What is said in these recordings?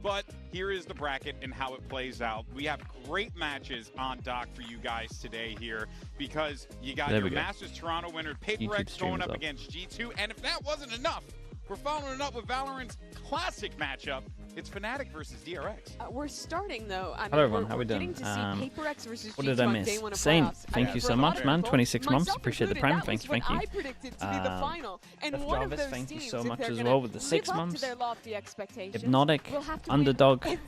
But here is the bracket and how it plays out. We have great matches on dock for you guys today here because you got your Masters Toronto winner, PRX, going up against G2. And if that wasn't enough, we're following it up with Valorant's classic matchup. It's Fnatic versus DRX. We're starting though. Hello everyone, how we doing? What did I miss? Saint, thank you so much, man. 26 months, appreciate the prime. Thank you. Jarvis, thank you so much as well with the 6 months. Hypnotic, Underdog, and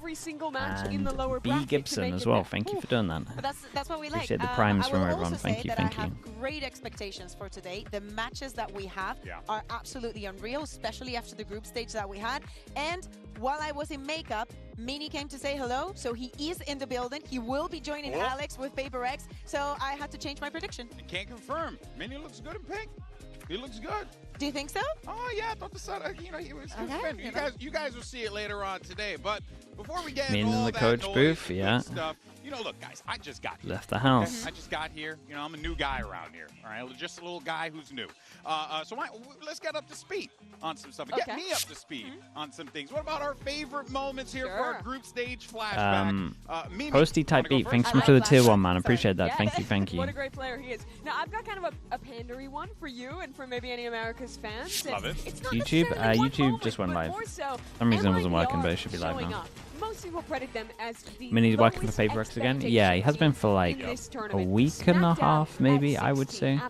B Gibson as well. Thank you for doing that. That's what we like. Appreciate the primes from everyone. Thank you. I have great expectations for today. The matches that we have are absolutely unreal, especially after the group stage that we had. And while I was in makeup, Mini came to say hello, so he is in the building. He will be joining Alex with PRX, so I had to change my prediction. You can't confirm. Mini looks good in pink. He looks good. Do you think so? Oh yeah, I thought the sun. He was you guys will see it later on today. But before we get in all the that coach booth, stuff, look, guys, I just got here. Left the house. I just got here. I'm a new guy around here. All right, just a little guy who's new. So let's get up to speed on some stuff. Get me up to speed on some things. What about our favorite moments here for our group stage flashback? Posty type beat. Thanks so much for the tier 1, man. Appreciate that. Thank you. What a great player he is. Now I've got kind of a pandery one for you and for maybe any America's fans. Love it. YouTube just went live. For some reason it wasn't working, but it should be live now. Most people credit them as the Mini's working for PRX again? Yeah, he has been for like a week and a half, maybe, I would say.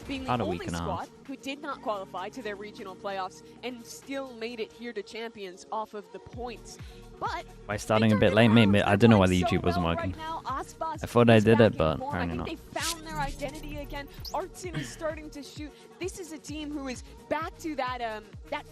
About a week and a half. Who did not qualify to their regional playoffs and still made it here to champions off of the points. But by starting a bit late, maybe I don't know why the YouTube wasn't working. I thought I did it, but apparently not. They found their identity again. Artson is starting to shoot. This is a team who is back to that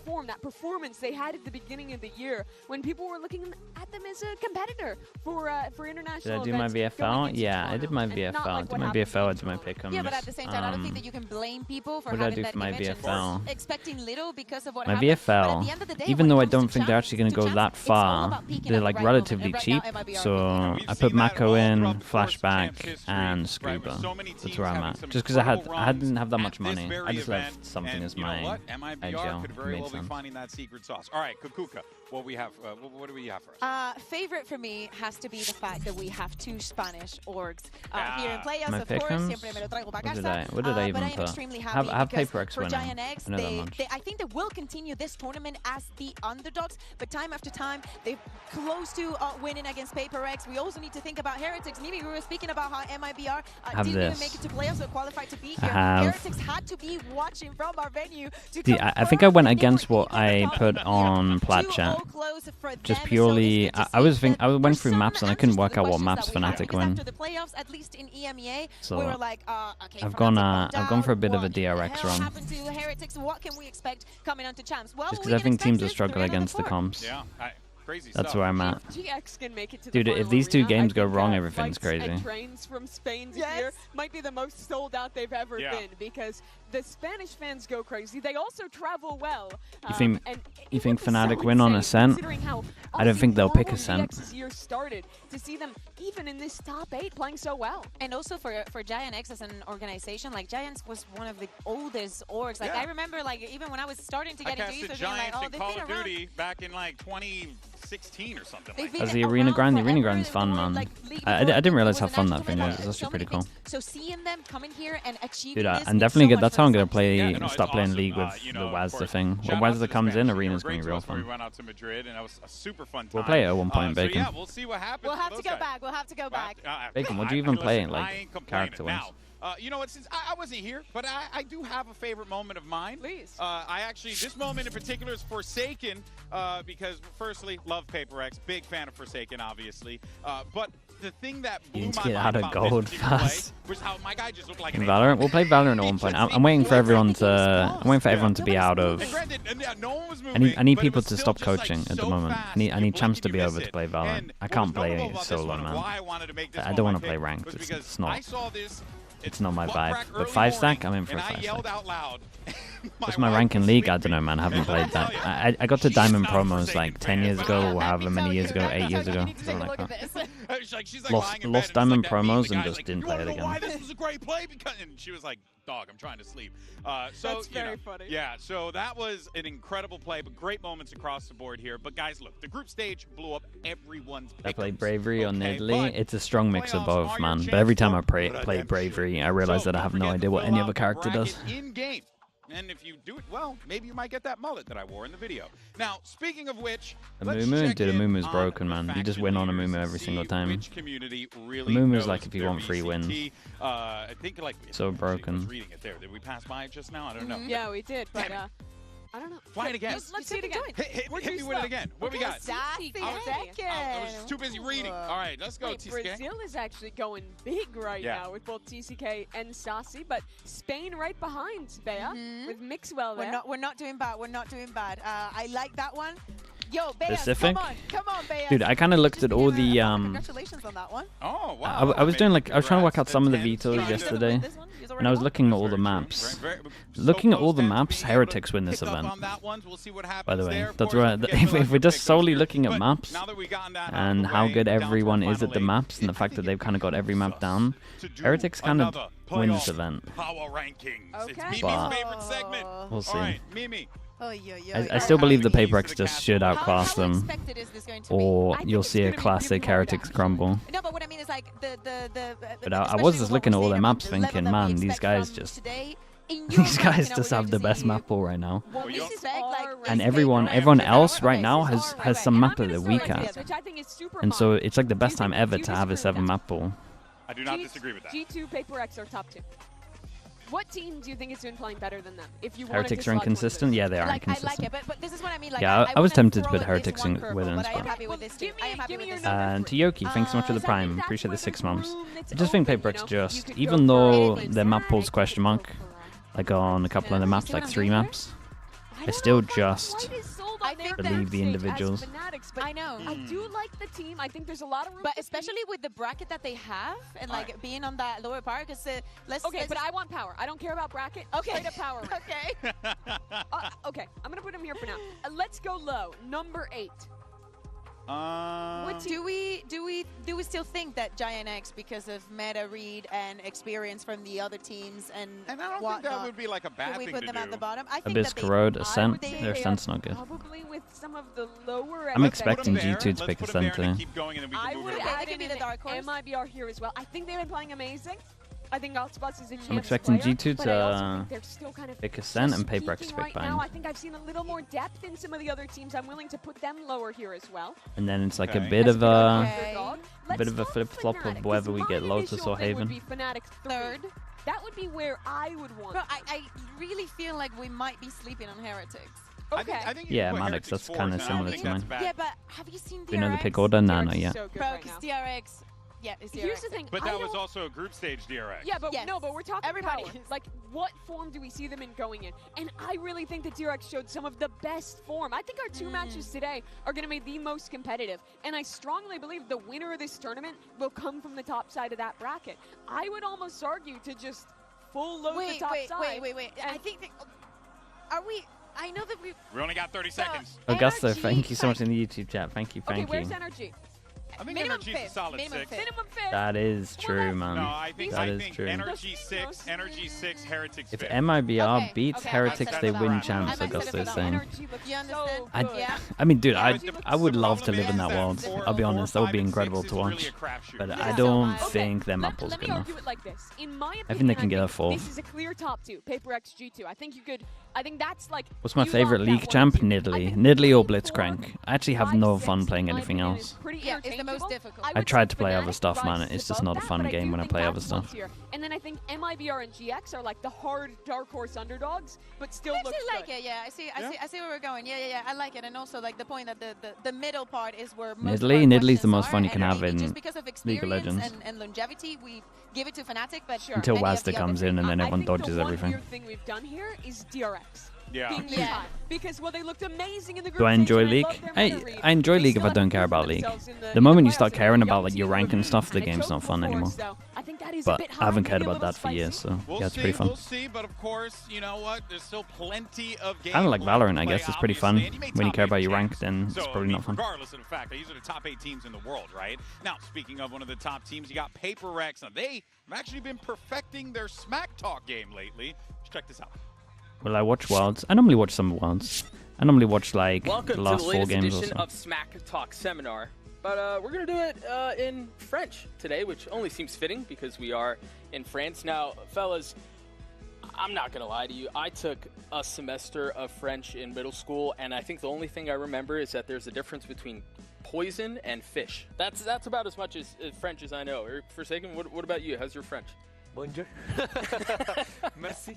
form, that performance they had at the beginning of the year when people were looking at them as a competitor for international. Did I do my VFL? Yeah, I did my VFL. I did my VFL. I did my pick'ems. Yeah, but at the same time, I don't think that you can blame people for having that image and expecting little because of what happened. My VFL, even though I don't think they're actually going to go that far, they're like relatively cheap. So I put Mako in, Flashback, and Scuba. That's where I'm at. Just because I didn't have that much money. I just left something as my IGL. Could very well be finding that secret sauce. All right, Kukuka, what do we have for us? Favorite for me has to be the fact that we have 2 Spanish orgs here in playoffs. My Of course, pick'ems? What did I even put? I have PRX winning. DRX, I think they will continue this tournament as the underdogs, but time after time, they're close to winning against PRX. We also need to think about Heretics. Maybe we were speaking about how MIBR didn't even make it to playoffs, so qualified to be here. Heretics had to be watching from our venue to I think I went against what I put on Plat Chat. Just purely, I went through maps and I couldn't work out what maps Fnatic win. So I've gone for a bit of a DRX run. Just because I think teams will struggle against the comps. That's where I'm at. Dude, if these 2 games go wrong, everything's crazy. Trains from Spain this year might be the most sold out they've ever been because the Spanish fans go crazy. They also travel well. You think Fnatic win on Ascent? I don't think they'll pick Ascent. Started to see them even in this top 8 playing so well. And also for Giant X as an organization, like Giants was one of the oldest orgs. Like I remember, like even when I was starting to get into youth, Giants in Call of Duty back in like 2016 or something. Like that. The arena grind is fun, man. I didn't realize how fun that thing was. It's actually pretty cool. So seeing them coming here and achieving Dude, I'm definitely good. That's how I'm gonna start playing League with the WASDA thing. When WASDA comes in, arena's gonna be real fun. We went out to Madrid and that was a super fun time. We'll play it at one point, Bacon. So yeah, we'll see what happens. We'll have to go back. We'll have to go back. Bacon, what do you even play, like, character-wise? You know what, since I wasn't here, but I do have a favorite moment of mine. Please. This moment in particular is Forsaken, because firstly, love PRX, big fan of Forsaken, obviously. But the thing that blew my mind out of about gold this fast. was how my guy just looked like in Valorant. We'll play Valorant at one point. I'm waiting for everyone to. I'm waiting for everyone to be out of. I need people to stop coaching at the moment. I need champs to be over to play Valorant. I can't play solo, man. I don't want to play ranked. It's not. It's not my vibe. But 5-stack, I'm in for a 5-stack. What's my rank in League? I don't know, man. I haven't played that. I got to Diamond promos like 10 years ago or however many years ago, 8 years ago. Something like that. she's like lost Diamond promos and just didn't play it again. Why this was a great play? Because and she was like, "Dog, I'm trying to sleep." So that's very funny. Yeah, so that was an incredible play, but great moments across the board here. But guys, look, the group stage blew up everyone's. I played Bravery on Nidalee. It's a strong mix of both, man. But every time I play Bravery, I realize that I have no idea what any other character does. In game. And if you do it well, maybe you might get that mullet that I wore in the video. Now, speaking of which, Amumu's broken, man. You just win on Amumu every single time. Amumu's like if you want free wins. I think like so broken. Reading it there. Did we pass by it just now? I don't know. Yeah, we did, but I don't know. Fly it again. Let's see it again. Hit me with it again. What we got? Sassy I was too busy reading. All right, let's go, TCK. Brazil is actually going big right now with both TCK and Sassy, but Spain right behind Bea with Mixwell there. We're not doing bad. We're not doing bad. I like that one. Yo, Bea, Specific? come on, Bea. Dude, I kind of looked at all the Congratulations on that one. Oh wow! I was doing like I was trying to work out some of the vetoes yesterday, and I was looking at all the maps. Looking at all the maps, Heretics win this event. By the way, that's right. If we're just solely looking at maps and how good everyone is at the maps, and the fact that they've kind of got every map down, Heretics kind of win this event. But we'll see. I still believe the PRX just should outclass them, or you'll see a classic Heretics crumble. No, but what I mean is like But I was just looking at all their maps thinking, man, these guys just have the best map pool right now. And everyone else right now has some map that they're weak at. And so it's like the best time ever to have a 7 map pool. I do not disagree with that. G2, PRX are top 2. What team do you think is doing playing better than them? If you Heretics are inconsistent? Yeah, they are inconsistent. I like it, but this is what I mean. Like, yeah, I was tempted to put Heretics in with an spot. And to Yoki, thanks so much for the Prime. Appreciate the 6 months. I just think PRX just, even though their map pool's question mark, like on a couple of the maps, like 3 maps, I still just believe the individuals. I know. I do like the team. I think there's a lot of room. But especially with the bracket that they have and like being on that lower part, because let's. Okay, but I want power. I don't care about bracket. Okay. Straight up power. Okay. Okay, I'm gonna put him here for now. Let's go low. Number 8. What do we still think that Giant X, because of meta read and experience from the other teams and I don't think that would be like a bad thing to do. We put them at the bottom. I think Abyss, Corrode, Ascent. Their Ascent's not good. Probably with some of the lower. I'm expecting G2 to pick Ascent too. I would add in the dark horse. MIBR here as well. I think they've been playing amazing. I think Outsports is a I'm expecting G2 to pick Ascent and PRX to pick Bind. I think I've seen a little more depth in some of the other teams. I'm willing to put them lower here as well. And then it's like a bit of a flip-flop of whether we get Lotus or Haven. Would be Fnatic 3rd. That would be where I would want. Bro, I really feel like we might be sleeping on Heretics. Okay. I think yeah, Maddox, that's kind of similar to mine. Yeah, but have you seen DRX? Do you know the pick order? No, not yet. Bro, because DRX... Yeah, it's DRX. Here's the thing. But that was also a group stage DRX. Yeah, but no, but we're talking everybody. Like, what form do we see them in going in? And I really think that DRX showed some of the best form. I think our 2 matches today are going to be the most competitive. And I strongly believe the winner of this tournament will come from the top side of that bracket. I would almost argue to just full load the top side. Wait. I think that... Are we... I know that we only got 30 seconds. Augusta, thank you so much in the YouTube chat. Thank you. Okay, where's Energy? I think Energy's a solid 6. Minimum 5. That is true, man. No, I think true. Energy 6, Heretics 5. If MIBR beats Heretics, they win champs, Augusta is saying. I mean, dude, I would love to live in that world. I'll be honest, that would be incredible to watch. But I don't think their map pool's good enough. I think they can get a 4th. This is a clear top 2, PRX G2. I think you could. I think that's like. What's my favorite league champ? Nidalee. Nidalee or Blitzcrank. I actually have no fun playing anything else. Yeah, it's the most difficult. I tried to play other stuff, man. It's just not a fun game when I play other stuff. And then I think MIBR and GX are like the hard dark horse underdogs, but still look good. I like it. Yeah, I see where we're going. Yeah. I like it, and also like the point that the middle part is where Nidalee's the most fun you can have in League of Legends. And longevity, we give it to Fnatic, but until WASDA comes in and then everyone dodges everything. The one weird thing we've done here is DRX. being the time. Because while they looked amazing in the group Do I enjoy stage, League? I enjoy League if I don't care about League. The moment you start caring about like your rank and stuff, the game's not fun anymore. But I haven't cared about that for years, so yeah, it's pretty fun. We'll see, but of course, you know what? There's still plenty of games. Kind of like Valorant, I guess. It's pretty fun. When you care about your rank, then it's probably not fun. Regardless of the fact, these are the top 8 teams in the world, right? Now, speaking of one of the top teams, you got PRX. Now, they have actually been perfecting their smack talk game lately. Let's check this out. Well, I watch Worlds. I normally watch some Worlds. I normally watch like the last 4 games or so. Welcome to the latest edition of Smack Talk Seminar. But we're going to do it in French today, which only seems fitting because we are in France. Now, fellas, I'm not going to lie to you. I took a semester of French in middle school, and I think the only thing I remember is that there's a difference between poison and fish. That's about as much as French as I know. Forsaken, what about you? How's your French? Bonjour. Merci.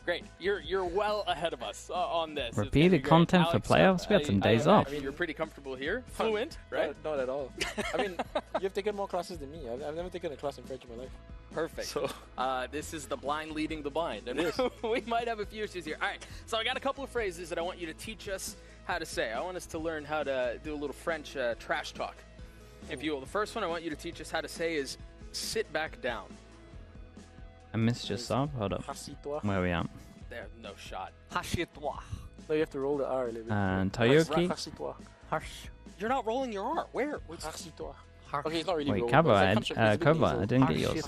Great. You're well ahead of us on this. Repeated content for playoffs? We had some days off. I mean, you're pretty comfortable here. Fluent, right? Not at all. I mean, you've taken more classes than me. I've never taken a class in French in my life. Perfect. So, this is the blind leading the blind. And we might have a few issues here. All right. So I got a couple of phrases that I want you to teach us how to say. I want us to learn how to do a little French trash talk. If you will. The first one I want you to teach us how to say is sit back down. I missed your sub. Hold up. Where are we at? There, no shot. Hassied-toi. No, you have to roll the R a little bit. And Toyoki. Hassied-toi. You're not rolling your R. Where? Hassied-toi. Okay, it's not really Wait, rolling. Kaba, I didn't get yours.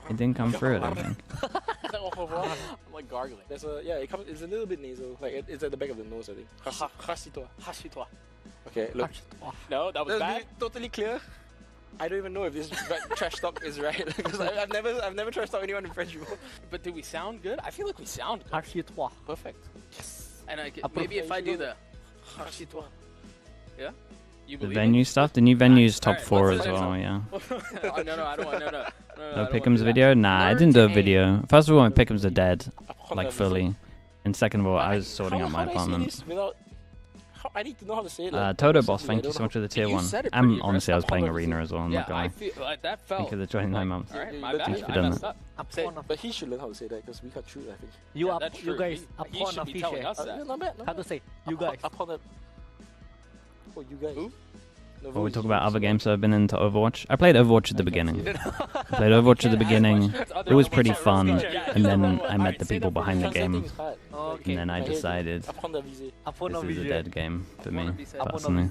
It didn't come through, I don't think. I'm like gargling. There's a, yeah, it's a little bit nasal. Like, it's at the back of the nose, I think. Hassied-toi. Hassied-toi. Okay, look. No, that was bad. Totally clear. I don't even know if this trash talk is right because I've never trash talked anyone in French before. But do we sound good? I feel like we sound good. Hassied-toi. Perfect. Yes. And maybe if I do the Hassied-toi. Yeah. You The believe venue stuff? The new venue's top 4 as well, yeah. No, I don't want No Pick'em's video? Nah, I didn't do a video. First of all, my Pick'em's are dead, like fully. And second of all, I was sorting out my apartment. I need to know how to say it. Toto Boss, thank you so much for the tier 1. Honestly, I was playing Arena as well, I'm not I going feel like that felt. Thank you for the 29 months. Alright, my bad. Thanks for doing that. But he should learn how to say that because we can't shoot, I think. You guys, upon a fish. Not bad. How to say? You guys. Upon a. Oh, you guys. Who? Before we talk about other games that I've been into Overwatch, I played Overwatch at the beginning. It was pretty fun, and then I met the people behind the game, and then I decided this is a dead game for me, personally.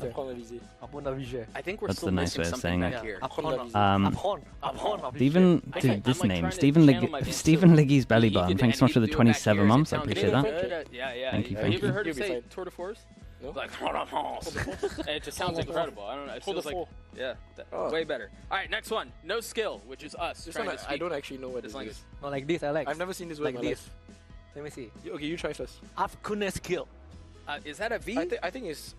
I think we're That's still the nice way of saying it. Stephen, dude, this name, Stephen Liggy's belly button. Thanks so much for the 27 months. I appreciate that. Yeah. Thank you. Have you ever heard him say tour de force? No? Like, it just sounds incredible. I don't know. It feels like, yeah, way better. All right, next one. No skill, which is us. I don't actually know what this is. Not like this, Alex. I've never seen this word like in my this. life. Let me see. Okay, you try first. Akun skill. Is that a V? I think it's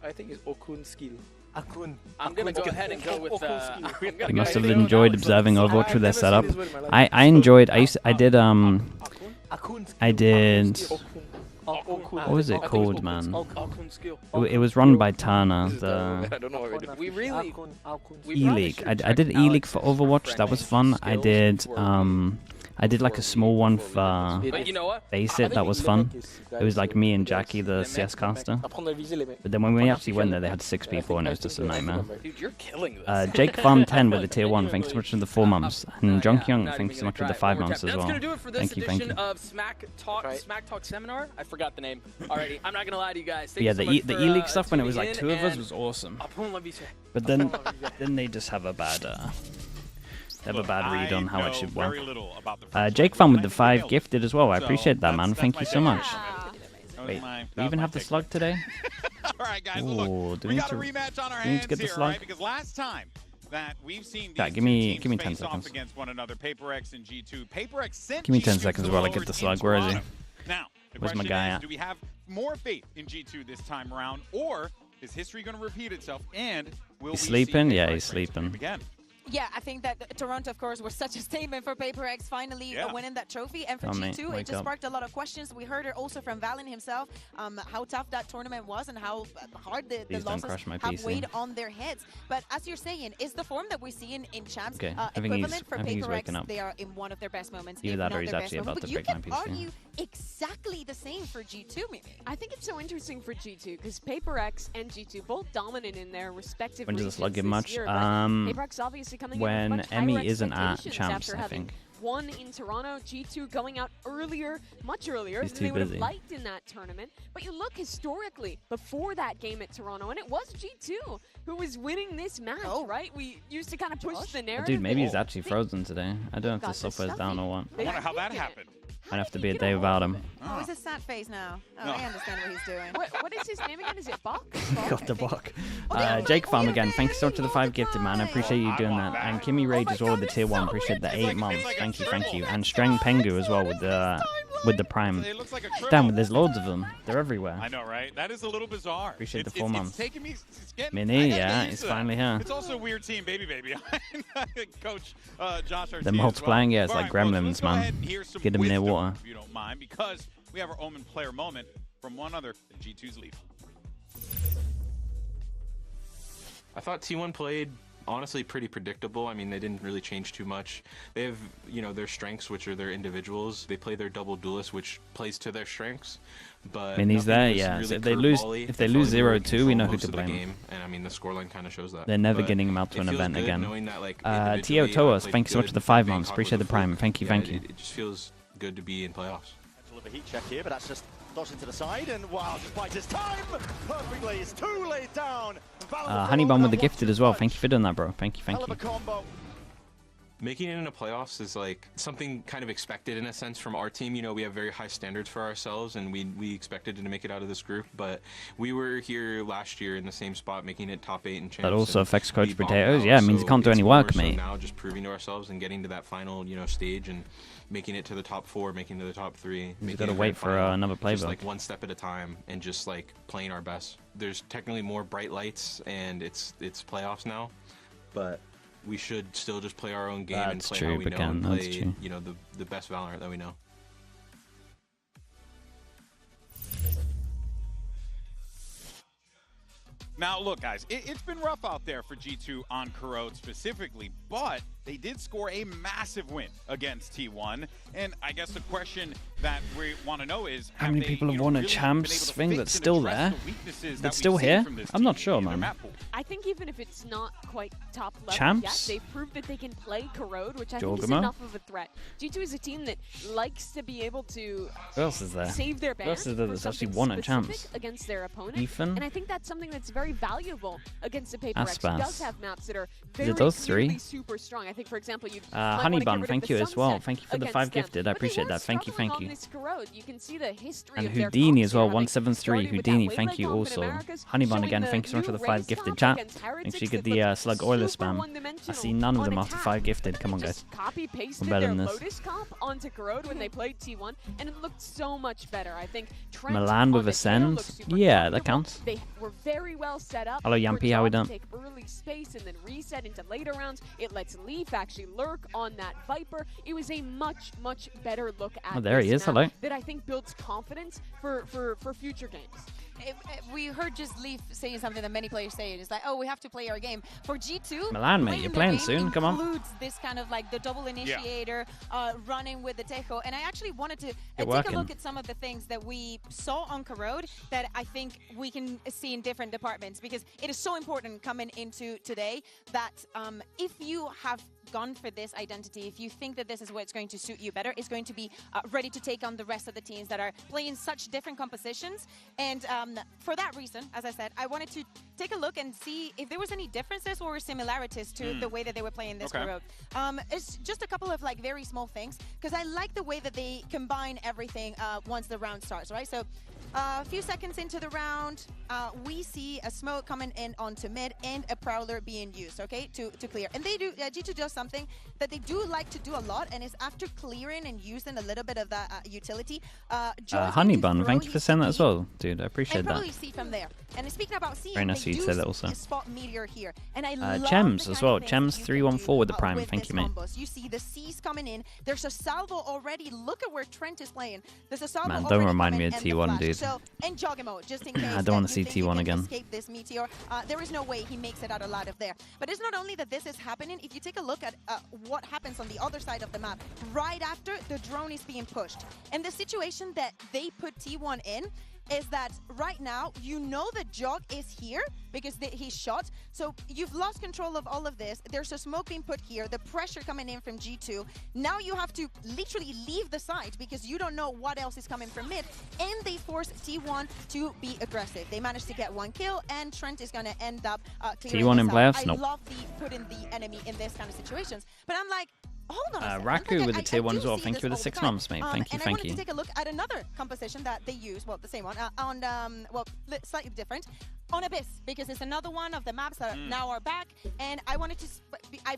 Okun skill. Akun. I'm gonna go ahead and go with. I must have enjoyed observing Overwatch with their setup. I enjoyed. I did. What was it called, man? It was run by Tana. I don't know what we really. E-League. I did E-League for Overwatch. That was fun. I did like a small one for Basic. That was fun. It was like me and Jackie, the CS caster. But then when we actually went there, they had 6 people, and it was just a nightmare. Dude, you're killing this. Jake Farm 10 with the tier 1. Thanks so much for the 4 months. And Junk Young, thanks so much for the 5 months as well. That's gonna do it for this edition of Smack Talk Seminar. I forgot the name already. I'm not gonna lie to you guys. Yeah, the E-League stuff when it was like 2 of us was awesome. But then they just have a bad. They have a bad read on how it should work. Jake Fun with the 5 gifted as well. I appreciate that, man. Thank you so much. Wait, do we even have the slug today? Alright, guys, look, we got a rematch on our hands here, right? Because last time that we've seen these give me 10 10 face off seconds. against one another, PRX and G2. PRX sent Give me 10 G2 seconds while I get the slug. Where is he? Now, the Where's my question guy is, at? do we have more faith in G2 this time around, or is history going to repeat itself, and will we sleeping? see Yeah, PRX he's sleeping. again? Yeah, I think that Toronto, of course, was such a statement for PRX finally winning that trophy. And for G2, it just sparked a lot of questions. We heard it also from Valen himself, how tough that tournament was and how hard the losses have weighed on their heads. But as you're saying, is the form that we're seeing in Champs equivalent for PRX? They are in one of their best moments. Either that or he's actually about to break my PC. Would you argue exactly the same for G2, maybe. I think it's so interesting for G2 because PRX and G2 both dominant in their respective When does regions the slug give much? year, PRX obviously coming when in with much Emmy higher isn't at expectations champs, after I having think. won in Toronto, G2 going out earlier, much earlier He's than they too would have busy. liked in that tournament. But you look historically before that game at Toronto, and it was G2 who was winning this match, right? We used to kind of push the narrative. Dude, maybe that he's actually frozen today. I don't know if the software's down or what. I wonder how that happened. Might have to be a day without him. Oh, he's a sad face now. Oh, I understand what he's doing. What is his name again? Is it Bok? Got the block. Jake Farm again. Thank you so much for the 5 gifted, man. I appreciate you doing that. And Kimmy Rage as well with the tier 1. Appreciate the 8 months. Thank you, thank you. And Streng Pengu as well with the prime. Damn, there's loads of them. They're everywhere. I know, right? That is a little bizarre. Appreciate the 4 months. It's taking me. Mini, yeah, it's finally here. It's also a weird team, baby. Coach Josh. They're multiplying, yeah, it's like gremlins, man. Get them near water. If you don't mind, because we have our Omen player moment from one other, G2's Leaf. I thought T1 played honestly pretty predictable. I mean, they didn't really change too much. They have, you know, their strengths, which are their individuals. They play their double duelist, which plays to their strengths. But Mini's there, yeah. Really So if they lose 0-2, we know who to blame. Game, and I mean, the scoreline kind of shows that. They're never getting him out to an event again. That, Tio Toas, thank you so much for the 5 months. Appreciate the prime. Thank you, thank you. It just feels good to be in playoffs. A little heat check here, but that's just dodged into the side, and wow, just bites his time perfectly. It's too late down. Honeybomb with the gifted as well. Thank you for doing that, bro. Thank you, thank you. Making it into playoffs is like something kind of expected in a sense from our team. You know, we have very high standards for ourselves, and we expected to make it out of this group. But we were here last year in the same spot, making it top 8 in champs. That also affects Coach Potatoes. Yeah, it means you can't do any work, mate. Now just proving to ourselves and getting to that final, you know, stage and making it to the top 4, making it to the top 3. You got to wait for another playbook. Just like one step at a time and just like playing our best. There's technically more bright lights, and it's playoffs now, but we should still just play our own game and play how we know and play, you know, the best Valorant that we know. Now, look, guys, it's been rough out there for G2 on Corrode specifically, but they did score a massive win against T1. And I guess the question that we want to know is, how many people have won a champs thing that's still there? That's still here? I'm not sure, man. I think even if it's not quite top level champs? yet, they've proved that they can play Corrode, which I think is enough of a threat. G2 is a team that likes to be able to save their band that's actually won a champs against their opponent. Ethan? And I think that's something that's very valuable against the PRX. Who does have maps that are very super strong. I think, for example, you Honeybun, thank you as well. Thank you for the 5 gifted. I appreciate that. Thank you, thank you. You can see the history and of Houdini as well, 173. Houdini, thank you also. Honeybun again, thank you so much for the 5 gifted. Chat, make sure you get the slug oiler spam. I see none of them after 5 gifted. Come on, guys. Copy-pasted their Lotus comp onto Corrode when they played T1, and it looked so much better. I think Milan with Ascend, yeah, that counts. They were very well set up. Hello, Yampy, how we done? Take early space and then reset into later rounds. It lets Leaf actually lurk on that Viper. It was a much better look at there he is. Hello. That I think builds confidence for future games. We heard just Leaf saying something that many players say. It's like, oh, we have to play our game. For G2, Milan, mate, you're playing soon. Come on. Includes this kind of like the double initiator, running with the Tejo. And I actually wanted to take a look at some of the things that we saw on Corrode that I think we can see in different departments, because it is so important coming into today that if you have gone for this identity, if you think that this is what's going to suit you better, it's going to be ready to take on the rest of the teams that are playing such different compositions. And for that reason, as I said, I wanted to take a look and see if there was any differences or similarities to the way that they were playing this Corrode. It's just a couple of like very small things, because I like the way that they combine everything once the round starts, right? So a few seconds into the round, we see a smoke coming in onto mid and a prowler being used, okay, to clear. And they do, G2 does something that they do like to do a lot, and is after clearing and using a little bit of that utility. Honeybun, thank you for saying that as well, dude. I appreciate that. Probably see from there. And speaking about seeing, very nice of you to say that also. Spot meteor here, and I love Chems as well. Chems 314 with the prime. Thank you, mate. You see the C's coming in. There's a salvo already. Look at where Trent is playing. There's a salvo. Man, don't remind me of T1, dude. So, and Jogamo, just in case I don't want to see you T1 can again. escape this meteor, there is no way he makes it out alive of there. But it's not only that this is happening. If you take a look at what happens on the other side of the map, right after the drone is being pushed, and the situation that they put T1 in is that right now, you know that Jog is here because he's shot. So you've lost control of all of this. There's a smoke being put here, the pressure coming in from G2. Now you have to literally leave the site because you don't know what else is coming from mid. And they force T1 to be aggressive. They managed to get 1 kill, and Trent is going to end up clearing T1 in this playoffs? out. Nope. I love putting the enemy in this kind of situations. But I'm like, hold on a second. Raku with the tier 1 as well. see Thank this you for the all 6 time. months, mate. Thank you, And I thank wanted you. to take a look at another composition that they use, well, the same one, on, well, slightly different, on Abyss, because it's another one of the maps that now are back, and I wanted to...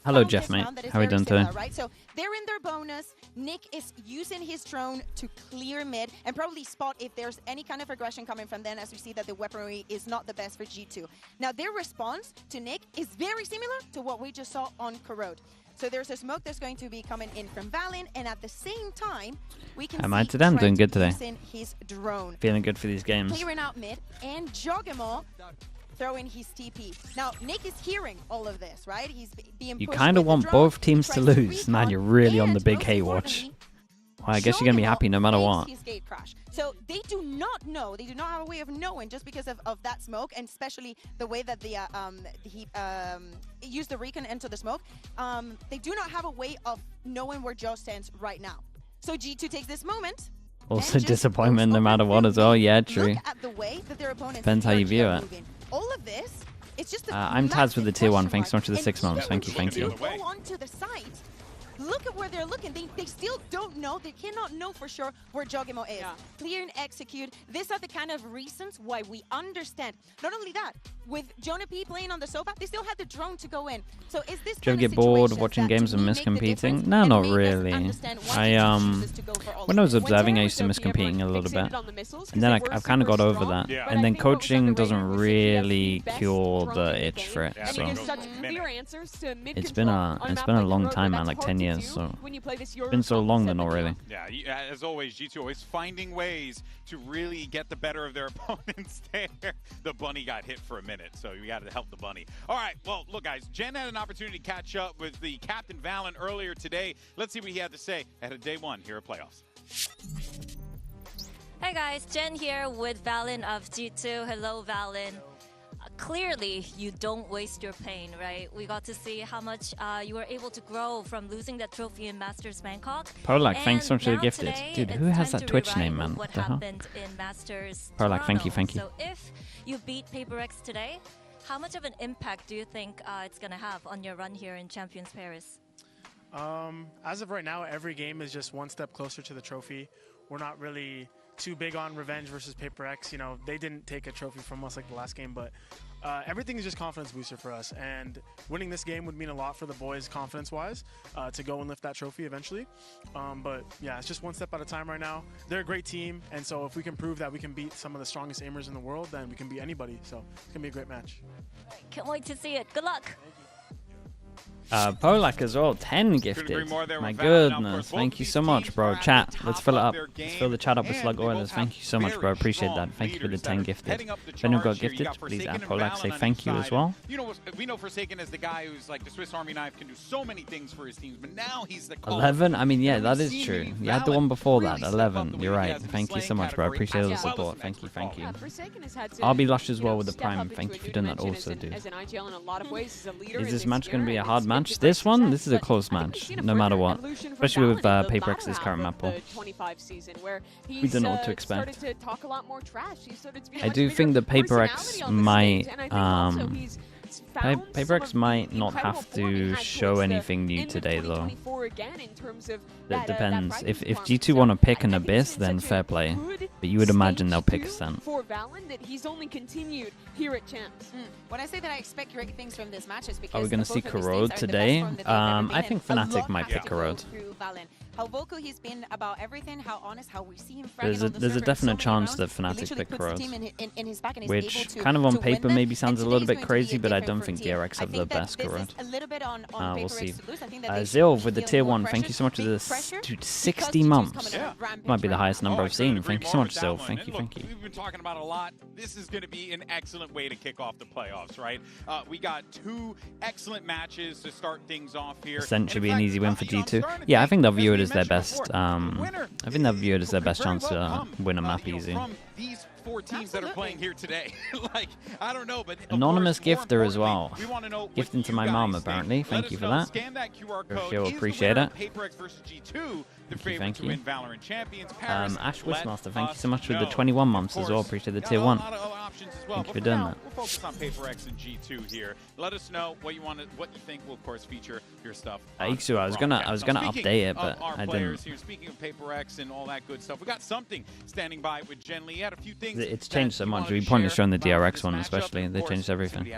Hello, Jeff, mate. How are you doing today? Right? So they're in their bonus. Nick is using his drone to clear mid and probably spot if there's any kind of aggression coming from them, as we see that the weaponry is not the best for G2. Now, their response to Nick is very similar to what we just saw on Corrode. So there's a smoke that's going to be coming in from Valen, and at the same time, we can Am I see today? I'm doing Trent good today. using his drone. Feeling good for these games. Clearing out mid, and Jogamo throwing his TP. Now, Nick is hearing all of this, right? He's being You pushed kind of with the want drone. both teams He to tries lose. Man, recon, you're really on the and big most Hay watch. importantly, Well, I guess you're going to be happy no matter fakes what. his gate crash. So they do not know, they do not have a way of knowing just because of that smoke, and especially the way that the he used the recon into the smoke. They do not have a way of knowing where Joe stands right now. So G2 takes this moment. Also and just disappointment goes no matter over what to as well. mid. Yeah, true. Look at the way that their opponents Depends how you view it. moving. All of this, it's just a I'm Taz with the tier 1. Thanks so much for the and 6 months. G2 Thank you, thank you. Go onto the site. Look at where they're looking. They still don't know. They cannot know for sure where Jogamo is. Yeah. Clear and execute. These are the kind of reasons why we understand. Not only that, with Jonah P playing on the sofa, they still had the drone to go in. So is this Do you ever kind of get bored situations watching that to games and me miss make the competing? difference No, and not make us really. understand why I G2 chooses to go for all when of I was it. observing, I When used to miss Terra was competing a little fixated bit. on the missiles, 'cause And then they were I've kind of super got over strong, that. Yeah. but And I then think what was coaching underrated doesn't was that he has the really best cure drone the in the itch game, for it. Yeah, and So he gives such Minute. clear answers to mid it's been control on it's map been a like long Corrode, time, but man, that's like hard 10 to years. do So when you play this it's been so long then already. Yeah, as always, G2 always finding ways to really get the better of their opponents there. The bunny got hit for a minute, so you got to help the bunny. All right, well, look, guys, Jen had an opportunity to catch up with the Captain Valen earlier today. Let's see what he had to say ahead of day 1 here at Playoffs. Hey guys, Jen here with Valen of G2. Hello, Valen. Clearly, you don't waste your pain, right? We got to see how much you were able to grow from losing that trophy in Masters Bangkok. Polak, thanks so much for the now gifted. today, Dude, it's who has time that to Twitch revive name, man? What What the hell? happened in Masters Polak, thank you, Toronto. thank you. So if you beat PRX today, how much of an impact do you think it's going to have on your run here in Champions Paris? As of right now, every game is just one step closer to the trophy. We're not really too big on revenge versus PRX. You know, they didn't take a trophy from us like the last game, but everything is just confidence booster for us. And winning this game would mean a lot for the boys confidence-wise to go and lift that trophy eventually. But yeah, it's just one step at a time right now. They're a great team, and so if we can prove that we can beat some of the strongest aimers in the world, then we can beat anybody. So it's going to be a great match. Can't wait to see it. Good luck. Polak as well, 10 gifted. My goodness, thank you so much, bro. Chat, let's fill it up. Let's fill the chat up with Slug Oilers. Thank you so much, bro. Appreciate that. Thank you for the 10 gifted. If anyone got gifted, please add Polak. Say thank you as well. You know, we know Forsaken as the guy who's like the Swiss Army knife, can do so many things for his teams, but now he's the caller. 11? I mean, yeah, And that we've is seen true. you, You had the Valen, one before really that, step 11. up the You're way he right. has in the Thank you so slaying much, bro. category, Appreciate all the as well as support. an Thank you, expert thank you. Yeah, Forsaken has had to, I'll be lush as you well know, with the step Prime. up into Thank a you for new doing that dimension also, dude. as an IGL in a lot of ways, as a leader Is in this this match going to be a era, hard and match? it's been This great one? success, This is a but close I think match, we've seen a no matter further what. evolution from Especially with Valen in the PRX's latter current half map of pool. the 25 season, where We he's don't know what to expect. started to talk a lot more trash. He started to be a I much do bigger think the personality PRX on the might, stage, and I think also he's found some PRX of might the not incredible have form he to had show towards the anything new end of today, though. 2024 again in terms of It that depends. that If practice G2 farm. want to pick an I think Abyss, it's been then such a fair play. good But you would imagine they'll pick stage Ascent. for Valen that he's only continued here at Champs. When I say that I expect great things from this match, is because Are we going to both see of these teams are Corrode in the best today? form that they've ever been I in. think A Fnatic lot might has pick to go Corode. through Valen. How vocal he's been about everything, how honest, how we see him fragging There's a on the there's a server in definite so many chance rounds. that He Fnatic literally pick puts the team Corode. in his back and is Which able to kind of on to win paper them. maybe sounds a And little today's bit going to be crazy, a but I don't think DRX have the best current. A little bit on we'll see. Zilv Zilv with the tier 1. Thank you so much for the 60 months. Might be the highest number I've seen. Thank you so much, Zilv. Thank you, thank you. We've been talking about a lot. This is going to be an excellent way to kick off the playoffs, right? We got 2 excellent matches to start things off here. Ascent should be an easy win for G2. Yeah, I think they'll view it as their best. I think they'll view it as their best chance to win a map easy. These 4 teams that are playing here today. Like, I don't know, but anonymous gifter as well. We want to know gifting to my mom apparently. Thank you for that. Scan that QR code. Sure, appreciate it. PRX versus G2, the favorite to win Valorant Champions. Ash Wishmaster, thank you so much for the 21 months as well. Appreciate the tier 1. Thank you for doing that. We'll focus on PRX and G2 here. Let us know what you think will of course feature your stuff. Iksu, I was gonna update it, but I didn't. Here, speaking of PRX and all that good stuff, we got something standing by with Jen Lee. He had a few things. It's changed so much. We pointed showing the DRX one, especially. They changed everything.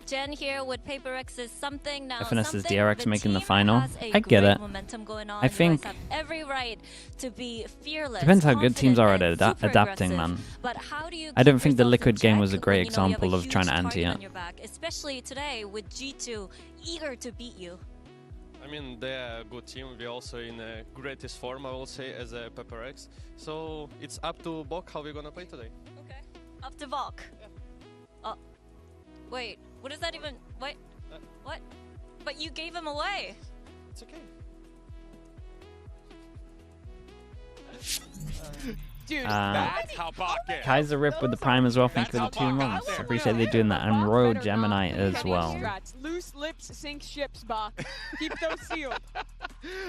Jen here with PRX is something now. FNC is DRX making the final. I get it. I think every right to be fearless. Depends how good teams are at adapting, man. But how do you I don't think the Liquid game was a great example of trying to anti it. Especially today with G2 eager to beat you. I mean, they're a good team. We're also in the greatest form, I will say, as a PRX. So it's up to Bok how we're gonna play today. Okay, up to Bok. Yeah. Wait, what does that even? Wait, what? But you gave him away. It's okay. Dude, that's how Bok is. Kaiser Rip with the Prime as well. Thank you for the 2 months. I appreciate they doing that. And Royal Gemini as well. Loose lips sink ships, Bok. Keep those sealed.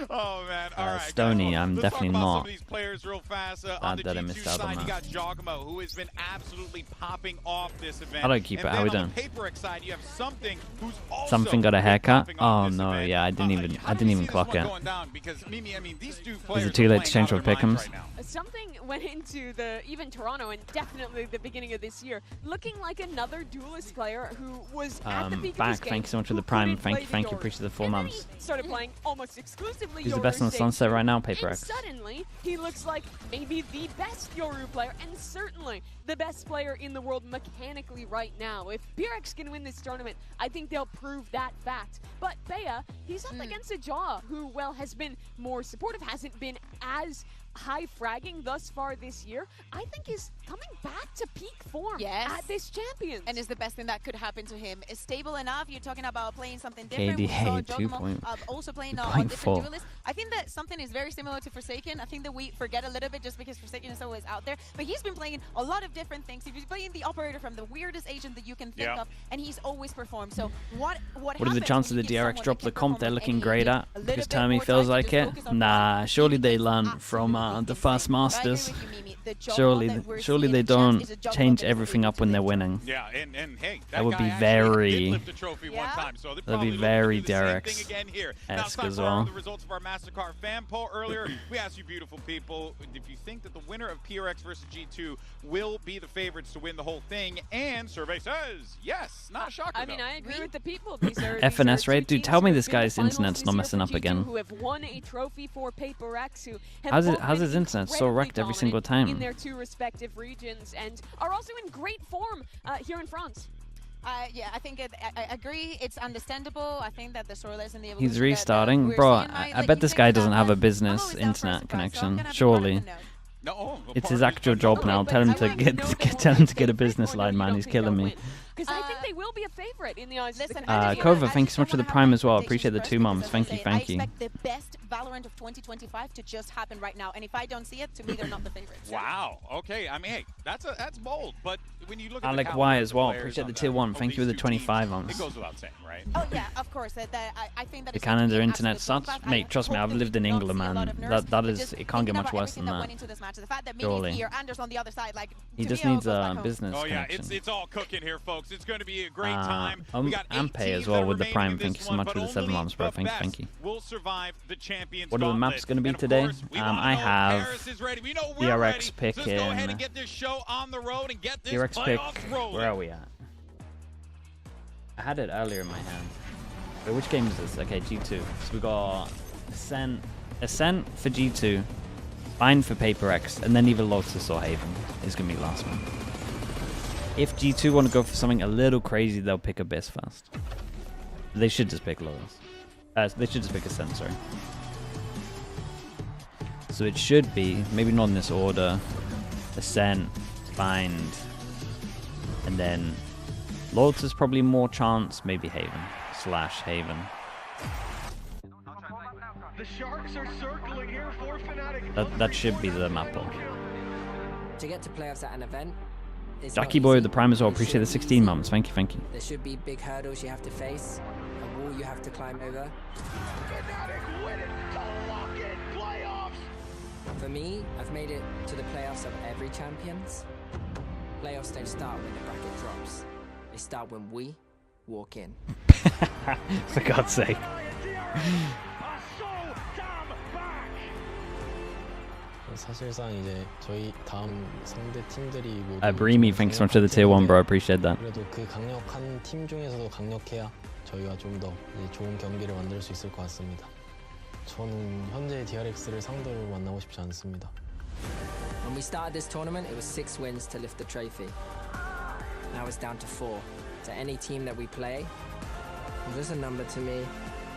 Oh man! All right, Stony, I'm definitely not. Some of these players real fast. On the G2 side, you got Jogamo, who has been absolutely popping off this event. How do I keep it? How we doing? On the PRX side, you have something who's also something got a haircut. Oh no, yeah, I didn't even clock it. Is it too late to change what pick'ems? Something went into even Toronto and definitely the beginning of this year, looking like another duelist player who was at the peak of his game. Thank you so much for the Prime. Thank you, appreciate the 4 months. Started playing almost exclusively. He's the best on Sunset right now, PRX. And suddenly, he looks like maybe the best Yoru player, and certainly the best player in the world mechanically right now. If PRX can win this tournament, I think they'll prove that fact. But Bea, he's up against a Jaw who, well, has been more supportive, hasn't been as high fragging thus far this year. I think is coming back to peak form at this Champions. And is the best thing that could happen to him. Is stable enough. You're talking about playing something different. KDA 2 also playing on different duelists. I think that something is very similar to Forsaken. I think that we forget a little bit just because Forsaken is always out there. But he's been playing a lot of different things. He's playing the operator from the weirdest agent that you can think of, and he's always performed. So what are the chances the DRX drop the comp they're looking great at? Because Termi feels like it. Nah, surely they learn from the first Masters. Surely they don't change everything up when they're winning. Yeah, and hey, that would be very that'd be very DRX-esque as well. The results of our MasterCard fan poll earlier, we asked you beautiful people if you think that the winner of PRX versus G2 will be the favorites to win the whole thing, and survey says yes. Not a shocker. I mean, I agree with the people. These are FNS rate, dude. Tell me this guy's internet's not messing up again. Who have won a trophy for PRX? Who how's his internet so wrecked every single time? In their 2 respective regions, and are also in great form here in France. Yeah, I think I agree. It's understandable. I think that the stories and the he's restarting, bro. I bet this guy doesn't have a business internet connection. Surely. No, it's his actual job now. Tell him to get a business line, man. He's killing me. Because I think they will be a favorite in the eyes of the Kova, thank you so much for the Prime as well. Appreciate the 2 months. Thank you. I expect the best Valorant of 2025 to just happen right now. And if I don't see it, to me, they're not the favorites. Wow. Okay. I mean, hey, that's bold. But when you look at Alec Y as well. Appreciate the tier 1. Thank you for the 25 months. It goes without saying, right? Oh, yeah, of course. I think that the Canada internet sucks. Mate, trust me, I've lived in England, man. That is, it can't get much worse than that. Surely. He just needs a business connection. Oh, yeah, it's all cooking here, folks. It's going to be a great time. We got Ampe as well with the Prime. Thank you so much for the 7 months, bro. Thank you. We'll survive the Champions. What are the maps going to be today? I have DRX pick in. DRX pick. Where are we at? I had it earlier in my hand. Wait, which game is this? Okay, G2. So we got Ascent for G2, Bind for PRX, and then either Lotus or Haven is going to be last one. If G2 want to go for something a little crazy, they'll pick Abyss first. They should just pick Lotus. They should just pick Ascent, sorry. So it should be, maybe not in this order, Ascent, Bind, and then Lotus probably more chance, maybe Haven, /Haven. The Sharks are circling here for Fnatic. That should be the map build. To get to playoffs at an event, Jackie Boy with the Prime as well. Appreciate the 16 months. Thank you, thank you. There should be big hurdles you have to face, a wall you have to climb over. Fnatic win it to lock in playoffs. For me, I've made it to the playoffs of every Champions. Playoffs don't start when the bracket drops. They start when we walk in. For God's sake. 사실상 이제 저희 다음 상대 팀들이 Brimi, thanks so much for the tier 1, bro. Appreciate that. 그래도 그 강력한 팀 중에서도 강력해야 저희가 좀 더 좋은 경기를 만들 수 있을 것 같습니다. 저는 현재 DRX를 상대로 만나고 싶지 않습니다. When we started this tournament, it was 6 wins to lift the trophy. Now it's down to 4. So any team that we play, this is a number to me,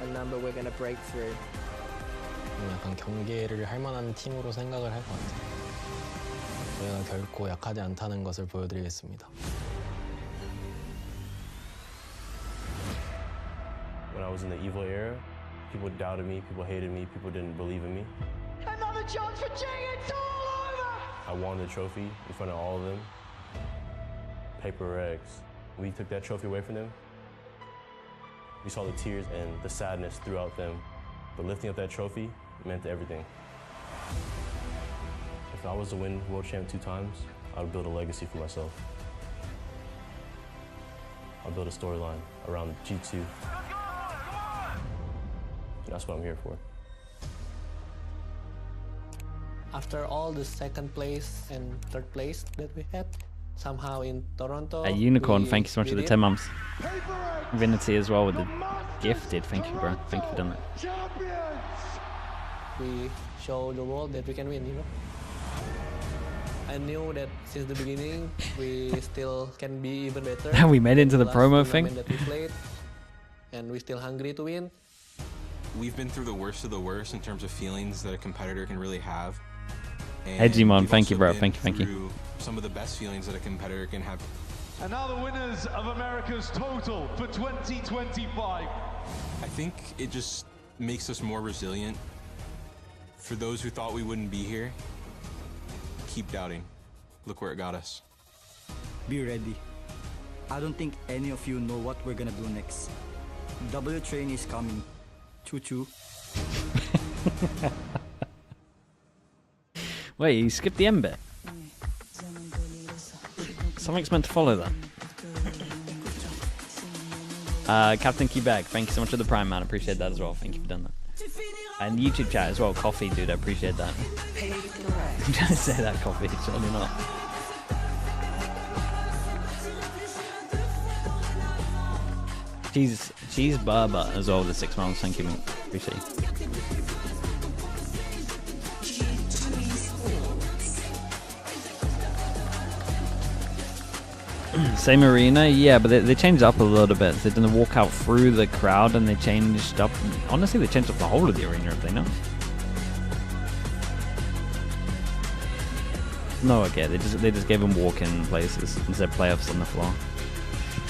a number we're going to break through. 약간 경계를 할 만한 팀으로 생각을 할 것 같아요. 저희가 결코 약하지 않다는 것을 보여드리겠습니다. When I was in the evil era, people doubted me, people hated me, people didn't believe in me. Another chance for Jing, it's all over! I won the trophy in front of all of them. PRX, we took that trophy away from them. We saw the tears and the sadness throughout them, but lifting up that trophy meant everything. If I was to win World Champ 2 times, I would build a legacy for myself. I'll build a storyline around G2. And that's what I'm here for. After all the second place and third place that we had, somehow in Toronto... A Unicorn, thank you so much for the 10 months. Vinity as well with the gifted, thank you, bro. Thank you for doing that. We show the world that we can win, you know. I knew that since the beginning we still can be even better. We made it into the promo thing. That we played, and we're still hungry to win. We've been through the worst of the worst in terms of feelings that a competitor can really have. Hey Gmon, thank you, bro. Thank you. Some of the best feelings that a competitor can have. And now the winners of America's total for 2025. I think it just makes us more resilient. For those who thought we wouldn't be here, keep doubting. Look where it got us. Be ready. I don't think any of you know what we're gonna do next. W train is coming. Choo-choo. Wait, you skipped the end bit. Something's meant to follow that. Captain Quebec, thank you so much for the Prime, man. Appreciate that as well. Thank you for doing that. And YouTube chat as well. Coffee, dude. I appreciate that. I'm trying to say that, Coffee. Surely not. Cheese Barber as well with the 6 months. Thank you, mate. Appreciate you. Same arena, yeah, but they changed up a little bit. They didn't walk out through the crowd, and they changed up. Honestly, they changed up the whole of the arena, if they know. No, okay, they just gave them walk-in places instead of playoffs on the floor.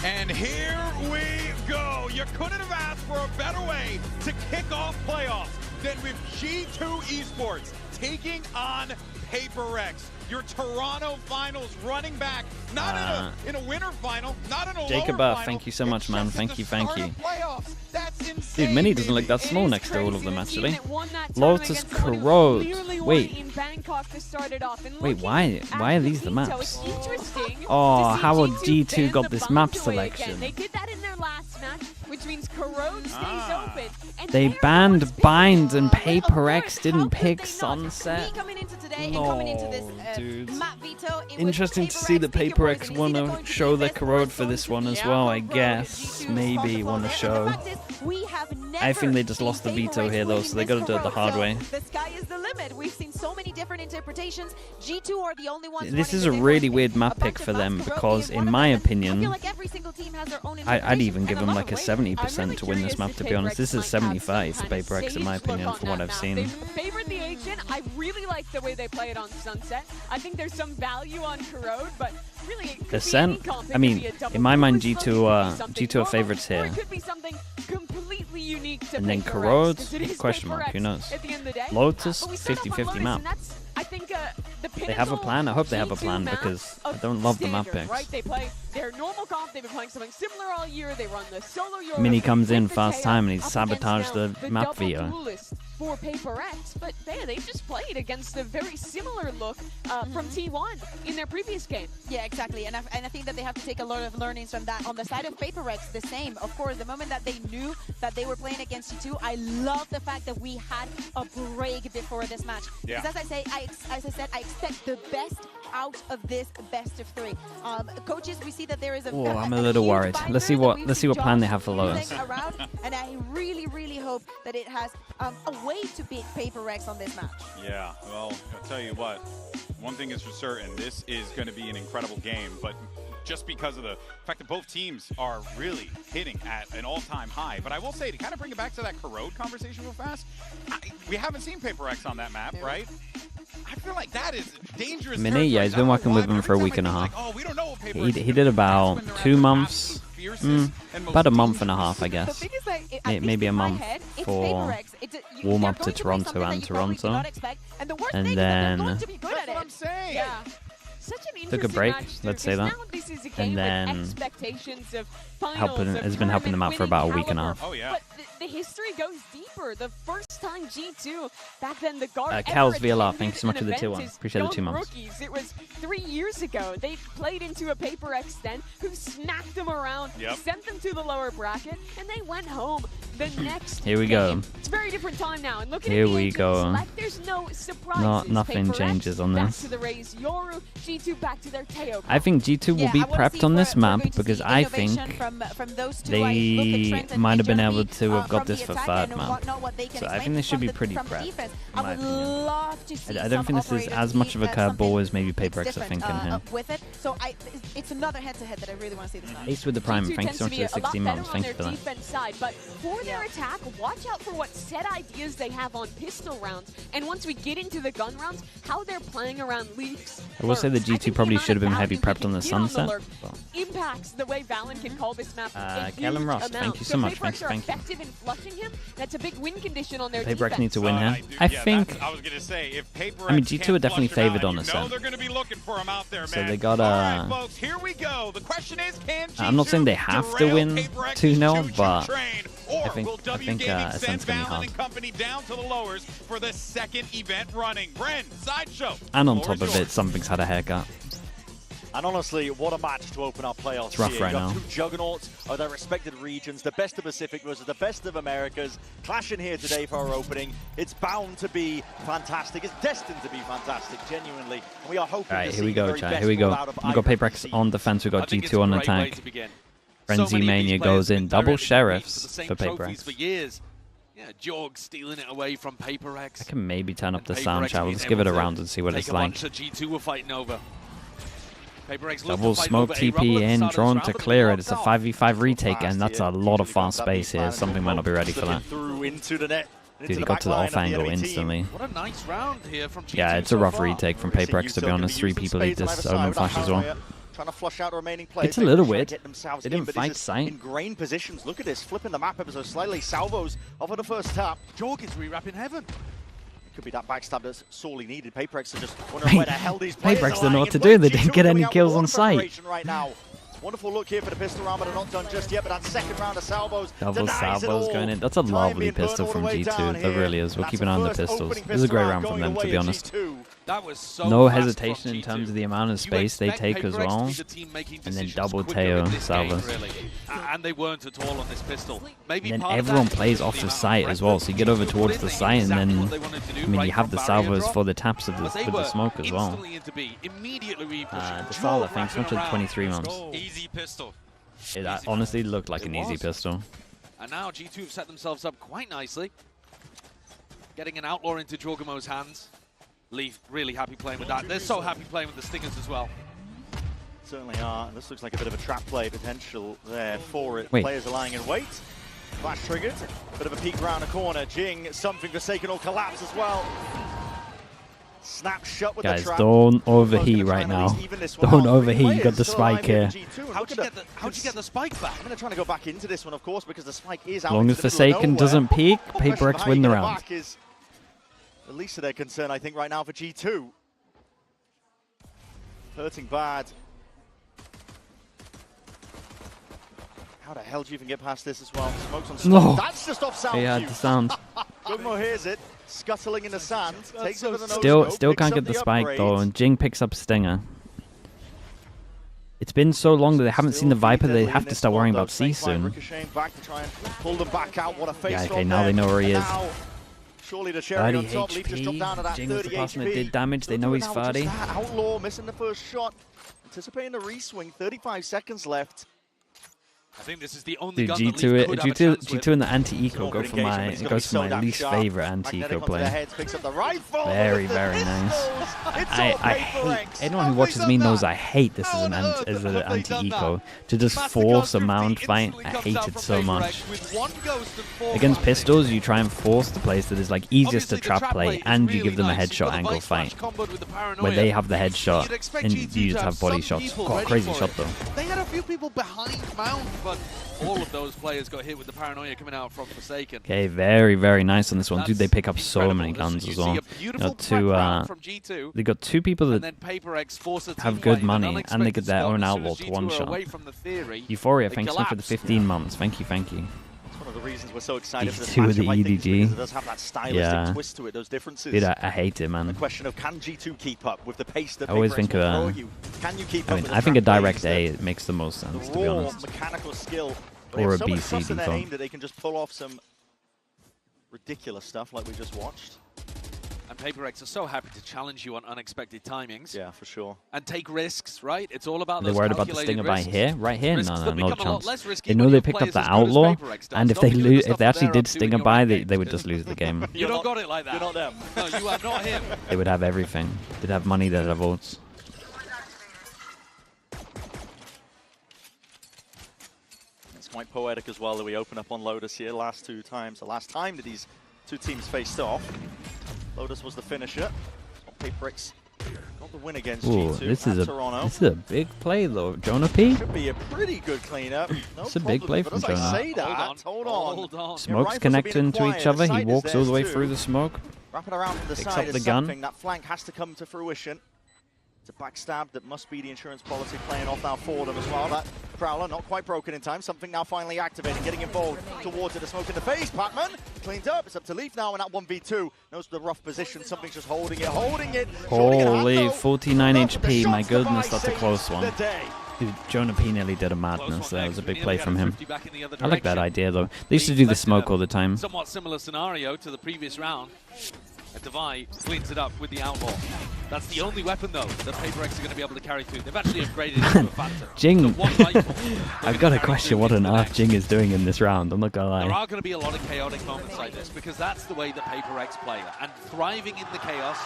And here we go. You couldn't have asked for a better way to kick off playoffs than with G2 Esports taking on PRX. Your Toronto finals running back, not in a winter final, not in a Jacob lower Buff, final. thank you so much, man. Thank you. That's insane. Dude, Mini doesn't look that small next to all of them, actually. Lotus Corrode. Wait, why are these the maps? Oh, how have G2 got this map selection? They did that in their last match, which means Corrode stays open. They banned Bind and PRX didn't pick Sunset. No, dude. Interesting to see that PRX want to show their Corrode for this one as well, I guess. Maybe want to show. I think they just lost the veto here though, so they got to do it the hard way. The sky is the limit. limit. We've seen so many different interpretations. G2 are the only ones. This is a really weird map pick for them because, in my opinion, I'd even give them like a 70% to win this map, to be honest. This is 75 for PRX, in my opinion, from what I've seen. They favored the agent. I really like the way they play it on Sunset. I think there's some value on Corrode, but really, Ascent, I mean, in my mind, G2 are favorites here. It could be something completely unique to And then Corrode, question mark, who knows? Lotus, 50-50 map. I think they have a plan. I hope they have a plan because I don't love the map picks. Right? They play their normal comp. They've been playing something similar all year. They run the solo Euro. Mini comes in fast time and he sabotaged the map veto. For PRX, but they've just played against a very similar look from T1 in their previous game. Yeah, exactly, and I think that they have to take a lot of learnings from that. On the side of PRX, the same. Of course, the moment that they knew that they were playing against G2, I love the fact that we had a break before this match. Yeah. Because as I said, I expect the best out of this best of three. Coaches, we see that there is a. Oh, I'm a little worried. Let's see what plan they have for Lotus. And I really hope that it has a way to beat PRX on this match. Yeah, well, I'll tell you what. One thing is for certain, this is going to be an incredible game, but just because of the fact that both teams are really hitting at an all-time high. But I will say, to kind of bring it back to that Corrode conversation real fast, we haven't seen PRX on that map, right? I feel like that is dangerous. Yeah, he's been working with him for a week and a half. Oh, we don't know he did about 2 months, about a month and a half, I guess. Maybe a month for warm-up to Toronto and Toronto. And then took a break, let's say that. And then has been helping them out for about a week and a half. Oh, yeah. But the history goes deeper. The first time G2, back then the guard. Cal's VLR, thank you so much for the 2-1. Appreciate the 2 months. Rookies. It was 3 years ago. They played into a PRX then, who smacked them around, sent them to the lower bracket, and they went home the next Here we game. go. It's a very different time now. And looking Here at the we go. There's no surprises. Nothing PRX, changes on back this. to the Raze Yoru, G2 back to their Teo. I think G2 will be prepped on this map because I think they might have been able to have got this for third map. So I think they should be pretty prepped, in my opinion. I don't think this is as much of a curveball as maybe PRX are thinking here. So it's another head-to-head that I really want to see this match. Ace with the Prime, thank you so much for the 16 months. Thank you for that. Side, but for their attack, watch out for what set ideas they have on pistol rounds. And once we get into the gun rounds, how they're playing around leaps. I will say the G2 probably should have been heavy prepped on the Sunset. Impacts the way Valen can call this map. Callum Ross, thank you so much. Thank you. Effective in flushing him. That's a big win condition on their PRX need to win here. I think. I was gonna say, if PRX I mean, G2 are definitely favored on Ascent. They're gonna be looking for him out there, man. So they got All right, folks, here we go. The question is, can G2 I'm not saying they have to win 2-0, but I think Ascent's Ascent's gonna be hard. and company down to the lowers for the second event running. Bren, sideshow. And on top of it, something's had a haircut. And honestly, what a match to open our playoffs. It's rough right now. Two juggernauts of their respected regions, the best of Pacific versus the best of Americas, clashing here today for our opening. It's bound to be fantastic. It's destined to be fantastic, genuinely. And we are hoping. All right, here we go, chat. Here we go. We've got PRX on defense. We've got G2 on attack. Frenzy Mania goes in. Double sheriffs for PRX. Yeah, Jorg stealing it away from PRX. I can maybe turn up the sound, chat. Let's give it a round and see what it's like. G2 were fighting over. Double smoke TP in, drawn to clear it. It's a 5v5 retake, and that's a lot of fast space here. Something might not be ready for that. Dude, he got to the off angle instantly. What a nice round here from G2. Yeah, it's a rough retake from PRX, to be honest. 3 people eat this Omen Flash as well. Trying to flush out the remaining players. It's a little weird. They didn't fight sight. Ingrained positions. Look at this, flipping the map ever so slightly. Salvos off of the first tap. Jorg is rewrapping heaven. Could be that backstab that's sorely needed. PRX are just wondering where the hell these players PRX don't know what to do. They didn't get any kills on sight. Right now. Wonderful look here for the pistol round, but they're not done just yet. But that second round of salvos. Double salvos going in. That's a lovely pistol from G2. That really is. We'll keep an eye on the pistols. This is a great round from them, to be honest. That was so no hesitation in terms of the amount of space they take as well. And then double Teo salvos. Really. And they weren't at all on this pistol. Maybe and then everyone plays off the site as well. So you get over towards the site, and then I mean you have the salvos for the taps of the, with the smoke as well. The Sala, thanks so much for the 23 months. Easy pistol. It honestly looked like an easy pistol. And now G2 have set themselves up quite nicely. getting an outlaw into Jorgamo's hands. Leaf really happy playing with that. They're so happy playing with the Stingers as well. Certainly are. This looks like a bit of a trap play potential there for it. Wait. Players are lying in wait. Flash triggered. Bit of a peek around the corner. Jing, something Forsaken will collapse as well. Snap shut with Guys, the trap. don't overheat right now. Don't overheat. You got the spike here. How'd you get the spike back? I'm going to try to go back into this one, of course, because the spike is out. As long as Forsaken doesn't peek, PRX win the round. Is the least of their concern, I think, right now for G2. Hurting bad. How the hell do you even get past this as well? Smokes on smoke. No. That's just off sound. He had the sound. Gugmo hears it, scuttling in the sand. Takes it with a Still can't get the spike though, and Jing picks up Stinger. It's been so long that they haven't seen the Viper. They have to start worrying about C soon. Yeah, okay, now they know where he is. 30 HP. Jing was the person that did damage. They know he's 30. Outlaw missing the first shot. Anticipating the reswing. 35 seconds left. I think this is the only gun G2 and the anti-eco goes for my least favorite anti-eco play. Very, very nice. I hate anyone who watches me knows I hate this as an anti-eco. To just force a mount fight, I hate it so much. Against pistols, you try and force the place that is like easiest to trap play, and you give them a headshot angle fight, where they have the headshot and you just have body shots. God, crazy shot though. They had a few people behind Mount, but all of those players got hit with the paranoia coming out from Forsaken. Okay, very, very nice on this one. Dude, they pick up so many guns as well. They got two people that have good money, and they get their own outlaw to one shot. Euphoria, thanks for the 15 months. Thank you, thank you. One of the reasons we're so excited for this G2 with the matchup, EDG. it does have that stylistic twist to it, those differences. Dude, I hate it, man. The question of can G2 keep up with the pace that I always PRX think will throw you? Can you keep up with I think a the trap direct plays A makes the most sense, to be raw honest. mechanical skill, but Or they a have so much BC trust in their default. aim that they can just pull off some ridiculous stuff like we just watched. And PRX are so happy to challenge you on unexpected timings. Yeah, for sure. And take risks, right? It's all about They're those worried about the calculated Stinger by risks. here? Right here? Risks No, that no become a lot chance. less risky They when know they your picked up player's the as good as Outlaw, PRX does. and if Don't they be doing the lose, stuff if they actually they're did doing Stinger your by, own they game. would just lose the game. You don't got it like that. You're not them. No, you are not him. They would have everything. They'd have money, they'd have votes. It's quite poetic as well that we open up on Lotus here last two times. The last time that these two teams faced off, Lotus was the finisher. PRX got the win against Ooh, G2 this at is Toronto. a big play though. Jonah P. Should be a pretty good cleanup. No It's a big play from but as Jonah. I say that, hold on. Smoke's connecting to each other. He walks all the way through the smoke. Wrapping around from the Picks side up the is gun. something. That flank has to come to fruition. It's a backstab that must be the insurance policy playing off now for them as well. That Prowler not quite broken in time. Something now finally activating, getting involved towards it. The smoke in the face. Pacman cleans up. It's up to Leaf now in that 1v2. Knows the rough position. Something's just holding it. Holy, 49 HP. My goodness, that's a close one. Dude, Jonah P nearly did a madness. That was a big play from him. I like that idea though. They used to do the smoke all the time. Somewhat similar scenario to the previous round. Devi cleans it up with the Outlaw. That's the only weapon, though, that PRX are going to be able to carry through. They've actually upgraded it to a Phantom. Jing, I've got to question what on earth Jing is doing in this round. I'm not going to lie. There are going to be a lot of chaotic moments like this, because that's the way that PRX play. And thriving in the chaos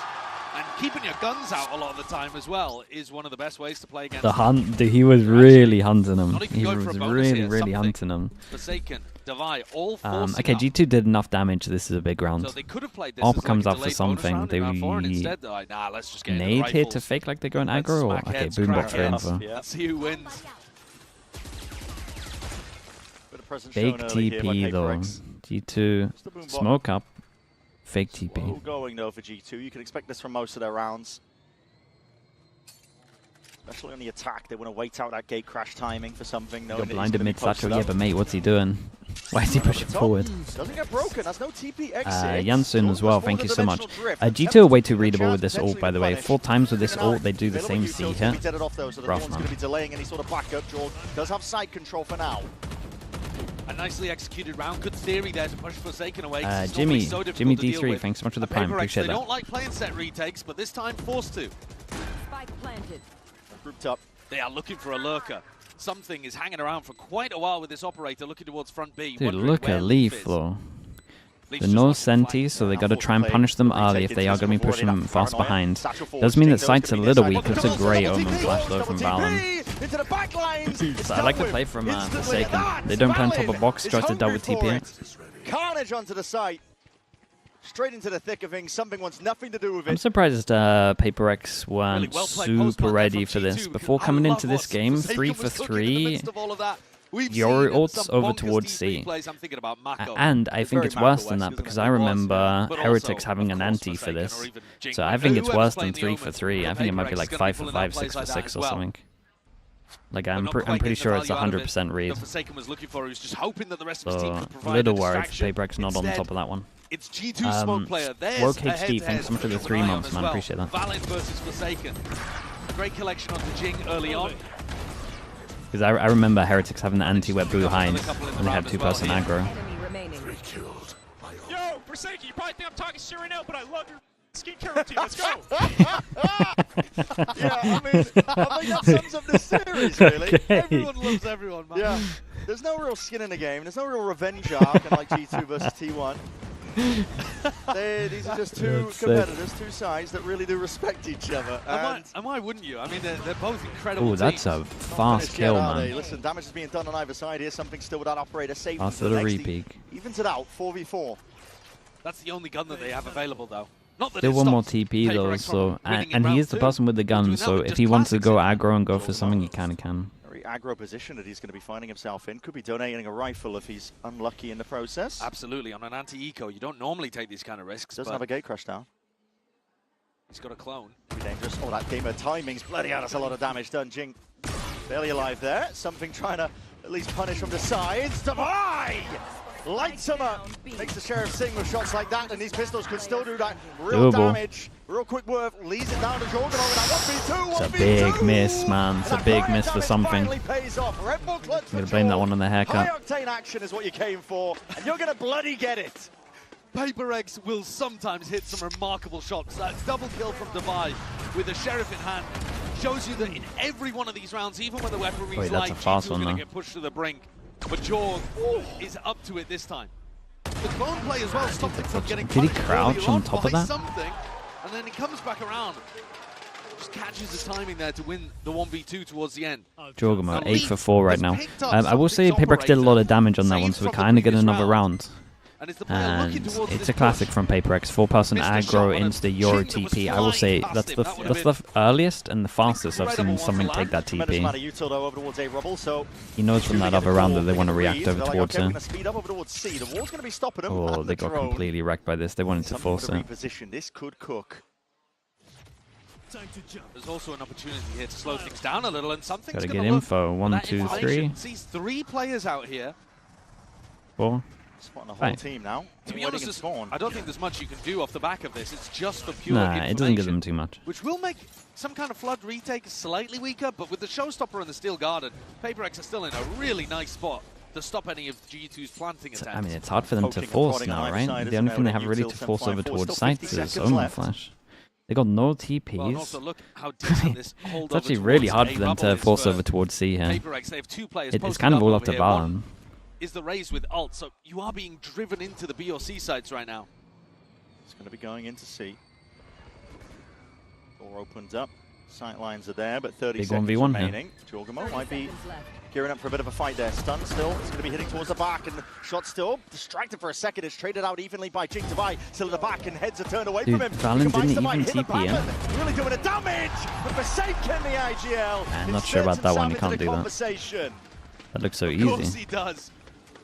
and keeping your guns out a lot of the time as well is one of the best ways to play against The hunt, dude, he was really hunting him. He was really hunting him. Forsaken, Devi, all okay, G2 did enough damage. This is a big round. So they could have played this AWP as comes like up for something. They instead, like, nah, let's just get nade here to fake like they're going aggro. Or, okay, boombox for info. Let's see who wins. Fake TP though. G2 smoke up. Fake TP. Slow going though for G2. You can expect this from most of their rounds. Especially on the attack, they want to wait out that gate crash timing for something. Got blinded mid satchel, yeah, but mate, what's he doing? Why is he pushing forward? Doesn't get broken. That's no TP exit. Janssen as well, thank you so much. G2 are way too readable with this ult, by the way. 4 times with this ult, they do the same C here. Rough, man. Delaying any sort of backup. Jorg does have side control for now. A nicely executed round. Good theory there to push Forsaken away. Jimmy D3, thanks so much for the prime. Appreciate they that. don't like playing set retakes, but this time forced to. Spike planted. Grouped up. They are looking for a lurker. Something is hanging around for quite a while with this operator looking towards front B. Dude, look at Leaf though. They're no Senti, so they got to try and punish them early if they are going to be pushing them fast behind. Does mean that Sight's a little weak. It's a great Omen flash though from Valen. So I like the play from Forsaken. They don't play on top of box, try to double TP it. Carnage onto the site. Straight into the thick of things. Something wants nothing to do with it. I'm surprised PRX weren't super ready for this. Before coming into this game, 3 for 3. Your ult's over towards C. And I think it's worse than that because I remember Heretics having an anti for this. So I think it's worse than 3 for 3. I think it might be like 5 for 5, 6 for 6 or something. Like I'm pretty sure it's 100% read. So a little worried for PRX not on top of that one. It's G2 smoke player. Woke HD, thanks so much for the 3 months, man. Appreciate that. Valid versus Forsaken. Great collection onto Jing early on. Because I remember Heretics having the anti-web behind and they had 2-person aggro. Yo, Forsaken, you probably think I'm talking shit right now, but I love your skincare routine. Let's go. Yeah, I mean that sums up this series, really. Okay. Everyone loves everyone, man. Yeah, there's no real skin in the game. There's no real revenge arc, like G2 versus T1. These are just two competitors, two sides that really do respect each other. And why wouldn't you? I mean, they're both incredible. Oh, that's a fast kill, man. Listen, damage is being done on either side here. Something still without operator safe. After the repeat. Evens it out, 4v4. That's the only gun that they have available, though. Not that Still one more TP though, so and he is the person with the gun. So if he wants to go aggro and go for something, he kind of can. Very aggro position that he's going to be finding himself in. Could be donating a rifle if he's unlucky in the process. Absolutely, on an anti-eco, you don't normally take these kind of risks. Doesn't have a gate crash down. He's got a clone. Pretty dangerous. Oh, that gamer timing's bloody hell. That's a lot of damage done. Jing barely alive there. Something trying to at least punish from the sides. Divide! Lights him up. Makes the Sheriff sing with shots like that, and these pistols could still do that. Real damage. Real quick work. Leads it down to Jorgen over that 1v2. It's a big miss, man. It's a big miss for something. I'm going to blame that one on the haircut. High octane action is what you came for, and you're going to bloody get it. PRX will sometimes hit some remarkable shots. That double kill from Divide with the Sheriff in hand shows you that in every one of these rounds, even when the weaponry's light, G2 are going to get pushed to the brink. But Jorg is up to it this time. The clone play as well stopped him from getting Did he crouch on top of that? Something, and then he comes back around. Just catches the timing there to win the 1v2 towards the end. Jorgamo, 8 for 4 right now. I will say PRX did a lot of damage on that one, so we kind of get another round. And it's a classic from PRX. 4-person aggro into the Euro TP. I will say that's the earliest and the fastest I've seen something take that TP. He knows from that other round that they want to react over towards it. Oh, they got completely wrecked by this. They wanted to force it. This could cook. There's also an opportunity here to slow things down a little, and something's gotta going get to info. 1, 2, 3. Sees 3 players out here. 4. Spotting the whole team now. To be honest, I don't think there's much you can do off the back of this. It's just for pure information. It doesn't give them too much. Which will make some kind of Flood retake slightly weaker, but with the Showstopper and the Steel Garden, PRX are still in a really nice spot to stop any of G2's planting attempts. I mean, it's hard for them to force now, right? The only thing they have really to force over towards sites is Omen Flash. They got no TPs. Well, also look how decent this it's actually really hard for them to force over towards C here. It's kind of all up to Valen. Is the raise with ult, so you are being driven into the B or C sites right now. It's going to be going into C. Door opens up. Sight lines are there, but 30 seconds remaining. Jorgamo might be gearing up for a bit of a fight there. Stun still. It's going to be hitting towards the back, and the shot still distracted for a second. It's traded out evenly by Jing Divide. Still at the back, and heads are turned away from him. Valen didn't even TP him. Really doing the damage, but Forsaken the IGL. I'm not sure about that one. You can't do that. That looks so easy. Of course he does.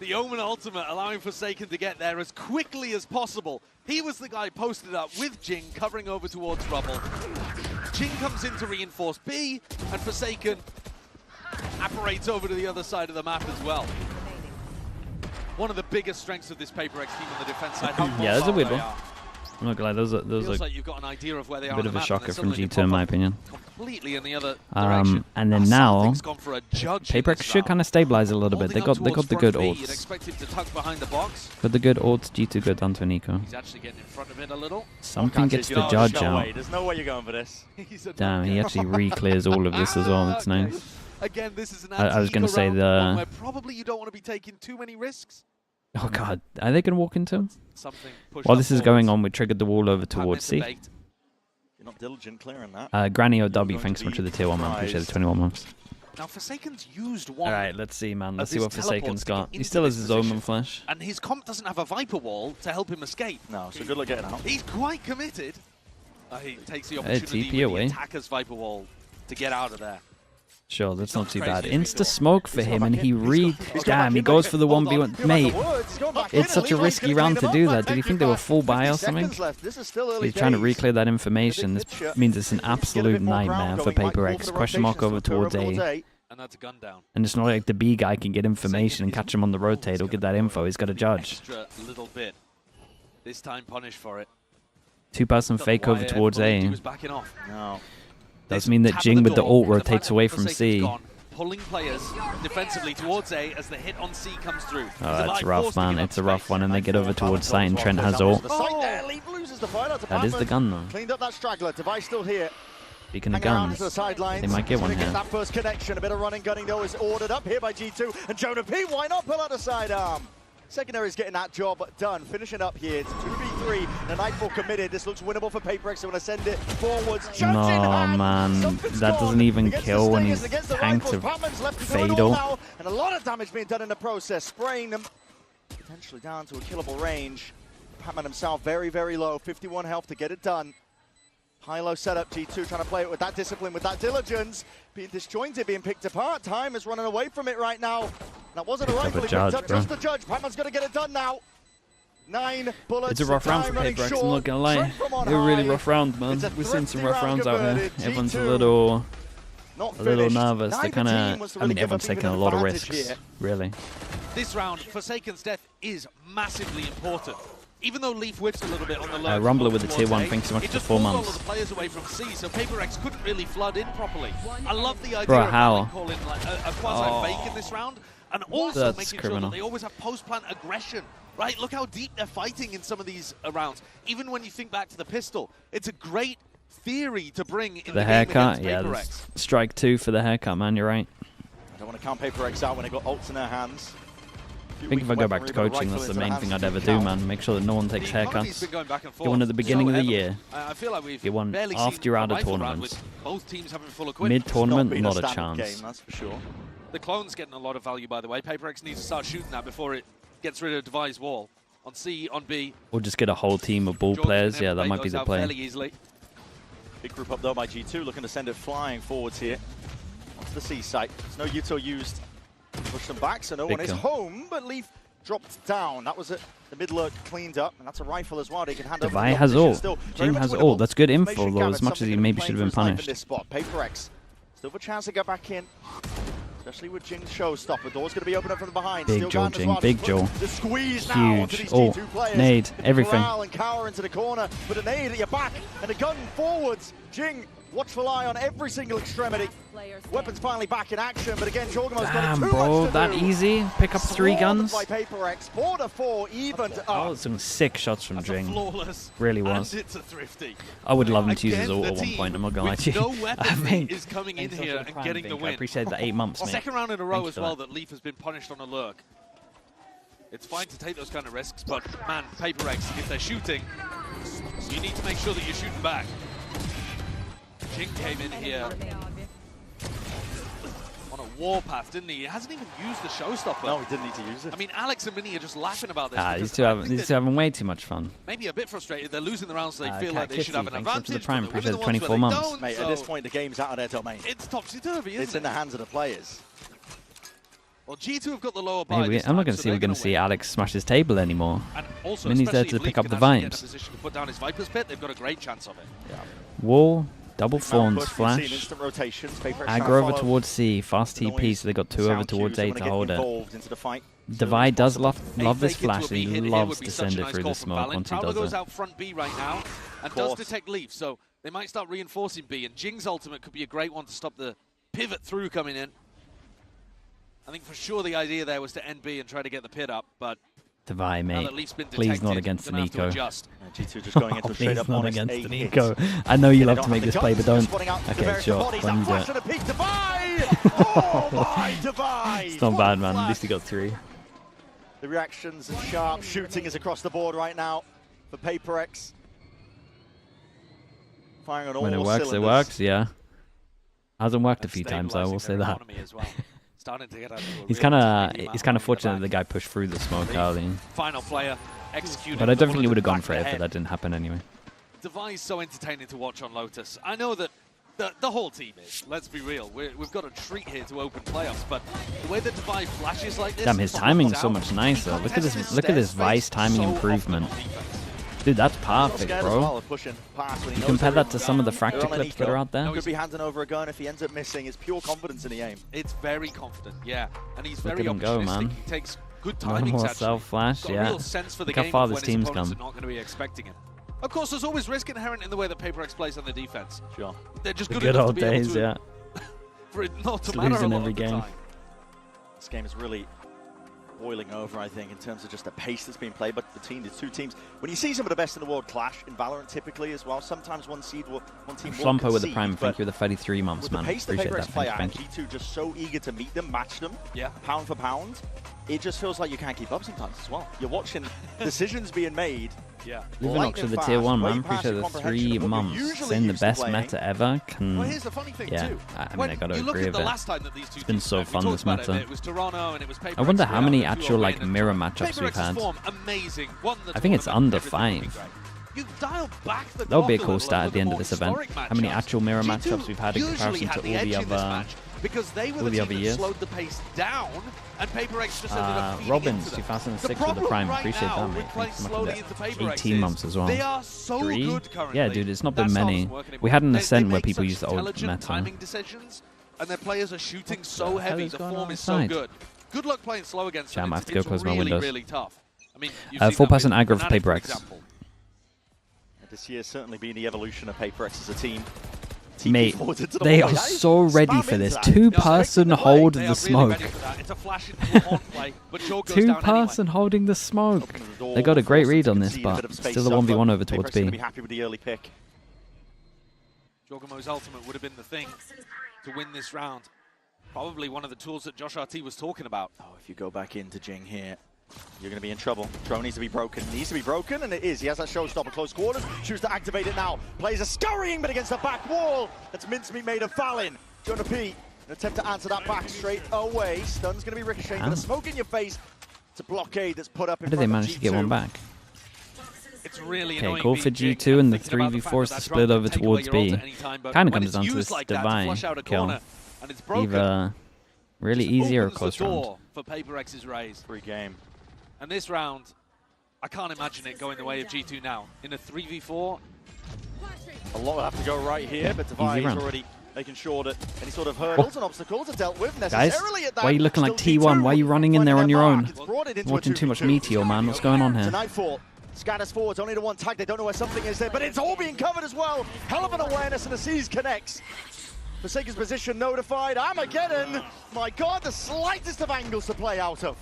The Omen ultimate allowing Forsaken to get there as quickly as possible. He was the guy posted up with Jing, covering over towards Rubble. Jing comes in to reinforce B, and Forsaken apparates over to the other side of the map as well. One of the biggest strengths of this PRX team on the defense side. Yeah, that's a weird one. I'm not gonna lie, those are like you've got an idea of where they a are bit on of a the shocker from G2 in my opinion. Completely in the other direction. And then now, PRX should kind of stabilize a little bit. They got the good ults. Got the good ults. G2 go down to an eco. He's actually getting in front of it a little. Something gets the judge out. There's no way you're going for this. Damn, he actually re-clears all of this as well. That's nice. Again, this is an I was going to say where probably you don't want to be taking too many risks. Oh god, are they going to walk into him? Something While this is going on, we triggered the wall over towards C. You're not diligent clearing that. Granny OW, thanks so much for the tier 1, man. Appreciate the 21 months. Now, Forsaken's used one. Alright, let's see, man. Let's see what Forsaken's got. He still has his Omen flash. And his comp doesn't have a Viper wall to help him escape. No, so good luck getting out. He's quite committed. He takes the opportunity with the attacker's Viper wall to get out of there. Sure, that's not too bad. Insta smoke for him, and he damn, he goes for the 1v1. Mate, it's such a risky round to do that. Did you think they were full buy or something? He's trying to reclear that information. This means it's an absolute nightmare for PRX. Question mark over towards A. And that's a gun down. And it's not like the B guy can get information and catch him on the rotate or get that info. He's got to judge. Extra little bit. This time punish for it. 2-person fake over towards A. He was backing off. No. Does mean that Jing with the ult rotates away from C. Pulling players defensively towards A as the hit on C comes through. Oh, that's rough, man. It's a rough one, and they get over towards site, and Trent has ult. That is the gun, though. Cleaned up that straggler. Device still here. Speaking of guns, they might get one here. That first connection, a bit of running gunning though is ordered up here by G2, and Jonah P, why not pull out a sidearm? Secondary's getting that job done, finishing up here. It's 2v3, and a Nightfall committed. This looks winnable for PRX. They want to send it forwards. No, man, that doesn't even kill when he's tanked to fatal. And a lot of damage being done in the process, spraying them potentially down to a killable range. Patman himself very, very low, 51 health to get it done. High-low setup, G2 trying to play it with that discipline, with that diligence. Being disjointed, being picked apart. Time is running away from it right now. That wasn't a rifle, he picked up just the judge. Patman's going to get it done now. 9 bullets. It's a rough round for PRX, I'm not going to lie. It was a really rough round, man. We've seen some rough rounds out here. Everyone's a little nervous. They kind of, I mean, everyone's taking a lot of risks, really. This round, Forsaken's death is massively important. Even though Leaf whips a little bit on the low. Rumbler with the tier 1, thanks so much for 4 months. All the players away from C, so PRX couldn't really flood in properly. I love the idea Bro, how? of calling like a quasi-fake in this round, and also making sure that they always have post-plant aggression. Right? Look how deep they're fighting in some of these rounds. Even when you think back to the pistol, it's a great theory to bring in the haircut. Yeah, strike 2 for the haircut, man. You're right. I don't want to count PRX out when they got ults in their hands. I think if I go back to coaching, that's the main thing I'd ever do, man. Make sure that no one takes haircuts. Get one at the beginning of the year. Get one after you're out of tournaments. Mid-tournament, not a chance. That's for sure. The clone's getting a lot of value, by the way. PRX needs to start shooting that before it gets rid of Devi's wall. On C, on B. Or just get a whole team of ball players. Yeah, that might be the play. Big group up though by G2, looking to send it flying forwards here. Onto the C site. There's no Yuto used. Push them back, so no one is home, but Leaf dropped down. That was it. The mid lurk cleaned up, and that's a rifle as well. They can hand over. Devi has ult. Jing has ult. That's good info, though, as much as he maybe should have been punished. PRX still have a chance to get back in, especially with Jing's showstopper. Door's going to be open up from behind. Big Joe, Jing. Big Joe. The squeeze now onto these ult. G2 players. Nade. Everything. And cower into the corner with a nade at your back and a gun forwards. Jing, watchful eye on every single extremity. Weapons finally back in action, but again, Jorgamo's got too bro, much to that do. easy? Pick up 3 guns? By PRX, 4-4, evened up. Some sick shots from Jing. Really was. And it's a thrifty. I would love him to use his ult at one point, I'm not going to lie to you. No weapon is coming in here and getting the win. I appreciate the 8 months, mate. Second round in a row as well that Leaf has been punished on a lurk. It's fine to take those kind of risks, but man, PRX, if they're shooting, you need to make sure that you're shooting back. Jing came in here on a warpath, didn't he? He hasn't even used the showstopper. No, he didn't need to use it. I mean, Alex and Minnie are just laughing about this. These two having way too much fun. Maybe a bit frustrated. They're losing the rounds, so they feel like they should have an advantage. The prime, appreciate the 24 months. Mate, at this point, the game's out of their domain. It's topsy-turvy, isn't it? It's in the hands of the players. Well, G2 have got the lower buy. I'm not going to see we're going to see Alex smash his table anymore. And also, Minnie's there to pick up the vibes. To put down his Viper's Pit, they've got a great chance of it. Yeah. Wall, double thorns, flash. Aggro over towards C, fast TP, so they got 2 over towards A to hold it. Devi does love this flash, and he loves to send it through the smoke once he does goes it. out front B right now, and does detect Leaf, so they might start reinforcing B, and Jing's ultimate could be a great one to stop the pivot through coming in. I think for sure the idea there was to end B and try to get the pit up, but Devi, mate, please not against the Nico. G2 just going into please not against the Nico. I know you love to make this play, but don't. Okay, sure, when you do it. It's not bad, man. At least he got 3. The reactions and sharp shooting is across the board right now for PRX. Firing on all when it cylinders. works, it works. Yeah, hasn't worked a few times. I will say that. He's kind of fortunate that the guy pushed through the smoke early. Final player executed. But I don't think he would have gone for it if that didn't happen anyway. Devi's so entertaining to watch on Lotus. I know that the whole team is. Let's be real. We've got a treat here to open playoffs, but the way that Devi flashes like this. Damn, his timing's so much nicer. Look at this. Look at this Vice timing improvement. Dude, that's perfect, bro. You compare that to some of the fracture clips that are out there. Could be handing over a gun if he ends up missing. It's pure confidence in the aim. It's very confident, yeah, and he's Look very at him go, man. He takes good One timings. more self flash, Got a yeah. real sense for the Look how game far of this when his team's opponents come. are not going to be expecting him. Of course, there's always risk inherent in the way that PRX plays on the defense. Sure. They're just The good good enough old to be able days, to, yeah. for it not to Just matter a losing lot every of the game. time. This game is really boiling over, I think, in terms of just the pace that's being played. But the two teams, when you see some of the best in the world clash in Valorant, typically as well, sometimes one team will Flumpo with the concede, prime. but Thank you for the 33 months, with man. the pace that Appreciate PRX that. play Thank at, you. G2 just so eager to meet them, match them, yeah, pound for pound. It just feels like you can't keep up sometimes as well. You're watching decisions being made. Yeah. Living up to the tier 1, man. Appreciate the 3 months. Saying the best meta ever can. Well, here's the funny thing yeah, too. I mean, I gotta agree with it. It's been so fun this meta. It was Toronto and it was I wonder how many actual like mirror matchups we've had. Amazing. I think it's under 5. That would be a cool stat at the end of this event. How many actual mirror matchups we've had in comparison to all the other because they were all the other years. Slowed the pace down, and PRX just ended up Robins 2006 with the prime. Appreciate that, mate. Thanks so much for that. 18 months as well. They are so 3? good currently. Yeah, dude, it's not been many. We had an ascent where people used the old meta. Timing decisions, and their players are shooting so heavy. The form is so good. Good luck playing slow against them. I have to go close my windows. Really tough. I mean, 4% aggro for PRX. This year's certainly been the evolution of PRX as a team. Mate, they are so ready for this. 2-person hold the smoke. 2-person holding the smoke. They got a great read on this, but still a 1v1 over towards B. Be happy with the early pick. Jorgamo's ultimate would have been the thing to win this round. Probably one of the tools that Josh RT was talking about. Oh, if you go back into Jing here, you're going to be in trouble. Drone needs to be broken. Needs to be broken, and it is. He has that showstopper close quarters. Chooses to activate it now. Plays a scurrying, but against the back wall. That's mincemeat made of Fallon. Jonah P, an attempt to answer that back straight away. Stun's going to be ricocheting, but a smoke in your face. It's a blockade that's put up in How did they manage to get one back? It's really okay, cool for G2, and the 3v4 is to split over towards B. Kind of comes down to this divine kill. Either really easy or a close round. For PRX's raise. Free game. And this round, I can't imagine it going the way of G2 now. In a 3v4, a lot will have to go right here, but Devi is already making sure that any sort of hurdles and obstacles are dealt with necessarily. Guys, why are you looking like T1? Why are you running in there on your own? Watching too much Meteor, man. What's going on here? Nightfall scatters forwards, only to one tag. They don't know where something is there, but it's all being covered as well. Hell of an awareness, and the Seas connects. Forsaken's position notified. Armageddon! My God, the slightest of angles to play out of.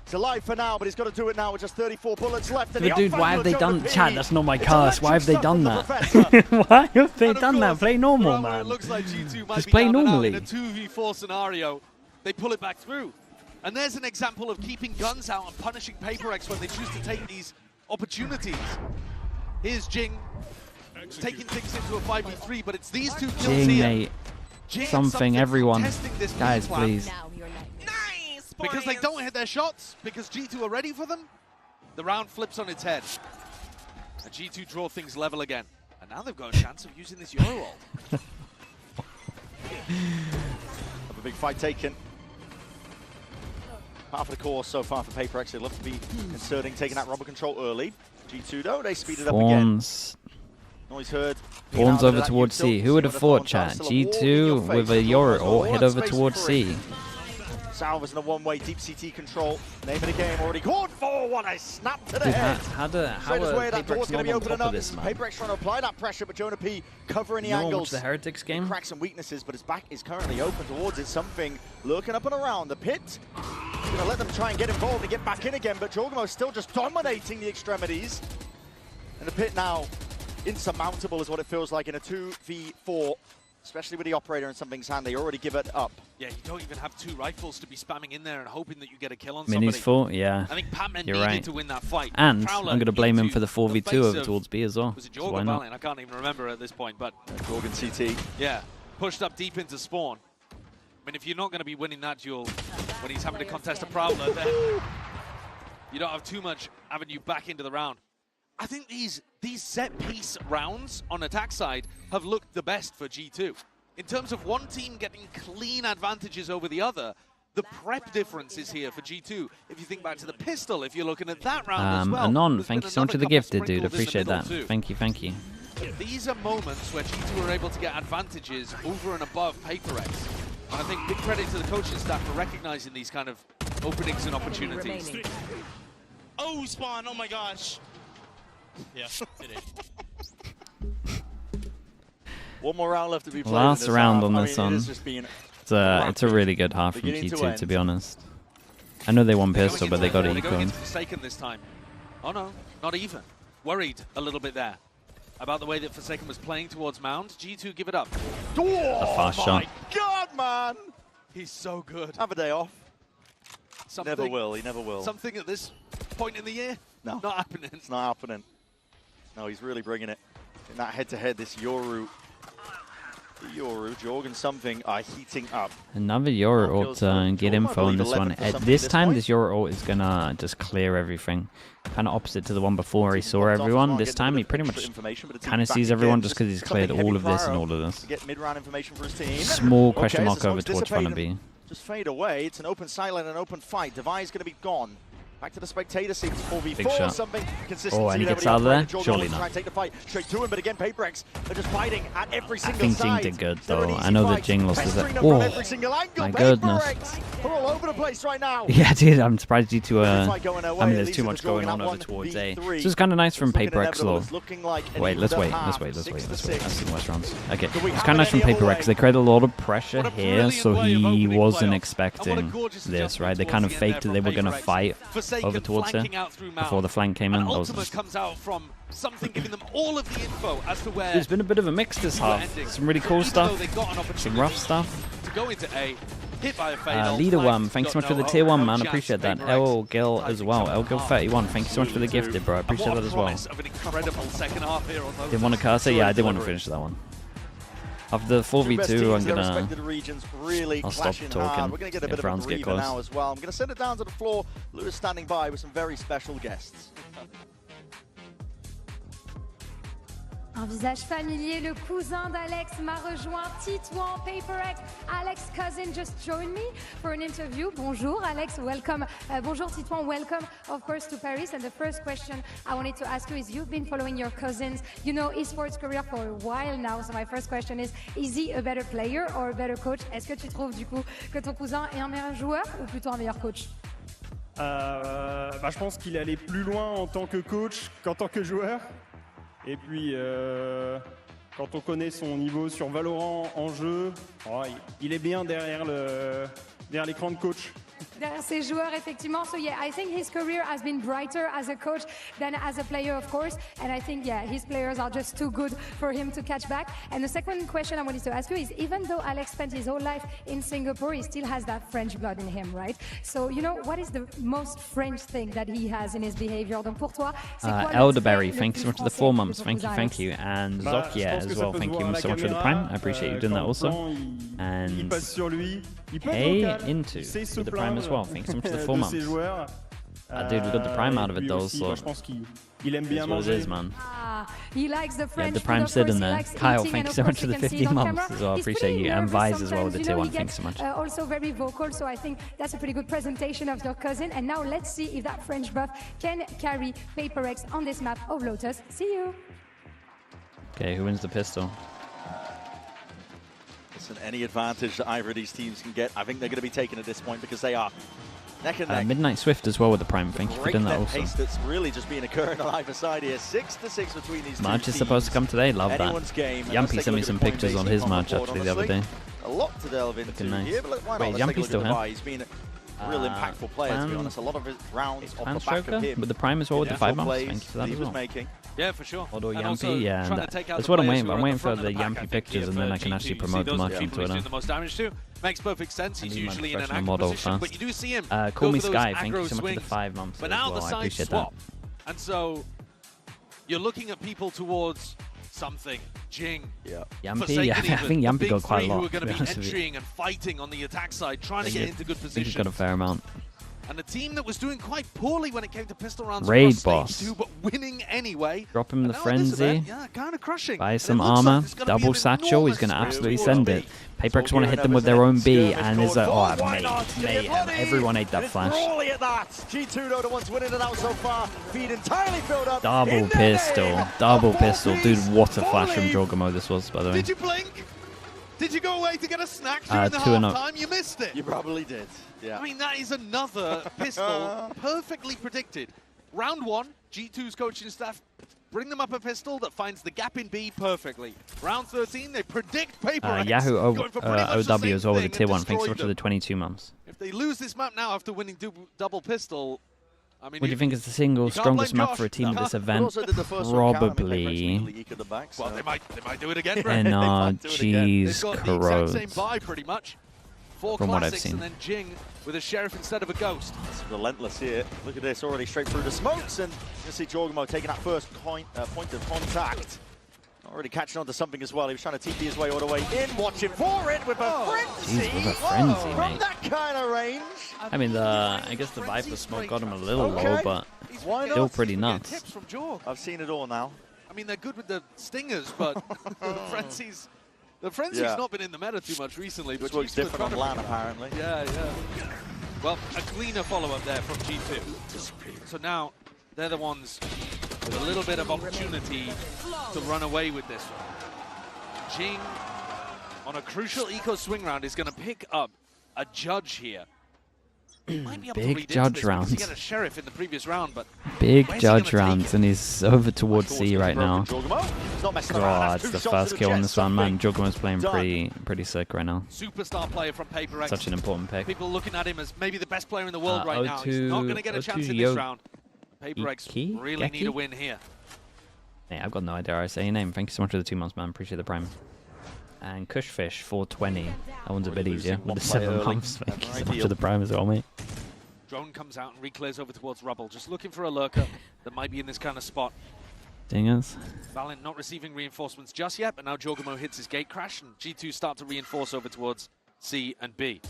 He's alive for now, but he's got to do it now with just 34 bullets left. But dude, why have they done... Chat, that's not my curse. Why have they done that? Why have they done that? Play normal, man. It looks like G2 might just be play down normally. In a 2v4 scenario, they pull it back through. And there's an example of keeping guns out and punishing PRX when they choose to take these opportunities. Here's Jing taking things into a 5v3, but it's these two kills Jing, here. mate. Something, everyone. Guys, please. Because they don't hit their shots, because G2 are ready for them, the round flips on its head. And G2 draw things level again. And now they've got a chance of using this Euro ult. Have a big fight taken. Half of the course so far for PRX. They'd love to be inserting, taking that rubber control early. G2 though, they speed it up again. Noise heard. Thorns over towards C. Who would have thought, chat? G2 with a Euro ult head over towards C. Salvas in a one-way deep CT control. Name of the game already called for. What a snap to the head. How are PRX not on top of this, man? PRX trying to apply that pressure, but Jonah P covering the angles. The Heretics game? Cracks and weaknesses, but his back is currently open towards it. Something lurking up and around. The pit. Going to let them try and get involved and get back in again, but Jorgamo's still just dominating the extremities. And the pit now insurmountable is what it feels like in a 2v4 especially with the operator in something's hand. They already give it up. Yeah, you don't even have 2 rifles to be spamming in there and hoping that you get a kill on Minis somebody. full, yeah. I think Patman You're needed right. to win that fight. And Prowler I'm going to blame him for the 4v2 over towards B as well. Was it So why Jorgen not? Valin? I can't even remember at this point, but Jorgen CT. Yeah, pushed up deep into spawn. I mean, if you're not going to be winning that duel when he's having to contest a Prowler, then you don't have too much avenue back into the round. I think these set-piece rounds on attack side have looked the best for G2. In terms of one team getting clean advantages over the other, the prep difference is here for G2. If you think back to the pistol, if you're looking at that round as well. Anon, thank you so much for the gifted, dude. Appreciate that. Thank you, thank you. These are moments where G2 are able to get advantages over and above PRX. And I think big credit to the coaching staff for recognizing these kind of openings and opportunities. Oh, spawn, oh my gosh. Yeah, it is. One more round left to be played. Last round on this I mean, one. It's a really good half from G2, to be honest. I know they won pistol, but they got it equal. Forsaken this time. Oh no, not even. Worried a little bit there about the way that Forsaken was playing towards Mound. G2 give it up. A fast shot. My God, man! He's so good. Have a day off. Something, Never will. He never will. Something at this point in the year? No. Not happening. It's not happening. No, he's really bringing it. In that head-to-head, this Yoru, Jorgen something are heating up. Another Yoru ult and get info on this one. At this time, this Yoru ult is gonna just clear everything. Kind of opposite to the one before he saw everyone. This time, he pretty much kind of sees everyone just because he's cleared all of this and all of this. Get mid-round information for his team. Small question mark over towards front of B. Just fade away. It's an open silent and open fight. Devi's going to be gone. Back to the spectator seat. 4v4. Something consistency. Oh, and he gets out of there? Surely not. Try and take the fight straight to him, but again, PRX are just fighting at every single I think side. Jing did good, though. I know that Jing lost his... Oh, my goodness. We're all over the place right now. Yeah, dude, I'm surprised G2... I mean, there's too much going on over towards A. So it's kind of nice from PRX, though. Wait, let's wait. I've seen worse rounds. Okay, it's kind of nice from PRX. They created a lot of pressure here, so he wasn't expecting this, right? They kind of faked that they were going to fight over towards it before the flank came in. Ultimate comes out from something giving them all of the info as to where there's been a bit of a mix this half. Some really cool stuff, some rough stuff. To go into A, hit by a fade. Leader one, thanks so much for the tier 1, man. Appreciate that. El Gil as well. El Gil 31, thank you so much for the gifted, bro. I appreciate that as well. Did want to cast it? Yeah, I did want to finish that one. After the 4v2, I'm gonna... I'll stop talking. We're gonna get a bit of a breather now as well. I'm gonna send it down to the floor. Lewis standing by with some very special guests. Un visage familier, le cousin d'Alex m'a rejoint, Titouan, PRX. Alex cousin just joined me for an interview. Bonjour Alex, welcome. Bonjour Titouan, welcome of course to Paris. And the first question I wanted to ask you is, you've been following your cousins, you know, esports career for a while now. So my first question is he a better player or a better coach? Est-ce que tu trouves du coup que ton cousin est un meilleur joueur ou plutôt un meilleur coach? Je pense qu'il est allé plus loin en tant que coach qu'en tant que joueur. Et puis, quand on connaît son niveau sur Valorant en jeu, il est bien derrière l'écran de coach. Derrière ses joueurs, effectivement. So yeah, I think his career has been brighter as a coach than as a player, of course. And I think, yeah, his players are just too good for him to catch back. And the second question I wanted to ask you is, even though Alex spent his whole life in Singapore, he still has that French blood in him, right? So, you know, what is the most French thing that he has in his behavior? Donc pour toi, c'est quoi Elderberry, thank you so much for the 4 months. Thank you. And Zokia as well, thank you so much for the prime. I appreciate you doing that also. And Hey, into with the prime as well. Thanks so much for the 4 months. Dude, we got the prime out of it though, so that's what it is, man. He likes the French. Yeah, the prime sit in there. Kyle, thank you so much for the 15 months as well. I appreciate you. And Vise as well with the tier 1. Thanks so much. Also very vocal, so I think that's a pretty good presentation of your cousin. And now let's see if that French buff can carry PRX on this map of Lotus. See you. Okay, who wins the pistol? Listen, any advantage that either of these teams can get, I think they're going to be taken at this point because they are neck and neck. Midnight Swift as well with the prime. Thank you for doing that also. Pace that's really just been occurring on either side here. 6-6 between these two March is supposed to come today. Love that. Yumpy sent me some pictures on his match actually the other day. A lot to delve into nice. here, but why not? Wait, Yumpy's still here? He's been real impactful player, to be honest. A lot of his rounds off the back of him. With the Prime as well, with the 5 months. Thank you for that as well. Making. Yeah, for sure. Although Yampy, yeah, that's what I'm waiting for. I'm waiting for the Yampy pictures, and then I can actually promote them on Twitter. The most damage too. Makes perfect sense. He's usually in an active model position, but you do see him Call me those Sky. Thank you so much swings. for the 5 months. But now well. the side swap, and so you're looking at people towards something. Jing. Yeah. Yampy. Yeah, I think Yampy got quite a lot. Who are going to be entering and fighting on the attack side, trying to get into good position. He's got a fair amount. And a team that was doing quite poorly when it came to pistol rounds. Raid boss. Stage 2, but winning anyway. Drop him the frenzy. Yeah, kind of crushing. Buy some armor. Double satchel. He's going to absolutely send it. PRX want to hit them with their own B, and is like, oh, mate, everyone ate that flash. G2 though, the ones winning it out so far. Feed entirely filled up. Double pistol. Dude, what a flash from Jorgamo this was, by the way. Did you blink? Did you go away to get a snack during the half-time? You missed it. You probably did. Yeah. I mean, that is another pistol perfectly predicted. Round 1, G2's coaching staff bring them up a pistol that finds the gap in B perfectly. Round 13, they predict PRX. Yahoo OW as well with the tier 1. Thanks so much for the 22 months. If they lose this map now after winning double pistol, I mean, what do you think is the single strongest map for a team at this event? Probably. Well, they might do it again. NRG's Corrodes. Same buy, pretty much. 4 from what I've classics seen. And then Jing with a sheriff instead of a ghost. It's relentless here. Look at this, already straight through the smokes, and you see Jorgamo taking that first point of contact. Already catching on to something as well. He was trying to TP his way all the way in. Watch him for it with a frenzy. Jeez, with a frenzy, from mate. that kind of range. I mean, I guess the Viper smoke got him a little low, but still pretty nuts. I've seen it all now. I mean, they're good with the stingers, but the frenzy's not been in the meta too much recently. But works different on LAN, apparently. Yeah. Well, a cleaner follow-up there from G2. So now they're the ones with a little bit of opportunity to run away with this one. Jing, on a crucial eco swing round, is going to pick up a judge here. Big judge rounds. He had a sheriff in the previous round, but big judge rounds, and he's over towards C right now. God, it's the first kill on this one, man. Jorgamo's playing pretty sick right now. Superstar player from PRX. Such an important pick. People looking at him as maybe the best player in the world right now. He's not going to get a chance in this round. PRX really need a win here. Hey, I've got no idea how I say your name. Thank you so much for the 2 months, man. Appreciate the prime. And Cushfish 420. That one's a bit easier with the 7 months. Thank you so much for the prime as well, mate. Drone comes out and reclears over towards Rubble, just looking for a lurker that might be in this kind of spot. Dingers. Valen not receiving reinforcements just yet, but now Jorgamo hits his gate crash, and G2 start to reinforce over towards C and B.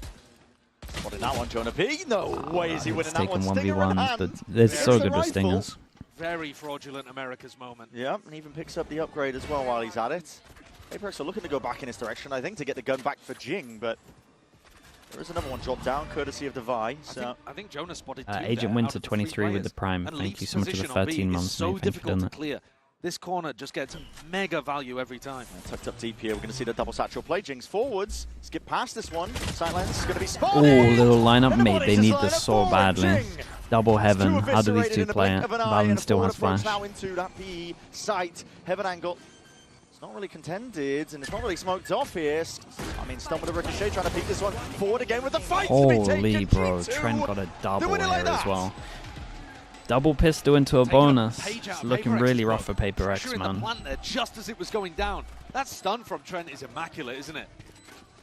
What in that one, Jonah P? No way is he winning that one. Taking 1v1s, but they're so good with stingers. Very fraudulent America's moment. Yeah, and even picks up the upgrade as well while he's at it. PRX are looking to go back in his direction, I think, to get the gun back for Jing, but there is another one dropped down, courtesy of Devi. So I think Jonah spotted Agent Winter 23 with the prime. Thank you so much for the 13 months. So difficult to clear. This corner just gets mega value every time. Tucked up deep here, we're going to see the double satchel play. Jing's forwards, skip past this one. Silence going to be spotted. Oh, little lineup, mate. They need this so badly. Double Heaven. How do these two play it? Valen still has flash. Now into that PE site. Heaven angle. It's not really contended, and it's not really smoked off here. I mean, Stump with a ricochet, trying to peek this one forward again with the fight. Holy bro, Trent got a double here as well. Double pistol into a bonus. It's looking really rough for PRX, man. The plant there just as it was going down. That stun from Trent is immaculate, isn't it?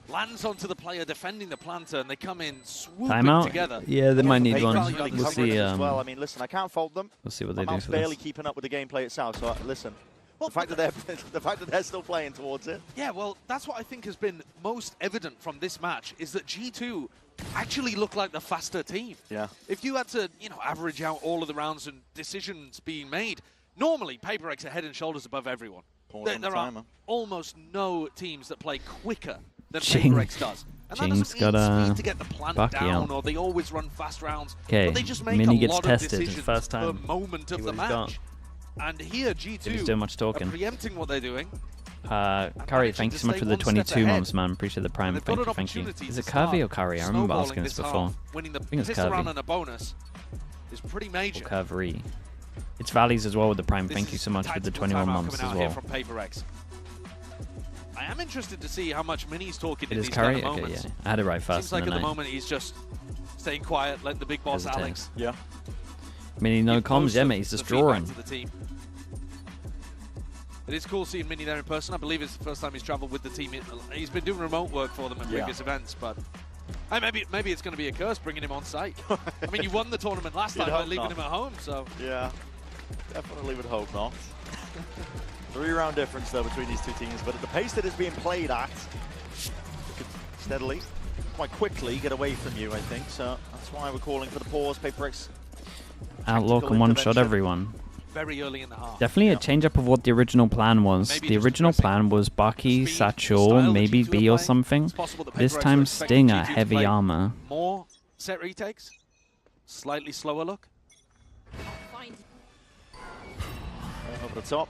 Lands onto the player defending the planter, and they come in swooping together. Yeah, they might need one. We'll see. Well, I mean, listen, I can't fault them. We'll see what they do for barely this. keeping up with the gameplay itself. So listen, the fact that they're still playing towards it. Yeah, well, that's what I think has been most evident from this match is that G2 actually look like the faster team. Yeah. If you had to, average out all of the rounds and decisions being made, normally PRX are head and shoulders above everyone. There are almost no teams that play quicker than PRX does. And Jing's that doesn't got mean speed to get the plant down, or they always run fast rounds. Okay, but they just make Mini a gets lot tested of his decisions first time. per moment of the match. And here, G2 doing much talking. are preempting what they're doing. Curry, thank you so much for the 22 months, man. Appreciate the prime. Thank you. Is it Curvy or Curry? I remember asking this before. Winning the I think it's pistol round Curvy. and a bonus is pretty major. Or Curvery. It's Valleys as well with the prime. Thank you so much for the 21 months as well. From PRX. I am interested to see how much Mini's talking It in is these Curry? kind of Okay, moments. yeah. I had it right first. Seems like at the moment he's just staying quiet, letting the big boss Alex. Yeah. Mini no comms, yeah, mate. He's just drawing. It is cool seeing Mini there in person. I believe it's the first time he's traveled with the team. He's been doing remote work for them at previous events, but maybe it's going to be a curse bringing him on site. I mean, you won the tournament last time by leaving him at home, so. Yeah, definitely would hope not. 3-round difference, though, between these two teams, but at the pace that is being played at, it could steadily, quite quickly, get away from you, I think. So that's why we're calling for the pause. PRX Outlaw can one-shot everyone. Very early in the half. Definitely a change-up of what the original plan was. Maybe the original plan was Bucky, Satchel, maybe B or something. This time Stinger, heavy armor. More set retakes, slightly slower look. Over the top.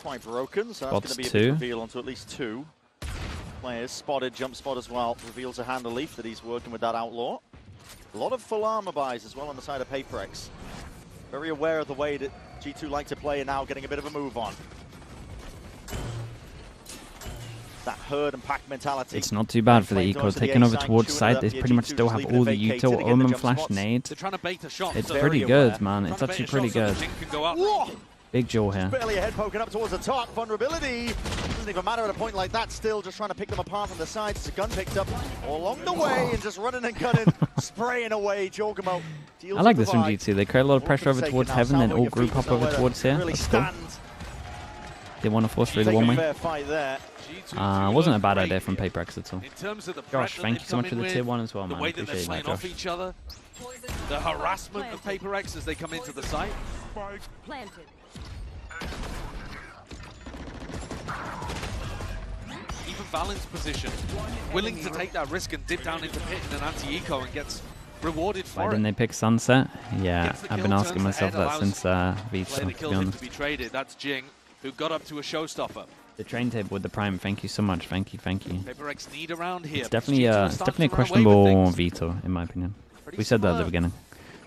Quite broken, so that's going to be a big reveal onto at least 2 players. Spotted, jump spot as well. Reveals to Hand the Leaf that he's working with that Outlaw. A lot of full armor buys as well on the side of PRX. Very aware of the way that G2 like to play and now getting a bit of a move on. That herd and pack mentality. It's not too bad for the eco. Taking over towards side, they pretty much still have all the util, Omen, Flash, Nade. It's pretty good, man. It's actually pretty good. Big jaw here. Barely a head poking up towards the top. Vulnerability. Doesn't even matter at a point like that. Still just trying to pick them apart from the sides. It's a gun picked up all along the way and just running and gunning, spraying away. Jorgamo deals I like with this from G2. They create a lot of pressure over towards heaven, then all group up over towards here. That's cool. They want to force through the one way. Wasn't a bad idea from PRX at all. Josh, thank you so much for the tier 1 as well, man. Appreciate that, Josh. Each other. The harassment of PRX as they come into the site. Planted. Even Valen's position, willing to take that risk and dip down into pit in an anti-eco and gets rewarded for it. Why didn't they pick Sunset? Yeah, I've been asking myself that since VCT, to be honest. To be traded. That's Jing, who got up to a showstopper. The train table with the Prime, thank you so much, thank you. PRX need around here. It's definitely a questionable veto, in my opinion. We said that at the beginning.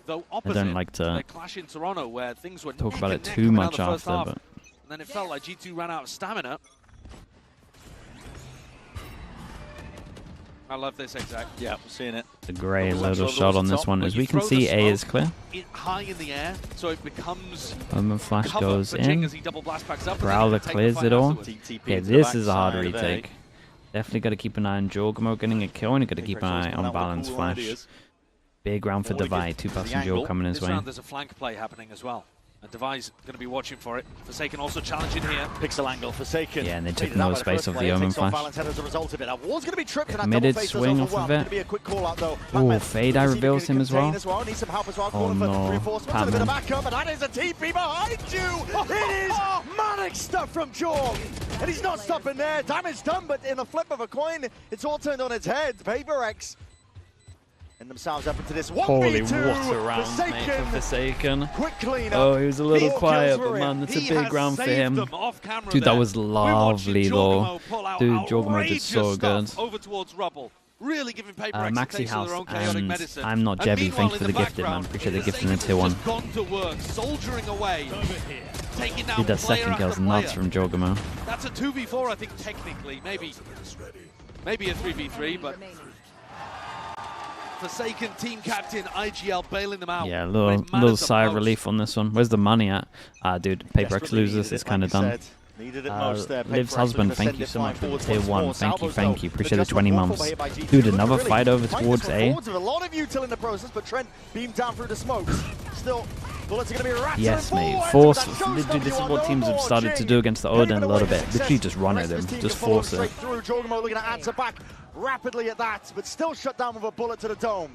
I don't like to clash in Toronto where things were talk about it too much after, but... And then it felt like G2 ran out of stamina. I love this exact. Yeah, we're seeing it. It's a great little shot on this one. As we can see, A is clear. High in the air, so it becomes Flash goes in. Up Prowler clears it all. Okay, this is a hard retake. Definitely got to keep an eye on Jorgamo getting a kill, and you got to keep an eye on Balance Flash. Big round for Divide, 2-person duel coming his way. This round there's a flank play happening as well. And Devi's going to be watching for it. Forsaken also challenging here. Pixel angle, Forsaken. Yeah, and they took no space of the Omen Flash. Committed swing off of it. Oh, Fade Eye reveals him as well. Oh no, Patman. That is a TP behind you! It is manic stuff from Jorg! And he's not stopping there. Damage done, but in a flip of a coin, it's all turned on its head. PRX and themselves up into this 1v2. Holy, what a round, mate, for Forsaken. Quick clean up. Oh, he was a little quiet, but man, that's a big round for him. Dude, that was lovely, though. Dude, Jorgamo did so good. Over towards Rubble. Really giving PRX Maxi House, and I'm not Jebby. Thanks for the gifted, man. Appreciate the gift in the tier 1. Soldiering away. Dude, that second kill's nuts from Jorgamo. That's a 2v4, I think, technically. Maybe a 3v3, but... Forsaken team captain IGL bailing them out. Yeah, a little sigh of relief on this one. Where's the money at? Dude, PRX loses. It's kind of done. Liv's husband, thank you so much for the tier 1. Thank you. Appreciate the 20 months. Dude, another fight over towards A. A lot of util in the process, but Trent beamed down through the smokes. Still, bullets are going to be ratcheted. Yes, mate. Force. Dude, this is what teams have started to do against the Odin a little bit. Literally just run at him. Just force it. Jorgamo looking to answer back rapidly at that, but still shut down with a bullet to the dome.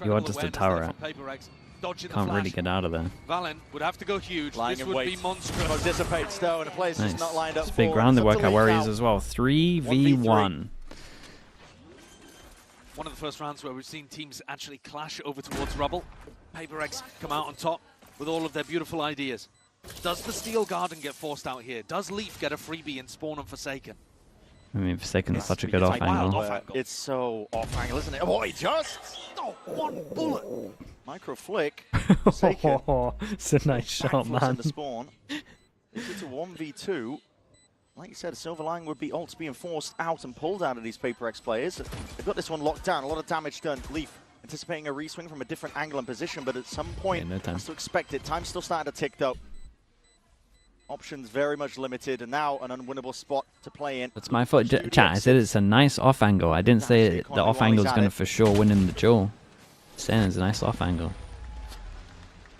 You are just a tower. Can't really get out of there. Valen would have to go huge. This would be monstrous. Dissipates though, and the player's just not lined up. It's big ground. They work out Warriors as well. 3v1. One of the first rounds where we've seen teams actually clash over towards Rubble. PRX come out on top with all of their beautiful ideas. Does the Steel Garden get forced out here? Does Leaf get a freebie in Spawn and Forsaken? I mean, Forsaken's such a good off angle. It's so off angle, isn't it? Oh, he just one bullet. Micro flick. Forsaken. It's a nice shot, man. The spawn. It's a 1v2. Like you said, a silver line would be ults being forced out and pulled out of these PRX players. They've got this one locked down. A lot of damage done. Leaf anticipating a reswing from a different angle and position, but at some point, no time. has to expect it. Time's still starting to tick, though. Options very much limited, and now an unwinnable spot to play in. That's my fault. Chat, I said it's a nice off angle. I didn't say the off angle is going to for sure win in the duel. Saying it's a nice off angle.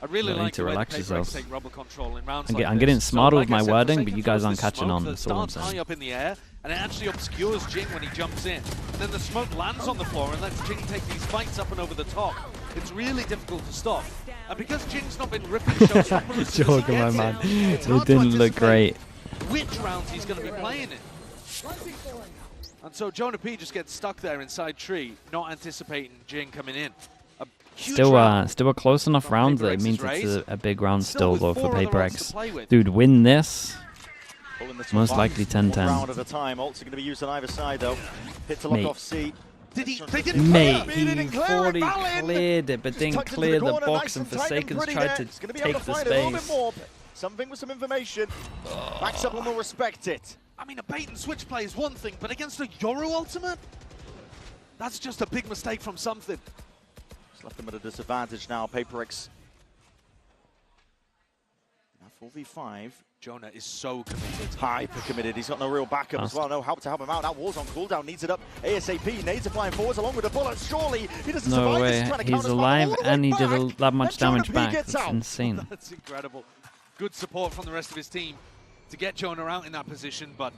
I really like to relax yourselves. Take rubber control in rounds I'm getting smarter with my wording, but you guys aren't catching on. That's all I'm starts high saying. up in the air, and it actually obscures Jing when he jumps in. And then the smoke lands on the floor and lets Jing take these fights up and over the top. It's really difficult to stop. And because Jing's not been ripping shows from Joke, my man. It didn't look great. Which rounds he's going to be playing in. And so Jonah P just gets stuck there inside tree, not anticipating Jing coming in. Still a close enough round that it means it's a big round still though for PRX. Dude, win this. Most likely 10-10. Round at a time. Ults are going to be used on either side though. Hit to lock off C. Mate, he thought he cleared it, but didn't clear the box, and Forsaken's tried to take the space. Something with some information. Backs up and will respect it. I mean, a bait and switch play is one thing, but against a Yoru ultimate? That's just a big mistake from something. Just left them at a disadvantage now. PRX. Now 4v5. Jonah is so committed. Hyper committed. He's got no real backup as well. No help to help him out. That wall's on cooldown. Needs it up ASAP. Nades are flying forwards along with the bullets. Surely he doesn't survive. No way. He's alive and he did that much damage back. That's insane. That's incredible. Good support from the rest of his team to get Jonah out in that position, but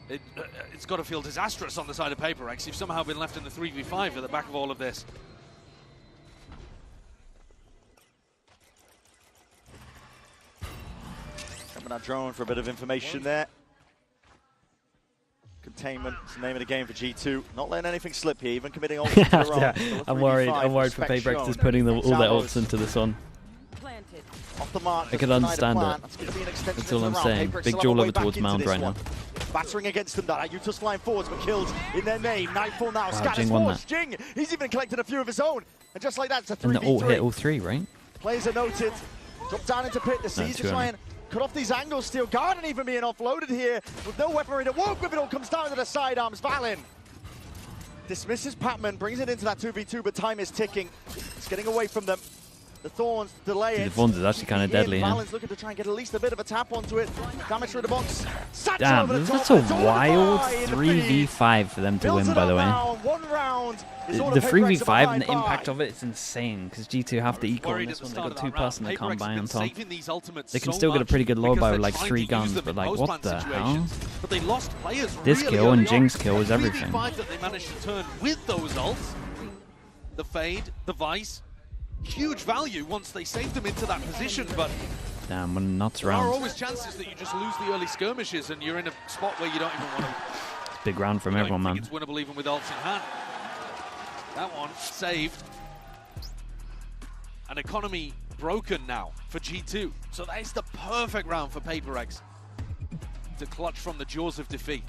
it's got to feel disastrous on the side of PRX. You've somehow been left in the 3v5 at the back of all of this. Coming out drone for a bit of information there. Containment is the name of the game for G2. Not letting anything slip here, even committing ults to their own. Yeah, I'm worried for PRX just putting all their ults into this one. Off the mark, I can understand it. That's all I'm saying. Big duel over towards Mound right now. Battering against them, that Utah's flying forwards, but killed in their name. Nightfall now, Jing won that. Jing, he's even collected a few of his own. And just like that, it's a 3v3. And the ult hit all three, right? Players are noted. Drop down into pit. The C's are trying cut off these angles. Steel Garden even being offloaded here with no weaponry to work with. It all comes down to the sidearms. Valen dismisses Patman, brings it into that 2v2, but time is ticking. It's getting away from them. The Thorns delay it. The Thorns is actually kind of deadly. Valen's looking to try and get at least a bit of a tap onto it. Damage through the box. Damn, that's a wild 3v5 for them to win, by the way. The 3v5 and the impact of it is insane, because G2 have to equal in this one. They got two-person that can't buy on top. They can still get a pretty good low buy with like 3 guns, but like, what the hell? This kill and Jing's kill is everything. That they managed to turn with those ults. The fade, the vice. Huge value once they saved them into that position, but damn, when nuts there round. are always chances that you just lose the early skirmishes and you're in a spot where you don't even want to. Big round from everyone, man. It's winnable even with ults in hand. That one saved. An economy broken now for G2, so that is the perfect round for PRX to clutch from the jaws of defeat.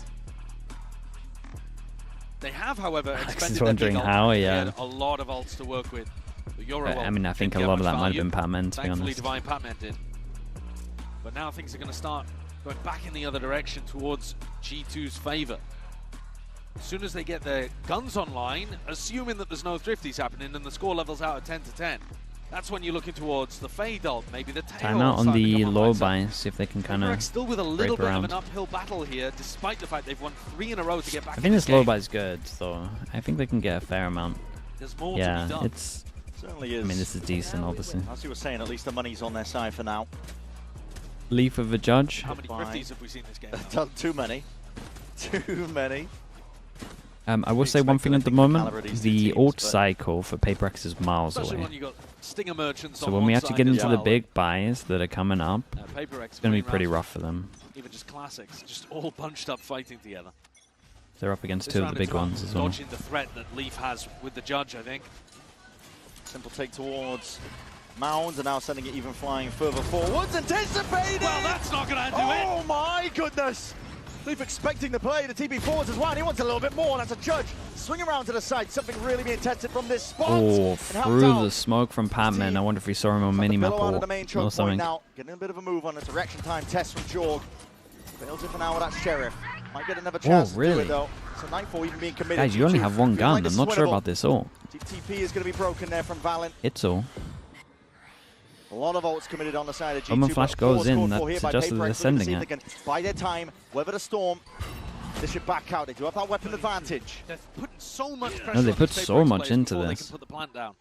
They have, however, expended their big ult. They had a lot of ults to work with. I mean, I think a lot of that might have been Patman, to be honest. Thankfully, Divine Patman did. But now things are going to start going back in the other direction towards G2's favor. As soon as they get their guns online, assuming that there's no thrifties happening and the score level's out at 10 to 10, that's when you're looking towards the fade ult, maybe the tail. Time out on the low buy, see if they can kind of still with a little bit of an uphill battle here, despite the fact they've won 3 in a row to get back. I think this low buy is good, so I think they can get a fair amount. There's more to be done. It's certainly is. I mean, this is decent, obviously. As you were saying, at least the money's on their side for now. Leaf of a judge. How many thrifties have we seen this game? Too many. Too many. I will say one thing at the moment. The ult cycle for PRX is miles away. So when we actually get into the big buys that are coming up, it's going to be pretty rough for them. Even just classics, just all bunched up fighting together. They're up against 2 of the big ones as well. Dodging the threat that Leaf has with the judge, I think. Simple take towards Mounds, and now sending it even flying further forwards. Anticipating! Well, that's not going to do it! Oh my goodness! Leaf expecting the play, the TB forwards as well, and he wants a little bit more. That's a judge. Swing around to the side, something really being tested from this spot. Oh, through the smoke from Patman. I wonder if we saw him on minimap or something. Now, getting a bit of a move on. It's a reaction time test from Jorg. Fails it for now with that Sheriff. Might get another chance to do it though. So Nightfall even being committed. Guys, you only have one gun. I'm not sure about this all. TP is going to be broken there from Valen. It's all. A lot of ults committed on the side of G2. Omen Flash goes in. That suggested they're sending it. They can buy their time, weather the storm. They should back out. They do have that weapon advantage. They're putting so much pressure No, they on put the so much players into before this. They can put the plant down.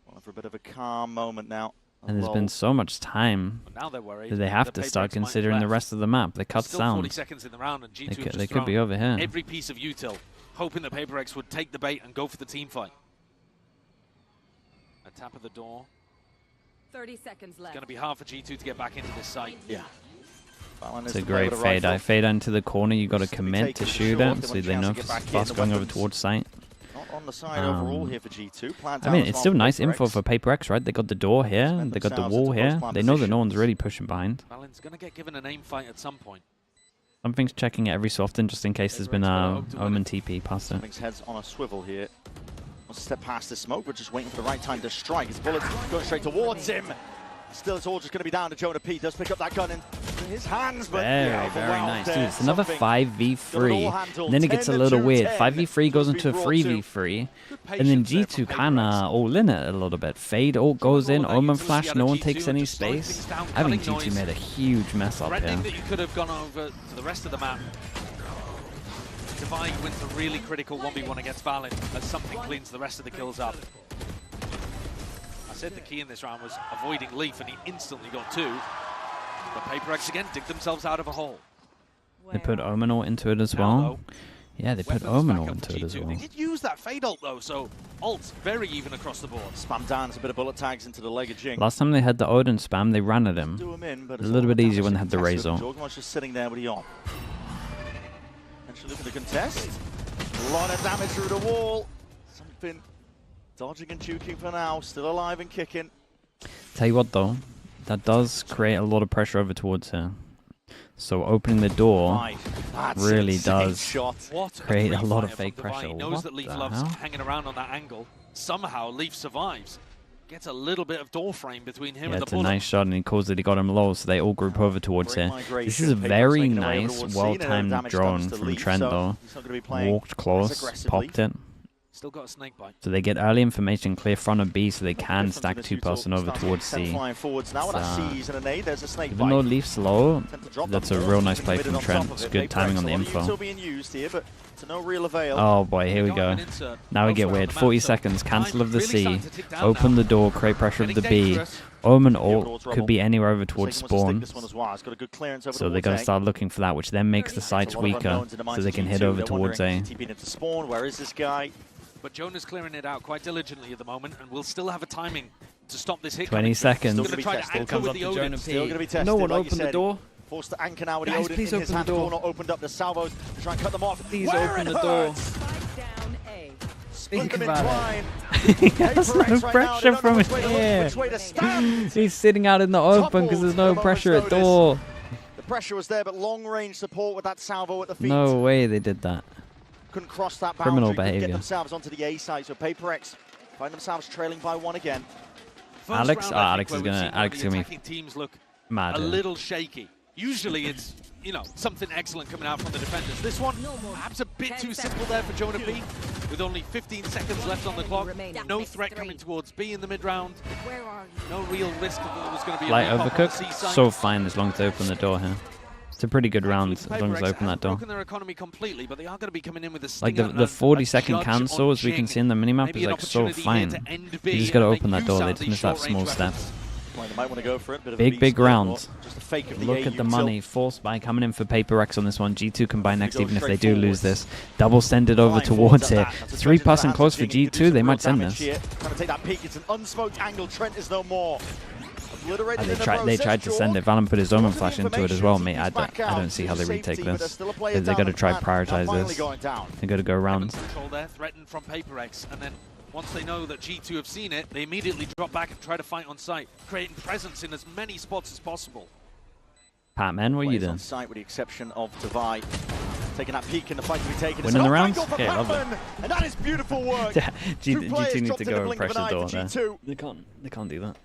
Well, for a bit of a calm moment now. And there's been so much time Now they're worried that they have to start considering the rest of the map. They cut Still 40 sound. seconds in the round, and G2 They could be over here. Every piece of util, hoping that PRX would take the bait and go for the team fight. A tap at the door. 30 seconds left. It's going to be hard for G2 to get back into this site. Yeah. It's a great fade. I fade into the corner. You got to commit to shoot it, so they know fast going over towards site. Not on the side overall here for G2. I mean, it's still nice info for PRX, right? They got the door here. They got the wall here. They know that no one's really pushing behind. Valen's going to get given an aim fight at some point. Something's checking it every so often, just in case there's been a Omen TP past it. Something's heads on a swivel here. Wants to step past the smoke, but just waiting for the right time to strike. His bullet's going straight towards him. Still, it's all just going to be down to Jonah P. Does pick up that gun in his hands, but very nice. Dude, it's another 5v3. And then it gets a little weird. 5v3 goes into a 3v3. And then G2 kind of all in it a little bit. Fade all goes in. Omen Flash, no one takes any space. I think G2 made a huge mess up here. That you could have gone over to the rest of the map. Divine wins a really critical 1v1 against Valen as something cleans the rest of the kills up. I said the key in this round was avoiding Leaf, and he instantly got two. But PRX again dig themselves out of a hole. They put Omen ult into it as well. Yeah, they put Omen ult into it as well. They did use that fade ult though, so ult's very even across the board. Spam down a bit of bullet tags into the leg of Jing. Last time they had the Odin spam, they ran at him. A little bit easier when they had the Razor. Jorgen's just sitting there with the on. Actually looking to contest. A lot of damage through the wall. Something dodging and juking for now. Still alive and kicking. Tell you what though, that does create a lot of pressure over towards her. So opening the door really does create a lot of fake pressure. He knows that Leaf loves hanging around on that angle. Somehow Leaf survives. Gets a little bit of door frame between him and the it's a nice shot, and he calls it. He got him low, so they all group over towards here. This is a very nice, well-timed drone from Trent, though. Walked close, popped it. Still got a snake bite. So they get early information, clear front of B, so they can stack 2-person over towards C. Even though Leaf's low, that's a real nice play from Trent. It's good timing on the info. Oh boy, here we go. Now we get weird. 40 seconds, cancel of the C, open the door, create pressure of the B. Omen ult could be anywhere over towards spawn. So they got to start looking for that, which then makes the sites weaker, so they can hit over towards A. Where is this guy? But Jonah's clearing it out quite diligently at the moment, and we'll still have a timing to stop this hit. 20 seconds. Still going to try to anchor with the Odin. Still going to be tested. No one opened the door. Forced to anchor now with the Guys, Odin please in his open hand. the door. Not opened up the salvos to try and cut them off. Please open the door. Think about it. That's no pressure from here. He's sitting out in the open because there's no pressure at door. The pressure was there, but long-range support with that salvo at the feet. No way they did that. Couldn't cross that boundary. Criminal Couldn't behavior. get themselves onto the A side, so PRX find themselves trailing by one again. Alex is gonna be teams look mad. A little shaky. Usually it's, you know, something excellent coming out from the defenders. This one, perhaps a bit too simple there for Jonah P. With only 15 seconds left on the clock. No threat coming towards B in the mid-round. No real risk that there was going to be a Light leap up on the overcooked. C side. So fine as long as they open the door here. It's a pretty good round as long as they open that door. Broken their economy completely, but they are going to be coming in with a Like stinger the 40-second judge cancel, on as we can Jing. see in the minimap, Maybe is an like so opportunity here fine. to end You B just got to and open make that door. use They out just these missed that short-range small step. weapons. Well, they might want to go for it. Bit of a Big round. Just a fake of the Look A at the util. money. Force buy coming in for PRX on this one. G2 can buy next even if they do lose this. Double send it over towards it. 3-person close for G2. They might send this. Trying to take that peek. It's an unsmoked angle. Trent is no more. They tried to send it. Valen put his Omen Flash into it as well, mate. I don't see how they retake this. They got to try prioritize this. They got to go rounds. Control there, threatened from PRX, and then once they know that G2 have seen it, they immediately drop back and try to fight on site, creating presence in as many spots as possible. Pat-Man, what are you doing? On site with the exception of Divide. Taking that peek in the fight to be taken. Winning the rounds? Okay, love it. And that is beautiful work. G2 need to go and pressure door there. They can't do that.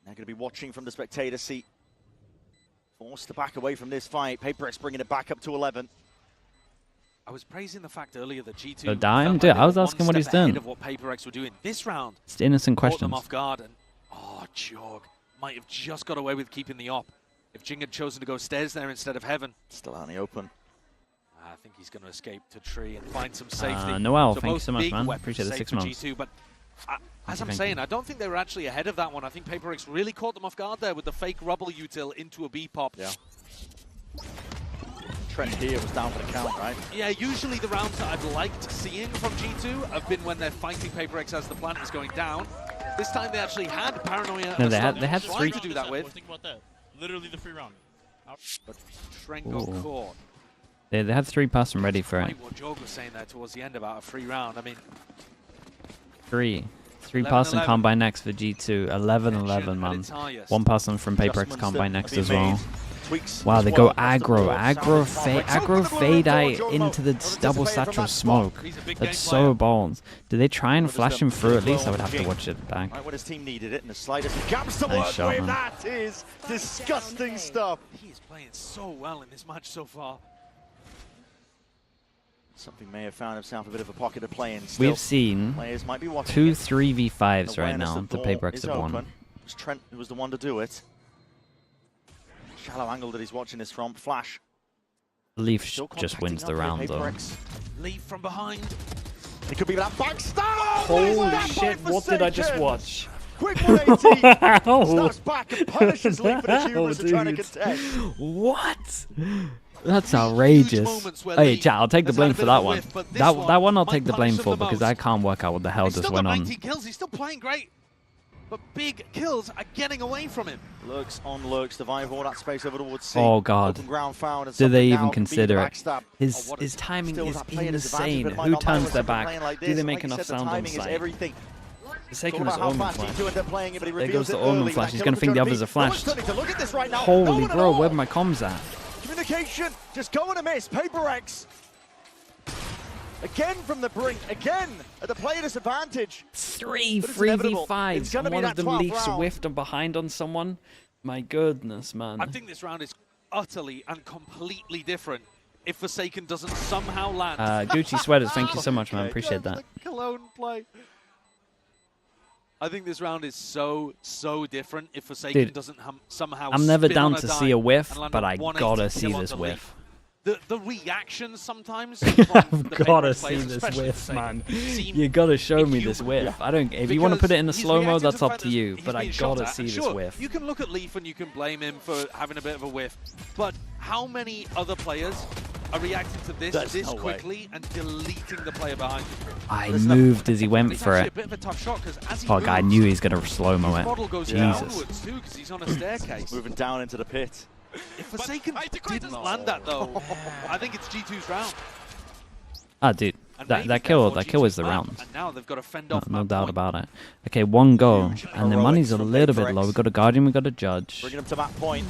They're going to be watching from the spectator seat Forced to back away from this fight. PRX bringing it back up to 11. I was praising the fact earlier that G2 The dime? Dude, I was asking what he's doing. Of what PRX were doing this round. It's innocent Caught them questions. off guard, and Chog might have just got away with keeping the op. If Jing had chosen to go stairs there instead of heaven. Still out in the open. I think he's going to escape to tree and find some safety. Noel, so thank you so much, man. Appreciate the safe 6 for months. G2, but as I'm saying, I don't think they were actually ahead of that one. I think PRX really caught them off guard there with the fake rubble util into a B pop. Yeah. Trent here was down for the count, right? Yeah, usually the rounds that I've liked seeing from G2 have been when they're fighting PRX as the plant is going down. This time they actually had Paranoia. No, they had 3 to do that with. Think about that. Literally the free round. But Trent got caught. They had 3 pass and ready for it. What Jog was saying there towards the end about a free round. I mean, 3 pass and combine next for G2. 11-11, man. 1 pass on from PRX combine next as well. Wow, they go aggro fade out into the double satchel smoke. That's so balls. Do they try and flash him through at least? I would have to watch it back. Right when his team needed it, and the slightest jabs to Nice work shot, with. man. That is disgusting stuff. he is playing so well in this match so far. Something may have found himself a bit of a pocket to play in. Still, We've seen players might be watching 2 it. 3v5s right Awareness now. of The door PRX is have won. open. It was Trent who was the one to do it. Shallow angle that he's watching this from. Flash. Leaf Still just wins contacting the up round here, though. PRX. Leaf from behind. It could be that backstab. Holy shit, what did I just watch? Quick 180. Wow. Snaps back and punishes Leaf for the humorous of trying to contest. What? That's outrageous. Hey, chat, I'll take the blame for that one. That one I'll take the blame for because I can't work out what the hell just went on. Kills. He's still playing great. But big kills are getting away from him. Lurks on lurks, divide all that space over towards C. Oh god. Open ground found, and Do they now even could be the consider it? backstab. His timing Still is that player disadvantage, insane. but it might Who not matter turns with their someone back? playing like Do this. they Like make you enough said, the sound on timing is site? everything. Forsaken was How Omen fast he flash. ended up playing it, but he There reveals goes the it early. Omen flash. That He's kill going to for think the Joe others are B. flashed. No one's turning to look at this right now. Holy No one at bro, all. where my comms at? Communication just going to miss. PRX. Again from the brink. Again at the player disadvantage. 3 But it's inevitable. 3v5s. It's gonna be One of that them 12th leaks round. whiffed and behind on someone. My goodness, man. I think this round is utterly and completely different if Forsaken doesn't somehow land. Gucci Sweaters, thank you so much, man. Appreciate that. Cologne play. I think this round is so different if Forsaken Dude, doesn't somehow I'm never spin on down a to dime see a whiff, and land but a I 180 gotta see kill this on the whiff. The reactions sometimes. Gotta see this whiff, man. You gotta show me this whiff. I don't. If you want to put it in the slow mo, that's up to you. But I gotta see this whiff. You can look at Leaf and you can blame him for having a bit of a whiff, but how many other players are reacting to this quickly and deleting the player behind you? I moved as he went for it. A bit of a tough shot because as he Oh, God, I knew he was gonna slow mo his model it. goes Jesus. downwards too because he's on a staircase. Moving down into the pit. If Forsaken didn't land that though, I think it's G2's round. Ah, dude, that kill was the round. And now they've got to fend No, off no map doubt point. about it. Okay, 1 go, and the money's a little bit low. We've got a Guardian, we've got a Judge. Bringing him to that point.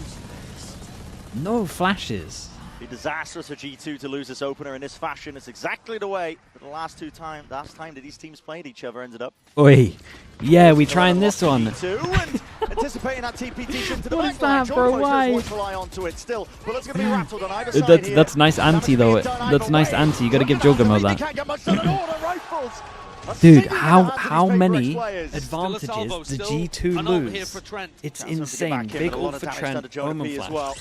No flashes. Be disastrous for G2 to lose this opener in this fashion. It's exactly the way that the last time that these teams played each other ended up. Oi. Yeah, we trying this one. G2 and anticipating that TPT into the What is backline. that, bro? Why? Why? Onto it still. But it's going to be rattled on either side here. That's nice anti though. That's nice anti. You got to give Jogamo that. Can't get much done at all. The rifles. Dude, how many advantages did G2 lose? It's Chance to get insane. back in, Big but a lot ult of for damage Trent, done to Jonah Omen P as flash. well.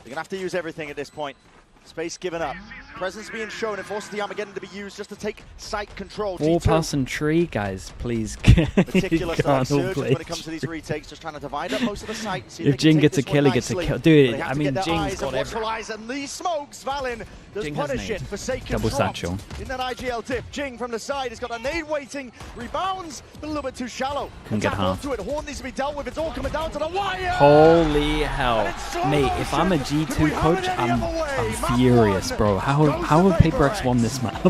They're going to have to use everything at this point. Space given up. Presence being shown and forces the Armageddon to be used just to take site control. 4-person tree, guys, please. Particular Can't surges play when it comes to these retakes, just trying to divide up most of the site. And see If they can Jing take gets a this one kill, he gets a nicely. kill. Dude, But they have I to mean, get their Jing's eyes got on what's every... Relies, and these smokes, Valen does Jing has punish nade. it. Forsaken Double dropped satchel. in that IGL dip. Jing from the side has got a nade waiting, rebounds, but a little bit too shallow. Couldn't get half. Onto it. Horn needs to be dealt with. It's all coming down to the wire. Holy hell. Mate, if I'm a G2 coach, I'm furious, bro. How have PRX won this map?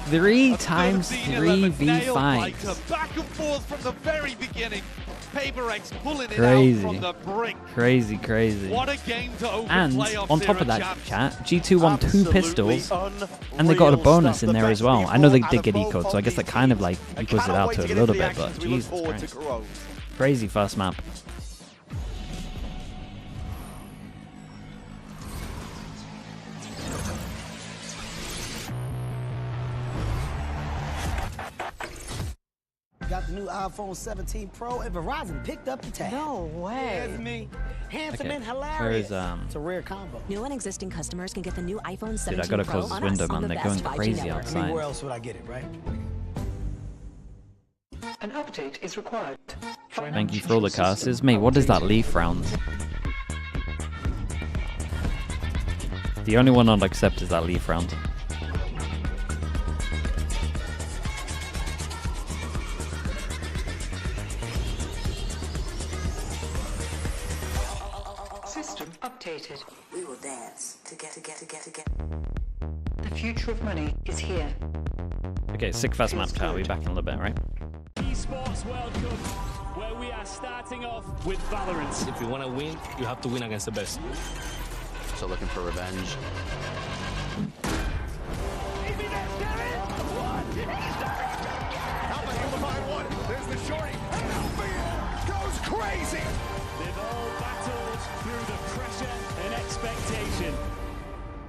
3 times 3 v5s. Back and forth from the very beginning. PRX pulling it Crazy. out from the brink. Crazy. What a game to open And playoffs on top here of that, at Champs. chat, G2 won 2 pistols, and they got a bonus in there as well. I know they did get eco, so I guess that kind of like equals it out to a little bit, but Jesus Christ. Crazy first map. got the new iPhone 17 Pro, and Verizon picked up the tab. No way. That's me. Handsome Okay. and hilarious. Where is It's a rare combo. New and existing customers can get the new iPhone 17 Dude, I gotta Pro close this on window, us on man. the They're best going 5G crazy network. I mean, outside. where else would I get it, right? An update is required. Thank you for all the casters. Mate, what is that leaf round? The only one I'll accept is that leaf round. System updated. We will dance to get. The future of money is here. Okay, sick fast map chat. We'll be back in a little bit, right? Esports World Cup, where we are starting off with Valorant. If you want to win, you have to win against the best. So looking for revenge. There's the shorty. And LBL goes crazy. They've all battled through the pressure and expectation.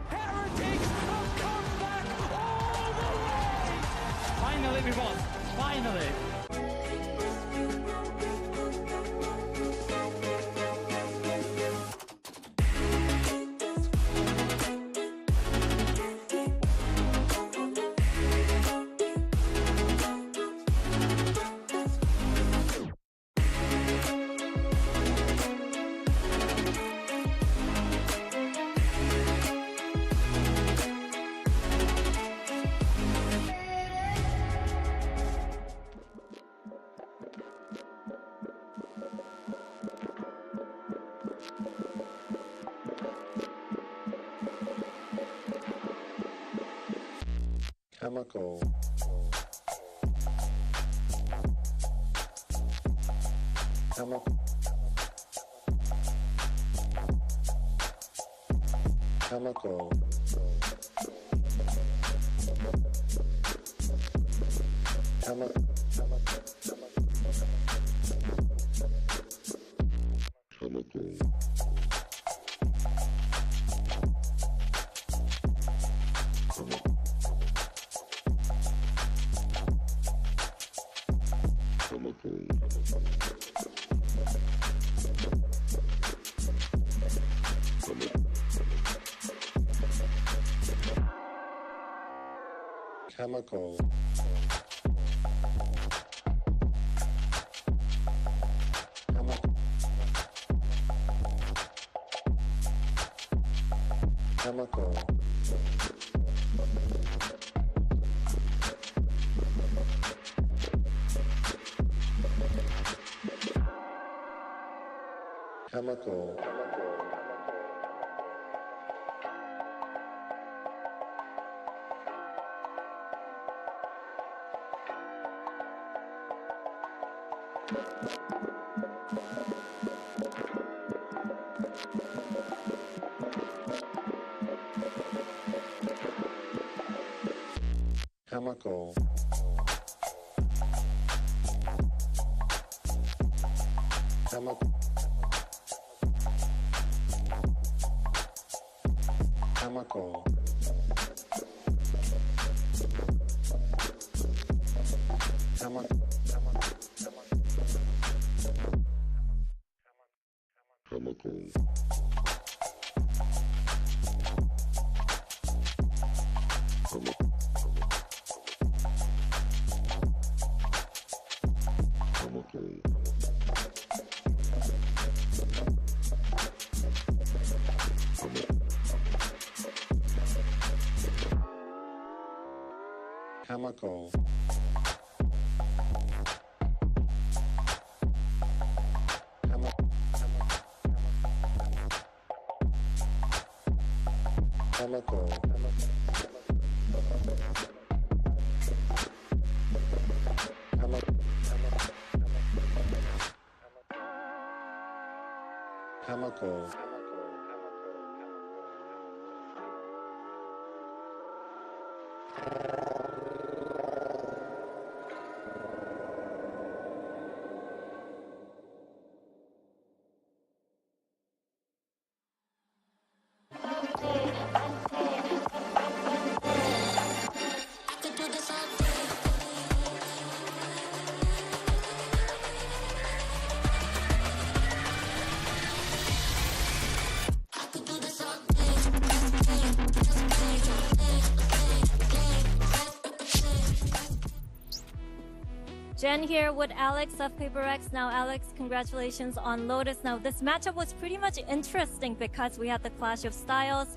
Heritage have come back all the way. Finally we won. Finally. Chemical. Chemical. Chemical. Chemical. Chemical. Chemical. Chemical. Chemical. Chemical. Chemical. Chemical. Chemical. Chemical. Chemical. Chemical. Chemical. Jen here with Alex of PRX. Now, Alex, congratulations on Lotus. Now, this matchup was pretty much interesting because we had the clash of styles.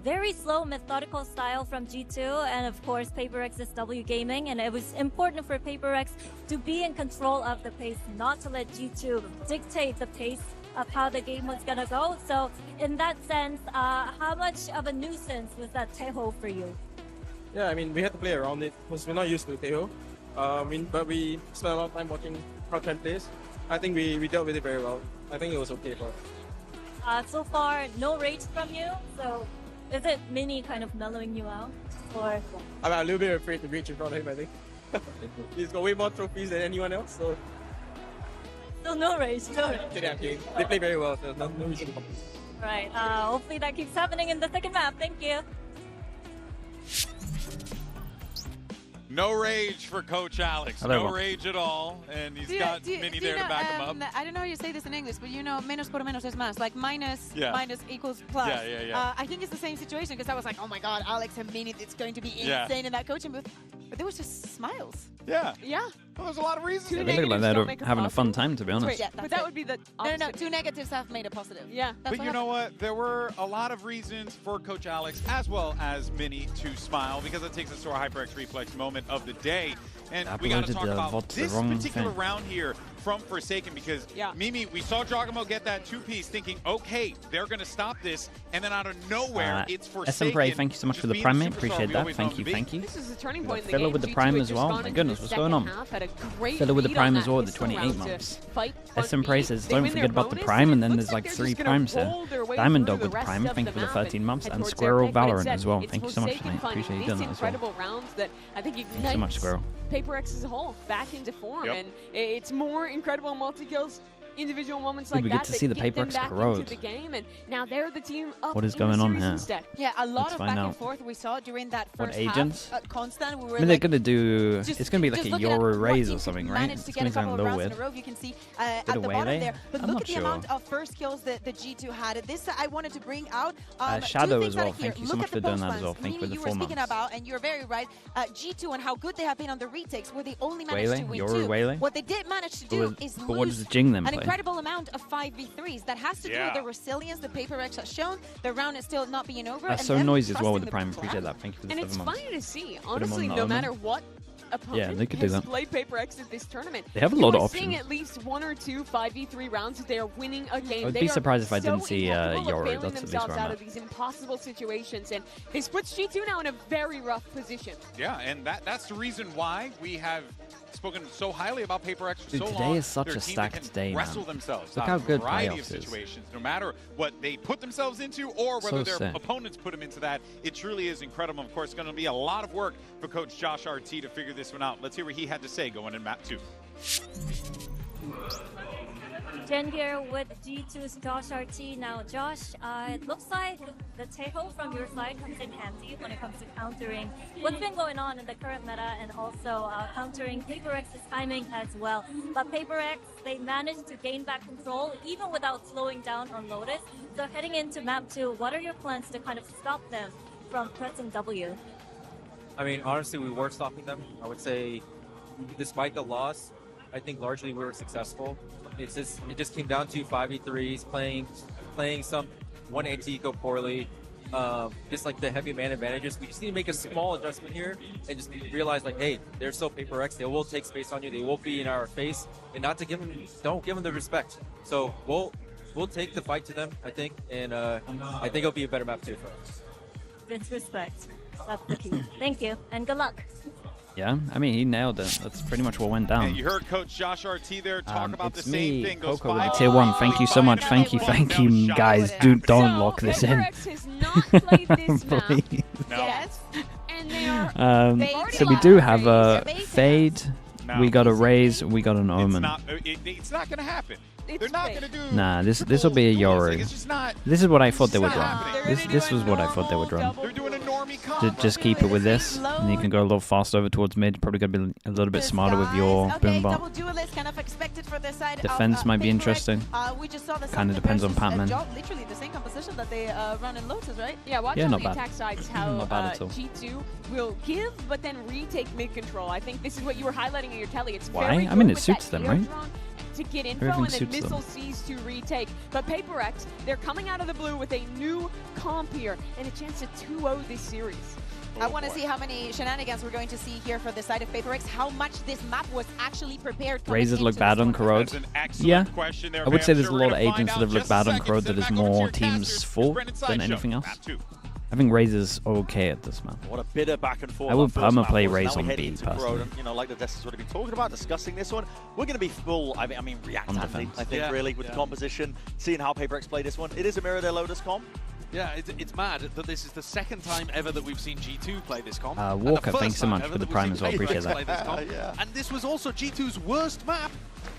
Very slow, methodical style from G2, and of course, PRX is W Gaming, and it was important for PRX to be in control of the pace, not to let G2 dictate the pace of how the game was gonna go. So, in that sense, how much of a nuisance was that Teho for you? Yeah, I mean, we had to play around it because we're not used to Teho. But we spent a lot of time watching how Trent plays. I think we dealt with it very well. I think it was okay for us. So far, no rage from you. So, is it Mini kind of mellowing you out, or? I'm a little bit afraid to reach in front of him. I think he's got way more trophies than anyone else. So. Still no rage. No rage. Yeah, okay. They play very well. So no reason to complain. Right. Hopefully that keeps happening in the second map. Thank you. No rage for Coach Alex. No rage at all. And he's got Mini there to back him up. I don't know how you say this in English, but you know, menos por menos es más. Like minus equals plus. Yeah. I think it's the same situation because I was like, oh my God, Alex and Mini, it's going to be insane in that coaching booth. But there was just smiles. Yeah. Well, there's a lot of reasons. They look like they're having a fun time, to be honest. But that would be the no. 2 negatives have made a positive. Yeah. But you know what? There were a lot of reasons for Coach Alex as well as Mini to smile, because it takes us to our HyperX Reflex moment of the day. And we got to talk about this particular round here from Forsaken, because Mimi, we saw Giacomo get that 2-piece thinking, okay, they're going to stop this, and then out of nowhere, it's Forsaken. Esempray, thank you so much for the prime, mate. Appreciate that. Thank you. This is a turning point in the Filler game. with the prime as well. My goodness, what's going on? Filler with the prime as well with the 28 months. Esempray says, don't forget about the prime, and then there's like 3 primes here. Diamond Dog with the prime, thank you for the 13 months, and Squirrel Valorant as well. Thank you so much, mate. Appreciate you doing that as well. Thank you so much, Squirrel. PRX as a whole back into form, and it's more incredible multi-kills, individual moments like we that get to see the PRX corrode. The game, and now they're the team up. What is going on here? Yeah, a lot of back and forth we saw during that first agents? half. Constant. We were they're gonna do. It's gonna be like a Yoru raise or something, right? It's gonna sound a little weird. You can see at the bottom there. But look at the amount of first kills that the G2 had. This I wanted to bring out. Shadow as well. Thank you so much for doing that as well. Thank you for the 4 months. You were speaking about, and you're very right. G2 and how good they have been on the retakes, where they only managed to win 2. What they did manage to do is lose an incredible amount of 5v3s. That has to do with the resilience the PRX has shown. The round is still not being over. So noisy as well with the prime. Appreciate that. Thank you for the 7 months. And it's funny to see, honestly, no matter what opponent they could do has that. played PRX in this tournament. They have a lot of options. Seeing at least 1 or 2 5v3 rounds that they are winning a game. I'd be surprised if I didn't see Yoru. That's at least where I'm out of these impossible situations, and this puts G2 now in a very rough position. Yeah, and that's the reason why we have spoken so highly about PRX for so long. Today is such a stacked day, man. Wrestle themselves Look how good variety playoffs of situations, no matter what they put themselves into or whether their opponents put them into that. It truly is incredible. Of course, it's going to be a lot of work for Coach Josh RT to figure this one out. Let's hear what he had to say going in map 2. Jen here with G2's Josh RT. Now, Josh, it looks like the Teho from your side comes in handy when it comes to countering what's been going on in the current meta, and also countering PRX's timing as well. But PRX, they managed to gain back control even without slowing down on Lotus. So heading into map 2, what are your plans to kind of stop them from pressing W? I mean, honestly, we were stopping them. I would say, despite the loss, I think largely we were successful. It just came down to 5v3s, playing some 180 go poorly, just like the heavy man advantages. We just need to make a small adjustment here and just realize, like, hey, they're still PRX. They will take space on you. They will be in our face, and not to don't give them the respect. So we'll take the fight to them, I think, and I think it'll be a better map too for us. Disrespect. That's the key. Thank you, and good luck. Yeah, I mean, he nailed it. That's pretty much what went down. You heard Coach Josh RT there talk about the same thing. Coco with the tier 1. Thank you so much. Thank you, guys. Don't lock this in. Please. Yes. So we do have a Fade. We got a Raze. We got an Omen. It's not going to happen. They're not going to do. Nah, this will be a Yoru. It's just not. This is what I thought they would run. This was what I thought they would run. They're doing a normal Just keep it with this, and you can go a little faster over towards mid. Probably going to be a little bit smarter with your boom bot. Defense might be interesting. Kind of depends on Patman. Literally the same composition that they run in Lotus, right? Yeah, watch on the attack side is how not bad at all. G2 will give, but then retake mid control. I think this is what you were highlighting in your telly. It's Why? very I mean, good it suits with them, that right? drone to get info Everything and then suits missile them. C's to retake. But PRX, they're coming out of the blue with a new comp here and a chance to 2-0 this series. I want to see how many shenanigans we're going to see here for the side of PRX, how much this map was actually prepared. Razors look bad on Corrode. Yeah, I would say there's a lot of agents that have looked bad on Corrode that is more team's fault than anything else. I think Razor's okay at this map. What a bit of back and forth. I would perma play Raze on B personally. You know, like the Destas would have been talking about, discussing this one. We're going to be full, I mean react-handing, I think, really, with the composition, seeing how PRX play this one. It is a mirror of their Lotus comp. Yeah, it's mad that this is the second time ever that we've seen G2 play this comp. Walker, thanks so much for the prime as well. Appreciate that. And this was also G2's worst map,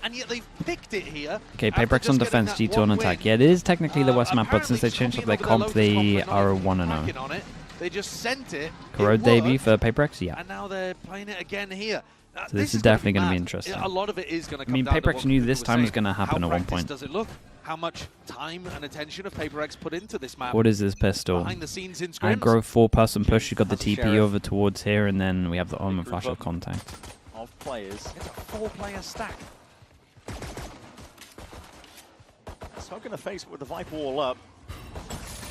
and yet they've picked it here. Okay, PRX on defense, G2 on attack. Yeah, it is technically the worst map, but since they changed up their comp, they are 1-0. They just sent it. Corrode debut for PRX, yeah. And now they're playing it again here. So this is definitely going to be interesting. A lot of it is going to come I mean, down to PRX knew this time was going to happen at one point. Does it look? How much time and attention have PRX put into this map? What is this pistol? Behind the scenes in scrims? Aggro 4-person push. You got the TP over towards here, and then we have the Omen flash of contact. Of players. It's a 4-player stack. Smoke in the face with the Viper wall up.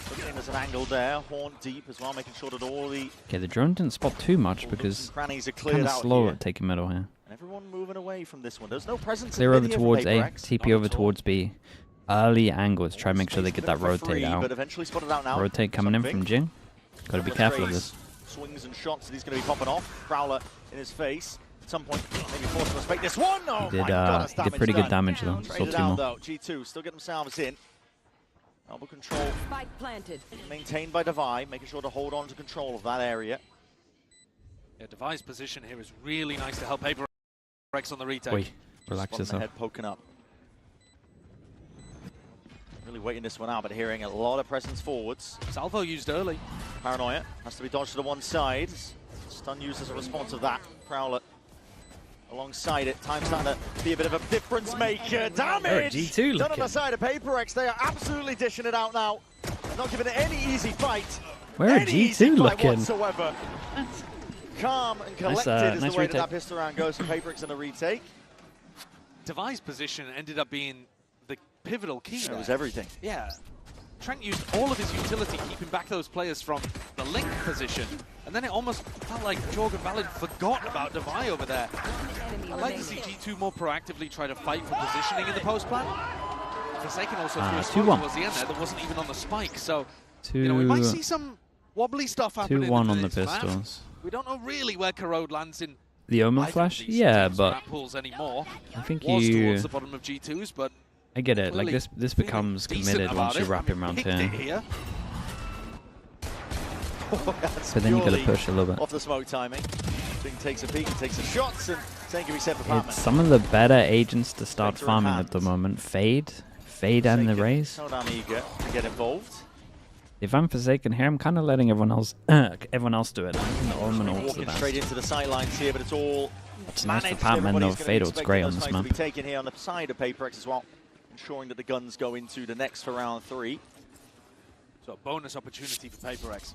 Looking in as an angle there. Horn deep as well, making sure that all the... Okay, the drone didn't spot too much because crannies are it's cleared kind of out slow here. at taking middle here. And everyone moving away from this one. There's no presence. Clear over towards A, TP over towards B. Early angles, try and make sure they get that rotate out. But eventually spotted out now. Rotate coming in from Jing. Gotta be careful of this. Swings and shots that he's going to be popping off. Prowler in his face. At some point, maybe forced to respect this one. Oh He did pretty good damage though. Still 2 more. G2 still get themselves in. Elbow control Spike planted. Maintained by Devi, making sure to hold on to control of that area. Yeah, Devi's position here is really nice to help PRX on the retake. Wait, relax yourself. Head poking up. Really waiting this one out, but hearing a lot of presence forwards. Salvo used early. Paranoia has to be dodged to the one side. Stun used as a response of that. Prowler alongside it. Time starting to be a bit of a difference maker. Damage! G2 done on the side of PRX. They are absolutely dishing it out now. They're not giving it any easy fight. Where are G2 looking? Whatsoever. Calm and collected is the way that pistol round goes for PRX in the retake. Devi's position ended up being the pivotal key. It was everything. Yeah. Trent used all of his utility keeping back those players from the link position. And then it almost felt like Jorgen Valid forgot about Devi over there. I'd like to see G2 more proactively try to fight for positioning in the post plan. Forsaken also threw a smoke towards the end there that wasn't even on the spike. So, you know, we might see some wobbly stuff happening. 2-1 on the pistols. Map. We don't know really where Corrode lands in the Omen flash. Yeah, but anymore. I think was towards the bottom of G2's, but I get it. Like this becomes committed once you wrap him around here. So then you got to push a little bit. Off the smoke timing. Bing takes a peek, takes some shots, and same can be said for Patman. It's some of the better agents to start farming at the moment. Fade and the Raze. So damn eager to get involved. If I'm Forsaken here, I'm kind of letting everyone else do it. Walking straight into the sidelines here, but it's all. It's nice for Patman, no Fatal. It's great on this map. To be taken here on the side of PRX as well, ensuring that the guns go into the next for round 3. So a bonus opportunity for PRX.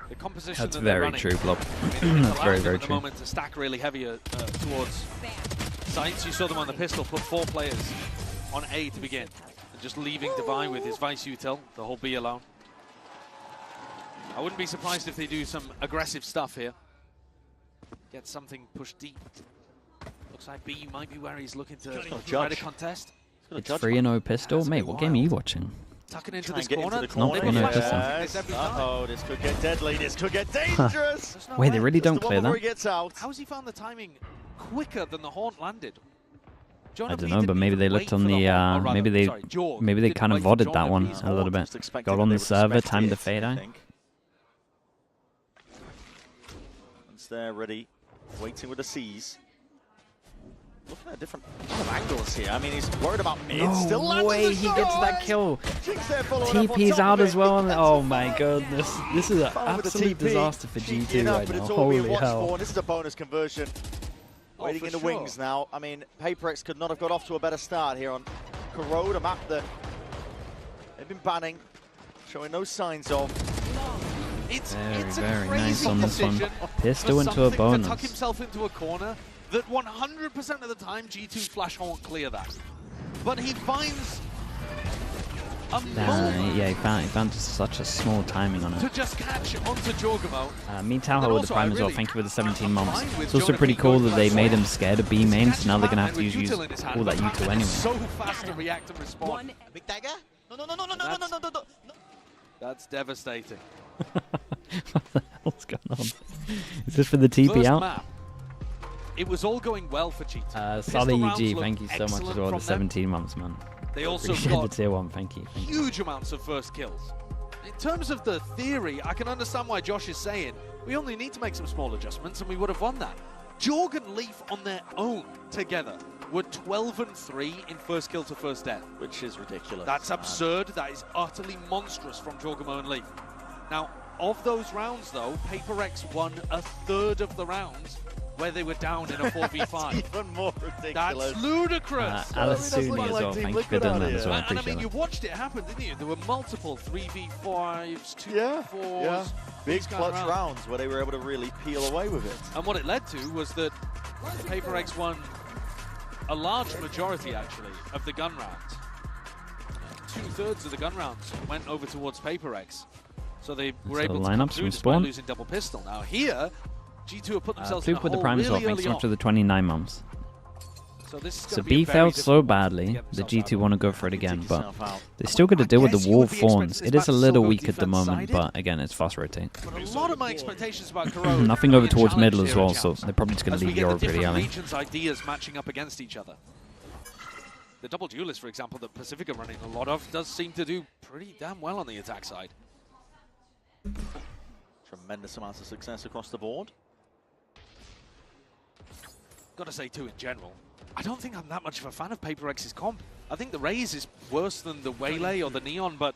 The composition That's that very running, true, Blob. That's very, very at the true. moment to stack really heavier towards sites. You saw them on the pistol, put 4 players on A to begin. And just leaving Devi with his Vice Util, the whole B alone. I wouldn't be surprised if they do some aggressive stuff here. Get something pushed deep. Looks like B might be where he's looking to try to contest. It's 3-0 pistol? Mate, what game are you watching? Tucking into this corner. It's not 3-0 pistol. Uh-oh, this could get deadly, this could get dangerous! Wait, they really don't clear that? How's he found the timing quicker than the Haunt landed? I don't know, but maybe they looked on the, maybe they kind of vodded that one a little bit. Got on the server, timed the fade eye. Once they're ready, waiting with the C's. Looking Different angles here. I mean, he's worried about mid. No Still way he gets that kill. TP's out as well. Oh my goodness. This is an absolute disaster for G2 right now. Holy hell. This is a bonus conversion. Waiting in the wings now. I mean, PRX could not have got off to a better start here on Corrode, a map that they've been banning, showing no signs of. It's very a nice crazy on this one. decision Pistol for into a something bonus. to tuck himself into a corner that 100% of the time G2 Flash won't clear that. But he finds a moment Yeah, he found just such a small timing on to it. just catch onto Jorgamo. Me Tahoe with the prime as well. Thank you for the 17 months. It's also pretty cool that they made him scared of B main, so now they're gonna have to use all that U2 anyway. So fast to react and respond. Big dagger? No. That's devastating. What the hell's going on? Is this for the TP First out? map, it was all going well for G2. Sliggy, thank you so much as well. The 17 months, man. They also Appreciate got the tier 1. Thank you. huge amounts of first kills. In terms of the theory, I can understand why Josh is saying we only need to make some small adjustments and we would have won that. Jorg and Leaf on their own together were 12-3 in first kill to first death. Which is ridiculous. That's absurd. That is utterly monstrous from Jorgamo and Leaf. Now, of those rounds though, PRX won a third of the rounds where they were down in a 4v5. Even more ridiculous. That's ludicrous. Alice Sooney as well. Thank you for doing that as well. I And I appreciate mean, you that. watched it happen, didn't you? There were multiple 3v5s, 2v4s. Yeah. Big these kind of clutch rounds where they were able to really peel away with it. And what it led to was that PRX won a large majority, actually, of the gun rounds. 2/3 of the gun rounds went over towards PRX. So they were able to come through despite losing double pistol. Now here, G2 have put themselves in a Fluke with the hole prime as well. really Thanks so early much for on. the 29 months. So this is So gonna be B a very failed so difficult one to badly get that themselves G2 out want to of. go for it again, but yourself out. they still got to deal with the guess you wall would be expecting fawns. this It is a match to little go weak at the moment, defense-sided. but again, it's fast rotate. But a lot of my expectations about Corrode Nothing over are being towards middle challenged as here well, at so Champs, they're probably just going as to we leave get Euro the pretty different early. regions' ideas matching up against each other. The double duelist, for example, that Pacific are running a lot of, does seem to do pretty damn well on the attack side. Tremendous amounts of success across the board. Got to say, too, in general, I don't think I'm that much of a fan of PRX's comp. I think the Raze is worse than the Waylay or the Neon, but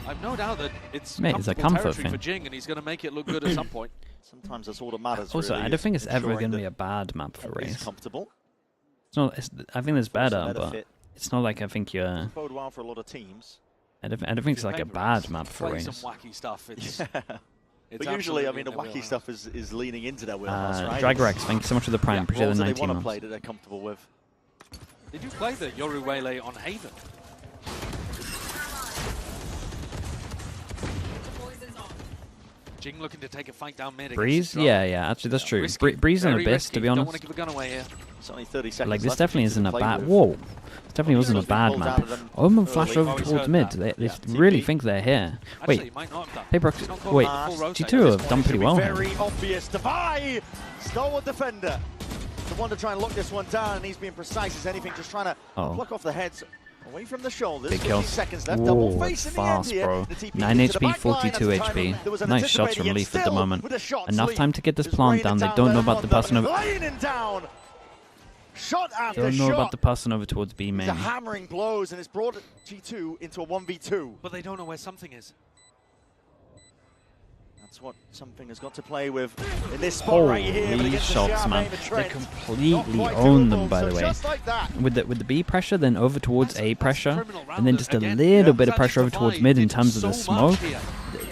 I've no doubt that it's Mate, it's a comfortable comfort territory thing. for Jing, and he's going to make it look good at some point. Sometimes that's all that matters. Also, really, I don't think it's ever ensuring going to that be a bad map for everybody's Raze. comfortable. It's not. I think it's better, better but fit. it's not like I think you're. Bode well for a lot of teams. I don't think it's like a bad map for Play Raze. some wacky stuff. It's, But usually, I mean, the wacky stuff is leaning into their wheelhouse, right? DRX, thank you so much for the prime. Appreciate the Roles that 19 they want to months. play that they're comfortable with. Did you play the Yoru Waylay on Haven? Jing looking to take a fight down mid. Breeze? Yeah, actually, that's true. Breeze and Abyss, to be Don't honest. want to give a gun away here. It's only 30 seconds Like, this left definitely to isn't a play bad. with. Whoa. This definitely wasn't a bad pulled out map. of them Omen flash early. over Oh, he's towards heard mid. that. They Yeah, really TP. think they're here. Actually, Wait. he might not have done. PRX. He's not called Wait. a full rotate. G2 have done pretty well here. Very obvious to buy. Stalwart defender. The one to try and lock this one down, and he's being precise as anything, just trying to block off the heads. Away from the shoulders. Big 15 kills. seconds left. Double Whoa, face it's in the end fast, here. bro. The TP 9 to the HP, back line. 42 At the time, HP. there was Nice shots anticipating from it Leaf at the still moment. with a shot. Enough Sleep time to get this is plant raining down. They down don't know there about on the passing over. Raining down. Shot after Don't know shot. about the passing over towards B These main. are hammering blows, and it's brought G2 into a 1v2. But they don't know where something is. That's what something has got to play with in this spot right here. But Holy against the shots, Xiaomei man. and They Trent, completely not quite own doable. them, by So the way. just like that. With the B pressure, then over towards A pressure, and then just a little bit of pressure over towards mid in terms of the smoke.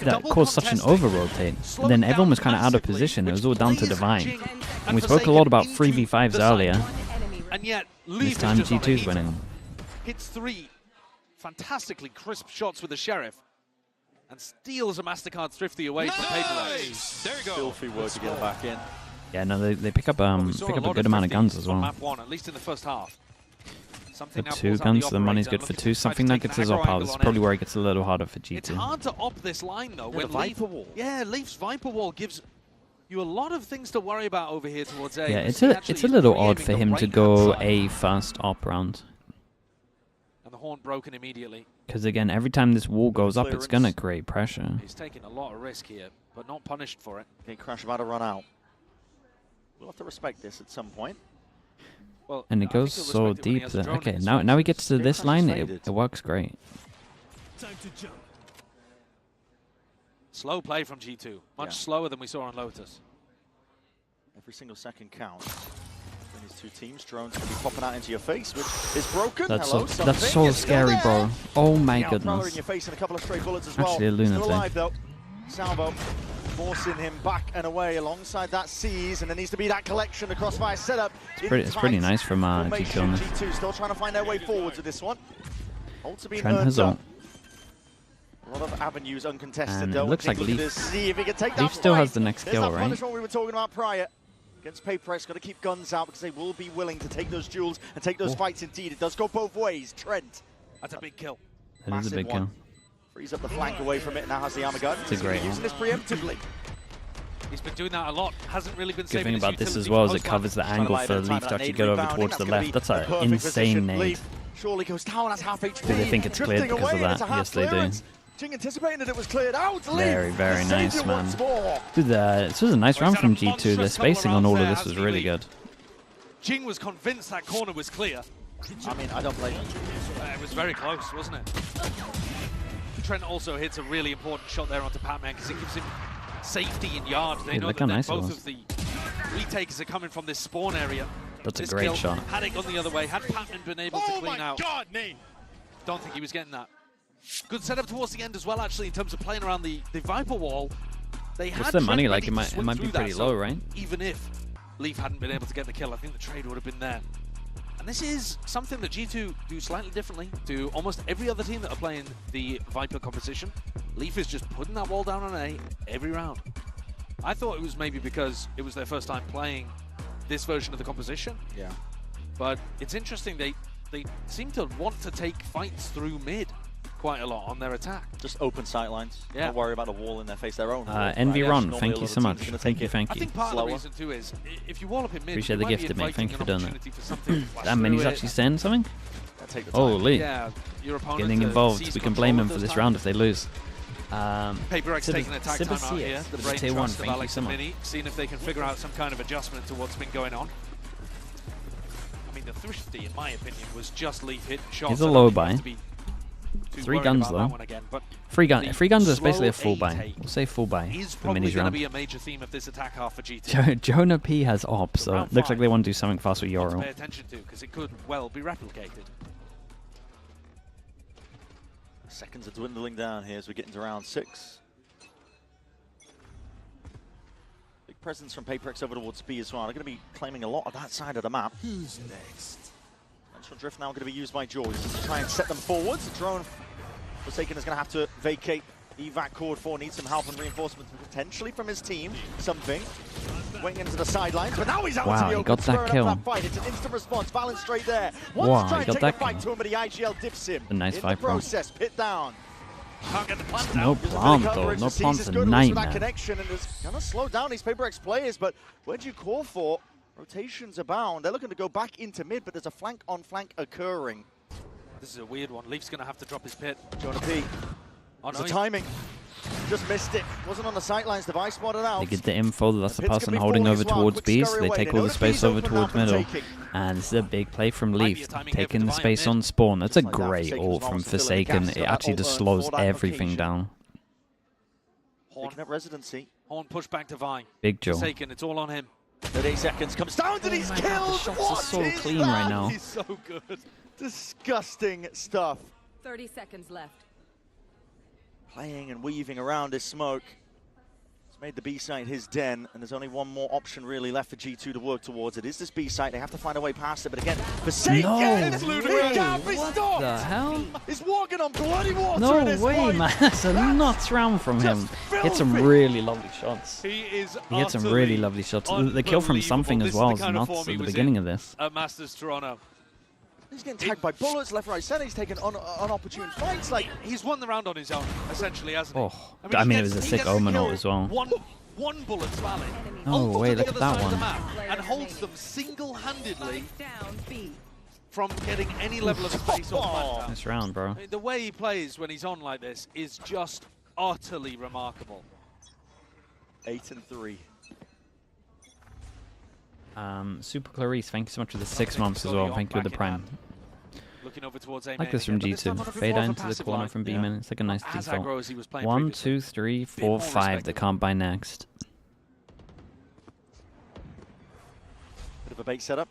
That caused such an over-rotate. And then everyone was kind of out of position. It was all down to Divine. And we spoke a lot about 3v5s earlier. And yet, This Leaf time is just on G2's the winning. hits 3 fantastically crisp shots with the Sheriff and steals a MasterCard Thrifty away from PRX. There you go. Filthy work to get it back in. Yeah, no, they pick up We saw a lot good amount of guns as on well. map 1, at least in the first half. Something For now 2 pulls out guns, the the money's operator, good for looking 2. to try to Something that take gets an his aggro op out. angle This is on probably him. where it gets a little harder for It's G2. hard to op this line though. Yeah, When the Viper Wall. Yeah, Leaf's Viper Wall gives you a lot of things to worry about over here towards A. Yeah, You it's see a actually little pre-aiming odd for the him to right-hand go side. A first op round. And the horn broken immediately. Because again, every time this wall goes up, it's going to Clearance. create pressure. He's taking a lot of risk here, but not punished for it. Okay, Crash about to run out. We'll have to respect this at some point. Well, and it goes so deep. That, okay, now he gets to this line. It works great. Time to jump. Slow play from G2. Much slower than we saw on Lotus. Every single second counts. In these two teams, drones can be popping out into your face, which is broken. That's Hello, that's so scary, bro. Oh my goodness. In your face and a couple of stray bullets as Actually a lunatic. Still alive though. Salvo forcing him back and away alongside that C's, and there needs to be that collection across fire setup. It's pretty nice from G2 on this. G2 still trying to find their way forward to this one. Trent has ult. A lot of avenues uncontested. And it looks like Leaf. See if he can take Leaf still has the next kill, right? Punishment we were talking about prior. Against PRX, got to keep guns out because they will be willing to take those duels and take those fights indeed. It does go both ways. Trent. That's a big kill. That is a big kill. Frees up the flank away from it, now has the armor gun. It's a great using this preemptively. He's been doing that a lot. Hasn't really been Good thing about this as well is it covers the angle for Leaf to actually get over towards the left. That's an insane nade. Surely goes down as half HP. Do they think it's cleared because of that? Yes, they do. Jing anticipating that it was cleared out. Very, very nice, man. Dude, this was a nice round from G2. The spacing on all of this was really good. Jing was convinced that corner was clear. I mean, I don't blame him. It was very close, wasn't it? Trent also hits a really important shot there onto Patman because it gives him safety in yards. They know that nice both of the retakers are coming from this spawn area. That's a great shot. Had it gone the other way. Had Patman been able to clean out. Don't think he was getting that. Good setup towards the end as well, actually, in terms of playing around the Viper wall. They had what's the money like? It might be pretty low, right? Even if Leaf hadn't been able to get the kill, I think the trade would have been there. And this is something that G2 do slightly differently to almost every other team that are playing the Viper composition. Leaf is just putting that wall down on A every round. I thought it was maybe because it was their first time playing this version of the composition. Yeah. But it's interesting, they seem to want to take fights through mid quite a lot on their attack. Just open sight lines. Yeah. Don't worry about a wall in their face, their own. Envy Ron, thank you so much. Thank you. I think part of the reason too is if you wall up in mid, appreciate the gift, mate. Thank you for doing that. Damn, Minnie's actually saying something. Holy. Yeah, your opponent getting involved. We can blame him for this round if they lose. PRX taking an attack time out here. The brain tier 1, trust of Alex and Minnie, seeing if they can figure out some kind of adjustment to what's been going on. I mean, the Thrifty, in my opinion, was just Leaf hitting shots. He's a low buy. 3 guns though. Free guns is basically a full buy. We'll say full buy for Minnie's round. Be a major theme of this attack half for G2. Jonah P has ops, so it looks like they want to do something fast with Yoro. Pay attention to because it could well be replicated. Seconds are dwindling down here as we get into round 6. Big presence from PRX over towards B as well. They're going to be claiming a lot of that side of the map. Who's next? Drift now going to be used by Joyce to try and set them forwards. The drone Forsaken is going to have to vacate evac cord 4, needs some help and reinforcement potentially from his team. Something. Waiting into the sidelines, but now he's out to the open. Got that kill. That fight. It's an instant response. Balance straight there. Wow, he got that fight to him, but the IGL dips him. A nice fight, bro. Process, pit down. Can't get the plant No plant though. No plant's a nightmare. Connection and it's going to slow down these PRX players, but where'd you call for? Rotations abound. They're looking to go back into mid, but there's a flank on flank occurring. This is a weird one. Leaf's going to have to drop his pit. Jonah P. Oh, the timing. Just missed it. Wasn't on the sightlines. Device spotted out. They get the info. That's the person holding over towards B, so they take all the space over towards middle. And this is a big play from Leaf, taking the space on spawn. That's a great ult from Forsaken. It actually just slows everything down. Picking up residency. Horn push back to Vine. Big Joe. Forsaken, it's all on him. 30 seconds comes down and he's killed. The shots are so clean right now. He's so good. Disgusting stuff. 30 seconds left. Playing and weaving around his smoke. He's made the B site his den, and there's only one more option really left for G2 to work towards. It is this B site. They have to find a way past it, but again, Forsaken! What the hell? He's walking on bloody water. No way, man. That's a nuts round from him. Hit some really lovely shots. He hit some really lovely shots. The kill from something as well is nuts at the beginning of this. At Masters Toronto. He's getting tagged by bullets left, right, center. He's taking unopportune fights. Like he's won the round on his own, essentially, hasn't he? Oh, I mean, it was a sick Omen ult as well. One bullet's valid. Oh wait, look at that one. And holds them single-handedly from getting any level of space or plant. Nice round, bro. The way he plays when he's on like this is just utterly remarkable. 8-3. Super Clarice, thank you so much for the 6 months as well. Thank you for the Prime. Looking over towards A Like this from G2. Fade out into the corner from B-man. It's like a nice default. 1, 2, 3, 4, 5. They can't buy next. Bit of a bait setup.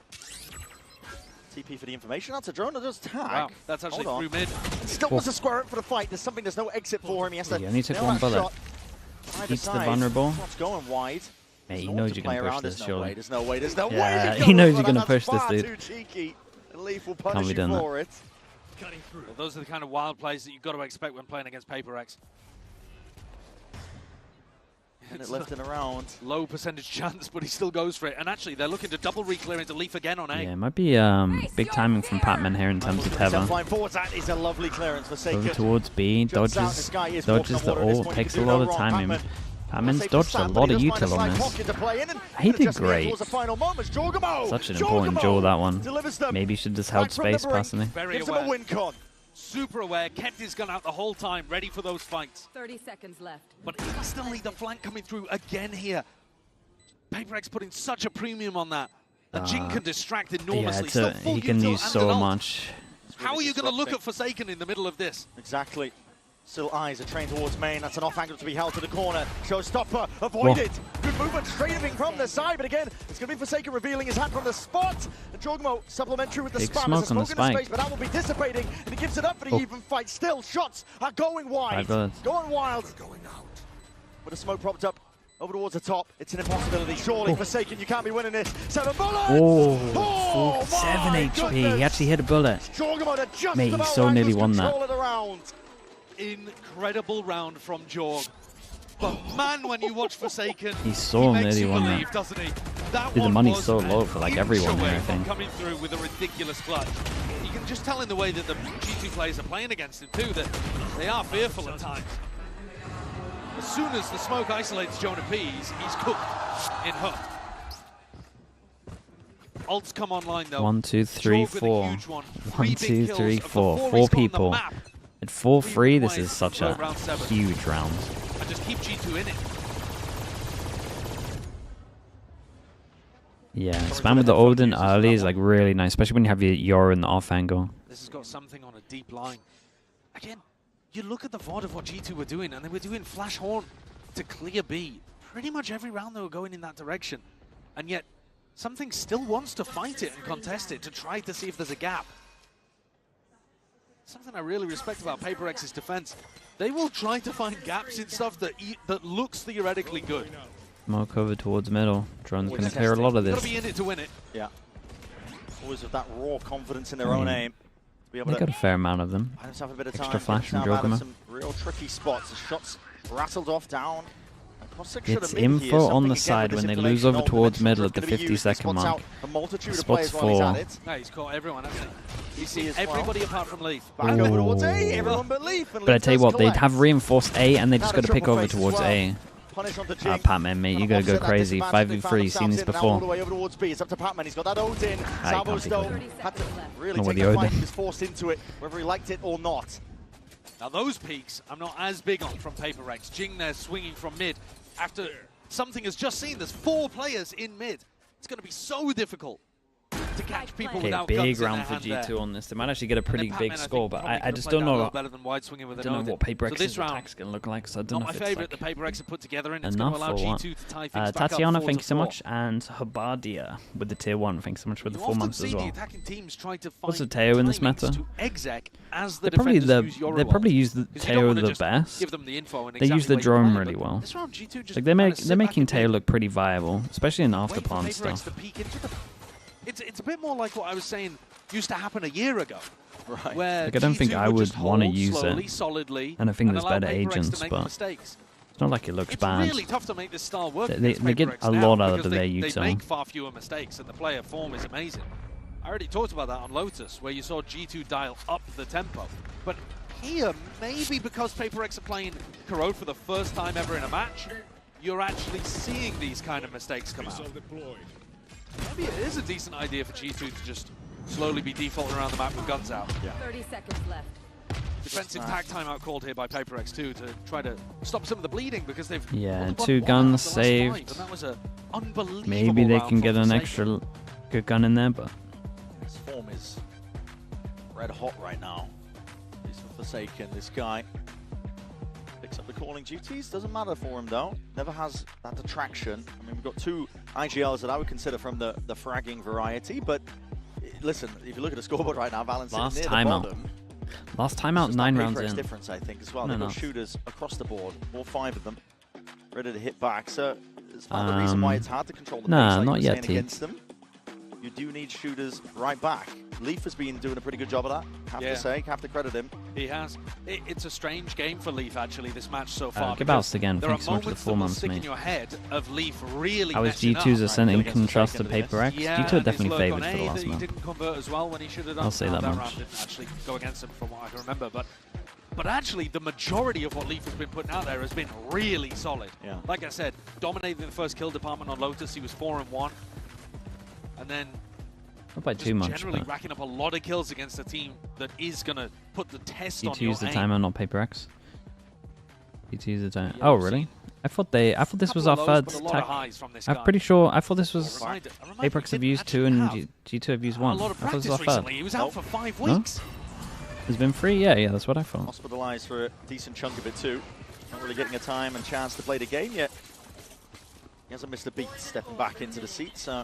TP for the information. That's a drone that does tag. Wow, that's actually through mid. Still wants to square it for the fight. There's something. There's no exit for him. He has to. He only took one bullet. Keeps the vulnerable. What's going wide? Mate, he knows you're going to push this, surely. There's no way. There's no way. Yeah, he knows you're going to push this, dude. Too cheeky. Leaf will Can't punish be you done for it. Well, those are the kind of wild plays that you've got to expect when playing against PRX. And it left and around. Low percentage chance, but he still goes for it. And actually, they're looking to double re-clear into Leaf again on A. Yeah, it might be big timing from Patman here in terms of Tether. That is a lovely clearance for Sacred. Over towards B, dodges the ult, takes a lot of timing. Patman's dodged a lot of util on this. He did great. Such an important duel, that one. Maybe should just held space, personally. Very aware. Super aware, kept his gun out the whole time, ready for those fights. 30 seconds left. But he still need the flank coming through again here. PRX putting such a premium on that. And Jing can distract enormously. Yeah, he can use so much. How are you going to look at Forsaken in the middle of this? Exactly. Still eyes are trained towards main. That's an off angle to be held to the corner. Showstopper avoided. Good movement straight from the side, but again, it's going to be Forsaken revealing his hand from the spot. And Jogmo supplementary with the Big spam. smoke on the spike. Space, but that will be dissipating, and he gives it up for the even fight. Still, shots are going wide. Going wild. With a smoke propped up over towards the top. It's an impossibility. Surely, Forsaken, you can't be winning this. 7 bullets! Oh, 7 HP. He actually hit a bullet. Mate, he so nearly won that. Incredible round from Jorg. But man, when you watch Forsaken, he so nearly won believe, that. doesn't he? That Dude, the money's so low for like everyone here, I think. Coming through with a ridiculous clutch. You can just tell in the way that the G2 players are playing against him too that they are fearful at times. As soon as the smoke isolates Jonah Pease, he's cooked in Hook. Ults come online though. 1, 2, 3, 4. 1, 2, 3, 4. 4 people. At 4-3, this is such a huge round. And just keep G2 in it. Yeah, spam with the Odin early is like really nice, especially when you have your in the off angle. This has got something on a deep line. Again, you look at the VOD of what G2 were doing, and they were doing Flash Horn to clear B. Pretty much every round they were going in that direction. And yet, something still wants to fight it and contest it to try to see if there's a gap. Something I really respect about PRX's defense. They will try to find gaps in stuff that looks theoretically good. Smoke over towards middle. Drone's going to clear a lot of this. Got to be in it to win it. Yeah. Always with that raw confidence in their own aim. To be able they got a fair amount of them. Have a bit of Extra time flash from Jogama. Some real tricky spots. The shots rattled off down. It's info on the side when they lose over towards middle at the 50-second mark. Spot's 4. No, he's caught everyone, hasn't he? He's seen everybody apart from Leaf. Back over towards A, everyone but Leaf. But I tell you what, they'd have reinforced A and they just got to pick over towards A. Patman, mate, you gotta go crazy. 5v3, seen this before. All the way over towards B. It's up to Patman. He's got that Odin. Salvo's though had to really take the fight. He was forced into it, whether he liked it or not. Now those peaks, I'm not as big on from PRX. Jing there swinging from mid. After something has just seen, there's 4 players in mid. It's going to be so difficult to catch people without guns in their hand. Big round for G2 on this. They might actually get a pretty big score, but I just don't know. Better than wide swinging with I don't know what PRX's attack's going to look like, so I don't know if it's favorite like the PRX have put together, and it's going to allow G2 to tie things back Tatiana, up thank you so much, and Habadia with the tier 1. Thanks so much for the 4 months as well. What's the Teo in this meta? They probably use the Teo the best. They use the drone really well. Like they're making Teo look pretty viable, especially in after-plant stuff. It's a bit more like what I was saying used to happen a year ago. Right. Where like I don't think I would want to use slowly, it. solidly, and I think there's better PRX agents, but it's not like it looks bad. It's really tough to make this style work. They get a lot out of their util. They make far fewer mistakes, and the player form is amazing. I already talked about that on Lotus, where you saw G2 dial up the tempo. But here, maybe because PRX are playing Corrode for the first time ever in a match, you're actually seeing these kind of mistakes come out. Maybe it is a decent idea for G2 to just slowly be defaulting around the map with guns out. Yeah. 30 seconds left. defensive tag timeout called here by PRX too to try to stop some of the bleeding because they've 2 guns saved. That was a unbelievable Maybe they round can get from an Forsaken. extra good gun in there, but His form is red hot right now. He's Forsaken. This guy picks up the calling duties. Doesn't matter for him though. Never has that detraction. I mean, we've got 2 IGLs that I would consider from the fragging variety, but listen, if you look at the scoreboard right now, Valence last near timeout. the bottom. Last timeout, 9 rounds in. Difference, I think, as well. No, They've got no. shooters across the board, all 5 of them, ready to hit back. So it's part of the reason why it's hard to control the nah, pace like not you're yet, saying against them. You do need shooters right back. Leaf has been doing a pretty good job of that, have to say, have to credit him. He has. It's a strange game for Leaf, actually, this match so far. Give outs again. There are Thanks so much for the moments 4 that will months, stick in mate. your head of Leaf really How is messing G2's up. ascent in contrast to PRX? Yeah, G2 are definitely and his favoured lurk for on the A last that he round. didn't convert as well when he should have done. I'll say that round much. didn't actually go against him from what I can remember, but actually the majority of what Leaf has been putting out there has been really solid. Yeah. Like I said, dominating the first kill department on Lotus, he was 4-1, and then Not by too much, generally but racking up a lot of kills against a team that is going to put the test on G2 your use the aim. timer, not PRX. G2 use the timer. Oh, really? I thought this was our third tag. I'm pretty sure. I thought this was PRX have used 2 and G2 have used 1. A lot of I thought this practice was our third. recently. He was out for 5 No? weeks. There's been 3. Yeah, that's what I thought. Hospitalized for a decent chunk of it too. Not really getting a time and chance to play the game yet. He hasn't missed a beat stepping back into the seat, so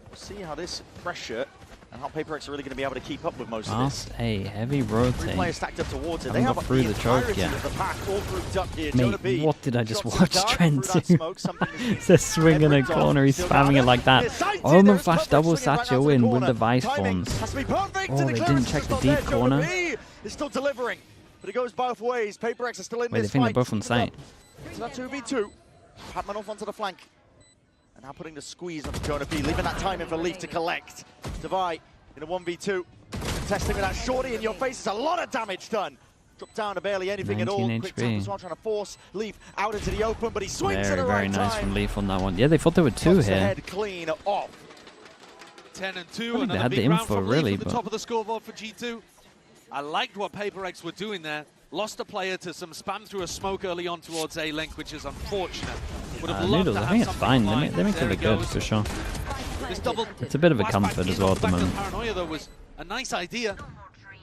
we'll see how this pressure and how PRX are really going to be able to keep up with most of this. Last A, heavy 3 rotate. players stacked up towards it. Haven't They have got through the choke entirety yet. of the pack all grouped up here. Mate, Jonah B what did I just drops watch the dart Trent through that do? smoke, something that's He's swinging a every corner, he's still spamming down it like there. that. Sighted Omen there, flash Puffer double swinging back satchel out to the in with corner. device Timing forms. has to be perfect, Oh, and the they didn't clearance check is the not deep there. Jonah corner. B is still delivering, but it goes both ways. PRX are still in Wait, they this think they're fight. both on site. So that 2v2. Patman off onto the flank. And now putting the squeeze onto Jonah B, leaving that time in for Leaf to collect. Devi in a 1v2. Testing with that shorty in your face. It's a lot of damage done. Dropped down to barely anything at all. 19 Quick HP. tap as well, trying to force Leaf out into the open, but he swings at Very, the very right nice time. from Leaf on that one. Yeah, they thought there were 2 Puts the here. head clean off. 10-2, they another had the big round info, from really, Leaf at the but- top of the scoreboard for G2. I liked what PRX were doing there. Lost a player to some spam through a smoke early on towards A-Link, which is unfortunate. Would have loved Noodles, to I have think it's something fine. online. They make it There look it good, goes. for sure. This double It's a bit of a flashback comfort as in well on at the back of moment. Paranoia, though, was a nice idea.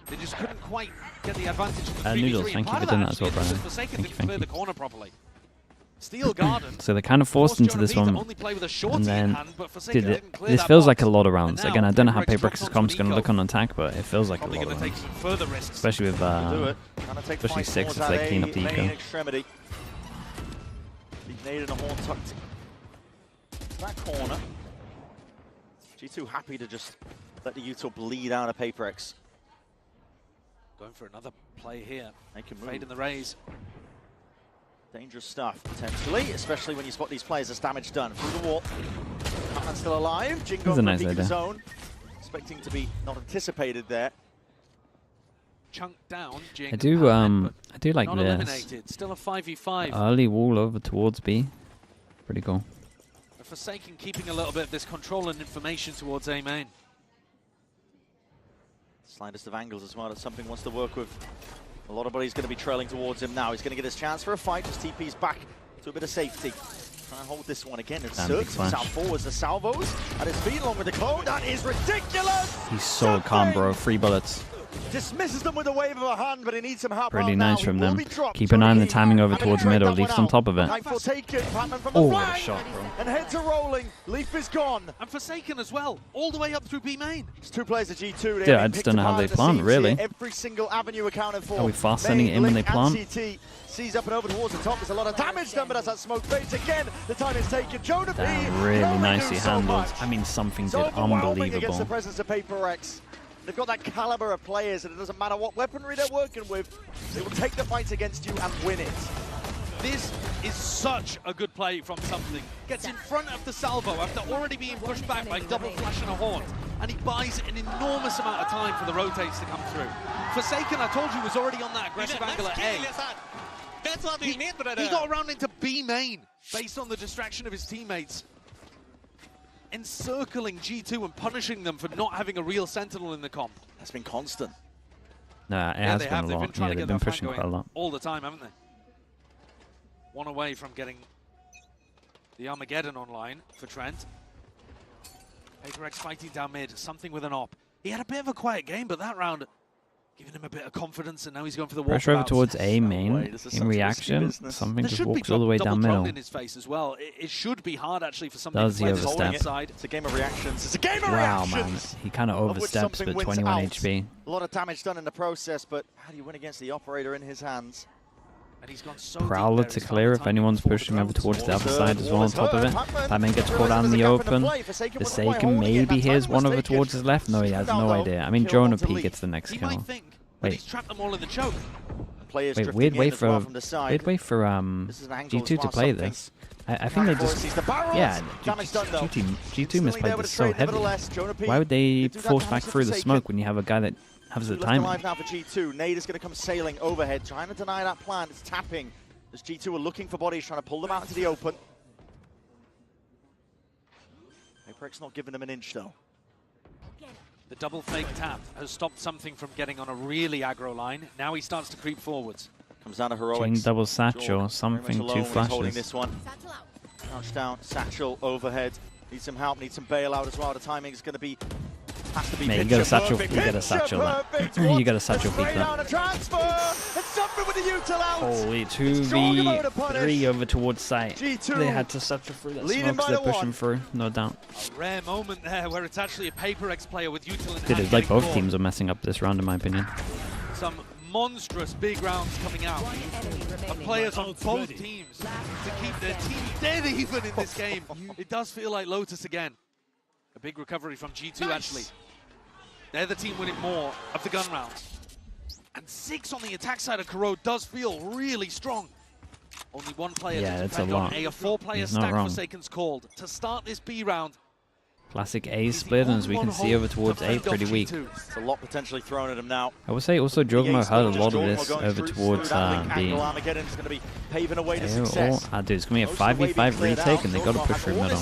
They just couldn't quite get the advantage of the 3v3. Noodles, And thank you part for of doing that as well, actually is Brian. just Forsaken Thank you, didn't thank clear you. the corner properly. Steel Garden. So they're kind of forced into this one, and then dude, this feels like a lot of rounds. Again, I don't know how PRX's comp's going to look on attack, but it feels like a lot of rounds. Especially with, especially 6 if they clean up the eco. Extremity. Big nade and a horn tucked to that corner. G2 happy to just let the Utah bleed out of PRX. Going for another play here. They can Fade move. in the raise. Dangerous stuff, potentially, especially when you spot these players as damage done. Through the wall. Batman's still alive. Jingo That's a from nice peak of the idea. zone. Expecting to be not anticipated there. Chunked down. I do like not this. eliminated. Still a 5v5. Early wall over towards B. Pretty cool. Forsaken keeping a little bit of this control and information towards A main. Slightest of angles as well. That's something he wants to work with. A lot of bodies going to be trailing towards him now. He's going to get his chance for a fight. Just TP's back to a bit of safety. Try and hold this one again. Inserts himself forwards. The salvos at his feet along with the clone. That is ridiculous! He's so calm, bro. 3 bullets. Dismisses them with a wave of a hand, but he needs some help. Pretty out nice now. from He will them. be dropped. Keep an eye on the timing over Having towards tried middle. that Leaf's one on out. top of it. Time for taken. Patman from the Oh, what a flank. shot, bro. And heads are rolling. Leaf is gone. And Forsaken as well, all the way up through B main. It's 2 players at G2. Yeah, I just don't know how they plant, really. Every single avenue accounted for. Are we fast sending it in when they plant? CT sees up and over towards the top. There's a lot of damage done, but as that smoke fades again, the time is taken. Jonah B Damn, really can only nicely do so handled. much. I mean, something It's did overwhelming against the unbelievable. presence of PRX. They've got that caliber of players, and it doesn't matter what weaponry they're working with, they will take the fights against you and win it. This is such a good play from Something. Gets in front of the salvo after already being pushed back by double flash and a horn. And he buys an enormous amount of time for the rotates to come through. Forsaken, I told you, was already on that aggressive angle at A. That's what we need, brother. He got around into B main based on the distraction of his teammates. Encircling G2 and punishing them for not having a real sentinel in the comp. That's been constant. No, it has been a lot. Yeah, they've been pushing quite a lot. All the time, haven't they? One away from getting the Armageddon online for Trent. PRX fighting down mid, something with an op. He had a bit of a quiet game, but that round giving him a bit of confidence, and now he's going for the pressure over towards A main in reaction. Something just walks all the way down middle. In his face as well. It should be hard actually for something Does to he play overstep? this side. It's a game of reactions. It's a game of wow, reactions. Man, he kind of oversteps, but 21 HP. A lot of damage done in the process, but how do you win against the operator in his hands? And he's gone so Prowler to clear if anyone's pushing over towards the other side as well on top of it. Batman gets caught out in the open. Forsaken maybe hears one over towards his left. No, he has no idea. I mean, Jonah P gets the next kill. Wait, he's trapped them all in the choke. Wait, weird way for G2 to play this. I think they just, yeah, G2 misplayed this so heavy. Why would they force back through the smoke when you have a guy that has the timing? Alive now for G2. Nade is going to come sailing overhead, trying to deny that plan. It's tapping as G2 are looking for bodies, trying to pull them out into the open. PRX not giving them an inch though. The double fake tap has stopped something from getting on a really aggro line. Now he starts to creep forwards. Comes down to heroics. King double satchel, something, 2 flashes. Holding this one. Crouch down, satchel overhead. Needs some help, needs some bailout as well. The timing is going to be. Has to be. Mate, you got a satchel. You got a satchel. You got a satchel. Peek that. Holy 2v3 over towards site. They had to satchel through that smoke because they're pushing through, no doubt. A rare moment there where it's actually a PRX player with util in hand. Dude, it's like both teams are messing up this round in my opinion. Some monstrous big rounds coming out. And players on both teams to keep their team dead even in this game. It does feel like Lotus again. A big recovery from G2 actually. They're the team winning more of the gun rounds. And 6 on the attack side of Corrode does feel really strong. Only one player to depend on A 4-player stack Forsaken's called to start this B round. Classic A split, and as we can see over towards A, pretty weak. It's a lot potentially thrown at him now. I would say also Jogmo had a lot of this over towards B. Dude, it's going to be a 5v5 retake, and they got to push through middle.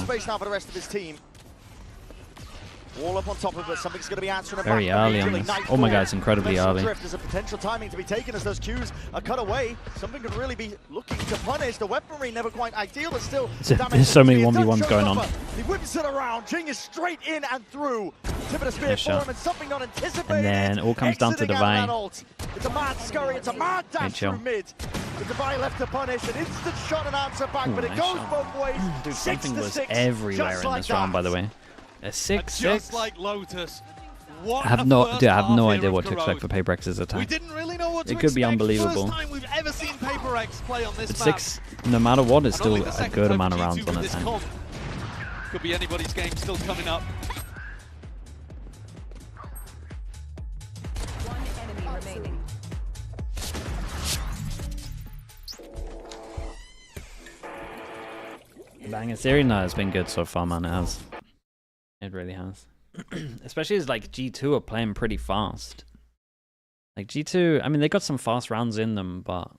Wall up on top of it, something's going to be answering very early on this. Oh my god, it's incredibly early. There's a potential timing to be taken as those Qs are cut away. Something could really be looking to punish. The weaponry never quite ideal, but still there's so many 1v1s going on. He whips it around, Jing is straight in and through. Tip of the spear for him, and something not anticipated. And then all comes down to Divine. It's a mad scurry, it's a mad dash through mid. The Divine left to punish, an instant shot and answer back, but it goes both ways. Dude, something was everywhere in this round, by the way. A 6-6. Just like Lotus. I have no idea what to expect for PRX's attack. We didn't really know what to expect. It could be unbelievable. First time we've ever seen PRX play on this but map. 6, no matter what, is still a good amount of rounds on attack. Could be anybody's game still coming up. One enemy remaining. The Banger series, no, it's been good so far, man. It has. It really has. Especially as like G2 are playing pretty fast. Like G2, I mean, they got some fast rounds in them, but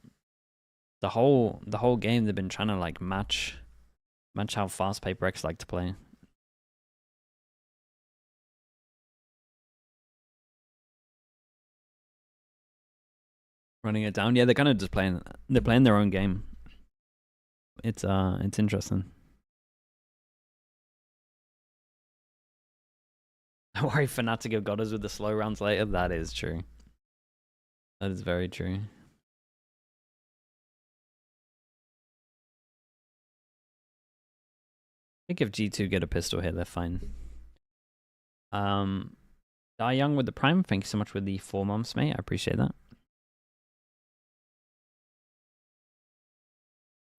the whole game they've been trying to like match how fast PRX like to play. Running it down, yeah, they're kind of just playing their own game. It's interesting. I worry Fnatic have got us with the slow rounds later. That is true. That is very true. I think if G2 get a pistol here, they're fine. Die Young with the Prime. Thank you so much with the 4 months, mate. I appreciate that.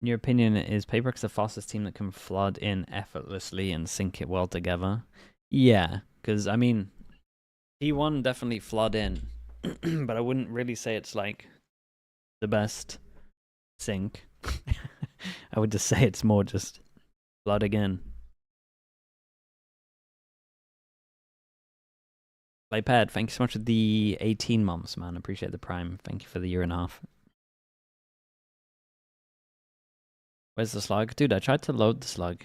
In your opinion, is PRX the fastest team that can flood in effortlessly and sync it well together? Yeah. Because, I mean, T1 definitely flood in, but I wouldn't really say it's, like, the best sync. I would just say it's more just flood again. Playpad, thank you so much for the 18 months, man. I appreciate the Prime. Thank you for the 1.5 years. Where's the slug? Dude, I tried to load the slug.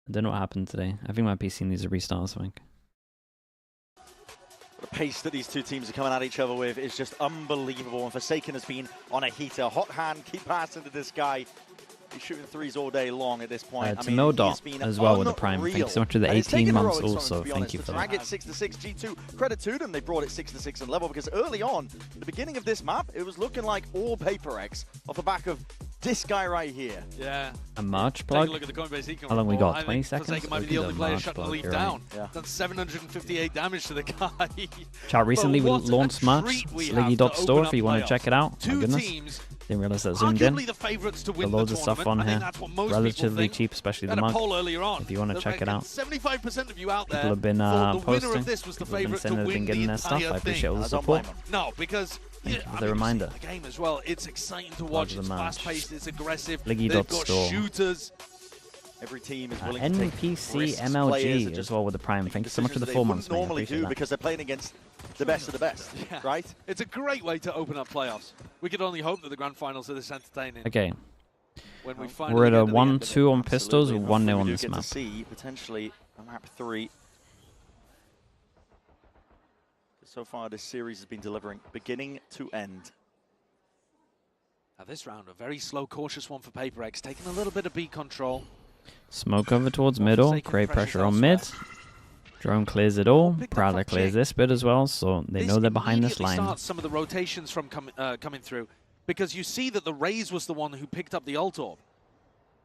I don't know what happened today. I think my PC needs a restart or something. The pace that these two teams are coming at each other with is just unbelievable. And Forsaken has been on a heater. Hot hand, keep passing to this guy. He's shooting threes all day long at this point. To Modot as well with the Prime. Thank you so much for the 18 months also. Thank you for that. Drag it 6-6, G2. Credit to them. They brought it 6-6 in level because early on, at the beginning of this map, it was looking like all PRX off the back of this guy right here. Yeah. A March plug? Look at the Coinbase How long we got? 20 seconds? Forsaken might be the only player shutting the lead down. Done 758 damage to the guy. Chat recently we launched March. Sliggy.store if you want to check it out. My goodness. Didn't realize that zoomed in. The loads of stuff on here. Relatively cheap, especially the mug. If you want to check it out. 75% of you out there People have been posting. People have been saying they've been getting their stuff. I appreciate all the support. No, because the reminder. The game as well. It's exciting to watch. It's fast-paced. It's aggressive. Sliggy.store. They've got shooters. Every team is willing to take NPC risks. MLG as well with the Prime. Thank you so much for the 4 months. Normally do because they're playing against the best of the best, right? It's a great way to open up playoffs. We could only hope that the grand finals are this entertaining. Okay. When we're at a 1-2 on pistols or 1-0 on this map. See potentially a map 3. So far, this series has been delivering beginning to end. Now this round, a very slow, cautious one for PRX, taking a little bit of B control. Smoke over towards middle, create pressure on mid. Drone clears it all. Prowler clears this bit as well, so they know they're behind this line. Starts some of the rotations from coming through, because you see that the Raze was the one who picked up the ult orb.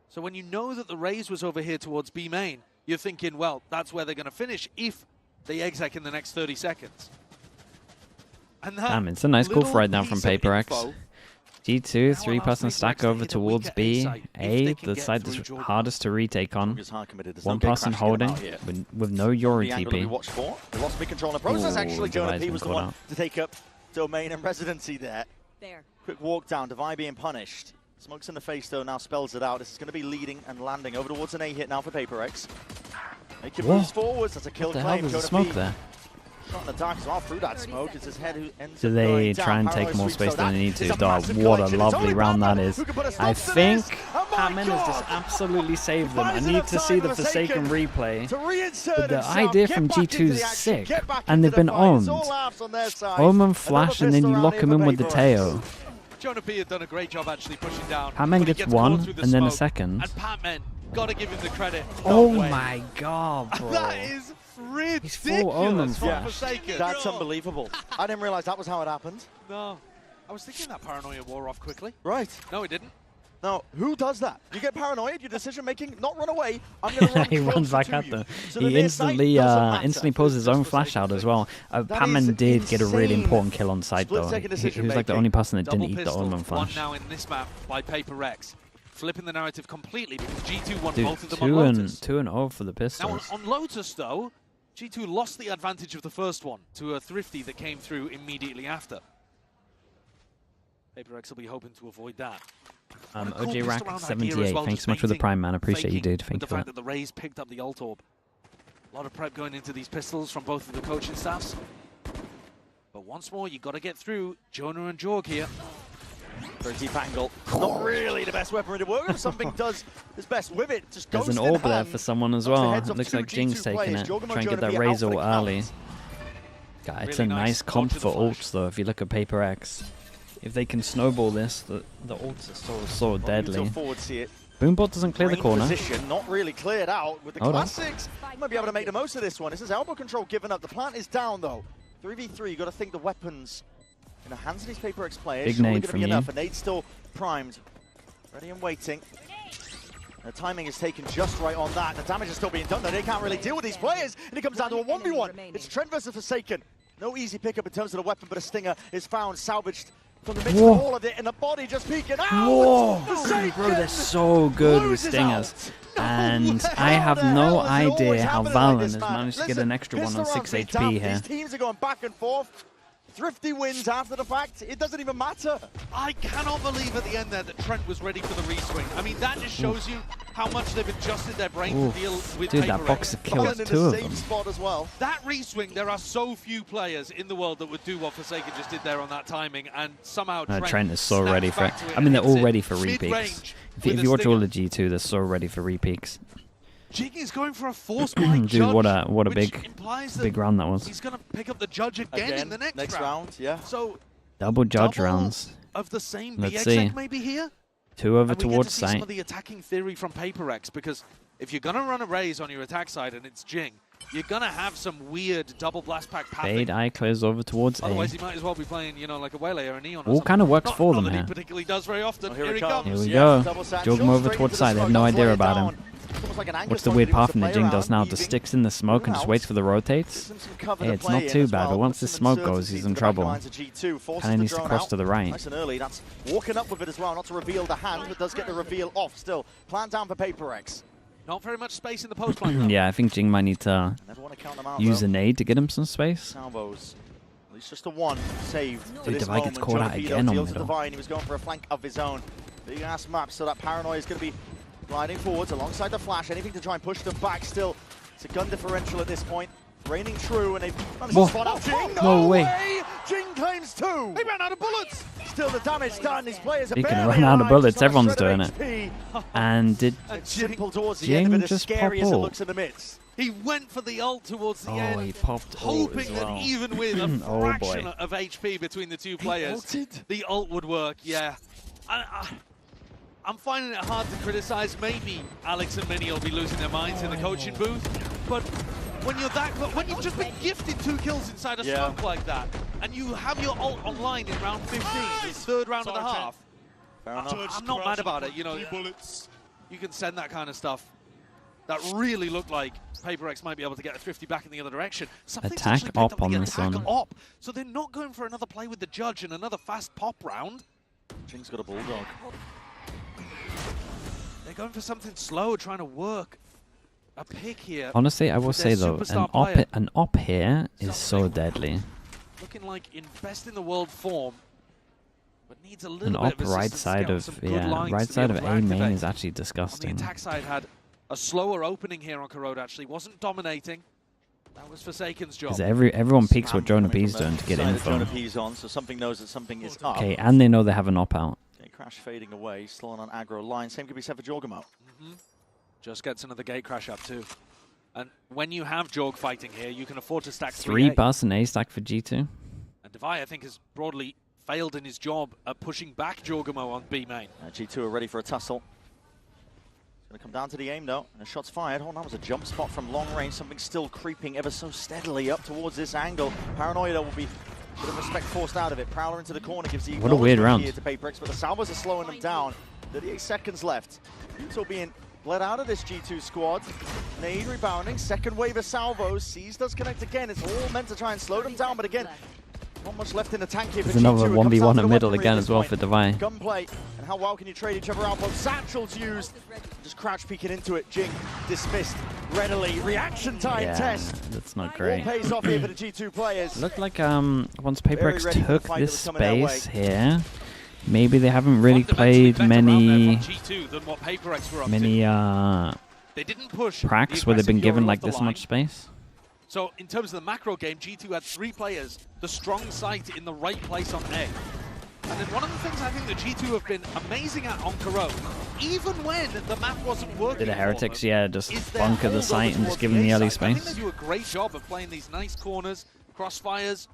So when you know that the Raze was over here towards B main, you're thinking, well, that's where they're going to finish if they exec in the next 30 seconds. And damn, it's a nice goof right now from PRX. G2, 3-person stack over towards B. A, the side that's hardest to retake on. 1 person holding with no Yori TP. They lost mid control in the process. Actually, Jonah P was the one to take up domain and residency there. Quick walk down, Devi being punished. Smokes in the face though, now spells it out. This is going to be leading and landing over towards an A hit now for PRX. Making moves forwards, that's a kill claim. What the hell was the smoke there? Shot in the dark as well through that smoke. It's his head who ends Do they try and take more space than they need to? Dog, what a lovely round that is. I think Patman has just absolutely saved them. I need to see the Forsaken replay. But the idea from G2 is sick. And they've been owned. Omen flash and then you lock him in with the Teo. Jonah P had done a great job actually pushing down. Patman gets 1 and then a second. And Patman, gotta give him the credit. Oh my god, bro. That is ridiculous. He's full Omen flash. That's unbelievable. I didn't realize that was how it happened. No. I was thinking that paranoia wore off quickly. Right. No, it didn't. No, who does that? You get paranoid, your decision making, not run away. I'm going to run He runs back at them. So he instantly pulls his own flash out as well. Patman did get a really important kill on side though. He was like the only person that didn't eat the Omen flash. One now in this map by PRX. Flipping the narrative completely because G2 won Dude, both of them on Lotus. 2-0 for the Pistols. Now on Lotus though, G2 lost the advantage of the first one to a Thrifty that came through immediately after. PRX will be hoping to avoid that. OJ Rack 78, thanks so much for the Prime, man. Appreciate you, dude. Thank you for the fact that the Raze picked up the ult orb. A lot of prep going into these pistols from both of the coaching staffs. But once more, you got to get through Jonah and Jorg here. Very deep angle. Not really the best weapon in the world. If something does his best with it, just goes There's an orb there for someone as well. It looks like Jing's taking it. Try and get that Razor early. God, it's a nice comp for ults though, if you look at PRX. If they can snowball this, the ults are so deadly. Boombot doesn't clear the corner. Position, not really cleared out with the classics. You might be able to make the most of this one. This is elbow control given up. The plant is down though. 3v3, you got to think the weapons in the hands of these PRX players. Big nade from you. Enough. A nade still primed. Ready and waiting. The timing is taken just right on that. The damage is still being done though. They can't really deal with these players. And it comes down to a 1v1. It's Trent versus Forsaken. No easy pickup in terms of the weapon, but a stinger is found, salvaged from the midst of all of it, and the body just peeking out. Whoa! Bro, they're so good with stingers. And I have no idea how Valen has managed to get an extra one on 6 HP here. These teams are going back and forth. Thrifty wins after the fact. It doesn't even matter. I cannot believe at the end there that Trent was ready for the re-swing. I mean, that just shows you how much they've adjusted their brain to deal with Dude, that boxer killed 2 of them. Spot as well. That re-swing, there are so few players in the world that would do what Forsaken just did there on that timing, and somehow Trent is so ready for it. I mean, they're all ready for repeaks. If you watch all the G2, they're so ready for repeaks. Jing is going for a force blind Dude, judge, what a big round that was. He's going to pick up the judge again in the next round. Yeah. So double judge rounds. Of the same Let's BX see. maybe here. 2 over and we towards get to see site. some of the attacking theory from PRX, because if you're going to run a raise on your attack side and it's Jing, you're going to have some weird double blast pack pathing. Fade eye clears over towards Otherwise, A. he might as well be playing, you know, like a Waylay or a Neon. All kind of works for them not here. He particularly does very often. Here he comes. Here we go. Jog him over towards side. They have no idea about him. What's the weird path that Jing does now? Just sticks in the smoke and just waits for the rotates. Hey, it's not too bad, but once this smoke goes, he's in trouble. Kind of needs to cross to the right. Nice and early. That's walking up with it as well, not to reveal the hand, but does get the reveal off still. Plan down for PRX. Not very much space in the post line. Yeah, I think Jing might need to use a nade to get him some space. Salvos. At least just a one saved. Dude, Divide gets caught out again on middle. Divine. He was going for a flank of his own. Big ass map, so that Paranoia is going to be gliding forwards alongside the flash. Anything to try and push them back still. It's a gun differential at this point. Raining true, and they've managed to spot out Jing. No way. Jing claims 2. He ran out of bullets. Still the damage done. His players are He can barely run out of alive. bullets. Just on a Everyone's shred doing of it. HP. And did Simple towards the end of Jing it, as just scary pop as it ult? looks in the midst. He went for the ult towards the Oh, end. he popped ult hoping as well. that even with a Oh, fraction boy. of HP between the two players, the ult would work. Yeah. I'm finding it hard to criticize. Maybe Alex and Minnie will be losing their minds in the coaching booth, but when when you've just been gifted 2 kills inside a smoke like that, and you have your ult online in round 15, the 3rd round of the half, I'm not mad about it. You know, you can send that kind of stuff. That really looked like PRX might be able to get a 50 back in the other direction. Something's Attack actually picked op up on the this attack one. op. So they're not going for another play with the judge and another fast pop round. Jing's got a bulldog. They're going for something slow, trying to work a pick here. Honestly, I will say though, an op here is so deadly. Looking like in best in the world form, but needs a little An bit op of right assistance side to get of some good lines right to be side able of to A main activate. is actually On the disgusting. attack side had a slower opening here on Corrode, actually. Wasn't dominating. That was Forsaken's job. Because everyone peeks what Jonah P's doing to get info. Jonah P's on, so something knows that something is up. Okay, and they know they have an op out. Okay, Crash fading away, still on an aggro line. Same could be said for Jorgamo. Just gets another gate crash up too. And when you have Jorg fighting here, you can afford to stack 3 3A. bus and A stack for G2. And Devi, I think, has broadly failed in his job at pushing back Jorgamo on B main. G2 are ready for a tussle. It's going to come down to the aim though, and a shot's fired. Oh, that was a jump spot from long range. Something still creeping ever so steadily up towards this angle. Paranoia will be a bit of respect forced out of it. Prowler into the corner gives the What a weird round. here to PRX, but the Salvos are slowing them down. 38 seconds left. So being bled out of this G2 squad. Nade rebounding, second wave of Salvos. Seas does connect again. It's all meant to try and slow them down, but again, not much left in the tank here for There's another G2. It comes down 1v1 to at the middle weaponry again at as this well point. for Devi. Gunplay, and how well can you trade each other out? Both satchels used, just crouch peeking into it. Jing dismissed readily. Reaction time test. That's not All great. pays off here for the G2 players. Looked like once PRX ready for the took fight this that was coming their space here, maybe they haven't really played Better round many there from G2 than what PRX were up many to. They didn't push pracs the where they've been aggressive given Euro like off the this line. much space. So in terms of the macro game, G2 had 3 players, the strong site in the right place on A. And then one of the things I think that G2 have been amazing at on Corode, even when the map wasn't working Did the for Heretics, them, yeah, just is their bunker the holdover site and just towards give them the A early site. I think space. they do a great job of playing these nice corners, crossfires,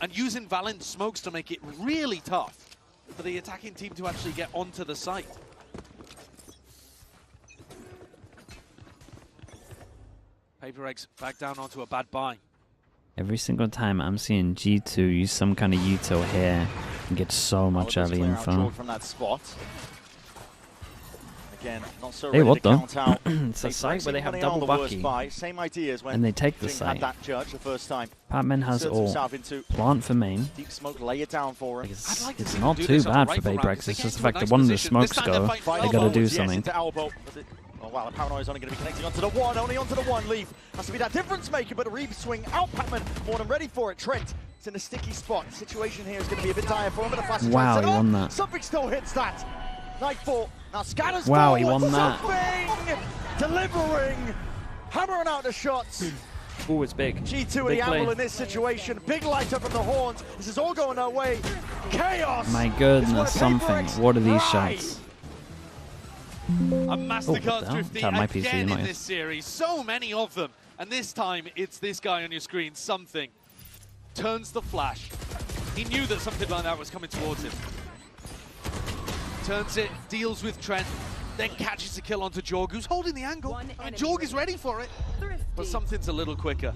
and using Valent's smokes to make it really tough for the attacking team to actually get onto the site. PRX back down onto a bad buy. Every single time I'm seeing G2 use some kind of Uto here and get so much early info. From that spot. Again, not so Hey, ready what to though? count out. It's a site where they have double bucky. Same idea as when And they take the Jing site. had that judge the first time. Patman has Inserts all. himself into Plant for main. deep smoke, lay it down for him. It's not too bad for PRX. It's just the fact that one of the smokes go, they gotta do something. Into elbow. Oh wow, the Paranoia is only going to be connecting onto the one, only onto the one. Leaf has to be that difference maker, but a reap swing out. Patman more than ready for it. Trent, it's in a sticky spot. The situation here is going to be a bit dire for him, but the flash Wow, he won that. Something still hits that. Nightfall now scatters. Wow, he forward. won that. Something delivering, hammering out the shots. Ooh, it's big. G2 Big at the play. angle in this situation. Big light up from the horns. This is all going our way. Chaos. My goodness, is where something. PRX What are these ride. shots? A Mastercard Thrifty again in nice. this series. So many of them. And this time, it's this guy on your screen, Something. Turns the flash. He knew that something like that was coming towards him. Turns it, deals with Trent, then catches a kill onto Jorg, who's holding the angle. And Jorg is ready for it. But Something's a little quicker.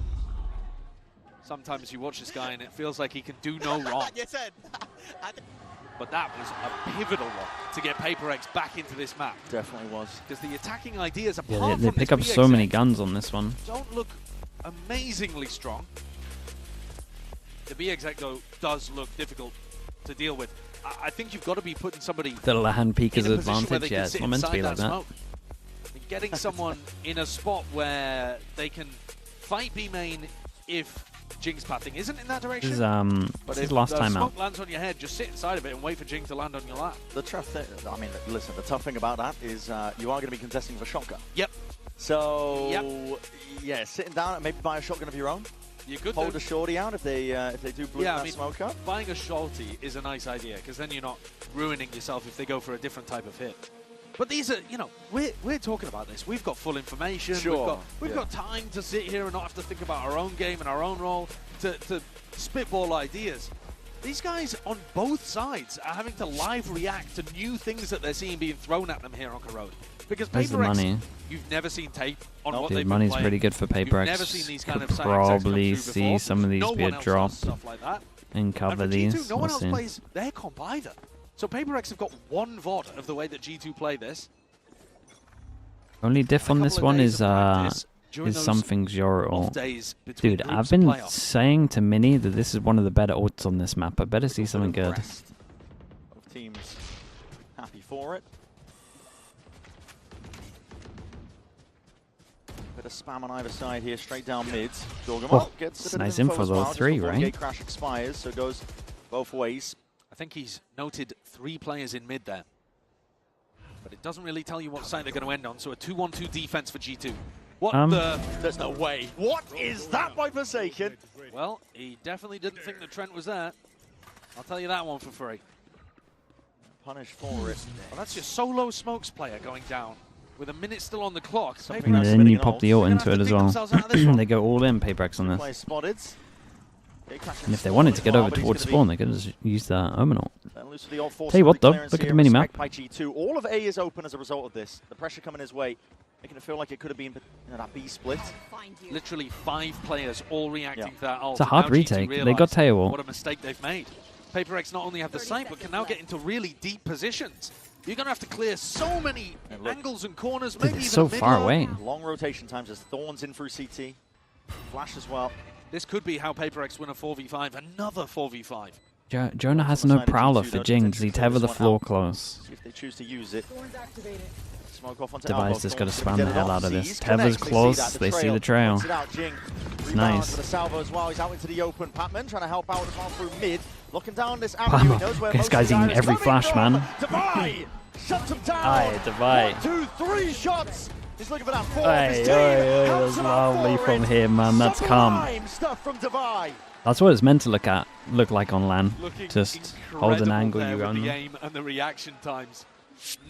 Sometimes you watch this guy and it feels like he can do no wrong. But that was a pivotal one to get PRX back into this map. Definitely was. Because the attacking ideas, apart Yeah, they from pick this up so VXX, many guns on this one. don't look amazingly strong. The VXX, though, does look difficult to deal with. I think you've got to be putting somebody The land peak is in an a position where advantage. they Yeah, can it's sit not meant to be inside like that that. smoke. And getting someone in a spot where they can fight B main if Jing's pathing isn't in that direction. This is, but this if is last the time smoke out. lands on your head, just sit inside of it and wait for Jing to land on your lap. The tough thing, I mean, listen, the tough thing about that is you are going to be contesting with a shotgun. Yep. So, yeah, sitting down and maybe buy a shotgun of your own. You could hold a shorty out if they do blue that smoke up. Buying a shorty is a nice idea because then you're not ruining yourself if they go for a different type of hit. But these are, you know, we're talking about this. We've got full information. Sure. We've got time to sit here and not have to think about our own game and our own role to spitball ideas. These guys on both sides are having to live react to new things that they're seeing being thrown at them here on Corrode. Because Where's the PRX, money? you've never seen tape on what Dude, they've money's been playing. pretty good for You've PRX. never seen these kind Could of side execs come probably through see before. some of these No be a one else drop does stuff like that. and cover And for these. G2, no one We'll else see. plays their comp either. So PRX have got one VOD of the way that G2 play this. Only diff on this one is Something's your ult. Dude, I've been saying to Mini that this is one of the better ults on this map. I better see something good. Both teams happy for it. Bit of spam on either side here, straight down mids. Oh, gets it's a bit nice of info as though, well, just 3, before right? Gate crash expires, so it goes both ways. I think he's noted 3 players in mid there. But it doesn't really tell you what side they're going to end on, so a 2-1-2 defense for G2. What the... There's no way. What is that by Forsaken? Well, he definitely didn't think that Trent was there. I'll tell you that one for free. Punish for it. Well, that's your solo smokes player going down with a minute still on the clock. And then you pop the ult into it as well. They go all in PRX on Play this. spotted. And if they wanted to get over towards spawn, they could just use that Omen ult. Tell you what though, look at the mini-map. By G2. All of A is open as a result of this. The pressure coming his way, making it feel like it could have been that B split. Literally 5 players all reacting to that ult. It's a hard Now G2 retake. They realise got Teo ult. what a mistake they've made. PRX not only have the site, but can now get into really deep positions. You're going to have to clear so many angles and corners, Dude, maybe it's even so a mid far lane. away. Long rotation times as Thorns in through CT. Flash as well. This could be how PRX win a 4v5, another 4v5. Jonah has no prowler for Jing. Does he tether the floor close? See if they choose to use it. Smoke off onto Device elbow. just got to Thorns spam the hell out of this. Tether's close. They see the trail. It's nice. With a salvo as well. He's out into the open. Patman trying to help out as well through mid. Looking down this avenue. He knows where This most guy's of the eating guys every coming flash, from. man. Divide! Shuts him down. Aye, Divide. 1, 2, 3 shots. He's looking for that 4 Hey, of his hey, team. hey, Helps that's him out lovely for from it. him, man. That's calm. Sublime stuff from Divide. That's what it's meant to look like on LAN. Looking Just hold an incredible angle there you with own. the aim and the reaction times.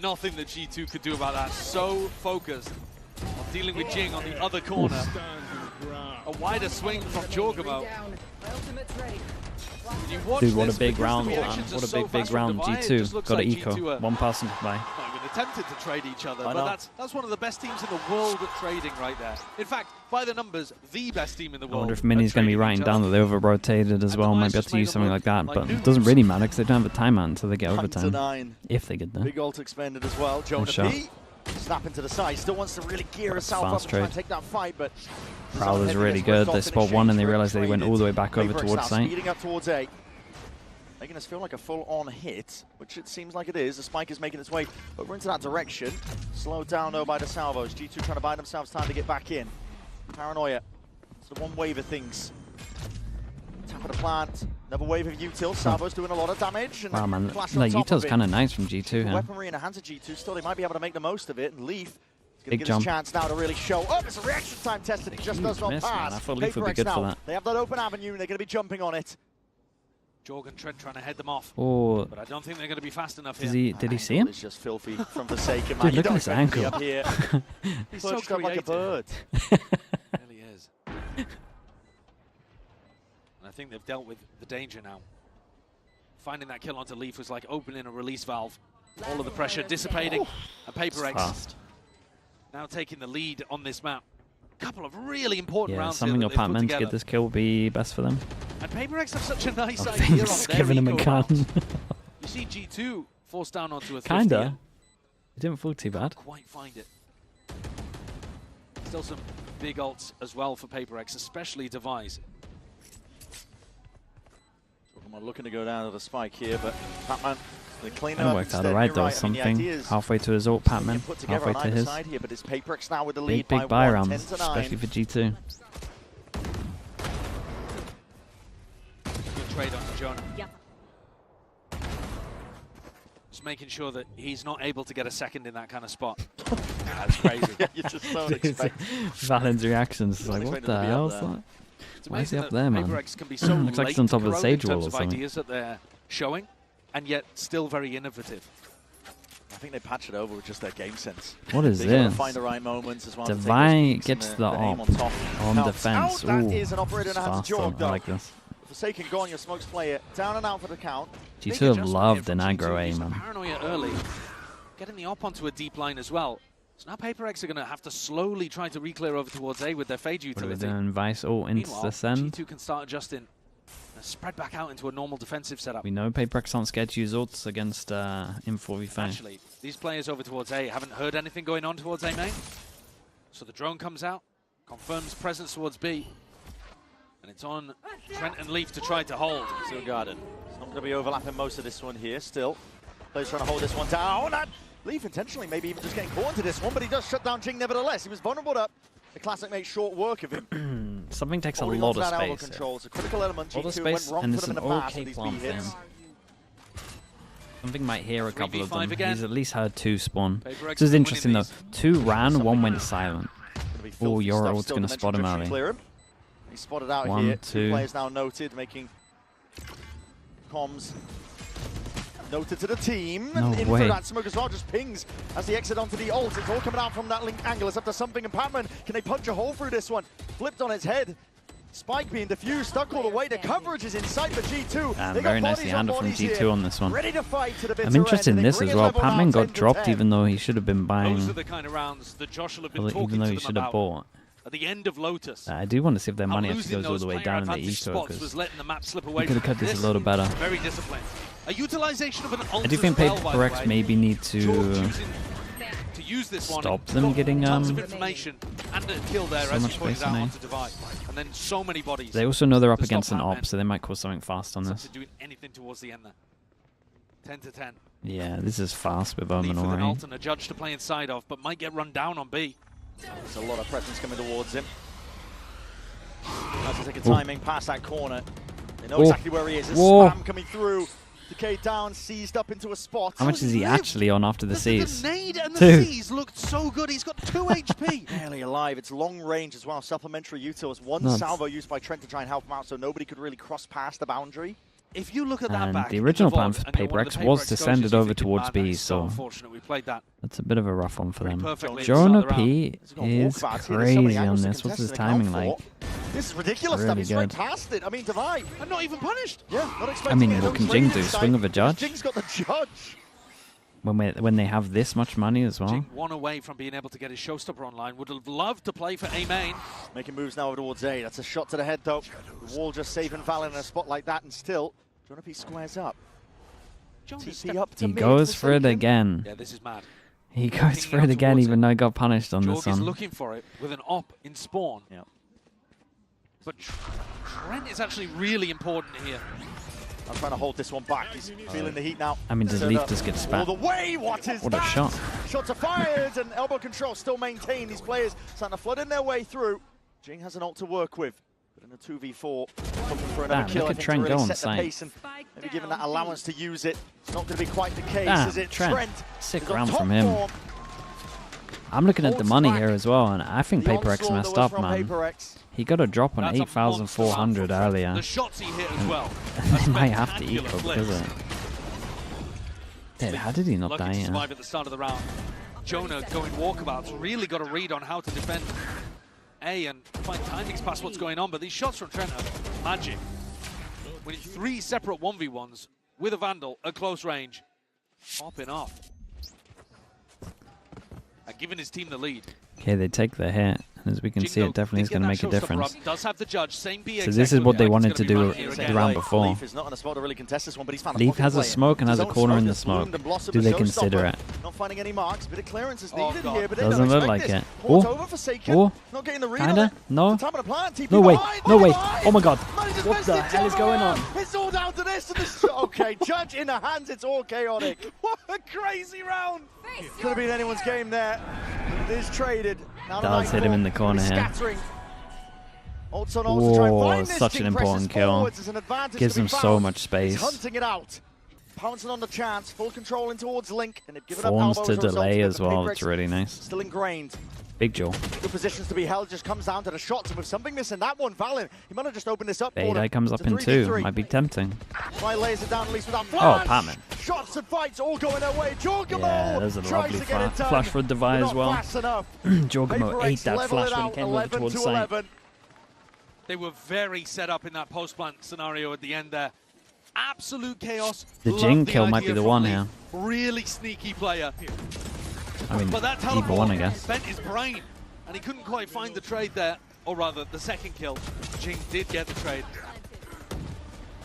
Nothing that G2 could do about that. So focused on dealing with Jing on the other corner. A wider swing from Jorgamo. Dude, what a big round, man. What a big round. G2 got an eco. One person to buy. Not even attempted to trade each other, I but know. that's one of the best teams in the world at trading right there. In fact, by the numbers, the best team in the I world. wonder if Mini's going to be at writing trading down each that they over-rotated as well. Might be able to use something like that, but it doesn't really matter because they don't have a timeout until they get 9 to overtime. 9. If they get there. Big ult expended as well. Jonah shot. P. Snap into the side. Still wants to really gear That's herself up fast and try and trade. take that fight, but Prowler's really good. They spot one and they realize they went all the way back over towards site. Speeding up towards A. Making us feel like a full-on hit, which it seems like it is. The spike is making its way over into that direction. Slowed down, though, by the salvos. G2 trying to buy themselves time to get back in. Paranoia. It's the one wave of things. Tap of the plant. Another wave of util. Salvo's doing a lot of damage. And Wow, man. Flash No, on top Util's of it. kind of nice from G2 here. Weaponry in the hands of G2. Still, they might be able to make the most of it. And Leaf is going to Big get jump. his chance now to really show up. It's a reaction time test, and it just does not miss, man. pass. I thought Leaf would be PRX good for now. that. They have that open avenue, and they're going to be jumping on it. Jorgen Trent trying to head them off. Oh. But I don't think they're going to be fast enough here. Did he see him? It's just filthy from Forsaken, man. Dude, look at his ankle. Up here. He's so perched up like a bird. Really is. And I think they've dealt with the danger now. Finding that kill onto Leaf was like opening a release valve. All of the pressure dissipating. And PRX now taking the lead on this map. Couple of really important rounds. Something or Patman to get this kill would be best for them. And PRX have such a nice I idea think on just their giving him a eco gun. rounds. You see G2 forced down onto a 50. Kinda. It didn't fall too bad. Quite find it. Still some big ults as well for PRX, especially Devise. I'm looking to go down to the spike here, but Patman, the cleaner. It worked out alright though. Something halfway to his ult, Patman. Halfway to his. Here, but it's PRX now with the lead Big buy rounds, 10 to 9. especially for G2. Good trade onto Jonah. Yeah. Just making sure that he's not able to get a second in that kind of spot. That's crazy. You just don't expect. Valen's reactions is like, what the hell is that? Why is he up there, man? PRX can be so looks like he's on top of the sage wall or in terms of something. ideas that they're showing, and yet still very innovative. I think they patch it over with just their game sense. What is they this? Find the right moments as well. Divine gets the op on defense. Ooh, that is an operator in fast Jog, though. I like this. Forsaken gone, your smokes player down and out for the count. G2 have loved an aggro A, man. Paranoia early, getting the op onto a deep line as well. So now PRX are going to have to slowly try to re-clear over towards A with their Fade utility. What are we doing? Vice ult into the send. G2 can start adjusting. Spread back out into a normal defensive setup. We know PRX aren't scared to use ults against in 4v5. Actually, these players over towards A haven't heard anything going on towards A main. So the drone comes out, confirms presence towards B. And it's on Trent and Leaf to try to hold. Still guarded. It's not going to be overlapping most of this one here still. Players trying to hold this one down. And Leaf intentionally maybe even just getting caught into this one, but he does shut down Jing nevertheless. He was vulnerable up. The Classic makes short work of him. Something takes a lot of space. Control. It's a critical element. A lot of space, and it's an okay plant for him. Something might hear a couple of them. He's at least heard 2 spawn. This is interesting though. 2 ran, 1 went silent. Oh, your ult's going to spot him early. He spotted out 1, here. 2 players now noted, making comms noted to the team. No and way. Into that smoke as well, just pings as they exit onto the ult. It's all coming out from that link angle. It's up to something, and Patman, can they punch a hole through this one? Flipped on its head. Spike being diffused, stuck all the way. The coverage is inside for G2. Very nicely handled from G2 on this one. Ready to fight to the I'm interested in this as well. Patman got dropped even though he should have been buying. Those are the kind of rounds that Josh will have been talking even though to he them should have about. bought. At the end of Lotus. I do want to see if their money actually goes all the way down in the eco, because we could have cut this a little better. Very disciplined. A utilization of an ult. I do think PRX maybe need to use this stop them getting tons of information and a kill there, so as much you pointed space out on A. onto Divide. And then so many bodies. They also know they're up against an op, so they might cause something fast on this. Doing anything towards the end there. 10 to 10. Yeah, this is fast with Omen Leaf with an already. ult and a judge to play inside of, but might get run down on B. There's a lot of presence coming towards him. Has to take a timing past that corner. They know exactly where he is. There's spam coming through. Decay down, seized up into a spot. How much is he actually on after the C's? The nade and the C's looked so good. He's got 2 HP. Barely alive. It's long range as well. Supplementary utils. One salvo used by Trent to try and help him out, so nobody could really cross past the boundary. If you look at that back, the original plan for PRX was to send it over towards B, so we played that. That's a bit of a rough one for them. Jonah P is crazy on this. What's his timing like? This is ridiculous really stuff. He's straight past it. I mean, Divide. And not even punished. Yeah, not expecting it. What can Jing do? Swing of a judge? Jing's got the judge. When they have this much money as well. Jing 1 away from being able to get his showstopper online. Would have loved to play for A main. Making moves now over towards A. That's a shot to the head though. The wall just saving Valen in a spot like that, and still Jonah P squares up. TP up to He goes for it again. Yeah, this is mad. He goes for it again, even though he got punished on this Jorg is one. looking for it with an op in spawn. Yeah. But Trent is actually really important here. I'm trying to hold this one back. He's feeling the heat now. I mean, does Leaf just get spat? All the way, what is What a that? shot. Shots are fired, and elbow control still maintained. These players starting to flood in their way through. Jing has an ult to work with. But in a 2v4, looking for another kill, look I at think, Trent to go really on set the site. pace and maybe given that allowance to use it. It's not going to be quite the case, is it? Trent. Sick round from him. I'm looking at the money here as well, and I think PRX messed up, man. He got a drop on 8,400 earlier. The shots he hit as well. They might have to eco because of it. Dude, how did he not Lucky die? to survive at the start of the round. Jonah going walkabouts, really got a read on how to defend A and find timings past what's going on, but these shots from Trent are magic. Winning 3 separate 1v1s with a Vandal at close range, popping off. And giving his team the lead. Okay, they take the hit. As we can see, it definitely is going to make a difference. Does have the judge, same So this is what they wanted to do the round before. Leaf is not in a spot to really contest this one, but he's found a Leaf pocket has a play. smoke and has a His own corner in the smoke smoke. has blossomed Do they a consider showstopper. it? Not finding any marks, bit of clearance is needed here, but they Doesn't don't look expect like this. it. Port Oh, over Forsaken. oh, Not getting the read on kinda, it. no, The time of the plan, TP no way, behind, no way. behind. Oh my god, Manages what best the in hell is going on? It's all down to this. And this okay, judge in the hands, it's all chaotic. What a crazy round! Could have been anyone's game there. It is traded. Now Does hit him in the corner here. scattering. Ults on ults to try and Whoa, find this. such an King important presses kill. forwards as an advantage Gives to be them so found. much space. He's hunting it out. Pouncing on the chance, full control in towards Link, and they've given up Forms elbows to as a result delay of it, as but well, PRX it's really nice. Still ingrained. Big jaw. Good positions to be held, just comes down to the shots, and with something missing, that one, Valen, he might have just opened this up for Veto them. comes up It's a in 3v3. 2, might be tempting. Try lays it down at least without Oh, flash. Patman. Shots and fights all going their way. Jorgamo Yeah, there's a tries lovely to get it done. flash for Devi But as well. not fast enough. Jorgamo PRX ate that level flash it when he out, came over 11 towards to site. 11. They were very set up in that post-plant scenario at the end there. Absolute chaos. The Love Jing kill idea might be the from one Lee. here. Really sneaky player. I mean, But that either teleport one, I guess. bent his brain, and he couldn't quite find the trade there. Or rather, the second kill. Jing did get the trade.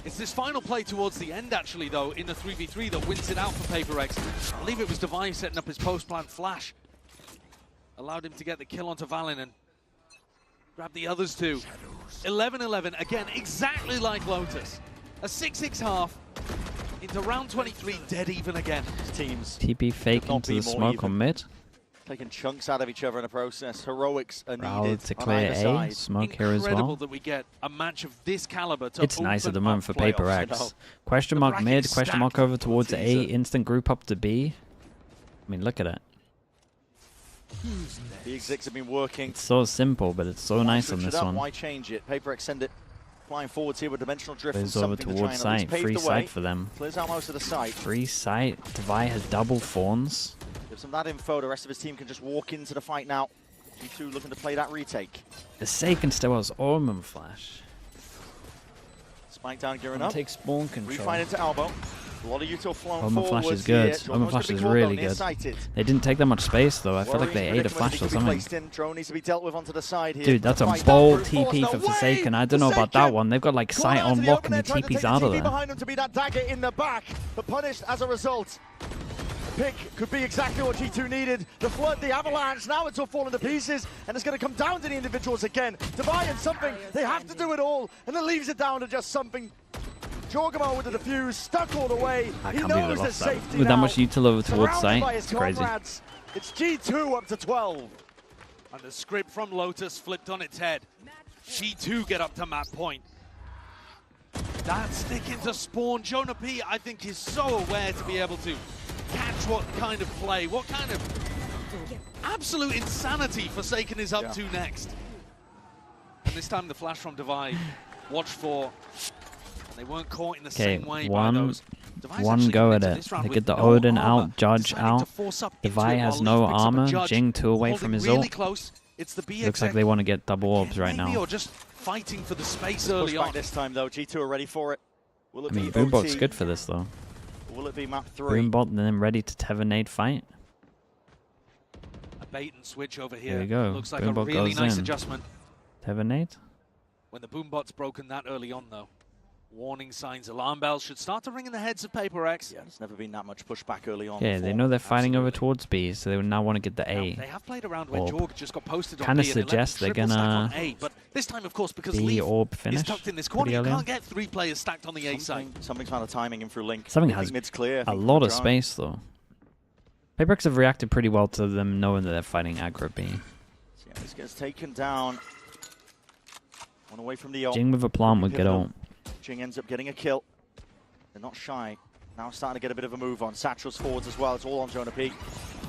It's this final play towards the end, actually, though, in the 3v3 that wins it out for PRX. I believe it was Devi setting up his post-plant flash. Allowed him to get the kill onto Valen and grab the others too. 11-11, again, exactly like Lotus. A 6-6 half into round 23, dead even again. Teams. TP fake not into be the more smoke even. on mid. Taking chunks out of each other in the process. Heroics are Raul needed to on clear either A, side. smoke here as Incredible well. that we get a match of this caliber to It's nice at the open moment up for playoffs. PRX. Question mark bracket mid, is question mark stacked. over towards A, instant group up to B. I mean, look at it. The execs have been working. It's so simple, but it's so nice on Switch it this up, one. Why change it? PRX send it flying forwards here with dimensional drift. Plays and over something to try towards and at least site. pave Free the way. site for them. Clears out most of the site. Free site. Devi has double fawns. Gives them that info. The rest of his team can just walk into the fight now. G2 looking to play that retake. The Seiken still has Orman Flash. Spike down, gearing And up. take spawn control. Refine into elbow. A lot of util flown Orman forwards Flash is good. here. Orman Drone's Flash gonna is be called really though, good. near-sighted. They didn't take that much space though. I feel like they Worrying ate a predicament flash he or could be something. placed in. Drone needs to be dealt with onto the side here. Dude, that's a Fight bold down, brute force. TP for No way! Forsaken. I don't know about that one. They've got like Caught sight out on to the lock open and he there, trying to TP's take the out of TP there. behind him to be that dagger in the back, but punished as a result. The pick could be exactly what G2 needed. The flood, the avalanche, now it's all falling to pieces, and it's going to come down to the individuals again. Divine something, they have to do it all, and it leaves it down to just something. Jorgamo with the defuse, stuck all the way. I He can't believe they knows lost there's that. safety With that now. much util over towards Surrounded site, by his it's crazy. comrades. It's G2 up to 12. And the script from Lotus flipped on its head. G2 get up to map point. That stick into spawn. Jonah P, I think, is so aware to be able to catch what kind of play, what kind of absolute insanity Forsaken is up to next. And this time the flash from Devi, watch for, and they weren't caught in the same way by those. Devi's one actually go come at into it. this round They with get the no Odin armor, out, Judge deciding out. to force up Devi into it has while no Lee picks up a armor. Judge, Jing 2 away holding from his really ult. close. It's the BX Looks like they want to get double orbs right maybe, now. or just fighting for the space Push early back on. this time though. G2 are ready for it. Will it I mean, be Boombot's OT? good for this though. Or will it be map 3? Boombot and then ready to Tevernade fight. A bait and switch over here. There you go. Looks like Boombot a really goes nice in. adjustment. Tevernade? When the Boombot's broken that early on, though. Warning signs, alarm bells should start to ring in the heads of PRX. Yeah, there's never been that much pushback early on. Yeah, they know they're fighting over towards B, so they now want to get the A. They have played around where Orb. Jorg just got posted on Kinda B and they let them suggests they're triple stack on gonna A. But this time, of course, because B Leaf orb is finish tucked in this corner, pretty you early can't on. get 3 players stacked on the A side. Something's found the timing in through Link. Something I think has mid's clear. a lot of space though. PRX have reacted pretty well to them knowing that they're fighting aggro B. So yeah, this gets taken down. One away from the ult. Jing with a plant would get ult. Jing ends up getting a kill. They're not shy. Now starting to get a bit of a move on. Satchel's forwards as well. It's all on Jonah P.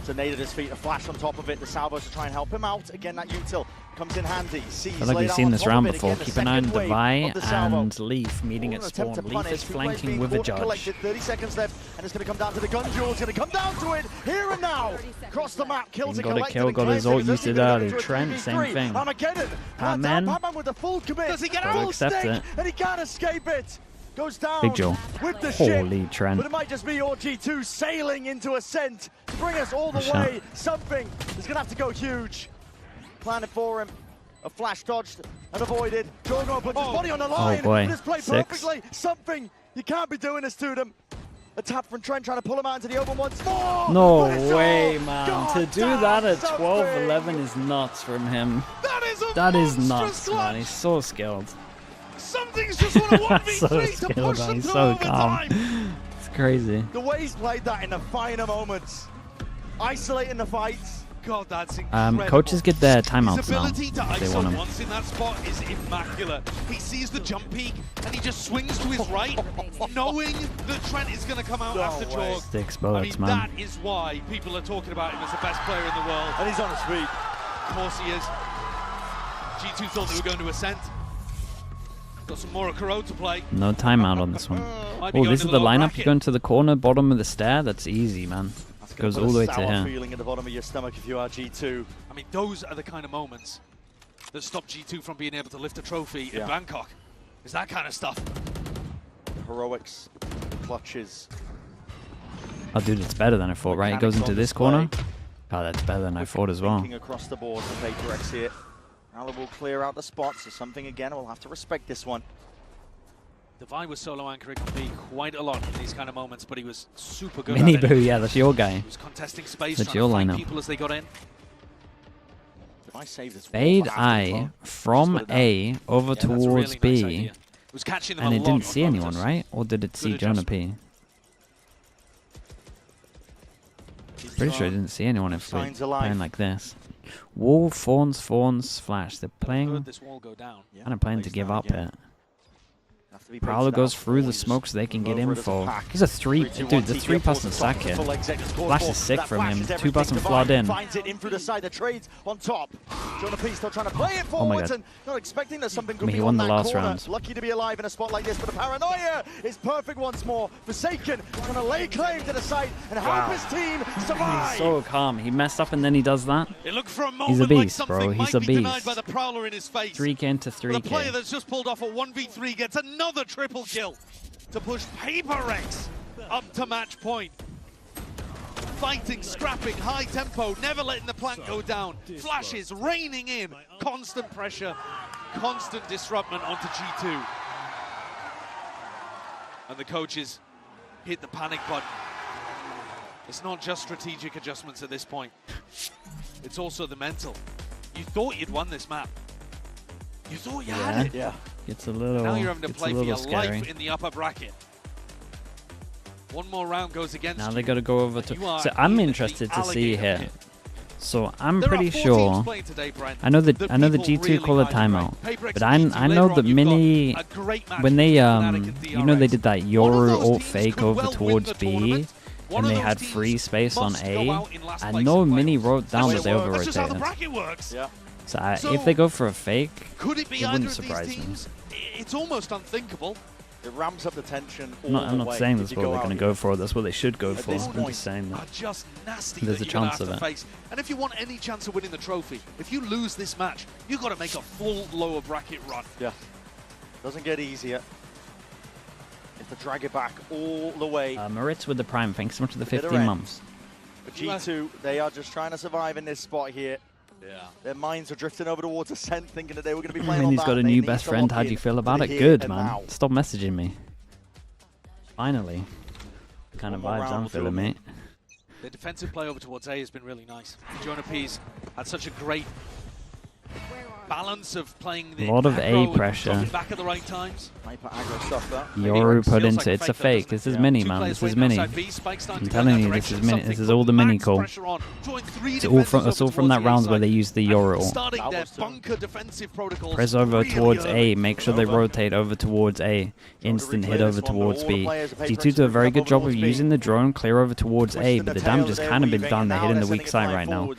So Nade at his feet, a flash on top of it. The salvos to try and help him out. Again, that util comes in handy. I feel like we've seen this round before. Keep an eye on Devi and Leaf meeting at spawn. Leaf is flanking with a judge. 30 seconds left, and it's going to come down to the gun duel. It's going to come down to it here and now. Across the map, kills are collected. Got a kill, got his ult used it early. Trent, same thing. Patman with the full commit. Does he get out? Accept it. And he can't escape it. Goes down Big Joe. with the Holy ship. Trent. But it might just be your G2 sailing into Ascent to bring us all the way. Something is going to have to go huge. Planted for him. A flash dodged and avoided. Jorgo puts his body on the line. Oh boy. This played perfectly. Something. You can't be doing this to them. A tap from Trent trying to pull him out into the open once more. No way, man. To do that at 12-11 is nuts from him. That is nuts, man. He's so skilled. Something's just on a 1v3 so to skilled, push them he's through so overtime. calm. It's crazy. The way he's played that in the finer moments. Isolating the fights. God, that's incredible. Coaches get their timeouts His ability now. to They want ISO them. once in that spot is immaculate. He sees the jump peak and he just swings to his right, knowing that Trent is going to come out after Jorg. Sticks bullets, man. That is why people are talking about him as the best player in the world. And he's on his feet. Of course he is. G2 thought they were going to Ascent. Got some more Kuro to play. No timeout on this one. Oh, this is the lineup. You go into the corner, bottom of the stair. That's easy, man. Goes all the way to here. Feeling at the bottom of your stomach if you are G2. I mean, those are the kind of moments that stop G2 from being able to lift a trophy in Bangkok. Is that kind of stuff. The heroics, clutches. Oh, dude, it's better than I thought, right? He goes into this corner. Oh, that's better than I thought as well. Across the board for PRX here. Alan will clear out the spot, so something again, we'll have to respect this one. Devi was solo anchoring me quite a lot in these kind of moments, but he was super good Mini at it. Boo, yeah, that's your guy. He was contesting space, That's trying your to find lineup. people as they got in. Fade I from A over towards B, and it didn't see anyone, right? Or did it see Jonah P? Pretty sure it didn't see anyone if we're playing like this. Wall, Fawns, Flash. They're playing, kind of playing to give up it. Prowler goes through the smoke so they can get info. He's a 3, dude, the 3-person sack here. Flash is sick from him. 2-person flood in. Finds it in through the side, the trades on top. Jonah P still trying to play it forwards and not expecting that something could be he won the last corner. round. Lucky to be alive in a spot like this, but the paranoia is perfect once more. Forsaken is going to lay claim to the site and help his team survive. He's so calm. He messed up and then he does that. It looked for a moment He's a beast, like bro. He's might a be beast. denied by the Prowler in his face. 3K into 3K. The player that's just pulled off a 1v3 gets another triple kill to push PRX up to match point. Fighting, scrapping, high tempo, never letting the plant go down. Flashes raining in, constant pressure, constant disruption onto G2. And the coaches hit the panic button. It's not just strategic adjustments at this point. It's also the mental. You thought you'd won this map. You thought you had it. Yeah. It's a little, Now you're having to play for your scary. life in the upper bracket. One more round goes against Now you. they got to go over to. You are So I'm in interested the to see alligator here. pit. So I'm There are pretty 4 sure. teams playing today, Brent, I know that that I know the people G2 really call a highly timeout, rate. PRX but I G2 know later that on, you've Mini got a great match when they between Fnatic and you know they did that One of Yoru those ult teams fake could over well win towards the B, tournament. One and of they those had teams free space on must go A. out in last I place know in Mini playoffs. wrote down that they That's just how the over-rotated. bracket works. Yeah. So if they go for a fake, Could it be it either wouldn't of these surprise me. teams? It's almost unthinkable. It ramps up the tension all I'm not the way saying if that's you what go they're out going to here. go for. That's what they should go for. this I'm point just saying Are that. just nasty There's that a you're gonna chance have of to it. face. And if you want any chance of winning the trophy, if you lose this match, you've got to make a full lower bracket run. Yeah. Doesn't get easier. If they drag it back all the way. Moritz with the prime. Thanks so much for the bitter 15 end. months. But G2, they are just trying to survive in this spot here. Yeah. Their minds are drifting over towards Ascent, thinking that they were going to be playing And on he's that. got a They new need best to friend. lock How do in you feel to about the it? here Good, and man. now. Stop messaging me. Finally. The kind of One more vibes round I'm will feeling, do it. mate. The defensive play over towards A has been really nice. Jonah P's had such a great balance of playing the A lot of A aggro pressure. and back at the right times. Yoru put into it's a fake. This is mini, man. This is mini. I'm telling you, this is mini. This is all the mini call. It's all from that rounds where they use the Yoru ult. Press over towards A. Make sure they rotate over towards A. Instant hit over towards B. G2 do a very good job of using the drone, clear over towards A, but the damage has kind of been done. They're hitting the weak side right now.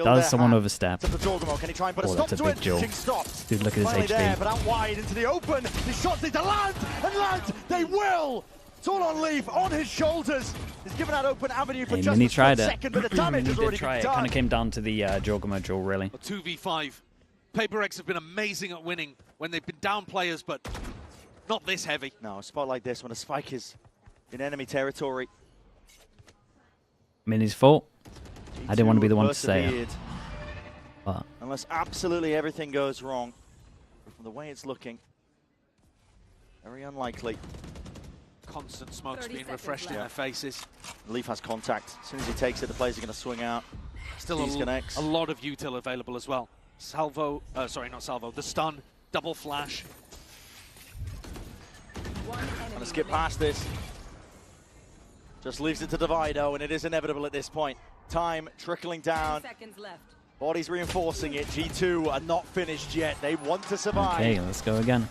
Does someone overstep? Oh, that's a big duel. Dude, look at his HP. But out wide into the open. His shots need to land, and land. They will. It's all on Leaf, on his shoulders. He's given that open avenue for just a second, but the damage has already been done. Kind of came down to the Jorgamo duel, really. 2v5. PaperX have been amazing at winning when they've been down players, but not this heavy. No, a spot like this when a spike is in enemy territory. Mini's fault. I didn't want to be the one to say it. But unless absolutely everything goes wrong, from the way it's looking, very unlikely. Constant smokes being refreshed in their faces. Leaf has contact. As soon as he takes it, the players are going to swing out. Still a lot of util available as well. Salvo, sorry, not salvo, the stun, double flash. Trying to skip past this. Just leaves it to Divido, and it is inevitable at this point. Time trickling down. 2 seconds left. Bodies reinforcing it. G2 are not finished yet. They want to survive. okay, let's go again.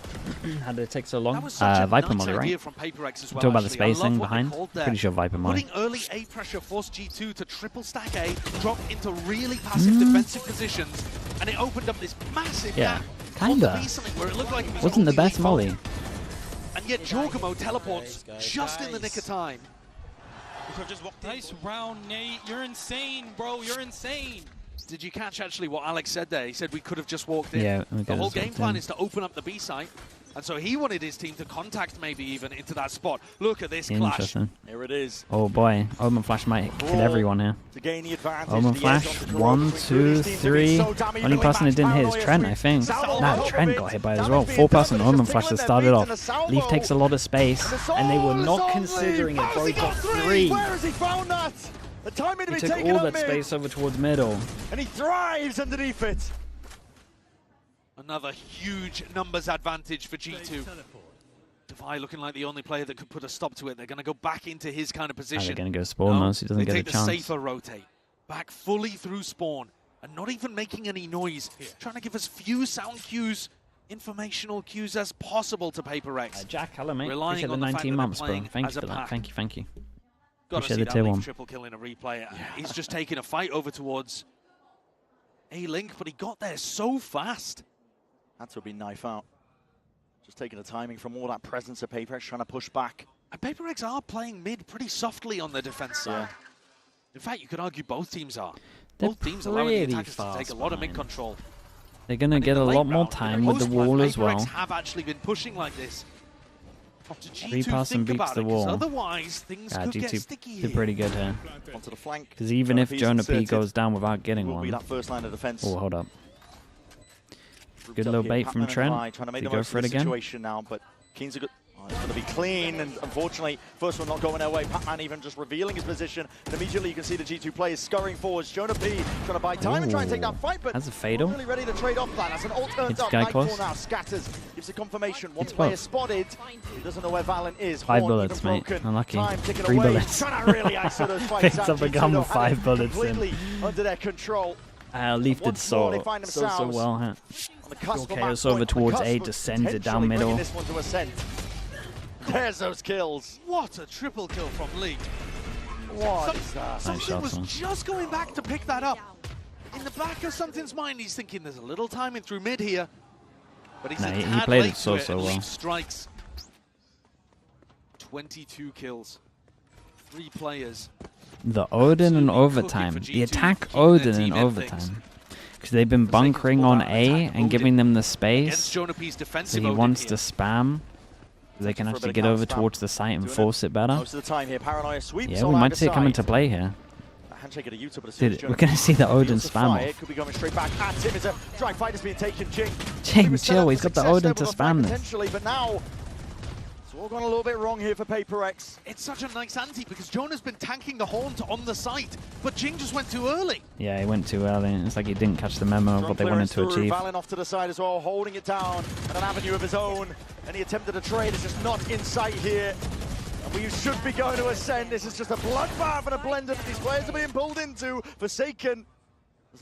How did it take so long? Viper Molly, right? From PaperX as well, Talk about the spacing behind. Pretty sure Viper Molly. Putting early A pressure forced G2 to triple stack A, drop into really passive defensive positions, and it opened up this massive gap. Kinda. Where it looked like it was Wasn't the best Molly. And yet Jorgamo teleports just in the nick of time. Nice round, Nate. You're insane, bro. You're insane. Did you catch actually what Alex said there? He said we could have just walked in. Yeah, the whole game plan is to open up the B site, and so he wanted his team to contact maybe even into that spot. Look at this clash. Here it is. Oh boy, Omen Flash might kill everyone here. To gain the advantage. Omen Flash, 1, 2, 3. Only person that didn't hit is Trent, I think. Nah, Trent got hit by it as well. 4-person Omen Flash that started off. Leaf takes a lot of space, and they were not considering it, bro. He got 3. Where has he found that? The timing to be taken took all that space over towards middle. And he thrives underneath it. Another huge numbers advantage for G2. Devi looking like the only player that could put a stop to it. They're going to go back into his kind of position. They're going to go spawn now, so he doesn't get a chance. They take the safer rotate. Back fully through spawn. And not even making any noise. Trying to give us few sound cues, informational cues as possible to PaperX. Jack, hello mate. Relying on the 19 months, bro. Thank you for that. Thank you, thank you. Got to see that Link triple kill in a replay. He's just taking a fight over towards A-Link, but he got there so fast. Had to be knife out. Just taking the timing from all that presence of PaperX, trying to push back. And PaperX are playing mid pretty softly on the defense side. In fact, you could argue both teams are. Both teams allowing the attackers to take a lot of mid control. They're going to get a lot more time with the wall as well. PaperX have actually been pushing like this. 3-pass and beats the wall. Otherwise, things could get sticky here. Did pretty good here. Onto the flank. Because even if Jonah P goes down without getting one. That first line of defense. Oh, hold up. Good little bait from Trent. Trying to make to the go most for of it the again. situation now, but Keen's a good. It's going to be clean, and unfortunately, first one not going their way. Pac-Man even just revealing his position, and immediately you can see the G2 players scurrying forwards. Jonah P trying to buy time and try and take that fight, but that's a fatal. Not really ready to trade off that. That's an ult turns up. Nightfall now scatters, gives a confirmation. One player spotted. He doesn't know where Valen is. 5 bullets, mate. Unlucky. 3 bullets. Trying to really ISO those fights Picks up a gun with 5 bullets completely under their control. Leaf did so well. Huh? Chaos over towards A, just sends it down middle. There's those kills. What a triple kill from Lee. What is that? Something was just going back to pick that up. In the back of something's mind, he's thinking there's a little timing through mid here. But he's he played it so well. Leaf strikes. 22 kills. 3 players. The Odin in overtime. The attack Odin in overtime. Because they've been bunkering on A and giving them the space. So he wants to spam. They can actually get over towards the site and force it better. Most of the time here, Paranoia sweeps. Yeah, we might see it come into play here. Dude, we're going to see the Odin spam off. Could be going straight back at him. It's a drag fight has been taken. Jing, chill. He's got the Odin to spam this. Potentially, but now It's all gone a little bit wrong here for PRX. It's such a nice ante because Jonah's been tanking the Haunt on the site, but Jing just went too early. Yeah, he went too early. It's like he didn't catch the memo of what they wanted to achieve. Valen off to the side as well, holding it down at an avenue of his own. Any attempt at a trade is just not in sight here. And we should be going to Ascend. This is just a bloodbath and a blender that these players are being pulled into. Forsaken.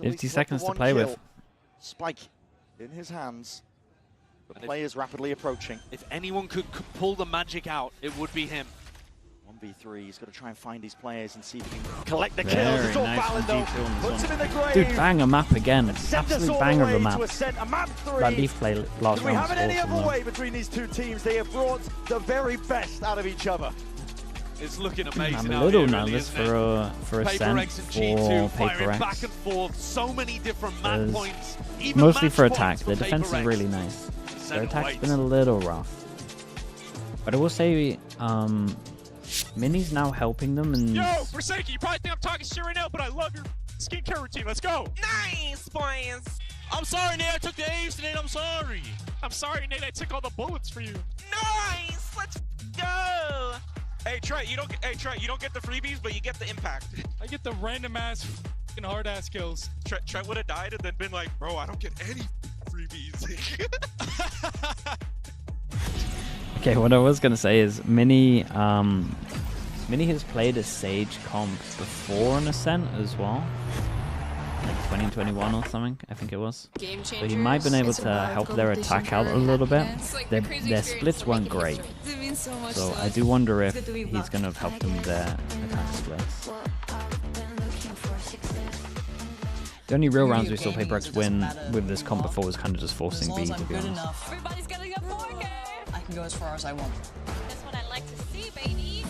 50 seconds to play with. Spike in his hands. The players rapidly approaching. If anyone could pull the magic out, it would be him. 1v3, he's got to try and find these players and see if he can collect the Very kills. It's all nice Valen though. Puts him in the grave. Dude, banger map again. Absolute banger of a map. A map 3. That Leaf play last Do we round have it any awesome, other though. way between these two teams? They have brought the very best out of each other. It's looking amazing. I'm a out little here, nervous really, for Ascend PRX and G2 for firing back PRX. and forth. So many different map points. Even Mostly match for points attack. for Their defense is PRX. really nice. Their attack's weights. been a little rough. But I will say, Mini's now helping them. And Yo, Forsaken, you probably think I'm talking shit right now, but I love your skincare routine. Let's go. Nice, boys. I'm sorry, Nate. I took the A's, Nate. I'm sorry. I'm sorry, Nate. I took all the bullets for you. Nice. Let's go. Hey, Trey, you don't get the freebies, but you get the impact. I get the random ass fucking hard ass kills. Trey would have died and then been like, bro, I don't get any freebies. okay, what I was gonna say is Mini has played a Sage comp before an Ascent as well, like 2021 or something, I think it was. So he might have been able to help their attack out a little bit. Their splits weren't great, so I do wonder if he's gonna have helped them with their attack splits. The only real rounds we saw PRX win with this comp before was kind of just forcing B, to be honest. Everybody's getting a 4K. I can go as far as I want. That's what I like to see, baby.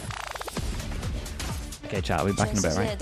Okay, chat, I'll be back in a bit, right?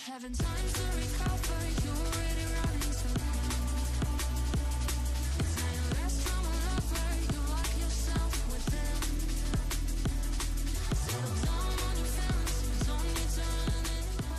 Having time to recover, you're already running so it's not your rest from a lover, you lock yourself within. Settle down on your feelings, you don't need to run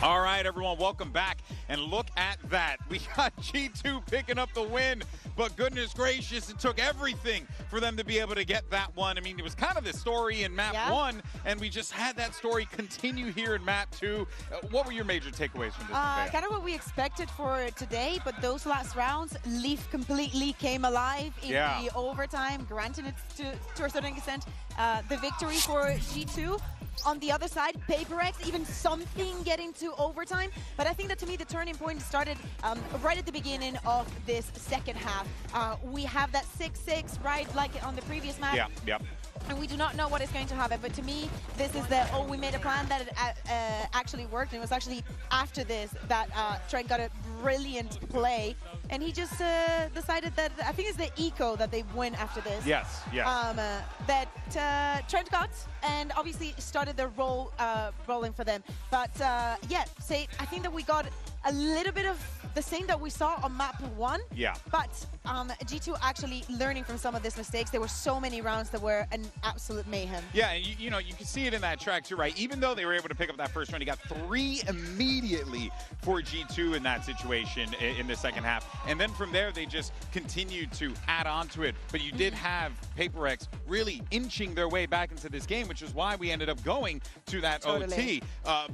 All right, everyone, welcome back. And look at that. We got G2 picking up the win, but goodness gracious, it took everything for them to be able to get that one. I mean, it was kind of the story in map 1, and we just had that story continue here in map 2. What were your major takeaways from this? Kind of what we expected for today, but those last rounds, Leaf completely came alive in the overtime, granting it to a certain extent the victory for G2. On the other side, PRX, even something getting to overtime. But I think that to me, the turning point started right at the beginning of this second half. We have that 6-6, right, like on the previous map. Yeah. And we do not know what is going to happen. But to me, this is the, we made a plan that actually worked. And it was actually after this that Trent got a brilliant play. And he just decided that, I think it's the eco that they win after this. Yes. That Trent got, and obviously started the rolling for them. But yeah, I think that we got a little bit of the same that we saw on map 1. Yeah. But G2 actually learning from some of these mistakes. There were so many rounds that were an absolute mayhem. Yeah, and you know, you can see it in that track too, right? Even though they were able to pick up that first round, you got 3 immediately for G2 in that situation in the second half. And then from there, they just continued to add on to it. But you did have PRX really inching their way back into this game, which is why we ended up going to that OT.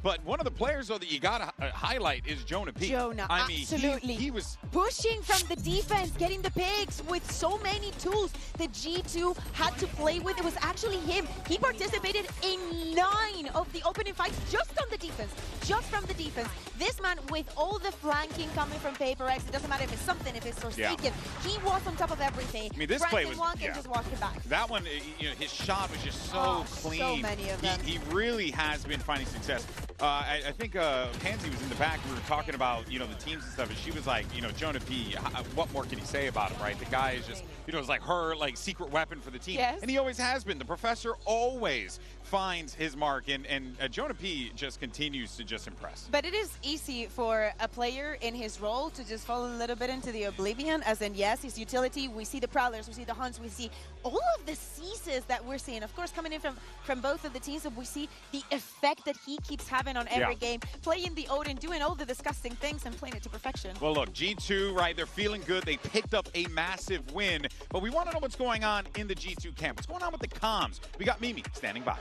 But one of the players, though, that you got to highlight is Jonah P. I mean, absolutely. He was pushing from the defense, getting the picks with so many tools that G2 had to play with. It was actually him. He participated in 9 of the opening fights just on the defense, just from the defense. This man, with all the flanking coming from PRX, it doesn't matter if it's something, if it's Forsaken, he was on top of everything. I mean, this play was, just walked it back. That one, you know, his shot was just so clean. So many of them. He really has been finding success. I think Pansy was in the back. We were talking about, you know, the teams and stuff, and she was like, you know, Jonah P, what more can you say about him, right? The guy is just, you know, it's like her, like, secret weapon for the team. Yes. And he always has been. The professor always finds his mark, and Jonah P just continues to just impress. But it is easy for a player in his role to just fall a little bit into the oblivion, as in, yes, his utility, we see the Prowlers, we see the Hunts, we see all of the Ceases that we're seeing, of course, coming in from both of the teams, and we see the effect that he keeps having on every game, playing the Odin, doing all the disgusting things and playing it to perfection. Well, look, G2, right, they're feeling good. They picked up a massive win, but we want to know what's going on in the G2 camp. What's going on with the comms? We got Mimi standing by.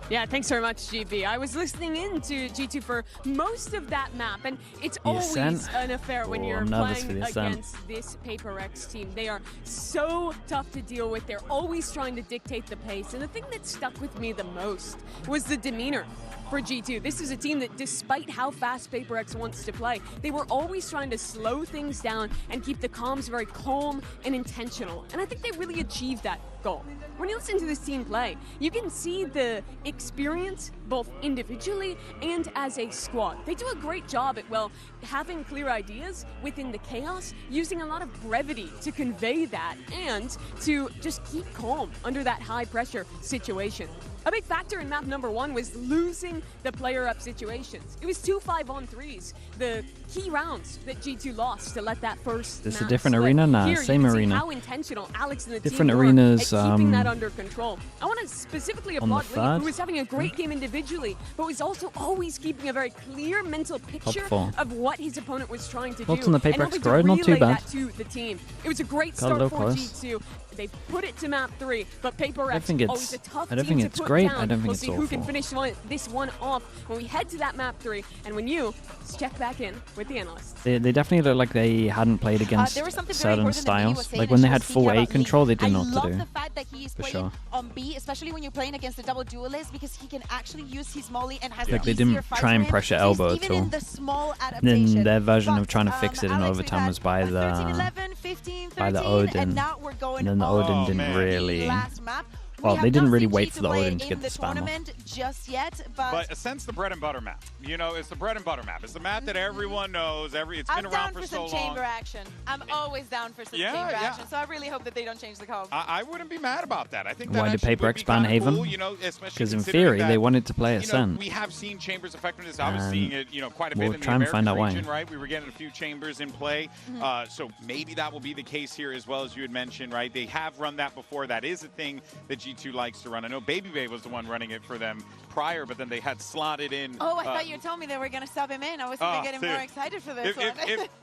Yeah, thanks very much, GB. I was listening in to G2 for most of that map, and it's always an affair when you're playing against this PRX team. They are so tough to deal with. They're always trying to dictate the pace, and the thing that stuck with me the most was the demeanor for G2. This is a team that, despite how fast PRX wants to play, they were always trying to slow things down and keep the comms very calm and intentional, and I think they really achieved that goal. When you listen to this team play, you can see the experience both individually and as a squad. They do a great job at, well, having clear ideas within the chaos, using a lot of brevity to convey that and to just keep calm under that high pressure situation. A big factor in map number 1 was losing the player-up situations. It was 2 5-on-3s, the key rounds that G2 lost to let that first This map is a different slip. arena? Nah, Here, same you can arena. See how intentional Alex and the Different team arenas, were at keeping that under control. I want to specifically applaud Lee, who was having a great game individually, but was also always keeping a very clear mental picture of what his opponent was trying to do. On the PRX and score, not too relay bad. that to the team. It was a great Got a start little for close. G2. They put it to map 3, but PRX think it's- always a tough I don't team think to it's put great. down. I don't think we'll it's see who can awful. finish this one off when we head to that map 3, and when you check back in with the analysts. They definitely look like they hadn't played against there was something very certain important that Mimi was styles. saying, Like and when she they was had full speaking A about control, they Lee. didn't know what to I do. love the fact that he's playing on B, especially when you're playing against the double duelist, because he can actually use his molly and has Like the they didn't fight try for and him. pressure So elbow even at all. in the small adaptation. Then their version of But, trying to fix it in Alex, overtime was by 13-11, 15-13, the Odin. and now we're going And then the Odin didn't really. last map. Well, We they have didn't not really seen wait G2 for the play Odin to in get the spam off. tournament just yet, but Since the bread and butter map, you know, it's the bread and butter map. It's the map that everyone knows. It's been I'm around down for for so some long. chamber action. I'm always down for some chamber action, so I really hope that they don't change the code. I wouldn't be mad about that. I think Why that did actually would PRX be ban kinda Haven? cool, you know, especially Because in considering theory, that, they wanted to play you know, Ascent. we have seen Chambers effectiveness. I was And seeing it, you know, quite a we'll bit in try the and find American out why. region, right? We were getting a few Chambers in play, so maybe that will be the case here as well, as you had mentioned, right? They have run that before. That is a thing that G2 likes to run. I know Baby Bay was the one running it for them prior, but then they had slotted in. Oh, I thought you were telling me they were going to sub him in. I was even getting more excited for this one.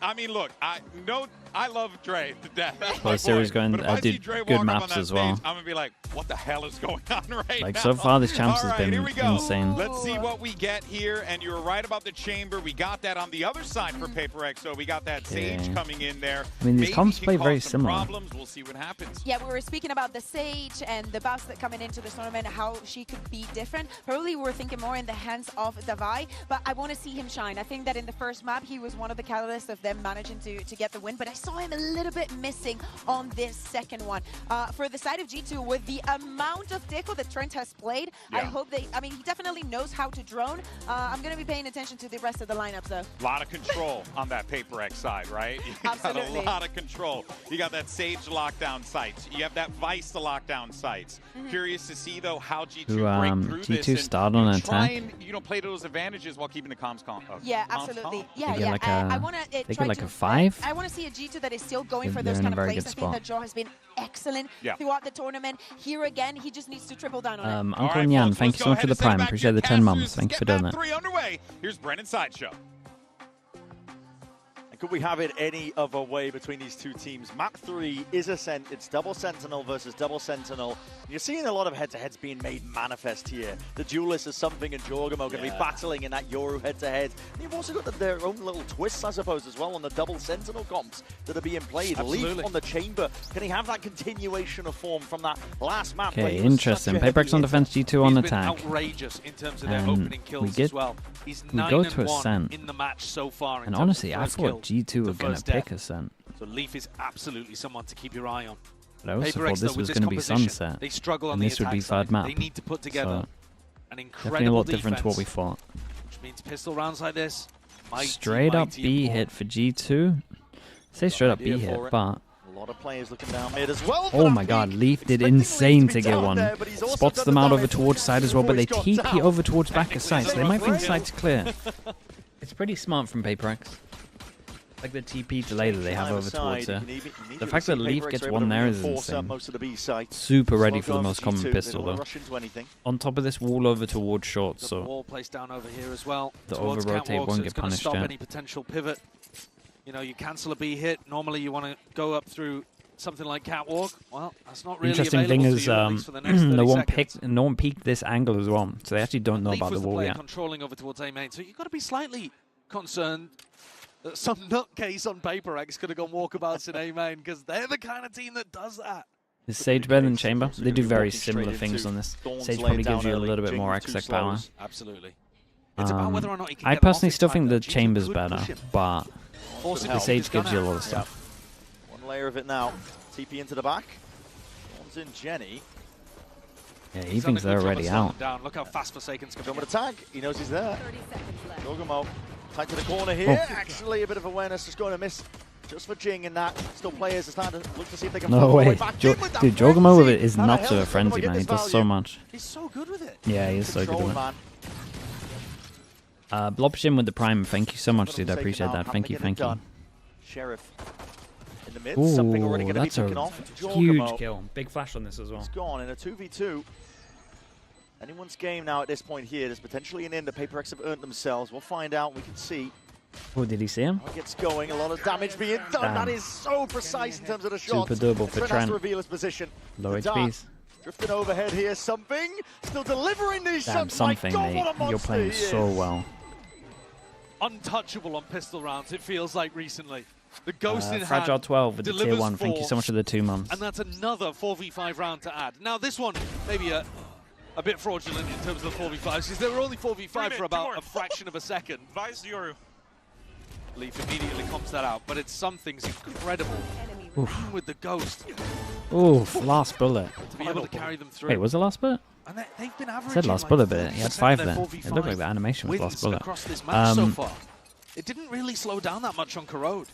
I mean, look, I love Dre to death. That's Well, the series going did good maps as well. I'm going to be like, what the hell is going on right now? Like, so far, this champs has been insane. Let's see what we get here. And you were right about the chamber. We got that on the other side for PRX. So we got that Sage coming in there. I mean, these comps play very similar. Problems. We'll see what happens. Yeah, we were speaking about the Sage and the Bastet coming into the tournament, how she could be different. Probably we were thinking more in the hands of Davai, but I want to see him shine. I think that in the first map, he was one of the catalysts of them managing to get the win, but I saw him a little bit missing on this second one. For the side of G2, with the amount of Deco that Trent has played, I hope I mean, he definitely knows how to drone. I'm going to be paying attention to the rest of the lineups, though. A lot of control on that PRX side, right? You Absolutely. got a lot of control. You got that Sage lockdown sites. You have that Vice to lockdown sites. Curious to see, though, how G2 break through G2 this start on an try attack. and, play to those advantages while keeping the comms calm. Yeah, absolutely. They Yeah, get I want to they get like a 5. I want to see a G2 that is still going for They're those in a kind of very plays. good I think spot. that Joe has been excellent throughout the tournament. Here again, he just needs to triple down on it. Uncle Nyan, thank you so much for the prime. Appreciate the 10 months. Thank you for doing that. 3 underway. Here's Brennan Sideshow. And could we have it any other way between these two teams? Map 3 is it's double Sentinel versus double Sentinel. You're seeing a lot of head-to-heads being made manifest here. The Duelist is something, and Jorgamo going to be battling in that Yoru head-to-head. And you've also got their own little twists, I suppose, as well on the double Sentinel comps that are being played. Absolutely. Leaf on the chamber. Can he have that continuation of form from that last map? Okay, interesting. PRX on defense, G2 on attack. Outrageous in terms of their opening kills as well. He's we go to $9-1 Ascent. in the match so far. And honestly, I thought G2 were going to pick Ascent. So Leaf is absolutely someone to keep your eye on. But I also PRX, thought this was going to be Sunset. They struggle on and the this would be attack third side. map. They need to put together an incredible definitely a lot different to what we thought. Which means pistol rounds like this. Mighty, Straight up mighty B important. hit for G2. Say straight up B hit, but A lot of players looking down mid as well. oh my god, Leaf did insane to get one. Spots them out over towards side as well, but they TP over towards back of side, so they might think side's clear. It's pretty smart from PRX. Like the TP delay that they have over towards her. The fact that Leaf gets one there is insane. Super ready for the most common pistol though. On top of this, wall over towards short, The so wall placed down over here as well. the towards over-rotate catwalk, won't so get it's gonna punished stop yet. any potential pivot. You know, you cancel a B hit. Normally, you want to go up through something like catwalk. Well, that's not really Interesting thing available is, to you, at least for the next 30 seconds. no one peeked this angle as well, so they actually don't know Leaf about the was the wall player yet. controlling over towards A main, so you've got to be slightly concerned that some nutcase on PRX could have gone walkabouts in A main, because they're the kind of team that does that. Is Sage better than Chamber? They do very similar things on this. Sage probably gives you a little bit more exec power. Absolutely. It's about whether or not you can I get them personally off still in think time. the G2 Chamber's could better, push him. but Force him the out. Sage He's gives gonna you a lot of have- stuff. One layer of it now. TP into the back. One's in Jenny. Yeah, he He's done a thinks good they're job of already slowing out. down. Look how fast Forsaken's coming. Jump with a tag. He knows he's there. Jorgamo tight to the corner here. Oh. Actually, a bit of awareness just going to miss. Just for Jing and that. Still players are starting to look to see if they can No follow their way. back in with that Dude, Jorgamo with it frenzy. is How the nuts hell with a is Jorgamo frenzy, getting man. He this does so value? much. He's so good with it. Yeah, he is so good Control, with it. man. Blobshin with the prime. Thank you so much, dude. I appreciate that. Thank you, thank you. Sheriff in the mid. Something already Ooh, going to be that's picking a off. huge Jorgamo. kill. Big flash on this as well. It's gone in a 2v2. Anyone's game now at this point here. There's potentially an end. The PRX have earned themselves. We'll find out. We can see. Oh, did he see him? How it gets going. A lot of damage being done. Damn. That is so precise in terms of the shot. Super doable for Trent has Trent. to reveal his position. Low The dart HPs. drifting overhead here. Something still delivering these Damn, shots. My something, God, mate. what a You're monster playing he so is. well. Untouchable on pistol rounds, it feels like recently. The Ghost in Fragile hand 12 with the tier delivers 1. Thank you so much for the 2 months. And that's another 4v5 round to add. Now this one, maybe a bit fraudulent in terms of the 4v5s, because they were only 4v5 for about a fraction of a second. Vice Yoru. Leaf immediately comps that out, but it's something's incredible. Oof. With the Ghost, Oof, last bullet. to be able to carry them through. Wait, was it last bullet? And they've been I averaging said last like bullet, but he had 40% 5 of there. their It looked like the animation was last wins bullet. across this match so far. It didn't really slow down that much on Corrode.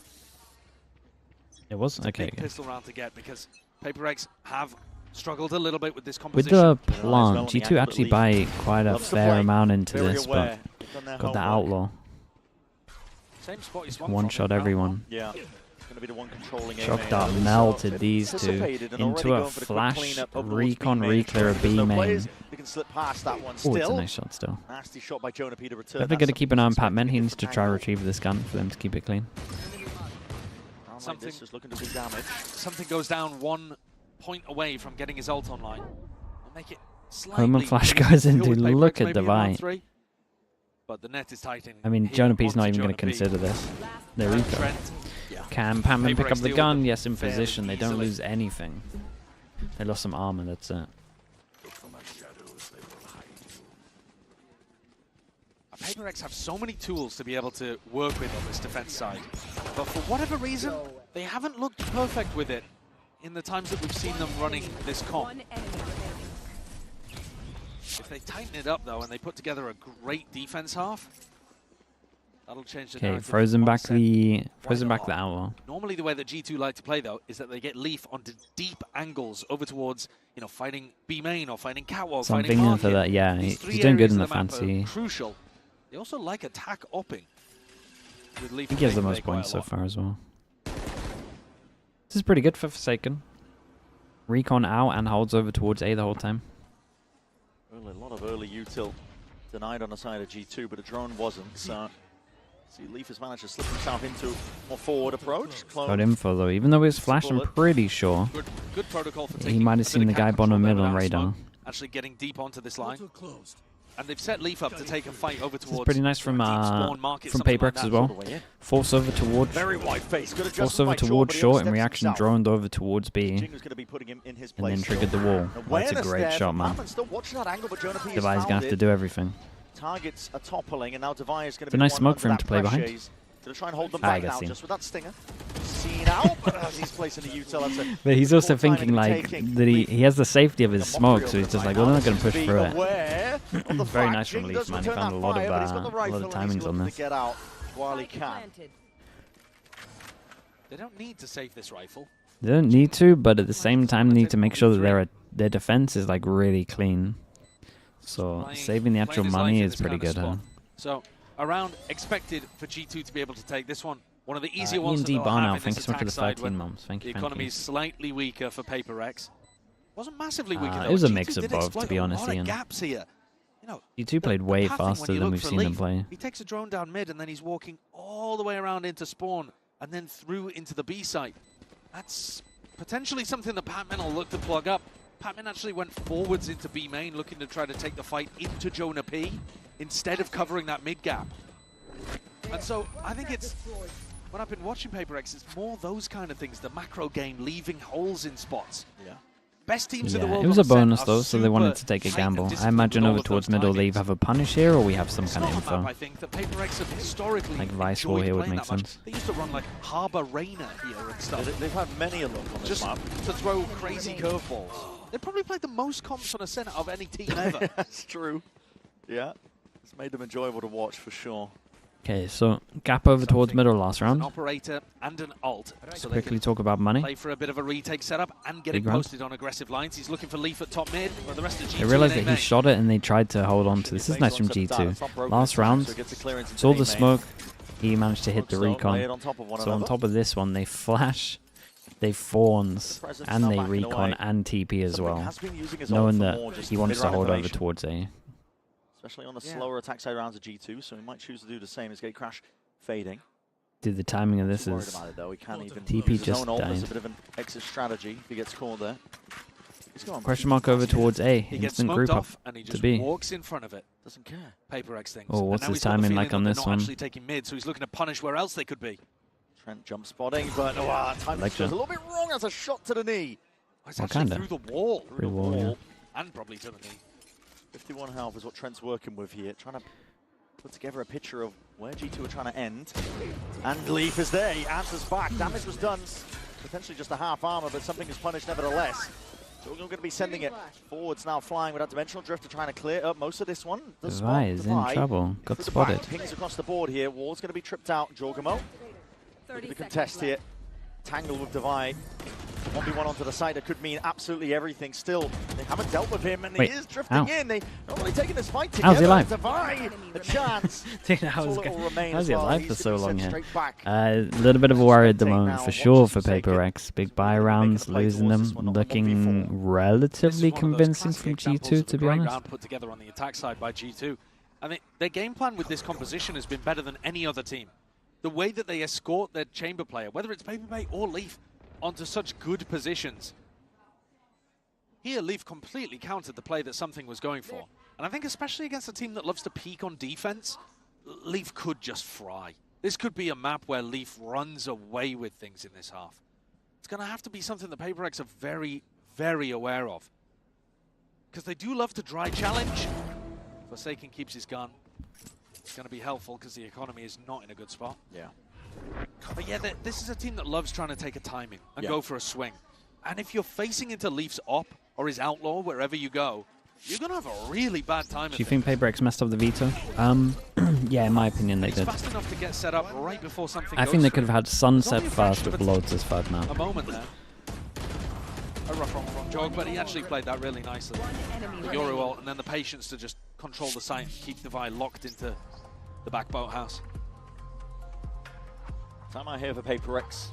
It was? It's a Okay, big good. pistol round to get because PRX have struggled a little bit with this With composition. the plant, G2 actually buy quite a fair amount into Very this, aware. but Done their got the homework. outlaw. Same spot he's won One from shot in round everyone. one. Yeah. Going to be the one controlling Shock Dart melted these two into a flash recon re-clear of B main. They can slip past that one Oh, still. it's a nice shot still. Nasty shot by Jonah P to return. If they're going to keep an eye on Patman, he needs to try to retrieve this gun for them to keep it clean. Something is looking to do damage. Something goes down 1 point away from getting his ult online. We'll make it Home and flash goes into look at Divine. But the net is tight in. I mean, Jonah P's not even going to consider this. There we go. Can Patman pick up the gun? Yes, in position. They don't lose anything. They lost some armor, that's it. PRX have so many tools to be able to work with on this defense side. But for whatever reason, they haven't looked perfect with it in the times that we've seen them running this comp. If they tighten it up, though, and they put together a great defense half, that'll change the narrative. Okay, frozen back the owl. Normally, the way that G2 like to play, though, is that they get Leaf onto deep angles over towards, you know, fighting B main or fighting catwalk, Something fighting for that, yeah. He's doing good in the fancy. Crucial. They also like attack opping. With Leaf, He gives the most points so far as well. This is pretty good for Forsaken. Recon out and holds over towards A the whole time. A lot of early util denied on the side of G2, but a drone wasn't. So, see, Leaf has managed to slip himself into a more forward approach. Got info though, even though he was flashed, I'm pretty sure good protocol for he might have seen the guy bottom middle on radar. Actually getting deep onto this line. And they've set Leaf up to take a fight over towards. This is pretty nice from PRX as well. Force over towards. Very wide face. Force over towards short in reaction, droned over towards B, and then triggered the wall. That's a great shot, man. Devi's gonna have to do everything. Targets are toppling, and now Devi is going to It's a nice smoke for him to play behind. Going to try and hold them back now, just with that stinger. Seen out, but as he's placing the util, but he's also thinking like that he has the safety of his smoke, so he's just like, well, they're not going to push through it. Very nice from Leaf, man. He found a lot of timings on this. Get out while he can. They don't need to save this rifle. They don't need to, but at the same time, they need to make sure that their defense is like really clean. So saving the actual money is pretty good, huh? So around expected for G2 to be able to take this one. One of the easier ones E&D that bar now. have Thanks so much for the 13 months. Thank you. The economy is slightly weaker for PRX. Wasn't massively weaker though. It was a G2 mix of did both, to be honest, Ian. Gaps here. You know, G2 played way faster than we've seen them play. He takes a drone down mid and then he's walking all the way around into spawn and then through into the B site. That's potentially something that Patman will look to plug up. Patman actually went forwards into B main, looking to try to take the fight into Jonah P instead of covering that mid gap. And so I think it's, when I've been watching PRX, it's more those kind of things, the macro game, leaving holes in spots. Yeah. Best teams in the world. It was a bonus though, so they wanted to take a gamble. I imagine over towards middle they either have a punish here or we have some kind of info. I think that PRX have historically like Vice Wall here would make sense. They used to run like Harbor Rainer here and stuff. They've had many a look on this map. To throw crazy curveballs. They probably played the most comps on a center of any team ever. That's true. Yeah. It's made them enjoyable to watch for sure. Okay, so gap over towards middle last round. An operator and an ult. Let's quickly talk about money. Play for a bit of a retake setup and get it posted on aggressive lines. He's looking for Leaf at top mid, but the rest of G2. They realized that he shot it and they tried to hold on to this. This is nice from G2. Last round, saw the smoke. He managed to hit the recon. So on top of this one, they flash, they fawns, and they recon and TP as well, knowing that he wants to hold over towards A. Especially on the slower attack side rounds of G2, so he might choose to do the same as Gatecrash fading. Dude, the timing of this is... TP just died. It's a bit of an exit strategy if he gets caught there. Question mark over towards A. He gets Instant group up and he to just B. walks in front of it. Doesn't care. PRX things. Oh, what's his timing like on this one? Actually taking mid, so he's looking to punish where else they could be. Trent jump spotting, but timing goes a little bit wrong. That's a shot to the knee. It's actually through the wall. Through the wall, And probably to the knee. 51 health is what Trent's working with here, trying to put together a picture of where G2 are trying to end. And Leaf is there, he answers back. Damage was done, potentially just a half armor, but something is punished nevertheless. So we're going to be sending it forwards now, flying without Dimensional Drift to trying to clear up most of this one. Devi is in trouble, got spotted. Pings across the board here, Wall's going to be tripped out. Jorgamo, looking to contest here. Tangle with Devi. 1v1 onto the side, that could mean absolutely everything. Still, they haven't dealt with him, and Wait, he is drifting in. They're not really taking this fight together. How's he alive? Divide a chance. Dude, how's he alive for so long here? A He's little bit of a worry at the now, moment, for watch sure, as for Forsaken. PRX. Big buy rounds, losing them, looking relatively convincing from G2, to be honest. Round put together on the attack side by G2. I think their game plan with this composition has been better than any other team. The way that they escort their chamber player, whether it's Paperbait or Leaf, onto such good positions. Here, Leaf completely countered the play that Something was going for. And I think especially against a team that loves to peak on defense, Leaf could just fry. This could be a map where Leaf runs away with things in this half. It's going to have to be something that PaperX are very, very aware of. Because they do love to dry challenge. Forsaken keeps his gun. It's going to be helpful because the economy is not in a good spot. Yeah. But yeah, this is a team that loves trying to take a timing and go for a swing. And if you're facing into Leaf's op or his outlaw, wherever you go, you're going to have a really bad time. Do you think PaperX messed up the veto? Yeah, in my opinion, they did. Fast enough to get set up right before Something I goes think they through. could have had Sunset first with Lotus third now. A moment there. A rough wrong jog, but he actually played that really nicely. The Yoru ult, and then the patience to just control the site and keep Divide locked into the back boathouse. Time out here for PaperX.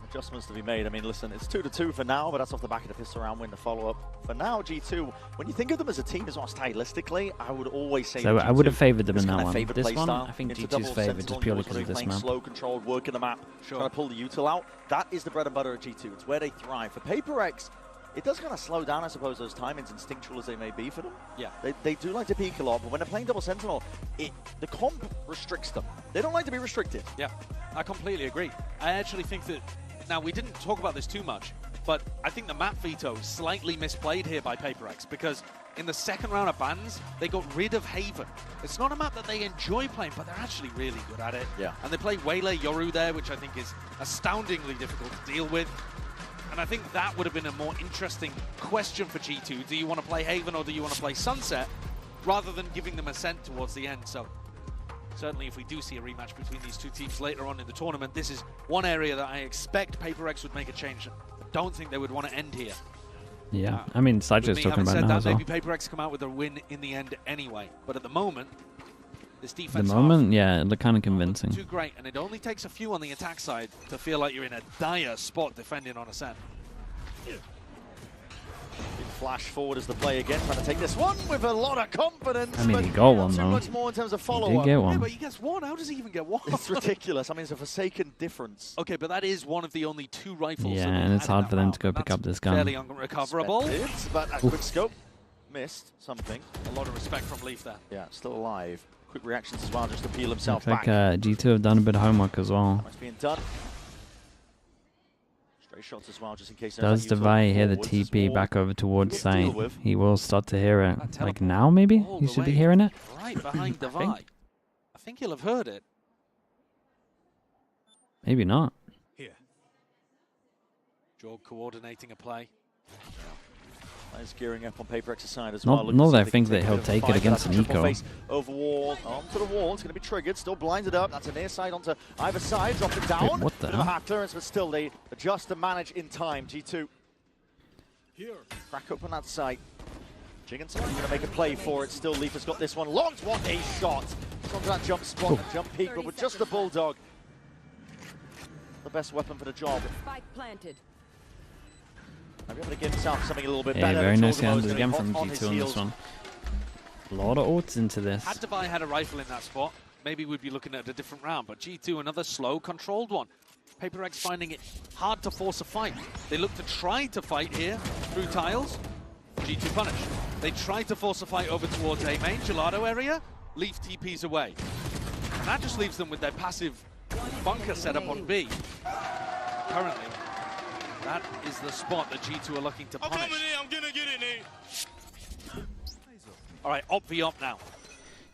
Adjustments to be made. I mean, listen, it's 2-2 for now, but that's off the back of the pistol round win, the follow-up. For now, G2, when you think of them as a team as well stylistically, I would always say So I would have favoured them in that one. This This one, I think G2's favoured just purely because of this map. Slow, controlled, working the map, trying to pull the util out. That is the bread and butter of G2. It's where they thrive. For PaperX, it does kind of slow down, I suppose, those timings, instinctual as they may be for them. Yeah. They do like to peak a lot, but when they're playing Double Sentinel, the comp restricts them. They don't like to be restricted. Yeah, I completely agree. I actually think that, now we didn't talk about this too much, but I think the map veto slightly misplayed here by PaperX because in the second round of bans, they got rid of Haven. It's not a map that they enjoy playing, but they're actually really good at it. Yeah. And they play Waylay Yoru there, which I think is astoundingly difficult to deal with. And I think that would have been a more interesting question for G2. Do you want to play Haven or do you want to play Sunset? Rather than giving them Ascent towards the end. So certainly if we do see a rematch between these two teams later on in the tournament, this is one area that I expect PaperX would make a change. I don't think they would want to end here. Yeah, I mean, Sideshow's talking about now as well. Maybe PaperX come out with a win in the end anyway. But at the moment, this defense At the moment, yeah, it looked kind of convincing. too great, and it only takes a few on the attack side to feel like you're in a dire spot defending on Ascent. Big flash forward as the play again, trying to take this one with a lot of confidence. I mean, he got one, too though. much more in terms of He follow-up. did get one. Yeah, but he gets one. How does he even get one? It's ridiculous. I mean, it's a Forsaken difference. Okay, but that is one of the only two rifles. Yeah, that they've and it's had in hard that for them round, to go and pick that's up this gun. fairly unrecoverable. Expected, but a quick scope. Missed something. A lot of respect from Leaf there. Yeah, still alive. Quick reactions as well, just to peel himself Looks like back. G2 have done a bit of homework as well. That's being done. Straight shots as well, just in case. Does Divide hear the TP back over towards site? He will start to hear it. Like now, maybe? He should be hearing it? Right behind Divide. I think he'll have heard it. Maybe not. Jorg coordinating a play. He's gearing up on PaperX's side as Not- well. not Looking that I to think see that if they he'll can take it fight, against but an that's a triple eco. face over wall, onto the wall. It's going to be triggered, still blinded up. That's a near side onto either side, drop it down. what the Bit of a hell? half clearance, but still they adjust and manage in time. G2 crack open that site. Jigginson going to make a play for it. Still, Leaf has got this one locked. What a shot! It's onto that jump spot, jump peak, but with just the Bulldog. The best weapon for the job. Spike planted. Maybe able to give himself something a little bit Yeah, better. very nice Torgamo's hands gonna be again hot from on his G2 on this heels. one. A lot of ults into this. Had Divide had a rifle in that spot, maybe we'd be looking at a different round. But G2, another slow, controlled one. PaperX finding it hard to force a fight. They look to try to fight here through tiles. G2 punish. They try to force a fight over towards A main, Gelato area. Leaf TPs away. And that just leaves them with their passive bunker set up on B. Currently, that is the spot that G2 are looking to punish. I'm gonna get in, All right, op v op now.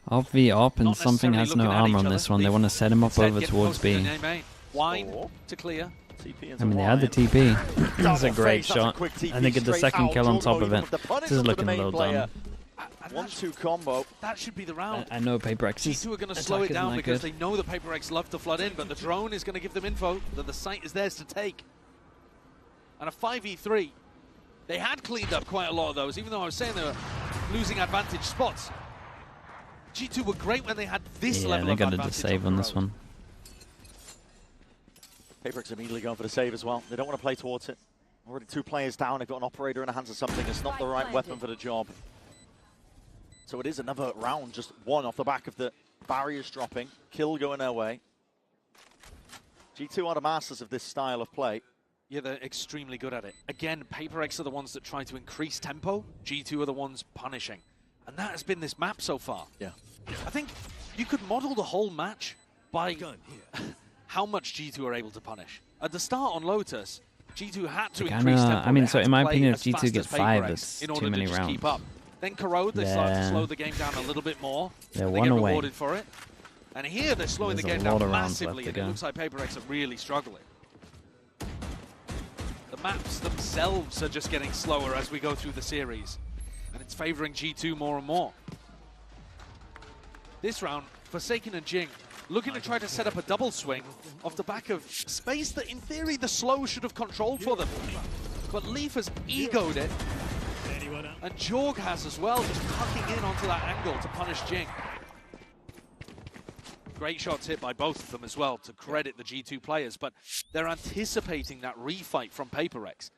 Op v op, and Not Something has no necessarily armor looking on at this each one. They other. want to set him up Instead, over get towards posted B. in A main. Wine to clear. I mean, they had the TP. That's a great shot. And they get the second kill on top of it. This is looking a little dumb. 1-2 combo. That should be the round. I know PaperX is G2 are going to slow it down because good. they know that PaperX love to flood in, but the drone is going to give them info that the site is theirs to take. And a 5v3, they had cleaned up quite a lot of those, even though I was saying they were losing advantage spots. G2 were great when they had this level of advantage. Yeah, they got a save on this one. PRX immediately going for the save as well. They don't want to play towards it. Already 2 players down. They've got an operator in the hands of something. It's not the right weapon for the job. So it is another round, just 1 off the back of the barriers dropping. Kill going their way. G2 are the masters of this style of play. Yeah, they're extremely good at it. Again, PRX are the ones that try to increase tempo. G2 are the ones punishing. And that has been this map so far. Yeah. I think you could model the whole match by how much G2 are able to punish. At the start on Lotus, G2 had to increase tempo. I mean, so in my opinion, if G2 gets 5, it's too many rounds. Keep up. Then Corrode, they started to slow the game down a little bit more. They're and they one get away. rewarded for it. And here they're slowing the game down massively, and it looks like PRX are really struggling. The maps themselves are just getting slower as we go through the series, and it's favoring G2 more and more. This round, Forsaken and Jing looking to try to set up a double swing off the back of space that in theory the slow should have controlled for them. But Leaf has egoed it, and Jorg has as well, just tucking in onto that angle to punish Jing. Great shots hit by both of them as well, to credit the G2 players, but they're anticipating that refight from PRX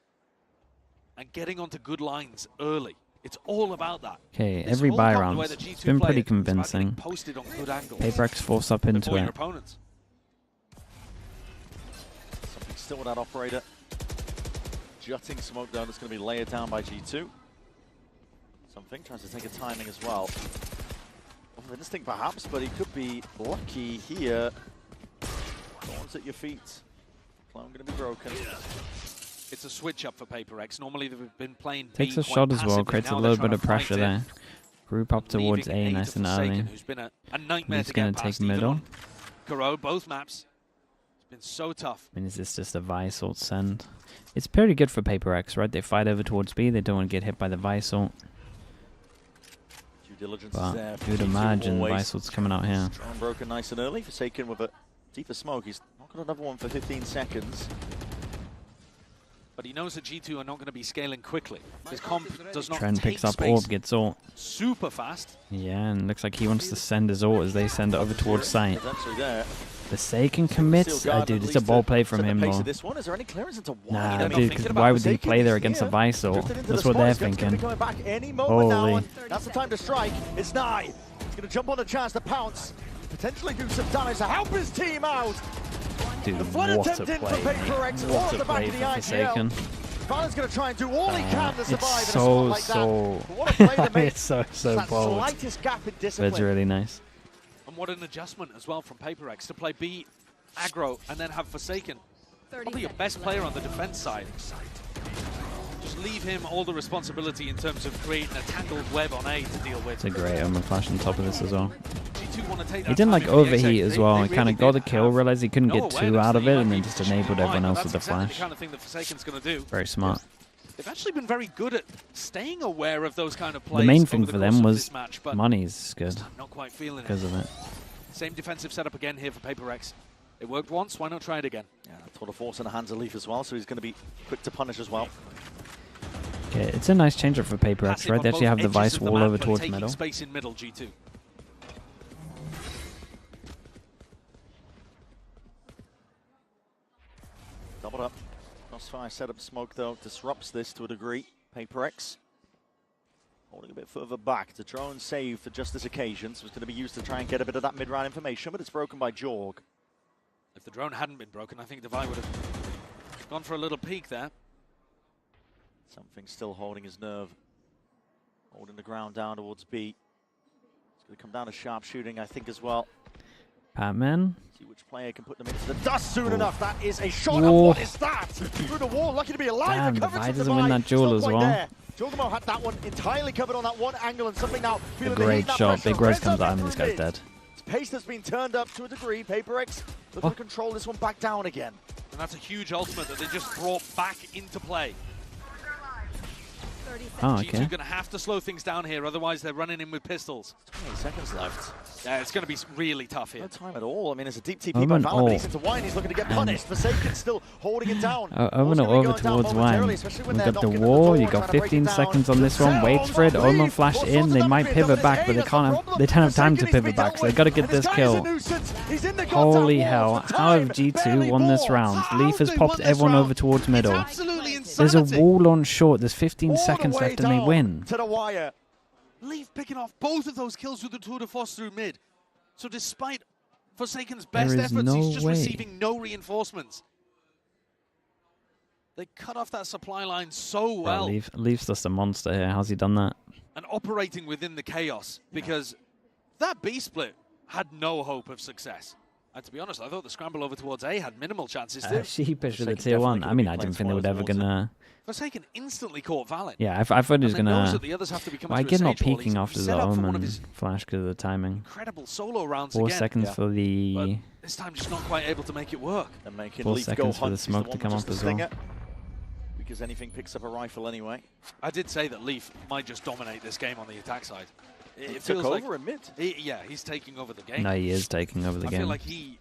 and getting onto good lines early. It's all about that. Okay, every buy round, it's been pretty convincing. PRX force up into it. Something still with that operator. Jutting smoke down, that's going to be layered down by G2. Something tries to take a timing as well. Instinct perhaps, but he could be lucky here. Thorns at your feet. Clone going to be broken. It's a switch up for PRX. Normally they've been playing Takes a shot as well, creates a little bit of pressure there. Group up towards A nice and early. Who's been a nightmare He's going to take middle. Corrode, both maps. It's been so tough. I mean, is this just a Vice ult send? It's pretty good for PRX, right? They fight over towards B. They don't want to get hit by the Vice ult. But you'd imagine Vice ult's coming out here. Strong broken nice and early. Forsaken with a deeper smoke. He's not got another one for 15 seconds. But he knows that G2 are not going to be scaling quickly. His comp does not Trend take picks up space Orb, gets ult. super fast. Yeah, and looks like he wants to send his ult as they send it over towards site. There. Forsaken commits. Dude, it's a ball play from him, though. Nah, dude, why would he play there against a Vice ult? That's what they're thinking. Holy. That's the time to strike. It's Nye. He's going to jump on the chance to pounce. Potentially do some damage to help his team out. Dude, what a play, what a play for Forsaken. Fallon's going to try and do all he can to survive it's in a spot like that. It's so bold. Gap in but it's really nice. And what an adjustment as well from PRX to play B aggro and then have Forsaken. Probably your best player on the defense side. Just leave him all the responsibility in terms of creating a tangled web on A to deal with. It's a great Omen flash on top of this as well. G2 want to take that He didn't like overheat as well. He kind of got the kill, have realized he couldn't get 2 out of it, and then just enabled everyone else with the flash. That's the kind of thing that Forsaken's going to do. Very smart. They've actually been very good at staying aware of those kind of plays. The main thing for them was match, but money's good not quite feeling because of it. Same defensive setup again here for PRX. It worked once, why not try it again? Yeah, total force in the hands of Leaf as well, so he's going to be quick to punish as well. Okay, it's a nice change up for PRX, right? They actually have the Vice wall over towards middle. Space in middle, G2. Doubled up. Crossfire setup smoke, though, disrupts this to a degree. PRX holding a bit further back. The drone save for just this occasion, so it's going to be used to try and get a bit of that mid-round information, but it's broken by Jorg. If the drone hadn't been broken, I think Devi would have gone for a little peek there. Something still holding his nerve. Holding the ground down towards B. It's going to come down to sharp shooting, I think, as well. Batman. See which player can put them into the dust soon enough. That is a shot. And what is that? Through the wall, lucky to be alive. Damn, Devi doesn't win that duel as well. Jogamo had that one entirely covered on that one angle, and something now feeling a great shot. Big Rez comes out. I mean, this guy's dead. Pace has been turned up to a degree. PRX looking to control this one back down again. And that's a huge ultimate that they just brought back into play. Oh, okay. G2 going to have to slow things down here, otherwise they're running in with pistols. 20 seconds left. Yeah, it's going to be really tough here. No time at all. I mean, it's a deep TP by Valor, but he's into Wine. He's looking to get punished. Forsaken still holding it down. Omen over towards Wine. We've got the wall. You got 15 seconds on this one. Waits for it. Omen flash in. They might pivot back, but they can't. They don't have time to pivot back, so they've got to get this kill. Holy hell! How have G2 won this round? Leaf has popped everyone over towards middle. There's a wall on short. There's 15 seconds left, and they win. To the wire. Leaf picking off both of those kills with the tour de force through mid. So despite Forsaken's best efforts, he's just receiving no reinforcements. They cut off that supply line so well. Leaf's just a monster here. How's he done that? And operating within the chaos, because that B split had no hope of success. And to be honest, I thought the scramble over towards A had minimal chances too. Sheepish with the tier 1. I mean, I didn't think they were ever gonna. Forsaken instantly caught Valid. Yeah, I thought he was gonna. Why get not peeking after the Omen flash because of the timing. Incredible solo rounds 4 again. seconds for the. But this time, just not quite able to make it work. And making 4 Leaf seconds go for the hunt. smoke to come up as well. Because anything picks up a rifle anyway. I did say that Leaf might just dominate this game on the attack side. It feels like in mid. Yeah, he's taking over the game. No, he is taking over the game. I feel like he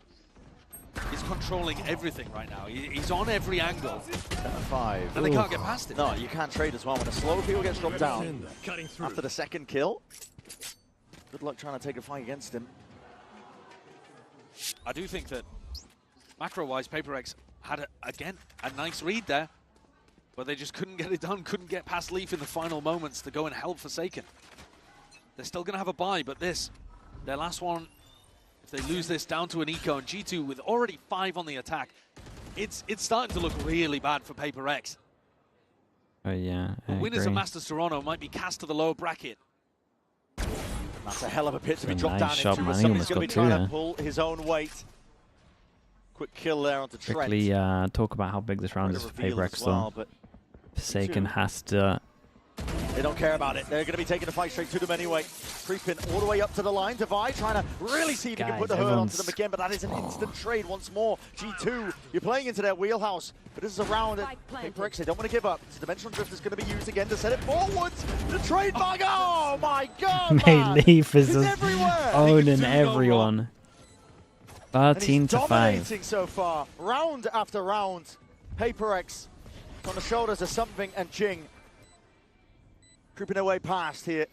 is controlling everything right now. He's on every angle. 5. And they can't get past it. No, you can't trade as well. When a slow kill gets dropped down after the second kill, good luck trying to take a fight against him. I do think that macro-wise, PRX had, again, a nice read there. But they just couldn't get it done, couldn't get past Leaf in the final moments to go and help Forsaken. They're still going to have a bye, but their last one, if they lose this down to an eco, and G2 with already 5 on the attack, it's starting to look really bad for PRX. Oh yeah, The winners of Masters Toronto might be cast to the lower bracket. That's a hell of a pit to be dropped nice down shot, into. man. Somebody's going to be trying to there. pull his own weight. Quick kill there onto Trent. Quickly talk about how big this round is for PRX though. But Forsaken has to. They don't care about it. They're going to be taking the fight straight to them anyway. Creeping all the way up to the line. Divide trying to really see if he can put the hurt onto them again, but that is an instant trade once more. G2, you're playing into their wheelhouse, but this is a round that PRX, they don't want to give up. This Dimensional Drift is going to be used again to set it forwards. The trademark, oh my god, Mate, Leaf is just everywhere. owning everyone. 13 to 5. Dominating so far, round after round. PRX on the shoulders of something, and Jing creeping away past here,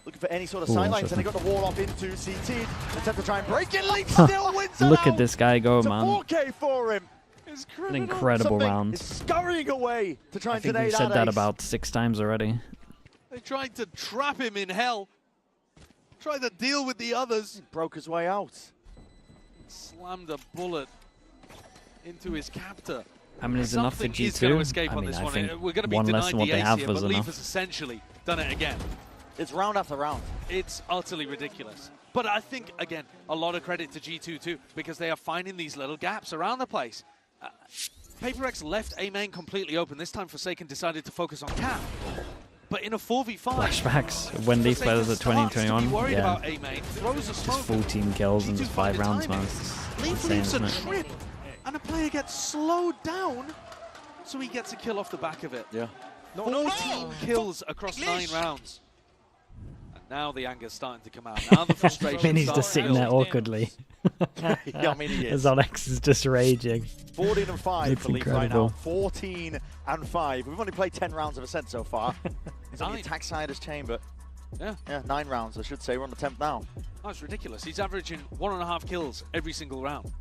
looking for any sort of sidelines, and they got the wall off into CT. Attempt to try and break it. Leaf still wins it. Look at this guy go, man. 4K for him. An incredible round. Is scurrying away to try and I think today we've said that about 6 times already. They tried to trap him in hell. Tried to deal with the others. He broke his way out. Slammed a bullet into his captor. I mean, is enough for Something is G2? going to escape I on mean, this I one. think We're going to be one less denied than what the they ace have here, was but Leaf enough. has essentially done it again. It's round after round. It's utterly ridiculous. But I think, again, a lot of credit to G2 too, because they are finding these little gaps around the place. PRX left A main completely open. This time Forsaken decided to focus on cap. But in a 4v5... Flashbacks when Leaf players at 2021. Yeah. About A main, throws a smoke. Just 14 kills in just 5 rounds, man. Leaf Insane, leaves a isn't it? trip, and a player gets slowed down, so he gets a kill off the back of it. Yeah. 14 kills across 9 rounds. And now the anger's starting to come out. Now the frustration. And he's just sitting there awkwardly. Yeah, I mean, he is. As Onyx is just raging. 14 and 5 Looks for Leaf right now. incredible. 14 and 5. We've only played 10 rounds of Ascent so far. He's on the 9. attack side as Chamber. Yeah. Yeah, 9 rounds, I should say. We're on the 10th now. That's ridiculous. He's averaging 1.5 kills every single round.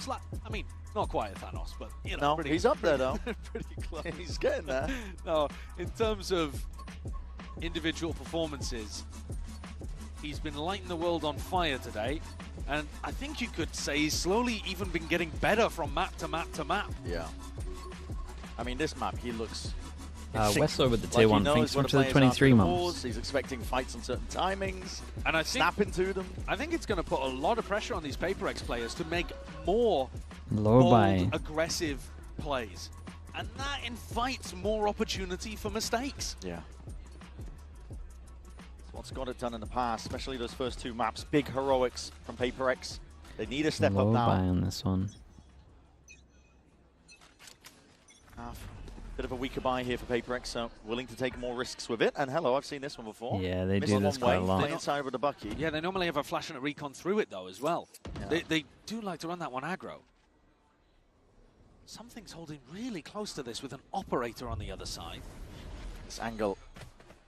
I mean, not quite a Thanos, but you know. No, he's up there though. Pretty close. He's getting there. No, in terms of individual performances, he's been lighting the world on fire today. And I think you could say he's slowly even been getting better from map to map to map. Yeah. I mean, this map, he looks... Wesso with the tier 1 thinks much of the 23 months. He's expecting fights on certain timings, and I think, snap into them. I think it's going to put a lot of pressure on these PRX players to make more Low by. bold, aggressive plays. And that invites more opportunity for mistakes. Yeah. What's got it done in the past, especially those first 2 maps. Big heroics from PRX. They need a step Low up now. buy on this one. Bit of a weaker buy here for PRX, so willing to take more risks with it. And hello, I've seen this one before. Yeah, they Missed do this quite a lot. Inside with the Bucky. Yeah, they normally have a flash and a recon through it though as well. Yeah. They do like to run that one aggro. Something's holding really close to this with an operator on the other side. This angle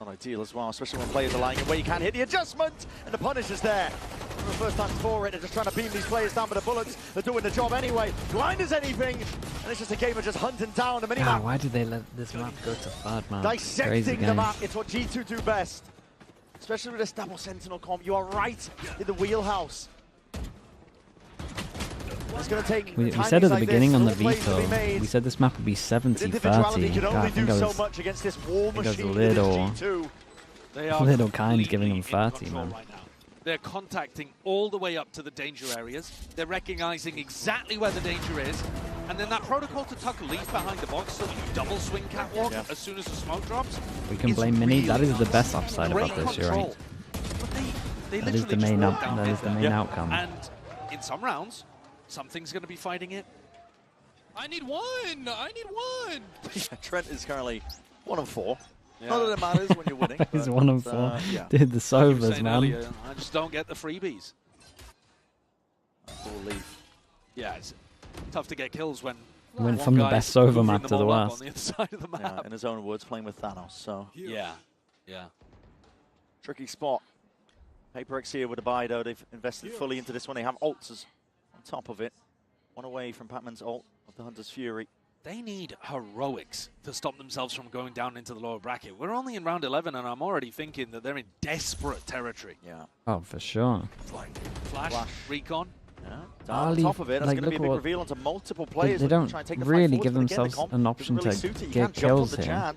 not ideal as well, especially when players are lying away. You can't hit the adjustment, and the punish is there. For the first time for it, they're just trying to beam these players down with the bullets. They're doing the job anyway. Blind as anything, and it's just a game of just hunting down the minimap. Why did they let this map go to third, man? Dissecting the map, it's what G2 do best. Especially with this double sentinel comp, you are right in the wheelhouse. It's going to take we said at the beginning on the veto, we said this map would be 70-30. I think I was a little kind giving them 30, man. Right now. They're contacting all the way up to the danger areas. They're recognizing exactly where the danger is. And then that protocol to tuck a leaf behind the box so that you double swing catwalk as soon as the smoke drops. We can blame Mini. That is the best upside about this, you're right. That is the main outcome. And in some rounds, something's going to be fighting it. I need one! I need one! Trent is currently 1 of 4. Yeah. Not that it matters when you're winning. He's 1 of 4. Yeah. Dude, the Sovas, man. Earlier, I just don't get the freebies. Full leaf. Yeah, it's tough to get kills when went from the best Sova map to the worst. On the other side of the map. Yeah, in his own words, playing with Thanos. So yeah. Tricky spot. PRX here with a buy though. They've invested fully into this one. They have ults on top of it. 1 away from Patman's ult of the Hunter's Fury. They need heroics to stop themselves from going down into the lower bracket. We're only in round 11, and I'm already thinking that they're in desperate territory. Yeah. Oh, for sure. Flash. Recon. Yeah. Down on top of it, that's going to be a big reveal onto multiple players. They don't really give themselves an option to get kills here.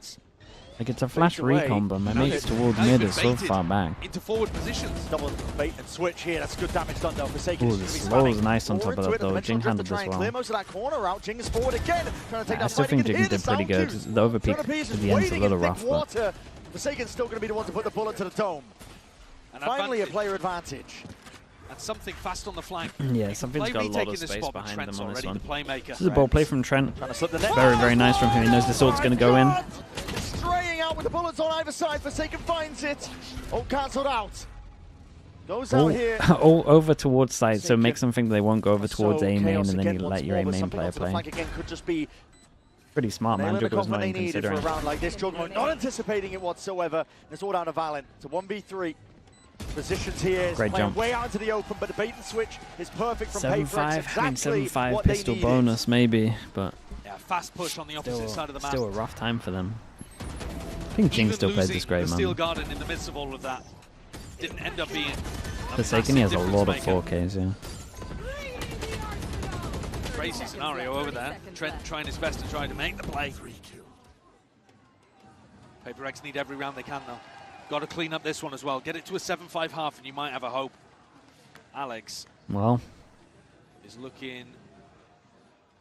Like, it's a flash recon, but my mate's towards mid is so far back. Into forward positions. Double bait and switch here. That's good damage done though. Forsaken. Ooh, the slow is nice on top of that though. Jing handled this well. Clear most of that corner out. Jing is forward again. Trying to take I still think Jing did pretty good. The overpeak at the end is a little rough, but Forsaken's still going to be the one to put the bullet to the dome. And finally, a player advantage. And something fast on the flank. Yeah, something's got a lot of space behind them on this one. This is a ball play from Trent. Very, very nice from him. He knows this ult's going to go in. Straying out with the bullets on either side. Forsaken finds it. Oh, cancelled out. Goes out here. Oh, over towards side. So make something they won't go over towards A main, and then you let your A main player play. Could just be pretty smart, man. Juggle was not even considering. For a round like this, Juggle not anticipating it whatsoever. It's all down to Valen. It's a 1v3. Positions here. Great jump. Way out into the open, but the bait and switch is perfect from 7-5. Exactly I mean, 7-5 pistol bonus maybe, but yeah, fast push on the opposite side of the map. Still a rough time for them. I think Jing still played this great, man. Steel Garden in the midst of all of that didn't end up being. Forsaken, he has a lot of 4Ks, yeah. Crazy scenario over there. Trent trying his best to try to make the play. PRX need every round they can though. Got to clean up this one as well. Get it to a 7-5 half and you might have a hope. Alex. Well. Is looking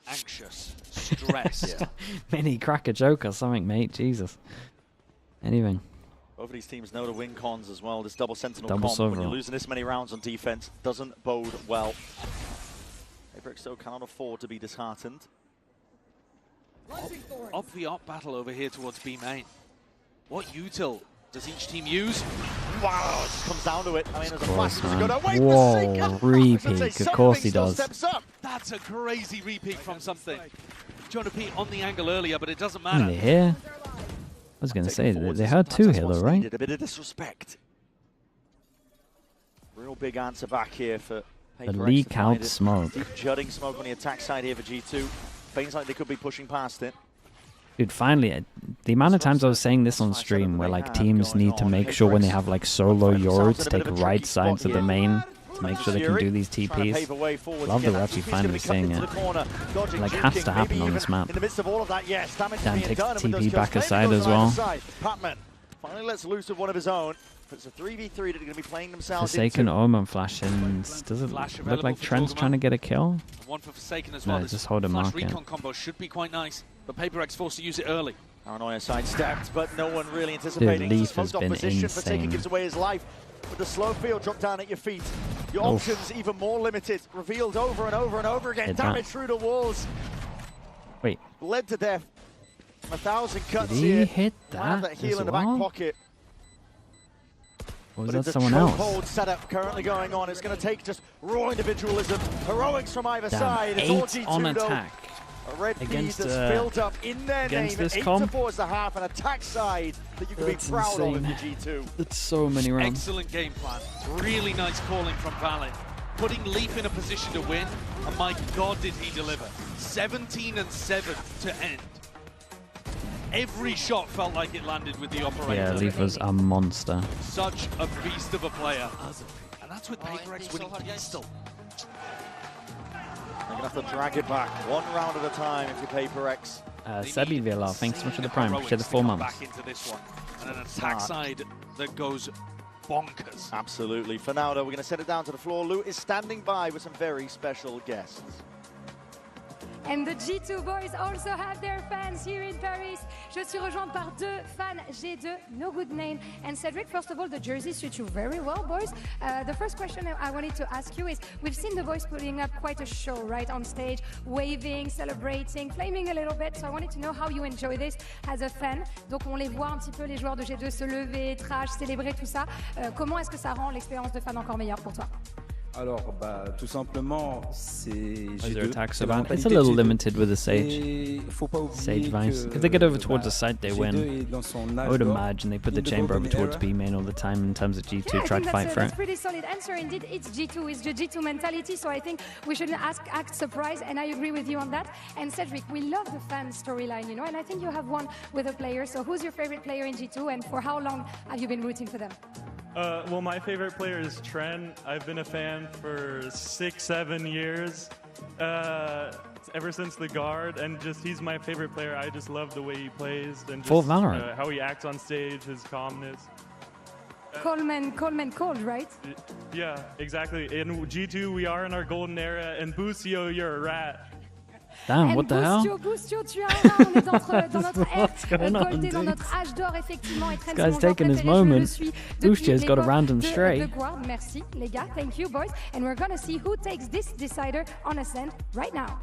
anxious, stressed. Mini crack a joke or something, mate. Jesus. Anything. Both of these teams know the win cons as well. This double sentinel comp, when you're losing this many rounds on defense, doesn't bode well. PRX still cannot afford to be disheartened. Up the op battle over here towards B main. What util does each team use? Wow, it just comes down to it. I mean, there's a flash. Whoa, repeat. Of course he does. That's a crazy repeat from something. Trying to peek on the angle earlier, but it doesn't matter. They hear? I was going to say, they heard 2 here though, right? A bit of disrespect. Real big answer back here for The leak out smoke. Deep jutting smoke on the attack side here for G2. Feels like they could be pushing past it. Dude, finally, the amount of times I was saying this on stream where like teams need to make sure when they have like solo Yoruds to take right sides of the main to make sure they can do these TPs. Love that we're actually finally seeing it. Like, has to happen on this map. Dan takes TP back aside as well. Finally lets loose with one of his own. It's a 3v3 that are going to be playing themselves Forsaken Omen flashing. Does it look like Trent's trying to get a kill? One for Forsaken as well. No, just hold a mark. Recon combo should be quite nice, but PRX forced to use it early. Paranoia sidestepped, but no one really anticipating. Dude, Leaf has been insane. Forsaken gives away his life with the slow field drop down at your feet. Your options even more limited. Revealed over and over and over again. Damage through the walls. Wait. Led to death. 1,000 cuts Did he here. hit Have that heel as in the back well? pocket. Or was But that it's someone a else? chokehold setup currently going on. It's going to take just raw individualism, heroics from either Damn, side. It's all 8 G2 on though. attack. A red feed against, that's built up in their name. against this 8 comp? to 4 is the half, an attack side that you can That's be proud of insane. if you're G2. That's so many rounds. Excellent game plan. Really nice calling from Valin. Putting Leaf in a position to win, and my God, did he deliver. 17 and 7 to end. Every shot felt like it landed with the operator. Yeah, Leaf was a monster. Such a beast of a player. And that's with PRX winning pistol. They're going to have to drag it back one round at a time if you're PRX. Sebi Villar, thanks so much for the prime. Share the 4 months. Back into this one. And an attack side that goes bonkers. Absolutely. For now, though, we're going to set it down to the floor. Lou is standing by with some very special guests. And the G2 boys also have their fans here in Paris. Je suis rejointe par 2 fans G2, no good name. And Cedric, first of all, the jersey suits you very well, boys. The first question I wanted to ask you is, we've seen the boys putting up quite a show, right, on stage, waving, celebrating, flaming a little bit. So I wanted to know how you enjoy this as a fan. Donc on les voit un petit peu, les joueurs de G2 se lever, trash, célébrer, tout ça. Comment est-ce que ça rend l'expérience de fan encore meilleure pour toi? Alors, tout simplement, c'est G2. Attacks about. It's a little limited with the Sage. Sage Vice. If they get over towards the side, they win. I would imagine they put the chamber over towards B main all the time in terms of G2 try to fight for it. That's a pretty solid answer. Indeed, it's G2. It's the G2 mentality. So I think we shouldn't act surprised, and I agree with you on that. And Cedric, we love the fan storyline, you know, and I think you have one with a player. So who's your favorite player in G2, and for how long have you been rooting for them? Well, my favorite player is Tren. I've been a fan for 6-7 years, ever since the guard, and just he's my favorite player. I just love the way he plays and just how he acts on stage, his calmness. Coleman cold, right? Yeah, exactly. In G2, we are in our golden era, and Busio, you're a rat. Damn, what the hell? Busio, tu as un, on est dans notre ère goldée, dans notre âge d'or, effectivement. This guy's taking his moment. Busio's got a random stray. Merci, les gars. Thank you, boys. And we're going to see who takes this decider on Ascent right now.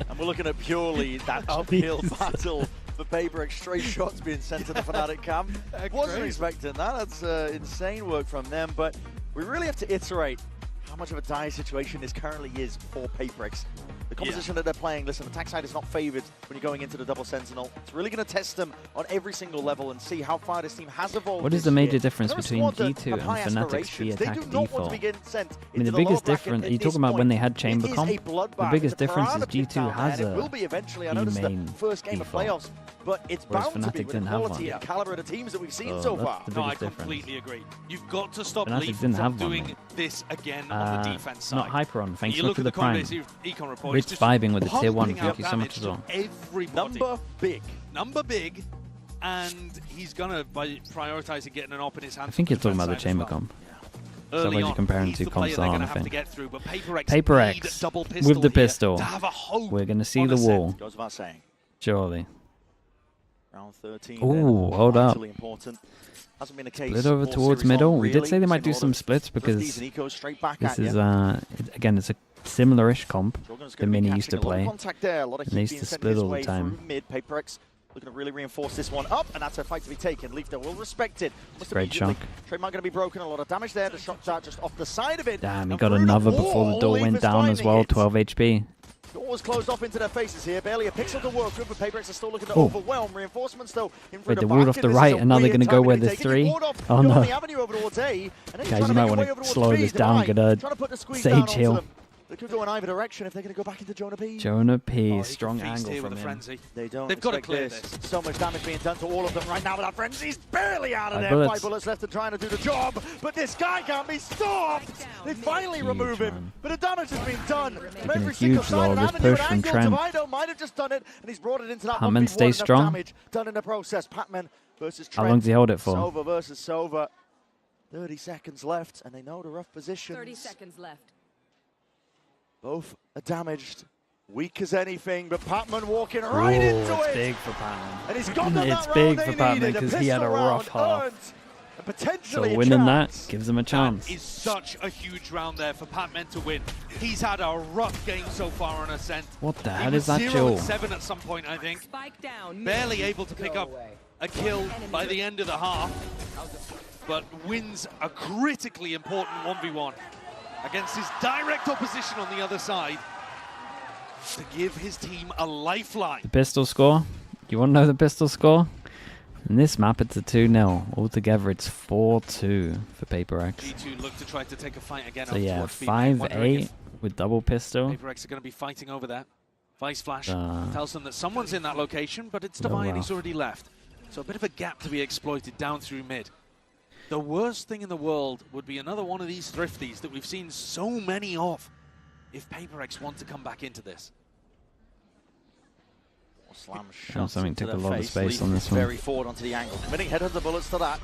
And we're looking at purely that uphill battle for PRX. Straight shots being sent to the Fnatic camp. Wasn't expecting that. That's insane work from them. But we really have to iterate how much of a dire situation this currently is for PRX. The composition that they're playing, listen, the attack side is not favored when you're going into the double sentinel. It's really going to test them on every single level and see how far this team has evolved. What is the major difference between G2 and Fnatic's B attack default? I mean, the biggest difference, are you talking about when they had chamber comp? The biggest difference is G2 has a B main default. But it's whereas bound to be Fnatic with didn't the have quality one. and caliber of the teams that we've seen so far. No, I completely agree. You've got to stop Fnatic Leaf didn't from have one, doing mate. this again on the defense side. Not Hyperon, thanks You so much look for at the prime. Econ report, Rich it's just vibing with the tier 1, pumping thank out you so much as damage well. to everybody. Number big, and he's gonna by prioritizing getting an op in his hand. I think you're talking about the chamber comp. So what you're comparing to comps on, I think. PRX PRX with the pistol. We're going to see the wall. Goes without saying. Surely. Round 13. Ooh, hold up. Important. Hasn't been a case Split over towards middle. We did say they might do some splits because this is, again, it's a similar-ish comp that Mini used to play. And they used to split all the time. PRX looking to really reinforce this one up, and that's a fight to be taken. Leaf, though, will respect it. Great shock. Trademark going to be broken. A lot of damage there. The shot dart just off the side of it. Damn, he got another before the door went down as well. 12 HP. Door was closed off into their faces here. Barely a pixel to work with, but PRX are still looking to overwhelm. Reinforcements, though, in front Wait, they of walled off the right, and now they're going to go where there's 3. Oh no. Guys, you might want to slow this down. Get a Sage heal. They could go in either direction if they're going to go back into Jonah P. Jonah P, strong angle from him. They don't. They've got to clear this. So much damage being done to all of them right now, but that frenzy's barely out of there. 5 bullets left and trying to do the job, but this guy can't be stopped. They finally remove him, but the damage has been done. From every single side, this push from Trent. might have just done it, and he's brought it into that Patman stays strong. damage done in the process. Patman versus Trent. How long does he hold it for? Sova versus Sova. 30 seconds left, and they know the rough positions. 30 seconds left. Both are damaged, weak as anything, but Patman walking right into it's it. Big for Patman. And he's got them It's that big round for they Patman needed. because he had a rough half. Potentially so winning that gives them a chance. That is such a huge round there for Patman to win. He's had a rough game so far on Ascent. What the He hell was is that 0 Joe? 7 at some point, I think. Barely able to pick up a kill by the end of the half, but wins a critically important 1v1 against his direct opposition on the other side to give his team a lifeline. The pistol score? You want to know the pistol score? In this map, it's a 2-0. Altogether, it's 4-2 for PRX. G2 look to try to take a fight again. So yeah, 5-8 with double pistol. PRX are going to be fighting over that. Vice Flash tells them that someone's in that location, but it's Divine, and he's already left. So a bit of a gap to be exploited down through mid. The worst thing in the world would be another one of these thrifties that we've seen so many of if PRX want to come back into this. Slam shots something into took a their lot of face, space on this one. very forward onto the angle. Committing head of the bullets to that.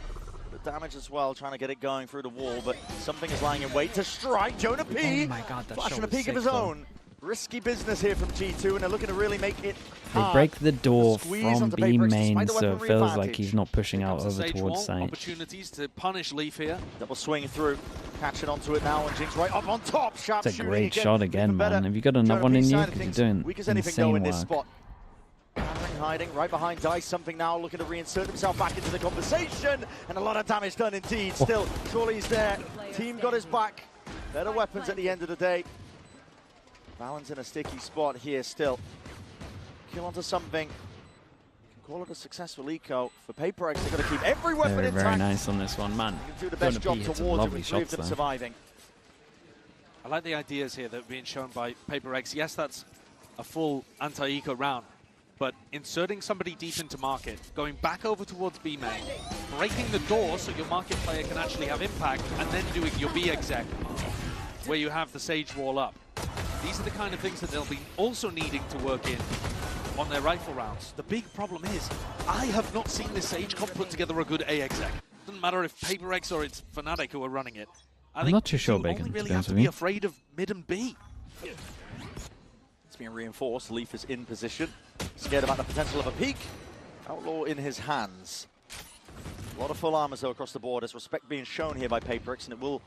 The damage as well, trying to get it going through the wall, but something is lying in wait to strike. Jonah P. Oh my god, that flashing shot a was peek of sick, his though. own. Risky business here from G2, and they're looking to really make it They hard. break the door Squeeze from onto B PRX main, despite the so it weaponry feels like advantage. he's not pushing out over Sage towards wall, site. opportunities to punish Leaf here. Double swing through, catching onto it now, and Jinx right up on top. Sharp It's a shooting great shot again, even better. man. Have you got another one in you? Jonah P's side of Because you're things, doing weak as anything though insane in this work. spot. Cameron hiding right behind Dice, something now looking to reinsert himself back into the conversation, and a lot of damage done indeed. Still, surely he's there. Team got his back. Better weapons at the end of the day. Valens in a sticky spot here still. Kill onto something. Can call it a successful eco. For PRX, they've got to keep every weapon Very, intact. very nice on this one, man. Can do the best job towards it lovely with three of shots them there. surviving. I like the ideas here that are being shown by PRX. Yes, that's a full anti-eco round, but inserting somebody deep into market, going back over towards B main, breaking the door so your market player can actually have impact, and then doing your B exec, where you have the Sage wall up. These are the kind of things that they'll be also needing to work in on their rifle rounds. The big problem is, I have not seen this Sage comp put together a good A exec. Doesn't matter if PRX or it's Fnatic who are running it. I'm not too sure, Bacon, only to really be have honest to with be you. afraid of mid and B. It's being reinforced. Leaf is in position. Scared about the potential of a peek. Outlaw in his hands. A lot of full armors though across the board. There's respect being shown here by PRX, and it will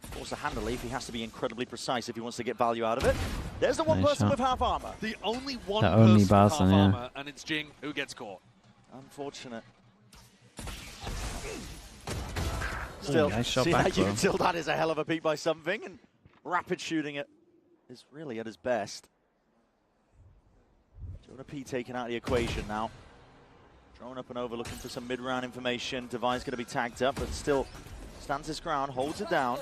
force a handle Leaf. He has to be incredibly precise if he wants to get value out of it. There's the one Nice person shot. with half armor. The only one The only person with half person, yeah. armor, and it's Jing who gets caught. Unfortunate. Still, nice shot see back, how though. util that is a hell of a peek by something, and rapid shooting it is really at his best. Jonah P taken out of the equation now. Drone up and over looking for some mid-round information. Divine's going to be tagged up, but still stands his ground, holds it down.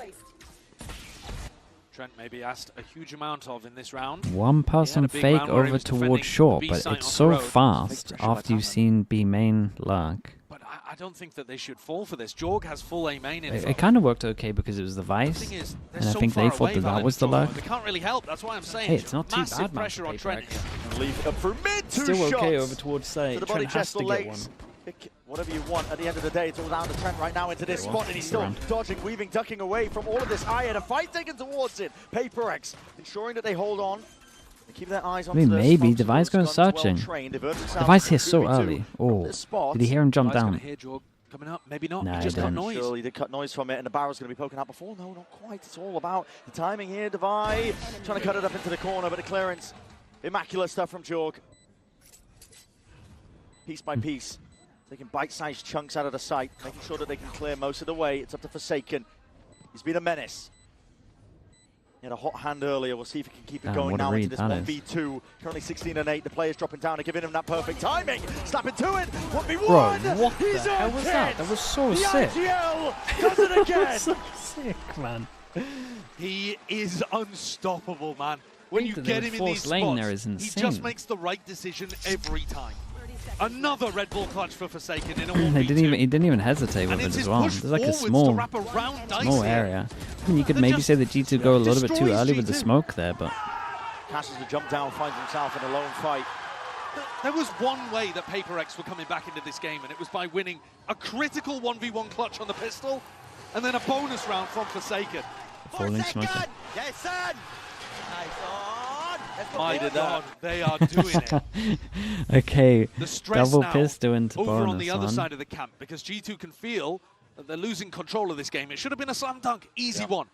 Trent maybe asked a huge amount of in this round. One person big fake round where he over was defending towards short, the but B site it's on so the road. fast Big pressure by after you've Talon. seen B main lurk. But I don't think that they should fall for this. Jorg has full A main info. It kind of worked okay because it was the The Vice, thing is, they're and I so think far they thought away, that that Valens was the and lurk. Jorg. They can't really help. That's why I'm saying Hey, it's not too massive bad, man, pressure for on Trent PRX. here. Leaf up through mid, two Still okay shots over towards site. to the body, Trent has chest, to or get legs. one. Pick whatever you want. At the end of the day, it's all down to Trent right now into this Okay, spot, well, and he's still around. dodging, weaving, ducking away from all of this iron. A fight taken towards it. PRX ensuring that they hold on. They keep their eyes on I mean, the maybe smokes, Device going guns searching. well-trained. Divert themselves Device to here so 2v2 early. from Oh, this spot. did he hear him jump Device gonna down? hear Jorg coming up. Maybe not. Nah, he he just cut didn't. noise. Surely they cut noise from it, and the barrel's going to be poking out before. No, not quite. It's all about the timing here. Devi trying to cut it up into the corner, but the clearance, immaculate stuff from Jorg. Piece by piece, taking bite-sized chunks out of the site, making sure that they can clear most of the way. It's up to Forsaken. He's been a menace. He had a hot hand earlier. We'll see if he can keep it Damn, going what a now into read this that is. 1v2. Currently 16 and 8. The players dropping down and giving him that perfect timing. Slap into it. 1v1. Bro, what He's the hell on was it. that? That was so the sick. IGL does it again. so sick, man. He is unstoppable, man. When you The get him in forced these lane spots, there is he just insane. makes the right decision every time. Another Red Bull clutch for Forsaken in a He 1v2. didn't even hesitate with And it it's as his well. push There's like a forwards to small wrap around Dice small here. area. I mean, you could That maybe just say that G2 go a little bit too destroys early with the G2. smoke there, but Cashes the jump down, finds himself in a lone fight. There was one way that PRX were coming back into this game, and it was by winning a critical 1v1 clutch on the pistol, and then a bonus round from Forsaken. falling smoker. Yes, son. My God, they are doing it. Okay, The stress double now pistol into over bonus on the other one. side of the camp, because G2 can feel that they're losing control of this game. It should have been a slam dunk, easy one.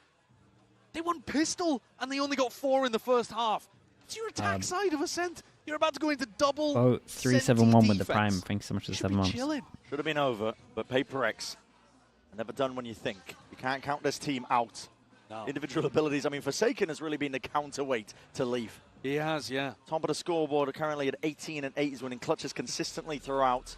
They won pistol, and they only got 4 in the first half. It's your attack side of Ascent. You're about to go into double. Oh, 3-7-1 with the Prime. Thanks so much for the 7 months. Should have been over, but PRX never done when you think. You can't count this team out. No. Individual abilities. I mean, Forsaken has really been the counterweight to Leaf. He has, yeah. Top of the scoreboard, currently at 18 and 8. He's winning clutches consistently throughout.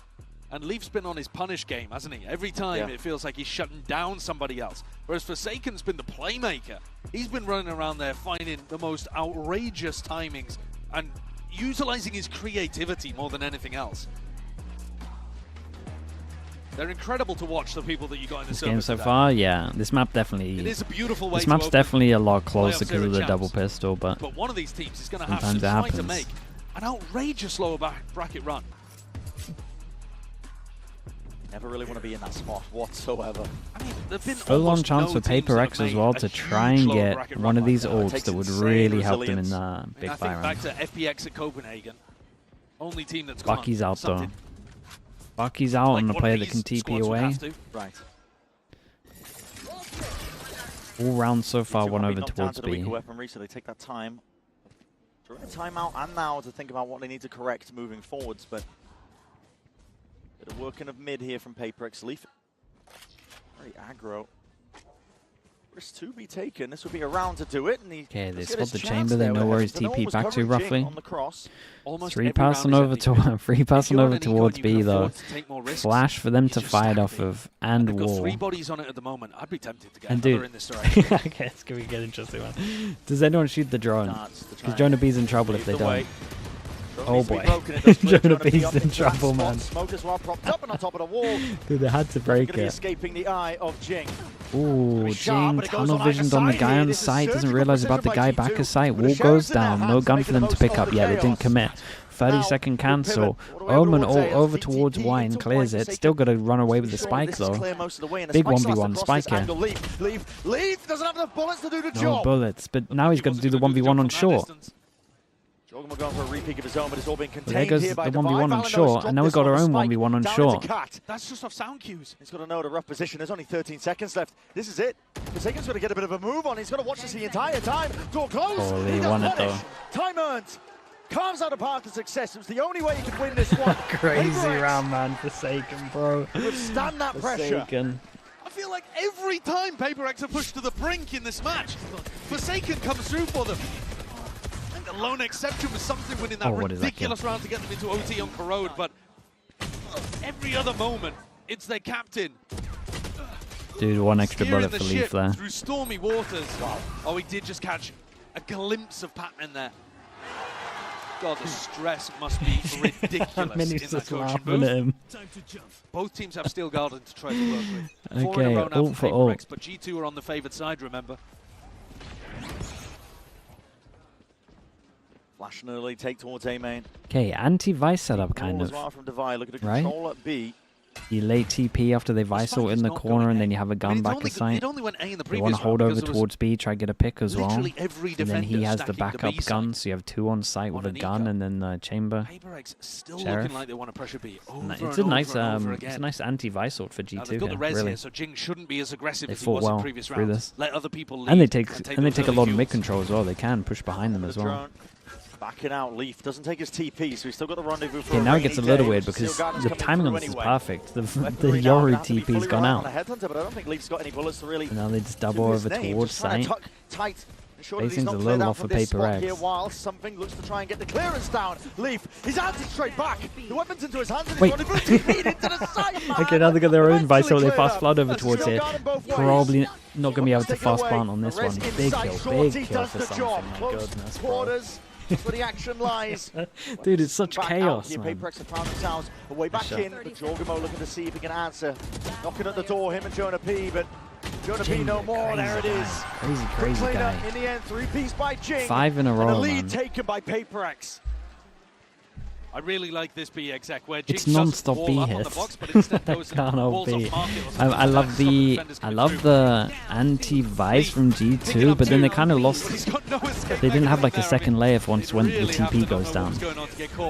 And Leaf's been on his punish game, hasn't he? Every time it feels like he's shutting down somebody else. Whereas Forsaken's been the playmaker. He's been running around there finding the most outrageous timings and utilizing his creativity more than anything else. They're incredible to watch, the people that you got in the game so far. Yeah, this map definitely. It is a beautiful way. This map's definitely a lot closer because of the double pistol, but one of these teams is going to have to try to make an outrageous lower bracket run. Never really want to be in that spot whatsoever. I mean, there've been full-on chance for PRX as well to try and get one of these ults that would really help them in the big buy round. Back to FPX at Copenhagen. Only team that's Bucky's out though. Bucky's out on the player that can TP away. Right. All rounds so far, one over towards B. Weaponry, so they take that time. During a timeout and now to think about what they need to correct moving forwards, but bit of working of mid here from PRX. Leaf. Very aggro. Risk to be taken. This would be a round to do it. Okay, they spot the chamber. They know where his TP back to roughly. 3 passing over to 3 passing over towards B though. Flash for them to fire it off of and wall. 3 bodies on it at the moment. I'd be tempted to get and another in this direction. Okay, it's gonna get interesting one. Does anyone shoot the drone? Because Jonah B's in trouble if they don't. Oh boy, Jonah B's in trouble, man. Dude, they had to break it. Ooh, Jing tunnel visioned on the guy on the site, doesn't realize about the guy back of site. Wall goes down, no gun for them to pick up yet, they didn't commit. 30-second cancel. Omen all over towards Wine, clears it. Still got to run away with the spike though. Big 1v1 spike here. No bullets, but now he's got to do the 1v1 on short. Going for a repeat of his own, but it's all been contained there goes the 1v1 on short, and now we've got our own 1v1 on short. That's just off sound cues. He's got to know the rough position. There's only 13 seconds left. This is it. Forsaken's got to get a bit of a move on. He's got to watch this the entire time. Door closed. Oh, he won it though. Time earned. Carves out a path of success. It was the only way he could win this one. Crazy round, man. Forsaken, bro. Withstand that pressure. I feel like every time PRX are pushed to the brink in this match, Forsaken comes through for them. The lone exception was something winning that ridiculous round to get them into OT on Corrode, but every other moment, it's their captain. Dude, one extra bullet for Leaf there. Through stormy waters. Wow. Oh, he did just catch a glimpse of Pac-Man there. God, the stress must be ridiculous in that coaching booth. Both teams have Steel Garden to try to work with. 4 in a row now for PRX, but G2 are on the favoured side, remember. Flash an early take towards A main. Okay, anti-Vice setup kind of. Right? You late TP after they Vice ult in the corner and then you have a gun back of sight. You want to hold over towards B, try to get a pick as well. And then he has the backup gun, so you have 2 on site with a gun and then the chamber. Sheriff. It's a nice anti-Vice ult for G2 here, really. So Jing shouldn't be as aggressive as he was in previous rounds. This. Let other people lead and they take a lot of mid control as well. They can push behind them as well. Backing out, Leaf doesn't take his TP, so he's still got the rendezvous for now it gets a little weird because the timing on this is perfect. The Yoru TP's gone out. But I don't think Leaf's got any bullets to really. And now they just double over towards site. Facing's a little off for PRX. While something looks to try and get the clearance down. Leaf, he's out straight back. The weapon's into his hands. And wait. into the side, okay, now they got their own Vice, so they fast flood over towards here. Probably not going to be able to fast plant on this one. Big kill for something. My goodness, bro. Where the action lies. Dude, it's such chaos, man. PRX have found themselves way back in, but Jorgamo looking to see if he can answer. Knocking at the door, him and Jonah P, but Jonah P no more. There it is. Crazy guy. In the end, 3-piece by Jing. 5 in a row, and the lead man. taken by PRX. I really like this B exec where Jing it's non-stop B hits. I love the anti-Vice from G2, but then they kind of lost. They didn't have like a second layer when the TP goes down.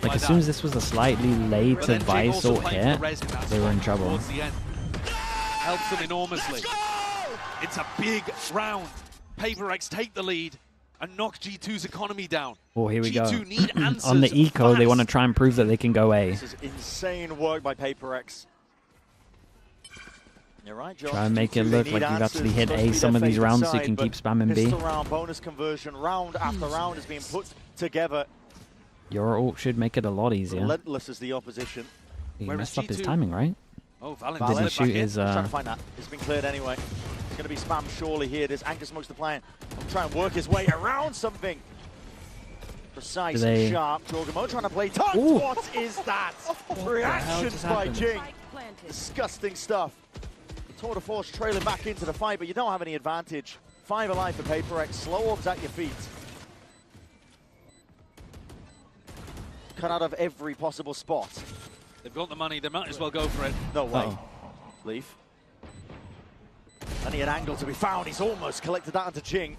Like as soon as this was a slightly later Vice ult hit, they were in trouble. helps them enormously. It's a big round. PRX take the lead and knock G2's economy down. Oh, here we go. G2 need answers On the eco, fast. they want to try and prove that they can go A. This is insane work by PRX. You're right, Josh. Try and make it look like you've actually hit A some of these rounds so you can keep spamming B. Pistol round, bonus conversion, round after round is being put together. Your ult should make it a lot easier. Relentless as the opposition. He messed up his timing, right? Oh, Valen didn't shoot his... Trying to find that. It's been cleared anyway. It's going to be spammed surely here. There's Anchor Smokes the plan. Try and work his way around something. Precise and sharp. Jorgamo trying to play touch. What is that? Reactions by Jing. Disgusting stuff. Tour de force trailing back into the fight, but you don't have any advantage. 5 alive for PRX. Slow orbs at your feet. Cut out of every possible spot. They've got the money, they might as well go for it. No way. Leaf. Plenty an angle to be found. He's almost collected that onto Jing.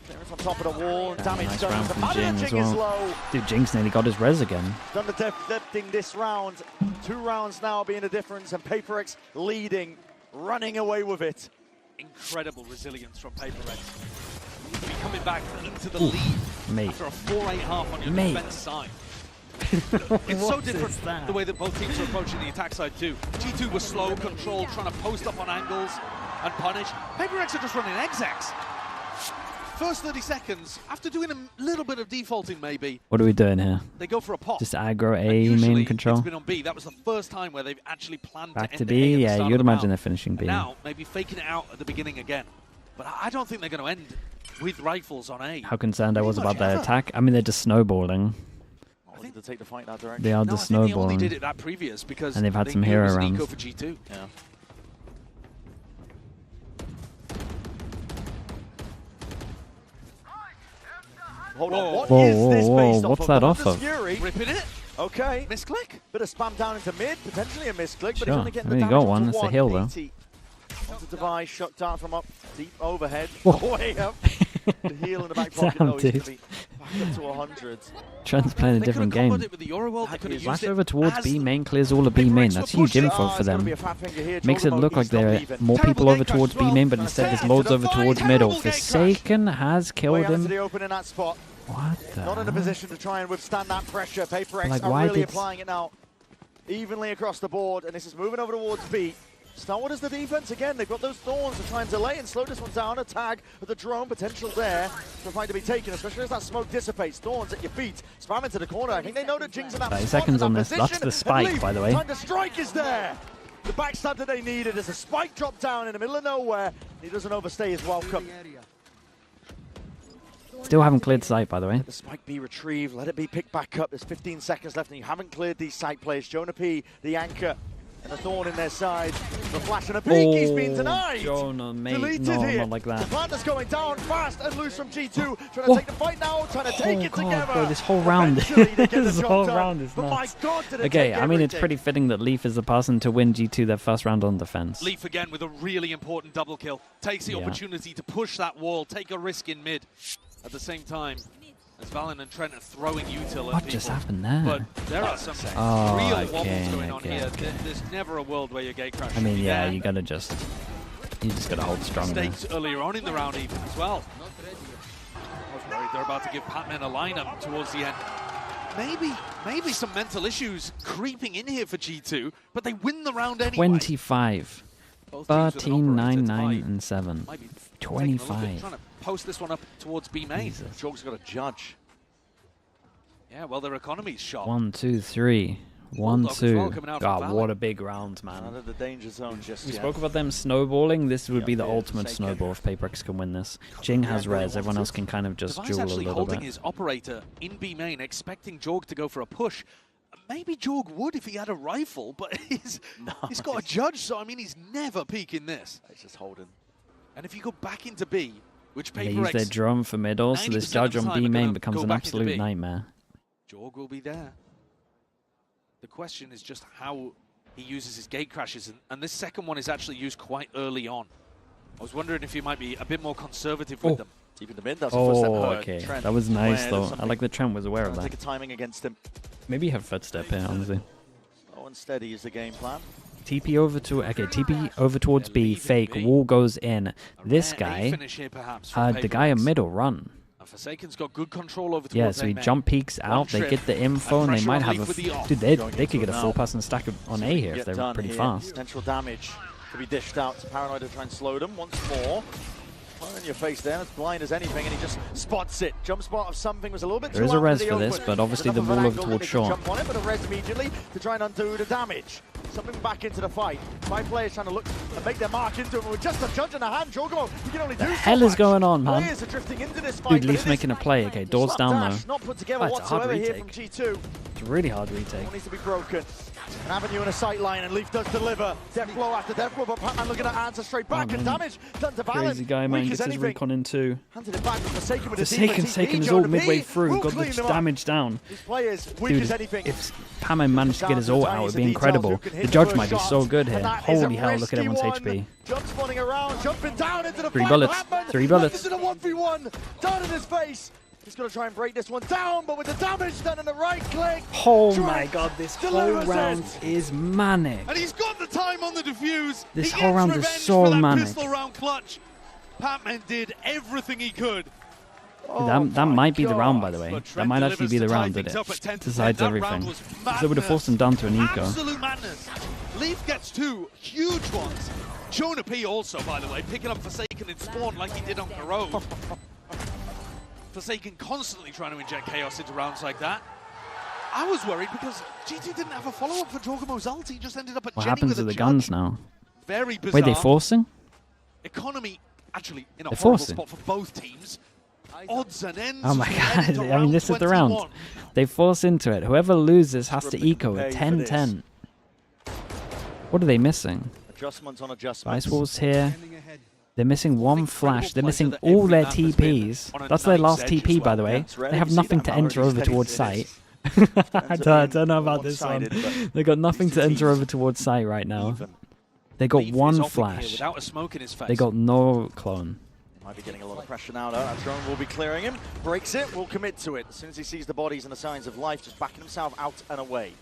Clearance on top of the wall. Damage nice done. round The from Jing as Jing is well. low. Dude, Jing's nearly got his res again. Done the deflecting this round. 2 rounds now being the difference, and PRX leading, running away with it. Incredible resilience from PRX. Be coming back into the lead after a 4-8 half on your defense side. It's so different the way that both teams are approaching the attack side too. G2 was slow, controlled, trying to post up on angles and punish. PRX are just running execs. First 30 seconds, after doing a little bit of defaulting maybe. What are we doing here? They go for a pop. Just aggro A main control. It's been on B. That was the first time where they've actually planned Back to to end B? A at Yeah, the you'd start imagine of they're finishing B. And now, maybe faking it out at the beginning again. But I don't think they're going to end with rifles on A. How concerned I was about their attack. I mean, they're just snowballing. I think to take the fight that direction. They are just snowballing. They only did it that previous because and they've had they some knew hero it was an rounds. eco for G2. Yeah. Hold on, what is this based off what's of? that off of? Fury. Ripping it. Okay. Misclick. Bit of spam down into mid, potentially a misclick, but Sure. he's only getting I mean, the you damage got one. onto That's a heal, though. 180. Onto device, shot down from up deep overhead. Whoa. Way up. The heel in the back pocket, though, he's going to be back up to 100. Trent's playing a different game. Flash over towards B main, clears all of B main. That's huge info for them. Makes it look like there are more people over towards B main, but instead there's loads over towards middle. Forsaken has killed him. What the? Not in a position to try and withstand that pressure. PRX Like, are why really did- applying it now. Evenly across the board, and this is moving over towards B. Starwood is the defense again. They've got those thorns to try and delay and slow this one down. A tag with the drone potential there for a fight to be taken, especially as that smoke dissipates. Thorns at your feet, spam into the corner. I think they know that Jing's in that 30 spot, seconds in on that this. That's position, the spike, and Leaf, by the way. Time to strike is there. The backstab that they needed as a spike drop down in the middle of nowhere. He doesn't overstay his welcome. Still haven't cleared sight, by the way. Let the spike be retrieved. Let it be picked back up. There's 15 seconds left, and you haven't cleared these site plays. Jonah P, the anchor, and a thorn in their side. The flash and a peek. He's been denied. Jonah, mate. Deleted No, here. not like that. The Planter's going down fast and loose from G2. Trying to take the fight now. Trying to take it together. Bro, this whole round, Eventually, they get the this job whole done. round is But my nuts. God, did it Okay, take I mean, it's everything. pretty fitting that Leaf is the person to win G2 their first round on defense. Leaf again with a really important double kill. Takes the Yeah. opportunity to push that wall, take a risk in mid. At the same time, as Valen and Trent are throwing util at What people. just happened there? But there are some Oh, real okay, wobbles going on okay, here. okay. There's never a world where your gate crash I should mean, be yeah, there. you gotta hold strong there. Mistakes earlier on in the round even as well. I was worried they're about to give Patman a lineup towards the end. Maybe some mental issues creeping in here for G2, but they win the round anyway. 25. Both teams with an 13, 9, operator 9, tied. and 7. Might be taking a look at 25. trying to post this one up towards B main. Jorg's got a judge. Yeah, well, their economy's shot. 1, 2, 3. 1, Bulldog as well 2. coming out from God, Valley. what a big round, man. Out of the danger zone just We yet. spoke about them snowballing. This would be the yeah, ultimate Forsaken. snowball if PRX can win this. Jing has res. Everyone else can kind of just Device duel a actually little holding bit. his operator in B main, expecting Jorg to go for a push. Maybe Jorg would if he had a rifle, but he's got a judge, so I mean he's never peeking this. He's just holding. And if you go back into B, which They use their PRX, drone for middle, so this 90% judge of the on time B are main gonna becomes go an back into absolute B. nightmare. Jorg will be there. The question is just how he uses his gate crashes, and this second one is actually used quite early on. I was wondering if he might be a bit more conservative with them. Deep in the mid, that's the first step. Okay. Trent That was nice, aware though. there's I something like that Trent was aware of trying to that. take a timing against him. Maybe have footstep here, honestly. Slow and steady is the game plan. TP over to TP over towards B. Fake. Wall goes in. This guy, the guy in middle, run. Forsaken's got good control over Yeah, so he jump peeks out. They get the info, and they might have a. Dude, they could get a 4-person stack on A here if they're pretty fast. Potential damage to be dished out to Paranoid to try and slow them once more. Right in your face there, as blind as anything, and he just spots it. Jump spot of something was a little bit too There is a res the for this, open. but obviously the wall over towards short. Jump on it, but a res immediately to try and undo the damage. Something back into the fight. 5 players trying to look and make their mark into him. With just a judge in the hand, Jogo, you can only do so hell is much. going on, man? Players are drifting into this fight, Dude, Leaf's making a play. Okay, doors down though. Not put together It's a hard whatsoever here retake. from G2. It's a really hard retake. One needs to be broken. An avenue and a sight line, and Leaf does deliver. Death blow after death blow, but Pac-Man looking at answer straight back, and damage done to Valen. Crazy guy, man, gets his recon in too. Handed it back with Forsaken with Forsaken's taking his ult midway through, got the damage down. Dude, if Pac-Man managed to get his ult out, it would be incredible. The judge might be so good here. Holy hell, look at everyone's HP. Jump spawning around, jumping down into the 3 bullets, 3 bullets. Into the 1v1, down in his face. He's going to try and break this one down, but with the damage done in the right click. Oh my god, this whole round is manic. And he's got the time on the defuse. This whole round is so manic. Pistol round clutch. Pac-Man did everything he could. That might be the round, by the way. That might actually be the round that it decides everything. Because it would have forced him down to an eco. Absolute madness. Leaf gets 2 huge ones. Jonah P also, by the way, picking up Forsaken in spawn like he did on Corrode. Forsaken constantly trying to inject chaos into rounds like that. I was worried because G2 didn't have a follow-up for Jogamo's ult. He just ended up at What Jenny happens with to a the judge. guns now? Very bizarre. Wait, they forcing? Economy actually in a They're horrible forcing. spot for both teams. Odds and ends. Oh my god, I mean, this is the round. They force into it. Whoever loses has to eco at 10-10. What are they missing? Adjustments on adjustments. Ice Wall's here. They're missing 1 flash. They're missing all their TPs. That's their last TP, by the way. They have nothing to enter over towards site. I don't know about this one. They got nothing to enter over towards site right now. They got 1 flash. Without a smoke in his face. They got no clone. Might be getting a lot of pressure now, though. That drone will be clearing him. Breaks it, will commit to it. As soon as he sees the bodies and the signs of life, just backing himself out and away.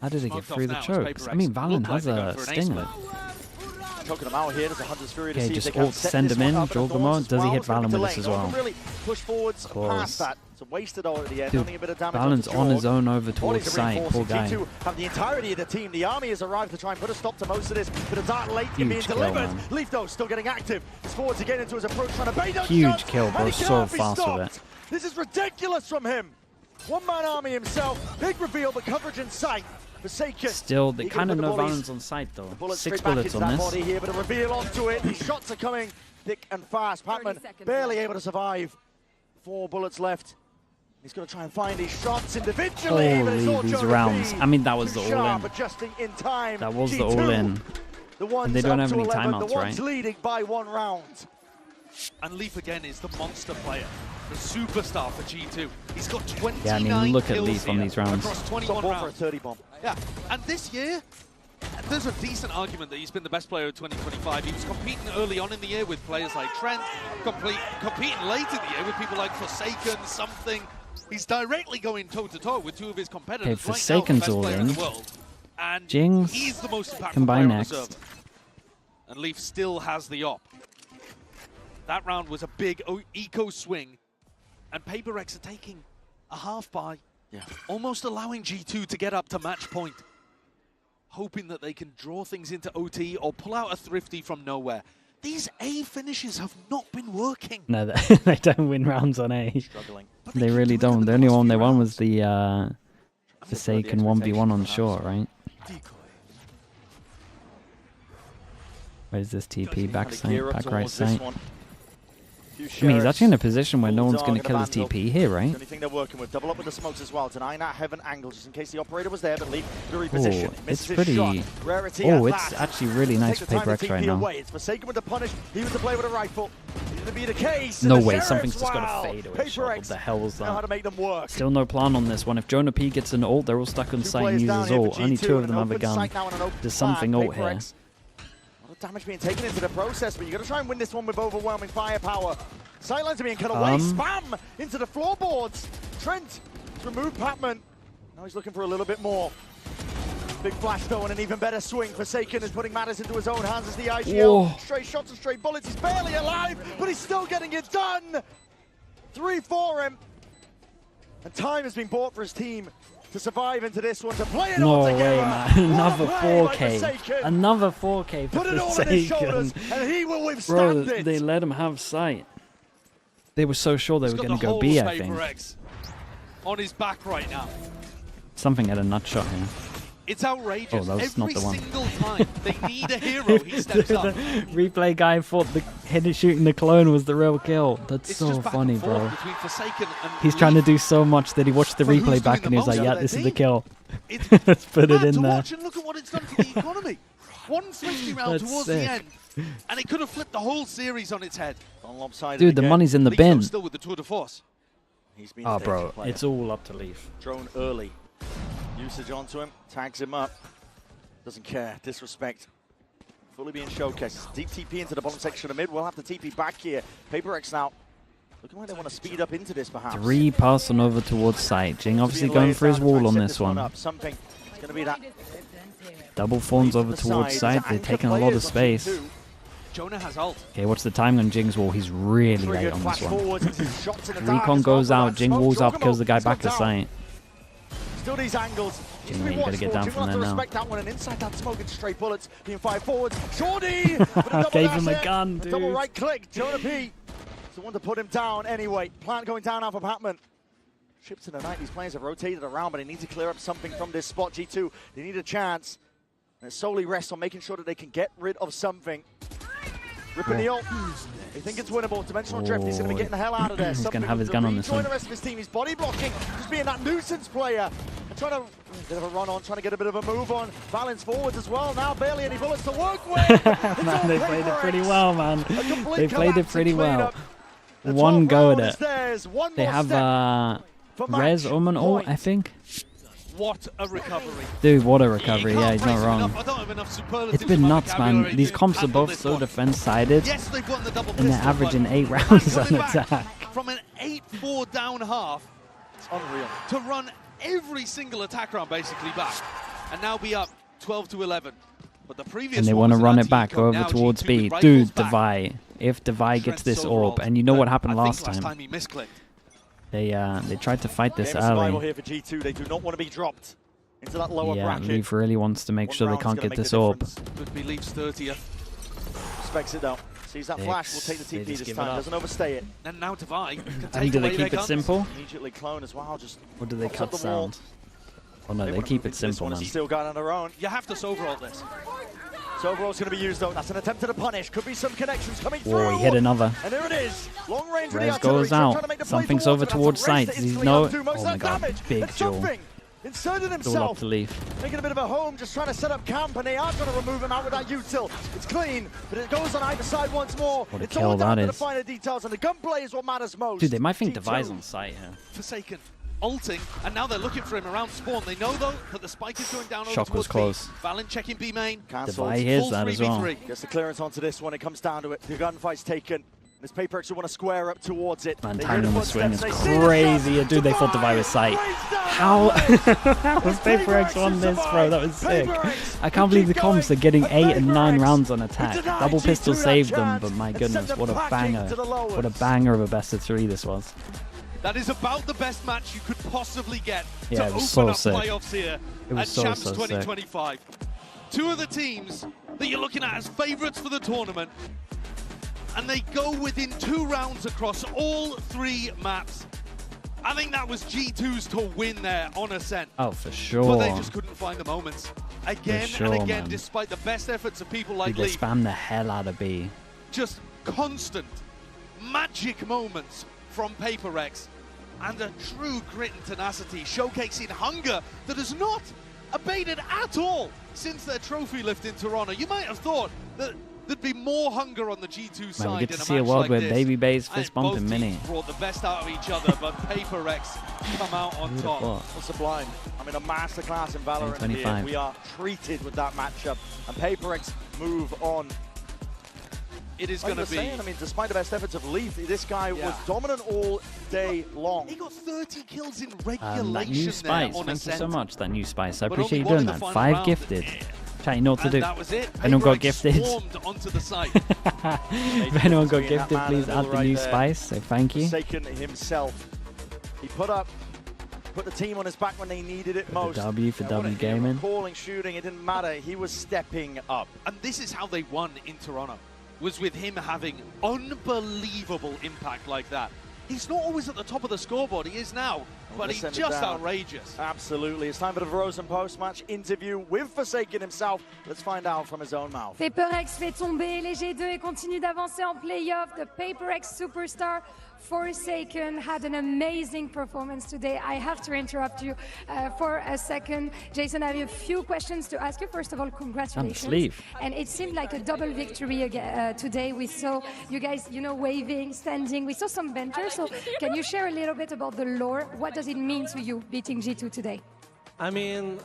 How did he get through the chokes? I mean, Valen has a stinger. Choking him out here. There's a Hunter's Fury to see just if they can ult set send this him in. one up, but Jogamo, as does he hit well, Valen with this delay. as well? Really push forwards past that. It's a wasted ult at the end. Dude, Only a bit of damage. Valen's on his own over towards site. Poor guy. G2 have the entirety of the team. The army has arrived to try and put a stop to most of this. But a dart late in being kill, delivered. man. Leaf, though, still getting active. He's forwards again into his approach, trying to bait out Huge shots, kill, bro. and he So cannot be fast with stopped. This is ridiculous from him. One-man army himself. Big reveal, but coverage in sight. Forsaken. Still, they He kind of can put know the bodies- Valen's on site though. Bullets 6 straight back bullets into on that this. body here, but a reveal onto it. These shots are coming thick and fast. Pac-Man barely able to survive. 4 bullets left. He's going to try and find these shots individually. but it's all Holy, these Jonah rounds. B. I mean, that was the Too sharp, all-in. adjusting in time. That was the G2, all-in. The ones they don't up have to any 11, timeouts, the ones right? leading by 1 round. And Leaf again is the monster player, the superstar for G2. He's got 29 Yeah, I mean, look at kills Leaf on here these rounds. across 21 for a rounds. 30 bomb. Yeah, and this year, there's a decent argument that he's been the best player of 2025. He was competing early on in the year with players like Trent, competing late in the year with people like Forsaken, Something. He's directly going toe-to-toe with 2 of his competitors. Okay, Forsaken's all in. And Jinx he's the most impactful can buy player on the next. server. And Leaf still has the op. That round was a big eco swing, and PRX are taking a half buy, almost allowing G2 to get up to match point, hoping that they can draw things into OT or pull out a thrifty from nowhere. These A finishes have not been working. No, they don't win rounds on A. They really don't. The only one they won was the Forsaken 1v1 on short, right? Where's this TP? Back side, back right side. I mean, he's actually in a position where no one's going to kill his TP here, right? The only thing they're working with, double up with the smokes as well. Denying that heaven angle just in case the operator was there, but Leaf to reposition. Oh, Misses it's his pretty. shot. Rarity Oh, at it's last. actually really nice Take for the time to PRX right TP now. away. It's Forsaken with the punish. He was to play with a rifle. It's going to be the case. No and the way, Sheriffs, something's just got wow. to fade away. Shot. What the hell was know how to that? make them work. Still no plan on this one. If Jonah P gets an ult, they're all stuck on site and players down uses here for ult. Only G2 2 of and them an have a open gun. site now and an open There's something flag. ult here. A lot of damage being taken into the process, but you've got to try and win this one with overwhelming firepower. Sightlines are being cut away. Spam into the floorboards. Trent to remove Pac-Man. Now he's looking for a little bit more. Big flash though, and an even better swing. Forsaken is putting matters into his own hands as the IGL. Whoa. Straight shots and straight bullets. He's barely alive, but he's still getting it done. 3 for him. And time has been bought for his team to survive into this one, to play it all No together. way, man. Another What a play by 4K. Forsaken. Another 4K for Put it all on his shoulders, Forsaken. and he will withstand Bro, it. they let him have sight. They were so sure they He's were got going to the go whole B, I of think. PRX on his back right now. Something had a nut shot here. It's outrageous. Oh, that was Every not the one. single time they need a hero, he steps up. Replay guy thought the head shooting the clone was the real kill. That's It's so just back funny, and forth bro. between Forsaken and He's trying to do so much that he watched the For who's replay back doing and the he was like, most yeah, out of this their is the team. kill. It's Let's put it mad in to there. watch, and look at what it's done for the economy. 150 round That's towards sick. the end, and it could have flipped the whole series on its head. Dude, the money's in the bin. Still with the Tour de Force. He's been Oh, a bro, danger player. it's all up to Leaf. Drone early. Usage onto him, tags him up. Doesn't care, disrespect. Fully being showcased. Deep TP into the bottom section of mid. We'll have to TP back here. PRX now looking like they want to speed up into this perhaps. 3 passing over towards site. Jing obviously going for his wall on this one. Something. It's going to be that. Double fawns over towards site. They're taking a lot of space. Jonah has ult. Okay, what's the timing on Jing's wall? He's really late on this one. Recon goes out, Jing walls up, kills the guy back to site. Still these angles. Jing, yeah, you gotta get down from there now. Respect that one, and inside that smoke and straight bullets being fired forwards. Shorty Gave him a gun, dude. Double right click. Jonah P. is the one to put him down anyway. Plant going down now for Patman. Chips to the night. These players have rotated around, but they need to clear up something from this spot. G2, they need a chance. And it solely rests on making sure that they can get rid of something. Ripping the ult. They think it's winnable. Dimensional Drift, he's going to be getting the hell out of there. He's Something gonna have his to gun on this rejoin one. the rest of his team. He's body blocking, just being that nuisance player. And trying to, bit of a run on, trying to get a bit of a move on. Balance forwards as well. Now barely any bullets to work with. Man, they played it pretty well, man. They played it pretty well. One go at it. They have Res Omen ult, I think. What a recovery. Dude, what a recovery. Yeah, he's not wrong. I don't have enough superlatives It's been for nuts, man. vocabulary These to comps are handle both this so one. defense-sided, Yes, they've gotten the double and they're pistol, averaging but 8 rounds coming on back attack. From an 8-4 down half, it's unreal. To run every single attack round basically back, and now be up 12-11. But the previous And they one want to was run an it back anti-eco, over now towards G2 B. with Dude, rifles back. Devi. If Devi gets this Trent's orb, overall, and you know what happened I think last time. he misclicked. They tried to fight this Game of survival early. here for G2. They do not want to be dropped into that lower Yeah, bracket. Leaf really wants to make sure they can't get this orb. Could be Leaf's 30th. Respects it though. Sees that flash, will take the They TP just this give it time. up. Doesn't overstay it. And now Devi can And take do they away their keep it guns. simple? Immediately clone as well. Just Or do they pops cut up the wall. sound? Oh no, they wanna keep move it into this simple, one. man. It's still got on their own. You have to overall this. So overall's going to be used though. That's an attempt at a punish. Could be some connections coming through. Whoa, he hit another. And there it is. Long range with the Res artillery. goes Trying to out. make the play Something's over it. towards That's a race sight. to He's instantly no. undo most Oh of my that god, damage. big And jewel. something inserted All up himself. to Leaf. Making a bit of a home, just trying to set up camp, and they are trying to remove him out with that util. It's clean, but it goes on either side once more. What a It's kill all down that to the is. finer details, and the gunplay is what matters most. Dude, they might think G2. Devi's on site here. Forsaken ulting, and now they're looking for him around spawn. They know though that the spike is going down over Shock was towards close. B. Valen checking B main. Cancelled. Devi hears Full that as 3v3. well. Gets the clearance onto this one. It comes down to it. The gunfight's taken. This PRX will want to square up towards it. Man, They timing hear the the swing is footsteps. They see the crazy. shot. Dude, they thought Devi was sight. How? How was PRX won this, bro? That was sick. I can't believe the comps are getting 8 and 9 rounds on attack. Double pistol saved them, but my goodness, what a banger. What a banger of a best of 3 this was. That is about the best match you could possibly get Yeah, to it open was so up sick. playoffs here It was at so, Champs so sick. 2025. Two of the teams that you're looking at as favourites for the tournament, and they go within 2 rounds across all 3 maps. I think that was G2's to win there on Ascent. Oh, for sure. But they just couldn't find the moments. Again sure, and again, man. despite the best efforts of people like Dude, they Lee. spam the hell out of B. Just constant magic moments from PRX and a true grit and tenacity, showcasing hunger that has not abated at all since their trophy lift in Toronto. You might have thought that there'd be more hunger on the G2 side. Man, we get in to a see a match world like where this. Baby Bay's I fist think both bumping teams Mini. brought the best out of each other, but PRX come out on top. Beautiful. Well, sublime. I mean, a masterclass in Valorant here. 25. We are treated with that matchup. And PRX move on it is going to be. I mean, despite the best efforts of Leaf, this guy was dominant all day long. He got 30 kills in regulation that new spice, there on thank you Ascent. so much, that new spice. I But appreciate you only doing one in that. the 5 final gifted. Chat, you know what to do. That was it. If anyone got gifted. Swarmed onto the site. If anyone got gifted, please add the new spice. So thank you. Forsaken himself. He put the team on his back when they needed it most. W for W Gaming. Calling, shooting, it didn't matter. He was stepping up. And this is how they won in Toronto, was with him having unbelievable impact like that. He's not always at the top of the scoreboard, he is now, but he's just outrageous. Absolutely. It's time for the Frozen post-match interview with Forsaken himself. Let's find out from his own mouth. PRX fait tomber les G2 et continue d'avancer en playoff. The PRX superstar Forsaken had an amazing performance today. I have to interrupt you for a second. Jason, I have a few questions to ask you. First of all, congratulations. And it seemed like a double victory again, today. We saw you guys, you know, waving, standing. We saw some banters. So can you share a little bit about the lore? What does it mean to you beating G2 today? I mean,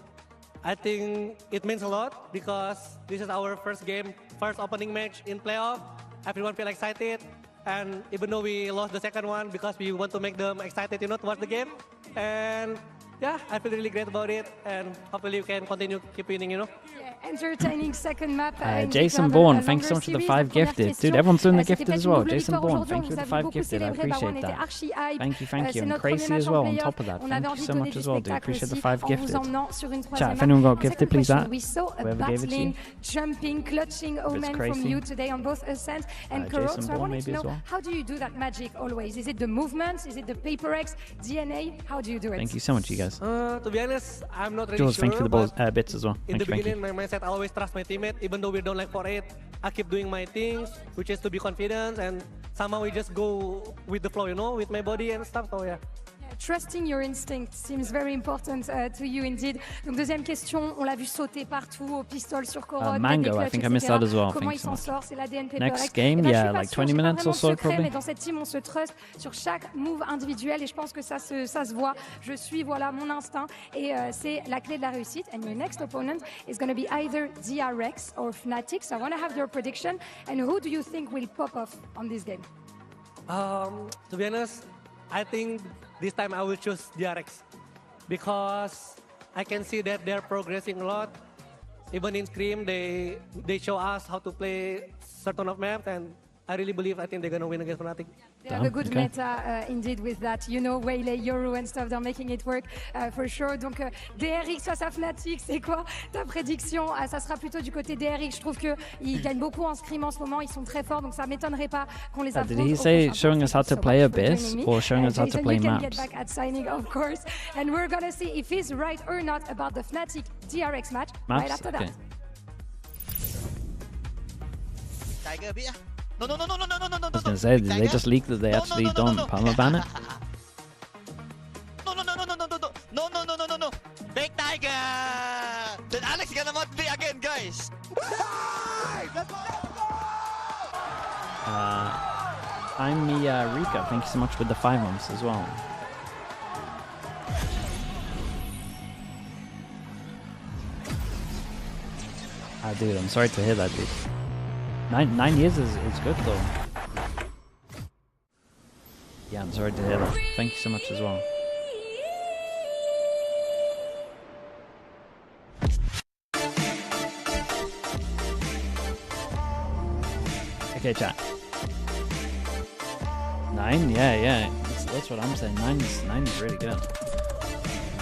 I think it means a lot because this is our first game, first opening match in playoff. Everyone feel excited. And even though we lost the second one because we want to make them excited, you know, to watch the game. And yeah, I feel really great about it. And hopefully we can continue keep winning, you know. Yeah, entertaining second map. Jason Bourne, thanks so much for the 5 gifted. Dude, everyone's doing the gifted as well. Jason Bourne, thank you for the 5 gifted. I appreciate that. Thank you. And Crazy as well on top of that. Thank you so much as well, dude. Appreciate the 5 gifted. Chat, if anyone got gifted, please that. We saw a battling, jumping, clutching omen from you today on both Ascent and Kuro. So I wanted to know, how do you do that magic always? Is it the movements? Is it the PRX, DNA? How do you do it? Thank you so much, you guys. To be honest, I'm not really Jules, sure. thank you for the balls, bits as well. In the beginning, my mindset, I always trust my teammate. Even though we're down like 4-8, I keep doing my things, which is to be confident, and somehow we just go with the flow, you know, with my body and stuff. So yeah. Trusting your instinct seems very important to you indeed. Donc deuxième question, on l'a vu sauter partout au pistol sur Corod. Mango, I think I missed that as well. Comment il s'en sort? C'est l'ADN PRX. Next game, yeah, like 20 minutes or so probably. Mais dans cette team, on se trust sur chaque move individuel et je pense que ça se voit. Je suis voilà mon instinct et c'est la clé de la réussite. And your next opponent is going to be either DRX or Fnatic. So I want to have your prediction. And who do you think will pop off on this game? To be honest, I think this time I will choose DRX because I can see that they're progressing a lot. Even in Scream, they show us how to play certain of maps, and I really believe I think they're gonna win against Fnatic. They have a good meta indeed with that, you know, Waylay, Yoru and stuff, they're making it work for sure. Donc DRX face à Fnatic, c'est quoi ta prédiction? Ça sera plutôt du côté DRX. Je trouve qu'ils gagnent beaucoup en scrim en ce moment, ils sont très forts, donc ça m'étonnerait pas qu'on les affronte. Did he say showing us how to play Abyss or showing us how to play maps? Get back at signing, of course, and we're gonna see if he's right or not about the Fnatic DRX match right after that. Tiger, I was gonna say, did they just leak that they actually don't permaban it? No. Big Tiger! Then Alex gonna mod me again, guys! I'm Rika, thank you so much with the 5 months as well. Dude, I'm sorry to hear that, dude. 9 years is good though. Yeah, I'm sorry to hear that. Thank you so much as well. Okay, chat. 9? Yeah. That's what I'm saying. 9 is really good.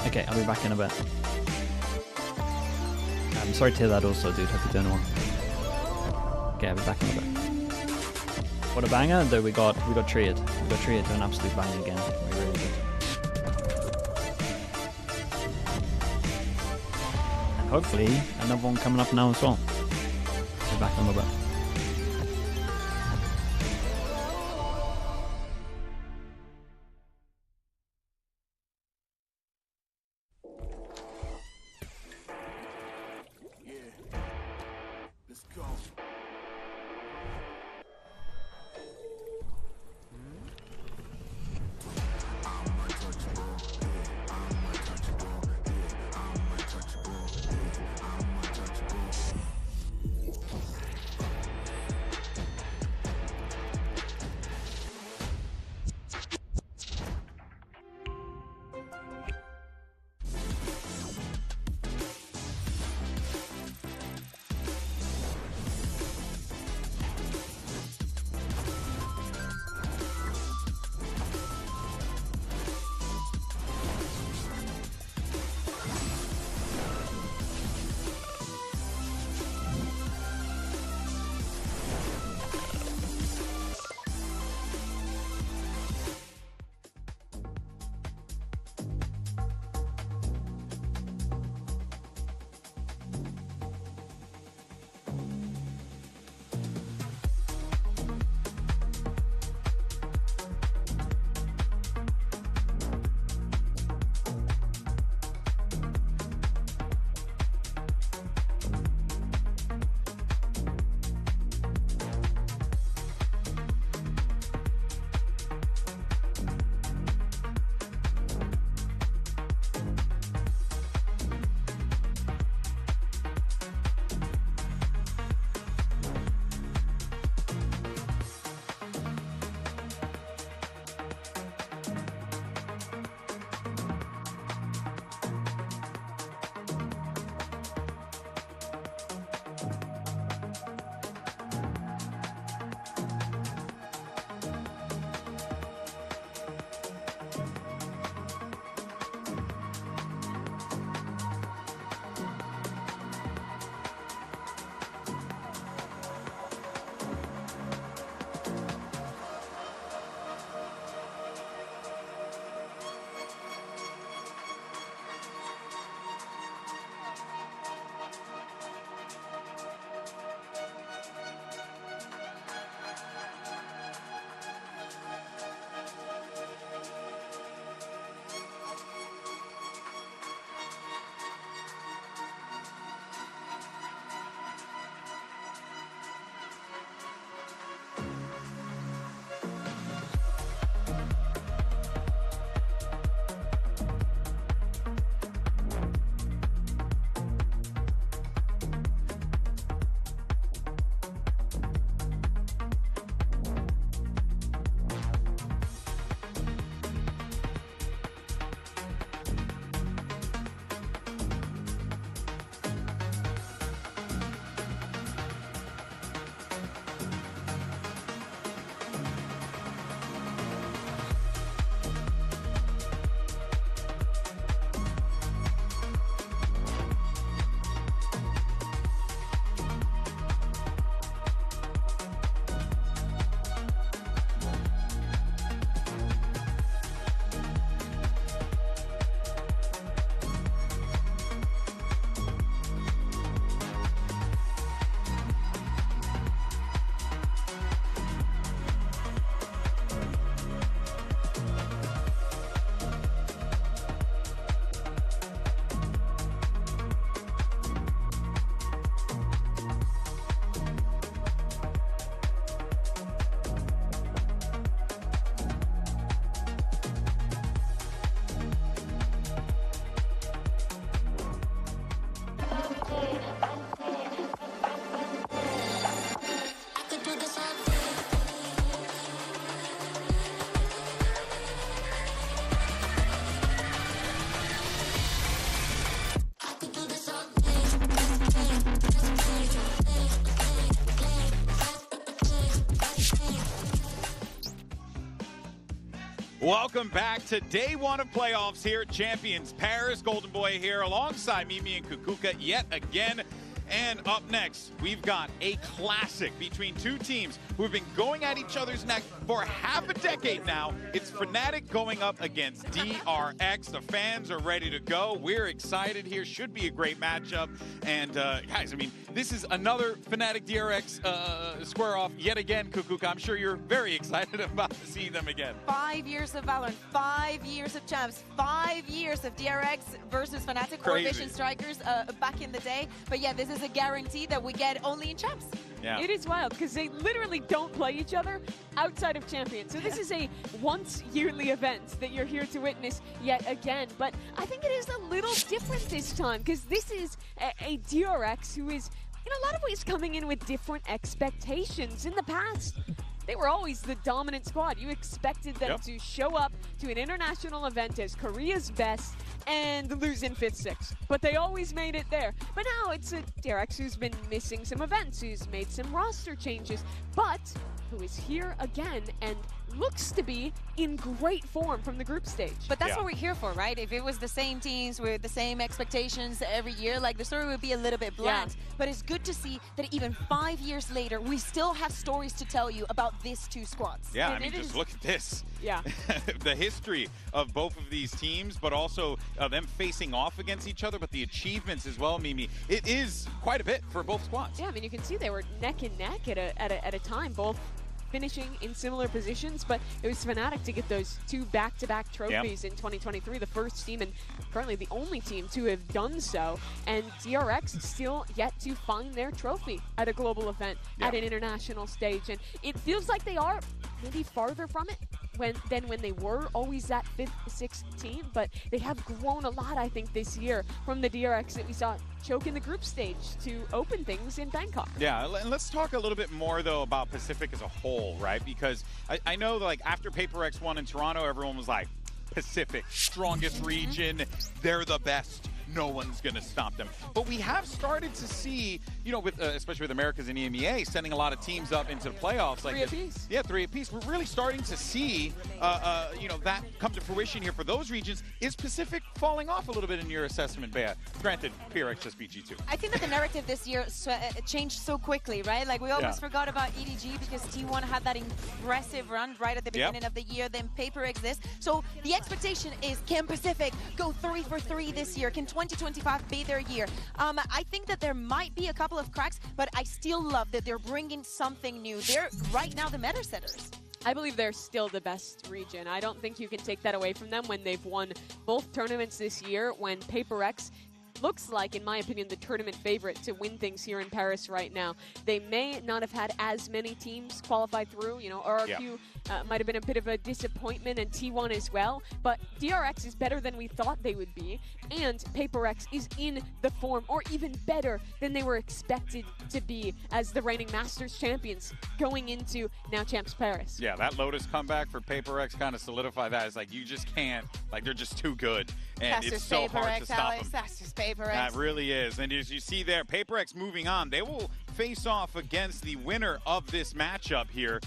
Okay, I'll be back in a bit. I'm sorry to hear that also, dude. Hope you're doing well. Okay, I'll be back in a bit. What a banger, though. We got treated. We got treated to an absolute banger again. We really did. And hopefully another one coming up now as well. I'll be back in a bit. Welcome back to day one of playoffs here at Champions Paris. Golden Boy here alongside Mimi and Kukuka yet again. And up next, we've got a classic between two teams who have been going at each other's neck for half a decade now. It's Fnatic going up against DRX. The fans are ready to go. We're excited here. Should be a great matchup. And guys, I mean, this is another Fnatic DRX square off yet again, Kukuka. I'm sure you're very excited about to see them again. 5 years of Valorant, 5 years of champs, 5 years of DRX versus Fnatic or Vision Strikers back in the day. But yeah, this is a guarantee that we get only in champs. Yeah. It is wild because they literally don't play each other outside of Champions. So this is a once yearly event that you're here to witness yet again. But I think it is a little different this time because this is a DRX who is in a lot of ways coming in with different expectations. In the past, they were always the dominant squad. You expected them to show up to an international event as Korea's best and lose in 5th, 6th. But they always made it there. But now it's a DRX who's been missing some events, who's made some roster changes, but who is here again and looks to be in great form from the group stage. But that's what we're here for, right? If it was the same teams with the same expectations every year, like the story would be a little bit bland. But it's good to see that even 5 years later, we still have stories to tell you about these two squads. Yeah, I mean, just look at this. Yeah. The history of both of these teams, but also them facing off against each other, but the achievements as well, Mimi. It is quite a bit for both squads. Yeah, I mean, you can see they were neck and neck at a time, both finishing in similar positions, but it was Fnatic to get those 2 back-to-back trophies in 2023, the first team and currently the only team to have done so, and DRX still yet to find their trophy at a global event at an international stage, and it feels like they are maybe farther from it than when they were always that 5th, 6th team, but they have grown a lot, I think, this year from the DRX that we saw choke in the group stage to open things in Bangkok. Yeah, and let's talk a little bit more, though, about Pacific as a whole, right? Because I know, like, after PRX won in Toronto, everyone was like, Pacific, strongest region, they're the best. No one's going to stop them. But we have started to see, you know, with especially with Americas and EMEA sending a lot of teams up into the playoffs. Like 3 apiece. Yeah, 3 apiece. We're really starting to see, you know, that come to fruition here for those regions. Is Pacific falling off a little bit in your assessment, Bea? Granted, PRX just beat G2. I think that the narrative this year changed so quickly, right? Like, we almost forgot about EDG because T1 had that impressive run right at the beginning of the year, then PRX this. So the expectation is, can Pacific go 3 for 3 this year? Can 2025 be their year? I think that there might be a couple of cracks, but I still love that they're bringing something new. They're right now the meta setters. I believe they're still the best region. I don't think you can take that away from them when they've won both tournaments this year, when PRX looks like, in my opinion, the tournament favorite to win things here in Paris right now. They may not have had as many teams qualify through. You know, RRQ might have been a bit of a disappointment, and T1 as well, but DRX is better than we thought they would be, and PRX is in the form, or even better than they were expected to be as the reigning Masters champions going into now Champs Paris. Yeah, that Lotus comeback for PRX kind of solidified that. It's like, you just can't, like, they're just too good, and it's so hard to stop them. That's just PRX. That really is. And as you see there, PRX moving on. They will face off against the winner of this matchup here,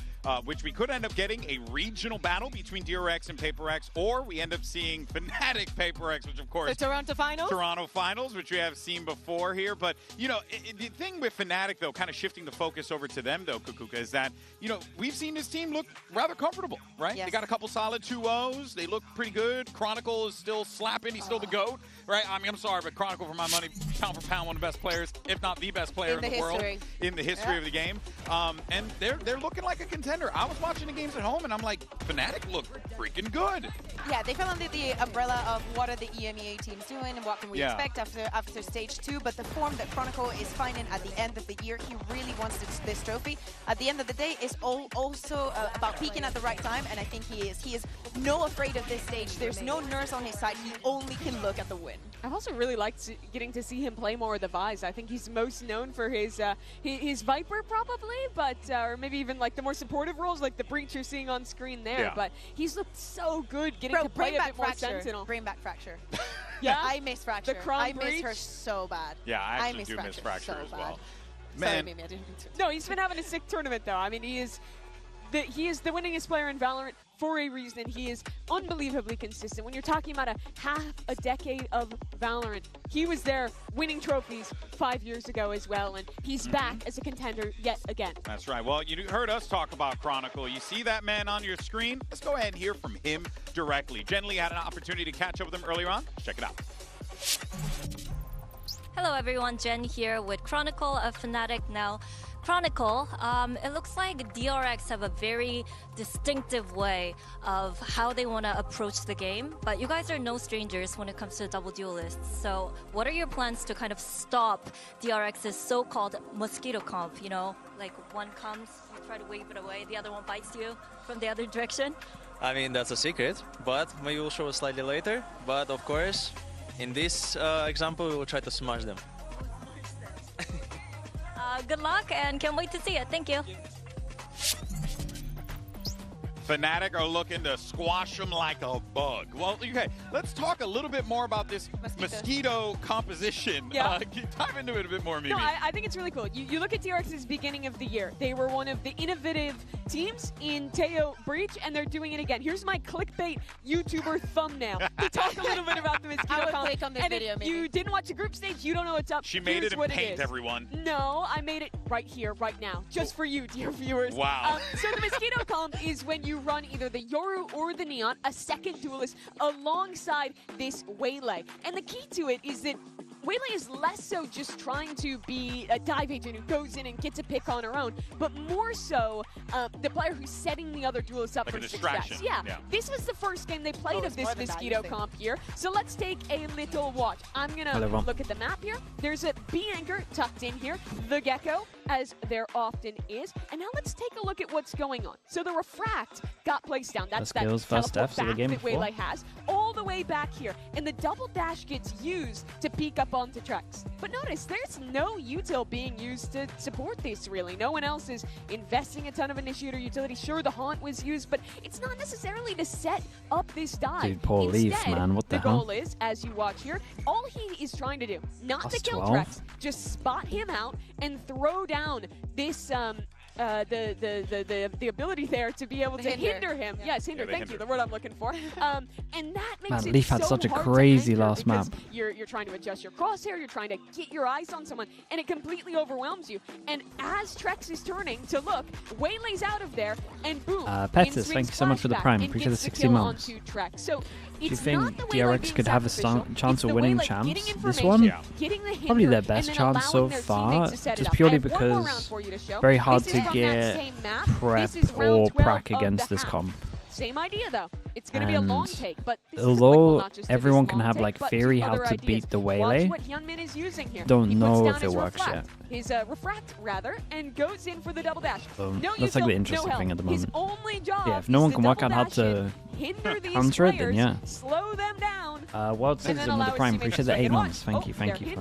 which we could end up getting a regional battle between DRX and PRX, or we end up seeing Fnatic PRX, which of course... The Toronto Finals? Toronto Finals, which we have seen before here. But, you know, the thing with Fnatic, though, kind of shifting the focus over to them, though, Kukuka, is that, you know, we've seen this team look rather comfortable, right? Yes. They got a couple solid 2-0s. They look pretty good. Chronicle is still slapping. He's still the GOAT, right? I mean, I'm sorry, but Chronicle, for my money, pound for pound, one of the best players, if not the best player in the world in the history of the game. And they're looking like a contender. I was watching the games at home, and I'm like, Fnatic look freaking good. Yeah, they fell under the umbrella of what are the EMEA teams doing and what can we expect after stage 2, but the form that Chronicle is finding at the end of the year, he really wants this trophy. At the end of the day, it's also about peaking at the right time, and I think he is. He is no afraid of this stage. There's no nurse on his side. He only can look at the win. I've also really liked getting to see him play more of the Vise. I think he's most known for his Viper, probably, but or maybe even like the more supportive roles, like the Breach you're seeing on screen there. Yeah. But he's looked so good getting to play a bit more Sentinel. Bring back Fracture. Yeah? I miss Fracture. The Crown I miss Breach? her so bad. Yeah, I actually do miss Fracture as well. Man. Sorry, Mimi, I didn't mean to. No, he's been having a sick tournament, though. I mean, he is he is the winningest player in Valorant for a reason. He is unbelievably consistent. When you're talking about half a decade of Valorant, he was there winning trophies 5 years ago as well, and he's back as a contender yet again. That's right. Well, you heard us talk about Chronicle. You see that man on your screen? Let's go ahead and hear from him directly. Jen Lee had an opportunity to catch up with him earlier on. Check it out. Hello everyone, Jen here with Chronicle of Fnatic. Now, Chronicle, it looks like DRX have a very distinctive way of how they want to approach the game, but you guys are no strangers when it comes to double duelists. So what are your plans to kind of stop DRX's so-called mosquito comp? You know, like one comes, you try to wave it away, the other one bites you from the other direction? I mean, that's a secret, but maybe we'll show it slightly later. But of course, in this example, we will try to smash them. Good luck and can't wait to see it. Thank you. Fnatic are looking to squash them like a bug. Well, okay, let's talk a little bit more about this mosquito composition. Yeah. Dive into it a bit more, Mimi. No, I think it's really cool. You look at DRX's beginning of the year. They were one of the innovative teams in Teo Breach, and they're doing it again. Here's my clickbait YouTuber thumbnail to talk a little bit about the mosquito I would comp. click on this and video, if you didn't watch the group stage, you don't know what's up. She made Here's it in what paint, is. everyone. No, I made it right here, right now, just for you, dear viewers. Wow. So the mosquito comp is when you run either the Yoru or the Neon, a second duelist, alongside this Waylay. And the key to it is that Waylay is less so just trying to be a dive agent who goes in and gets a pick on her own, but more so the player who's setting the other duelists up like for a distraction. success. Yeah, this was the first game they played of this mosquito comp here. So let's take a little watch. I'm gonna look at the map here. There's a B anchor tucked in here, the Gecko, as there often is. And now let's take a look at what's going on. So the Refract got placed down. That's that first teleport Fs of the back game that before. Waylay has, all the way back here. And the double dash gets used to peek up onto tracks. But notice, there's no util being used to support this, really. No one else is investing a ton of initiator utility. Sure, the Haunt was used, but it's not necessarily to set up this dive. Dude, poor Leaf, man. What the hell? goal is, as you watch here, all he is trying to do, not to kill 12. Trex, just spot him out and throw down this the ability there to be able to hinder him. Yeah. Yes, hinder. Thank you, the word I'm looking for. And that makes it Leaf had so such a hard to crazy anchor last map. because you're trying to adjust your crosshair, you're trying to get your eyes on someone, and it completely overwhelms you. And as Trex is turning to look, Waylay's out of there, and boom. Petis, thank you so much for the prime. Appreciate the 60 months. Do you think DRX could have a chance of winning champs this one? Probably their best chance so far, just purely because very hard to get prep or prac against this comp. Same idea though. It's going to be a long take, but this although is just everyone can have like theory how to beat the Waylay, don't know if it works yet. His refract rather, and goes in for the double dash. That's like the interesting thing at the moment. His only job Yeah, if no one can work out how to counter it, then yeah. Slow them down. Wild Citizen with the prime. Appreciate the 8 months. Thank you, thank you.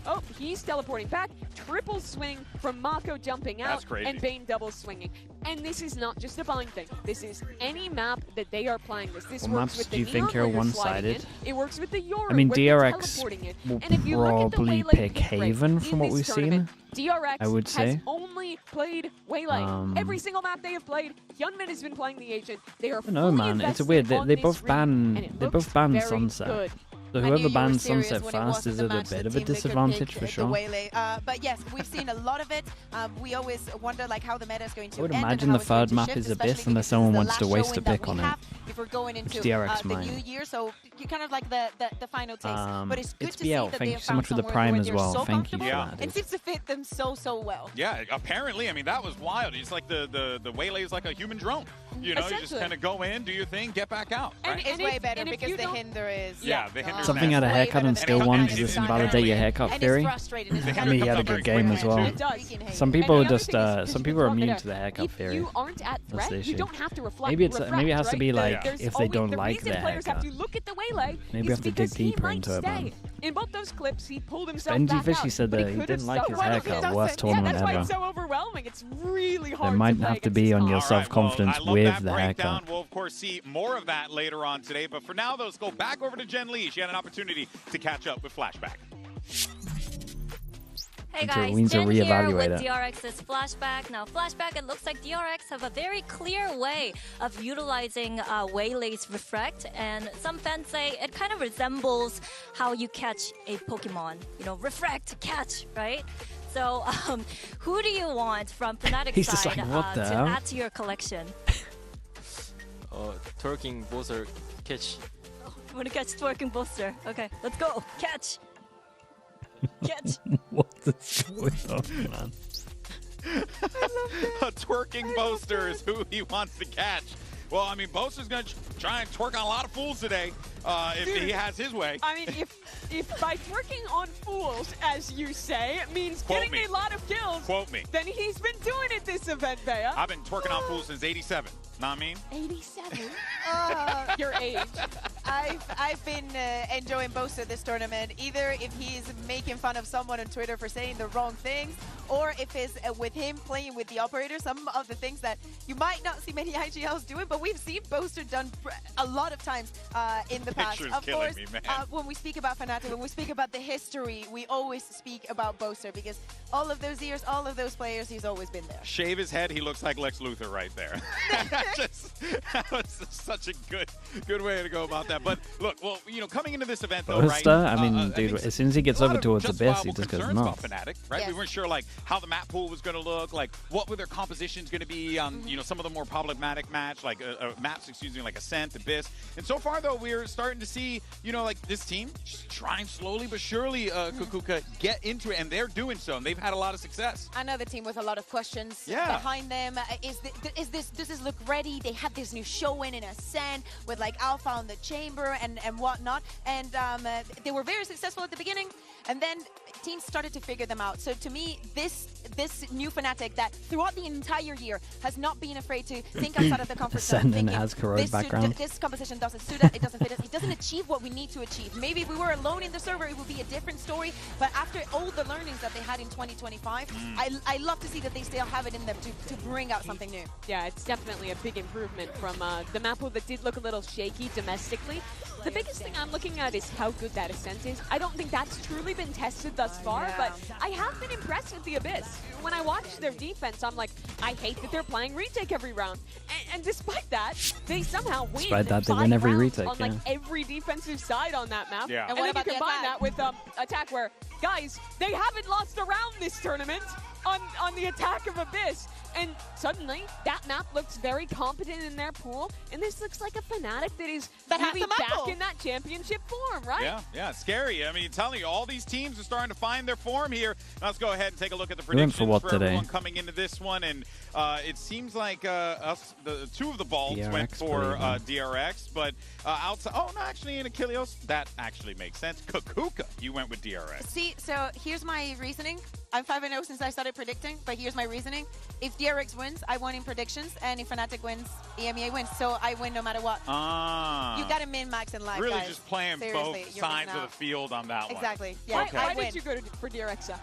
Oh, he's teleporting back. Triple swing from Mako jumping out, and Bane double swinging. And this is not just a bind thing. This is any map that they are playing this. This What works maps with do you the think Neon are where you're one-sided? sliding in. It works with the Yoru I mean, where you're DRX teleporting in. will And if you look at the probably Waylay pick hit rate Haven from in what this we've tournament, seen. DRX I would has say. only played Waylay. Every single map they have played, Hyunmin has been playing the agent. They are I don't know, man. It's weird. They both ban Sunset. good. So whoever bans Sunset fast is at a bit of a disadvantage for sure. But yes, we've seen a lot of it. We always wonder like how the meta is going to I would end and imagine how the it's going third to map shift, is Abyss especially unless because someone this is wants the to last waste a showing that pick we on it. have before going Which into DRX the might. new year, so you kind of like the final taste. But it's good It's to see BL. that Thank they you have so much found for the somewhere prime where as they're well. so Thank you for comfortable that. and seems to fit them so well. Yeah, apparently. I mean, that was wild. It's like the Waylay is like a human drone. You know, you just kind of go in, do your thing, get back out. Right? It's way better because the hinder is... Yeah, the hinder. Something had a haircut and still won. Does this invalidate your haircut theory? I mean, he had a good game as well. Some people are just some people are immune to the haircut theory. You aren't at That's the threat, you issue. don't have to reflect. Maybe it has to right? be like There's if they always- don't the like reason their players have haircut. to look at the Waylay Maybe is have to dig because he deeper might into it, man. stay. In both those clips, he pulled himself Benji back Fishy out, said but that he could didn't have like his stuck with it. haircut. Worst tournament That's why ever. it's so overwhelming. It's really hard There might to play have to against be this on comp. your self-confidence I love with that the breakdown. haircut. We'll, of course, see more of that later on today. But for now, though, let's go back over to Jen Lee. She had an opportunity to catch up with Flashback. Hey We need to guys, Jen here reevaluate with it. DRX's Flashback. Now, Flashback, it looks like DRX have a very clear way of utilizing Waylay's Reflect, and some fans say it kind of resembles how you catch a Pokemon. You know, refract, catch, right? So, who do you want from Fnatic's just side like, what the to hell? add to your collection? Twerking booster catch. You want to catch Twerking Booster? Okay, let's go. Catch. Catch. What is going on, man? A twerking Boaster is who he wants to catch. Well, I mean, Boaster's going to try and twerk on a lot of fools today if Dude, he has his way. I mean, if by twerking on fools, as you say, it means Quote getting me. a lot of kills, Quote me. then he's been doing it this event, Bea. I've been twerking on fools since 87. Know what I mean? 87? Your age. I've been enjoying Boaster this tournament, either if he's making fun of someone on Twitter for saying the wrong things, or if it's with him playing with the operator, some of the things that you might not see many IGLs doing, but we've seen Boaster done a lot of times in the past. Picture's Of killing course, me, man. when we speak about Fnatic, when we speak about the history, we always speak about Boaster, because all of those years, all of those players, he's always been there. Shave his head, he looks like Lex Luthor right there. That was such a good way to go about that. But look, well, you know, coming into this event though, Boaster? right? I mean, dude, as soon as he gets over towards Abyss, he just goes nuts. Fnatic, right? We weren't sure like how the map pool was going to look, like what were their compositions going to be on, you know, some of the more problematic maps, like maps, excuse me, like Ascent, Abyss. And so far though, we're starting to see, you know, like this team just trying slowly but surely, Kukuka, get into it, and they're doing so, and they've had a lot of success. Another team with a lot of questions behind them. Does this look ready? They had this new showing in Ascent with like Alpha on the chamber and whatnot, and they were very successful at the beginning, and then teams started to figure them out. So to me, this new Fnatic that throughout the entire year has not been afraid to think outside of the comfort zone. Ascent and has corrode background. This composition doesn't suit us, it doesn't fit us, it doesn't achieve what we need to achieve. Maybe if we were alone in the server, it would be a different story, but after all the learnings that they had in 2025, I love to see that they still have it in them to bring out something new. Yeah, it's definitely a big improvement from the map pool that did look a little shaky domestically. The biggest thing I'm looking at is how good that Ascent is. I don't think that's truly been tested thus far, but I have been impressed with the Abyss. When I watch their defense, I'm like, I hate that they're playing retake every round. And despite that, they somehow win. Despite that, they win every retake, on like every defensive side on that map. Yeah. And then you combine that with attack where, guys, they haven't lost a round this tournament on the attack of Abyss. And suddenly, that map looks very competent in their pool, and this looks like a Fnatic that is really back in that championship form, right? Yeah, scary. I mean, telling you, all these teams are starting to find their form here. Now let's go ahead and take a look at the We went predictions for what for today? everyone coming into this one, and it seems like the two of the balls DRX went for probably, DRX, but outside, oh no, actually in Achilles, that actually makes sense. Kukuka, you went with DRX. See, so here's my reasoning. I'm 5-0 since I started predicting, but here's my reasoning. If DRX wins, I won in predictions, and if Fnatic wins, EMEA wins. So I win no matter what. You got to min-max in life, Really guys. just playing Seriously, both you're sides missing of the field on that one. Exactly. Yeah, Okay. Why did you go for DRX?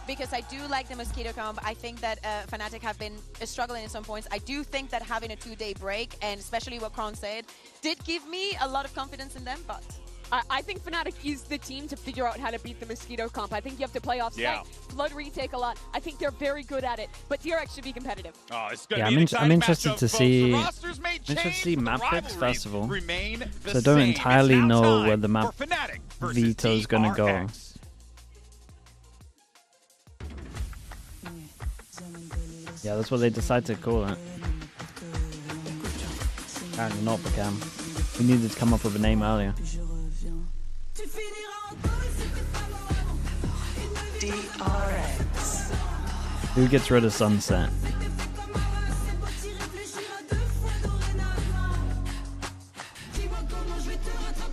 Because I do like the Mosquito comp. I think that Fnatic have been struggling at some points. I do think that having a 2-day break, and especially what Kron said, did give me a lot of confidence in them, but... I think Fnatic is the team to figure out how to beat the Mosquito comp. I think you have to play off site, flood retake a lot. I think they're very good at it, but DRX should be competitive. Oh, it's good. Yeah, I'm interested to see. Map picks first of all. So I don't entirely know where the map veto's gonna go. Yeah, that's what they decided to call it. Apparently not the cam. We needed to come up with a name earlier. DRX. Who gets rid of Sunset?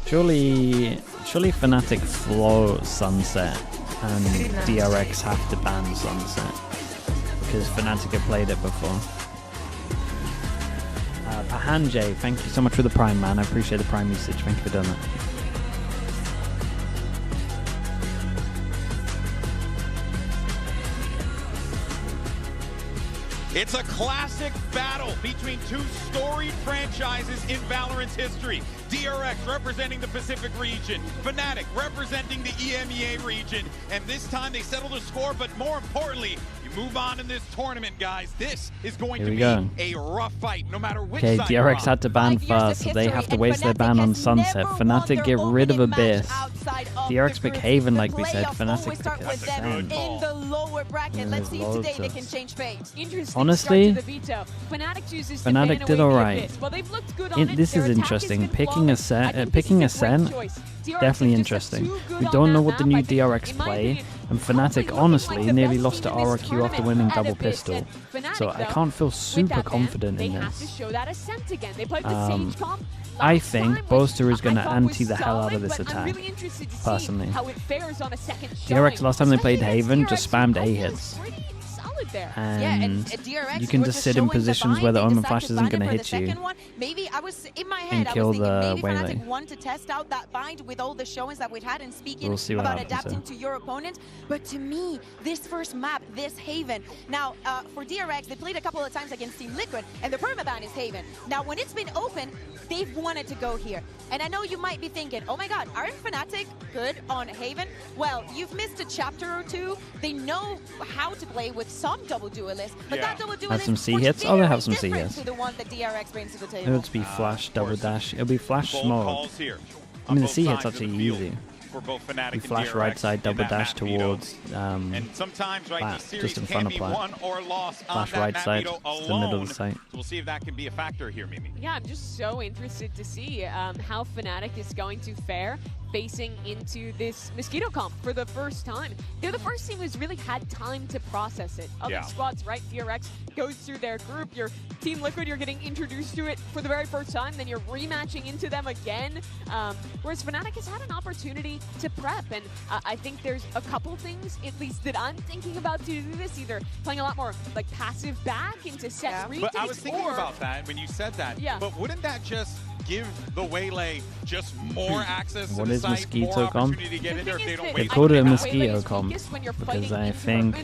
Surely Fnatic flow Sunset and DRX have to ban Sunset because Fnatic have played it before. Pahanjay, thank you so much for the Prime, man. I appreciate the Prime usage. Thank you for doing that. It's a classic battle between two storied franchises in Valorant's history. DRX representing the Pacific region, Fnatic representing the EMEA region, and this time they settle the score, but more importantly, you move on in this tournament, guys. This is going to be a rough fight, no matter which side you're on. DRX had to ban first, so they have to waste their ban on Sunset. Fnatic get rid of Abyss. DRX pick Haven, like we said. Fnatic pick Ascend. In the lower bracket, let's see if today they can change fate. Honestly, Fnatic did alright. This is interesting. Picking Ascend, definitely interesting. We don't know what the new DRX play, and Fnatic honestly nearly lost to RRQ after winning double pistol. So I can't feel super confident in this. I think Boaster is going to anti the hell out of this attack, personally. DRX last time they played Haven just spammed A hits. And you can just sit in positions where the Omen Flash isn't going to hit you Maybe I was in my and head. kill the maybe Fnatic Waylay. want to test out that bind with all the showings that we've had and speaking We'll see what about happens, adapting to your opponent. But to me, this first map, this Haven. Now, for DRX, they played a couple of times against Team Liquid, and the permaban is Haven. Now, when it's been open, they've wanted to go here. And I know you might be thinking, oh my god, aren't Fnatic good on Haven? Well, you've missed a chapter or two. They know how to play with some double duelists, but that double duelist Have some C hits? Oh, they have some C hits. to the one that DRX brings to the table. It would be flash, double dash. It'll be flash smoke. I mean, the C hit's actually easy. For both Fnatic You and flash DRX right side, double in that dash map veto. towards And sometimes, right, Plat, these series just in can front of be Plat. won or lost on Flash that right map side, veto just the middle of alone. the site. So we'll see if that can be a factor here, Mimi. Yeah, I'm just so interested to see how Fnatic is going to fare facing into this Mosquito comp for the first time. They're the first team who's really had time to process it. Other squads, right? DRX goes through their group. Your Team Liquid, you're getting introduced to it for the very first time, then you're rematching into them again. Whereas Fnatic has had an opportunity to prep, and I think there's a couple things, at least that I'm thinking about to do this, either playing a lot more like passive back into set retakes, But I was thinking about that when you said that. Yeah. But wouldn't that just give the Waylay just more access What to the is site, Mosquito more comp? opportunity to get in there if they don't They wait? called it a Mosquito comp because I think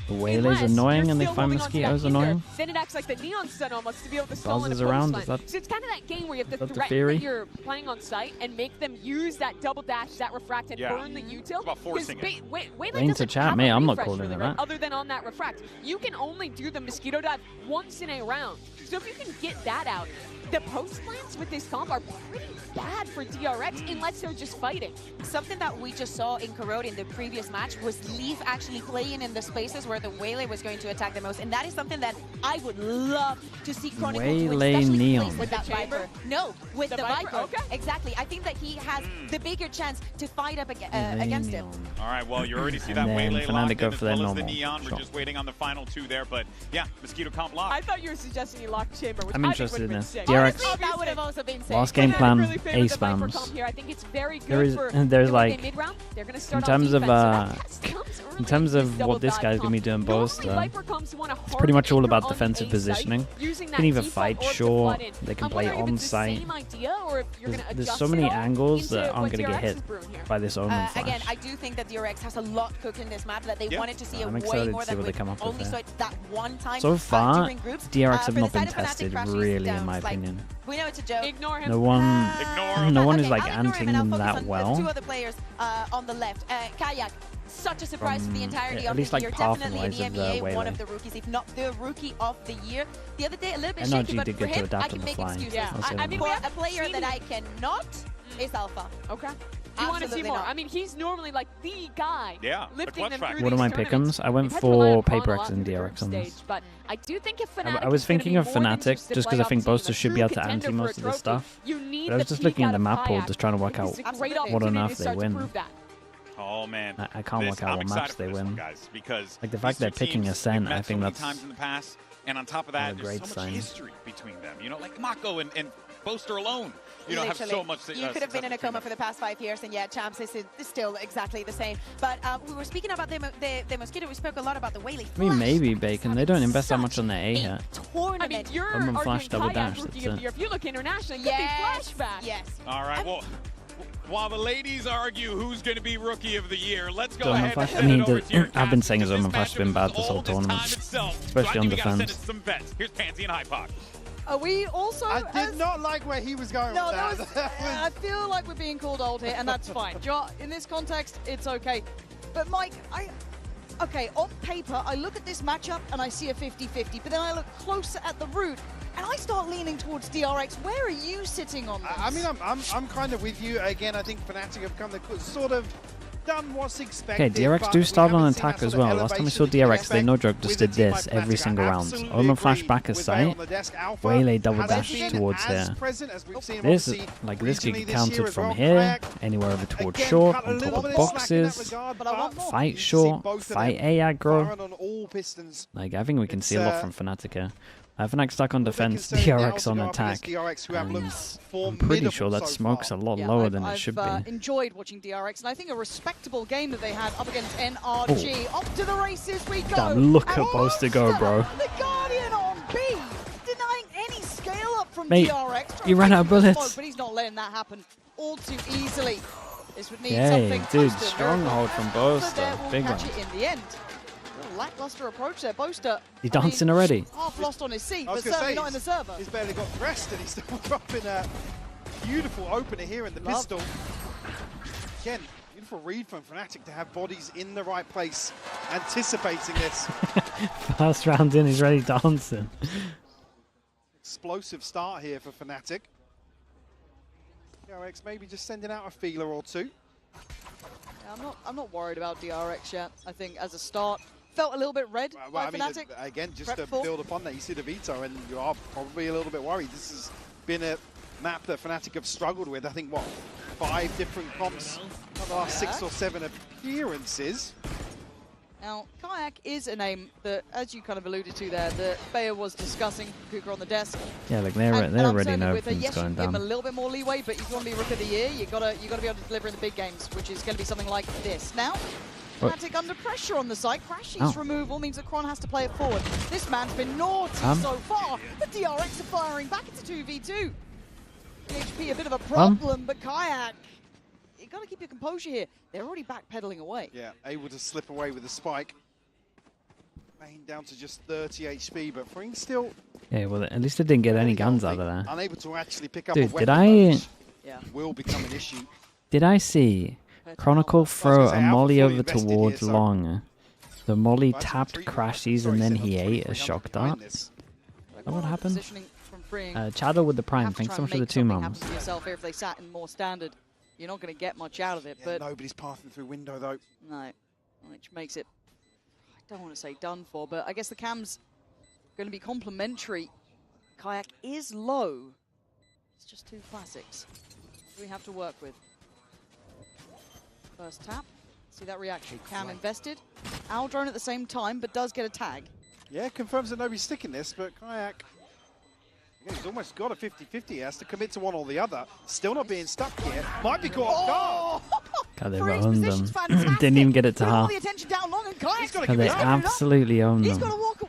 the Waylay's annoying and they find Mosquitoes annoying. Then it acts like the Neon Stun almost to be able to stall in a Buzzes around, coastline. is that- So it's kind of that game where you have to that the threaten theory? that you're playing on site and make them use that double dash, that refract, and burn the util. It's about forcing it. Waylay Lane to doesn't chat, have mate, a I'm not refresh calling really, it right? that. Other than on that refract. You can only do the Mosquito dive once in a round. So if you can get that out, the post plants with this comp are pretty bad for DRX unless they're just fighting. Something that we just saw in Corrode in the previous match was Leaf actually playing in the spaces where the Waylay was going to attack the most, and that is something that I would love to see Chronicle do, Waylay especially Neon. place with that Viper. No, with the Viper. Okay. Exactly. I think that he has the bigger chance to fight up against him. All right, well, you already see that And then Waylay Fnatic locked go in for as their well as the normal Neon. We're shot. just waiting on the final two there, but yeah, Mosquito comp locked. I thought you were suggesting you locked Chamber, which I'm I think interested would in have this. been sick. DRX. Honestly, that would have also been sick. Last game plan, Really A favored the Viper spams. comp here. I think it's very good There is, for there's their like, mid-round. They're gonna in start terms on of defense, and that in terms of double what this dive guy's gonna be doing Normally, both, Viper comps want a it's hard pretty much all anchor about on defensive A site, positioning. using You that can either default fight orb to short, flood in. they can I'm play wondering if on it's the site. same idea, or if you're gonna There's adjust so it many all angles into that aren't what gonna get DRX hit is brewing here. by this Omen Flash. Again, I do think that DRX has a lot cooking this map that they wanted to see I'm it way excited more to see than what they we come up with only there. saw it that one time So far, during groups. DRX have For not the been side of Fnatic, tested Crashes really, in downs, my like, opinion. We know it's a joke. Ignore him. No one, no one is like I'll ignore anting him and I'll them focus that on well. the two other players on the left. Kayak, such a surprise for the entirety at of least the like year. path-wise Definitely of in the EMEA, Waylay. one of the rookies, if not the rookie of the year. The other day, a little bit NRG shaky, but did for get to him, adapt I on can the make fly. excuses. Yeah. I'll say I mean, that. for a player that I cannot is Alpha. Okay. You want to see Absolutely more? not. I mean, he's normally like the guy lifting them through What are these my tournaments. pickums? I went We've had to rely for upon a PRX lot and through the DRX group on this. stage, but I do think if Fnatic I was is gonna thinking be of more than Fnatic just a just because I think playoff team, Boaster a should be true able to contender anti for a most of the trophy, stuff. you need But I was the just peak looking at out the of map pool, Kayak. just trying to work out It's a great what on opportunity earth to they start to win. prove that. Oh man, I can't work out I'm what excited maps for they this one, win. guys, because Like the fact these they're two picking teams, Ascent, they've met I think so many that's times in the past, and on top of that, a there's great so much sign. history between them. You know, like Mako and Boaster alone, you know, have Literally. so much. You could have been in a coma for the past 5 years, and yeah, Champs is still exactly the same. But we were speaking about the Mosquito. We spoke a lot about the Waylay. I mean, maybe Bacon. They don't invest that much on their A yet. I mean, you're Omen arguing Flash double Kayak dash, rookie that's of the it. year. If you look internationally, it Yes. could be Flashback. Yes. All right, well, while the ladies argue who's going to be Rookie of the Year, let's go Omen ahead and Flash. I send mean, it over to your I've been cast, saying his because Omen Flash has been bad this whole old as time tournament, itself. So I especially think on we gotta send defense. it some vets. Here's Pansy and Hypoc. Are we also? I did not like where he was going with that. I feel like we're being called old here, and that's fine. In this context, it's okay. But Mike, okay, on paper, I look at this matchup and I see a 50-50, but then I look closer at the root, and I start leaning towards DRX. Where are you sitting on this? I mean, I'm kind of with you. Again, I think Fnatic have come the sort of done what's expected. Okay, DRX do start on attack as well. Last time we saw DRX, they no joke just did this every single round. Omen flashback aside, Waylay double dash towards here. This can be countered from here, anywhere over towards short, on top of boxes, fight short, fight A aggro. Like, I think we can see a lot from Fnatic here. Fnatic stuck on defense, DRX on attack, and I'm pretty sure that smoke's a lot lower than it should be. I've enjoyed watching DRX, and I think a respectable game that they had up against NRG. Off to the races we go! Damn, look at Boaster go, bro. The Guardian on B, denying any scale up from Mate, DRX. you ran out of bullets. But he's not letting that happen all too easily. This would need Yay, something dude, close to stronghold from Boaster. Big one. In the end. Lackluster approach there, Boaster. He's dancing already. Half lost on his seat, but certainly not in the server. He's barely got dressed and he's still dropping a beautiful opener here in the pistol. Again, beautiful read from Fnatic to have bodies in the right place, anticipating this. First round in, he's ready dancing. Explosive start here for Fnatic. DRX maybe just sending out a feeler or two. Yeah, I'm not worried about DRX yet. I think as a start, felt a little bit red by Fnatic. Again, just to build upon that, you see the veto, and you are probably a little bit worried. This has been a map that Fnatic have struggled with. I think, what, 5 different comps for the last 6 or 7 appearances. Now, Kayak is a name that, as you kind of alluded to there, that Bayer was discussing, Kuka on the desk. Yeah, like they already know things yes, going you give him down. a little bit more leeway, but if you want to be Rook of the Year, you gotta be able to deliver in the big games, which is going to be something like this. Now, Fnatic under pressure on the site. Crashy's removal means that Kron has to play it forward. This man's been naughty so far. The DRX are firing back into 2v2. HP a bit of a problem, but Kayak, you got to keep your composure here. They're already backpedaling away. Yeah, able to slip away with the spike. Main down to just 30 HP, but Fring still... Yeah, well, at least they didn't get any guns out of there. Unable to actually pick up Dude, a weapon, will become an issue. Did I see Chronicle throw a molly over towards long? The molly tapped Crashies and then he ate a shock dart? Is that what happened? Shadow with the Prime, thanks so much for the 2 mums. If they sat in more standard, you're not going to get much out of it. But nobody's passing through window though. No, which makes it, I don't want to say done for, but I guess the cam's going to be complementary. Kayak is low. It's just 2 classics we have to work with. First tap, see that reaction. Cam invested. Owl drone at the same time, but does get a tag. Yeah, confirms that nobody's sticking this, but Kayak, again, he's almost got a 50-50. He has to commit to one or the other. Still not being stuck here. Might be caught off guard. God, they owned them. Didn't even get it to half. God, they absolutely owned them. He's got to walk.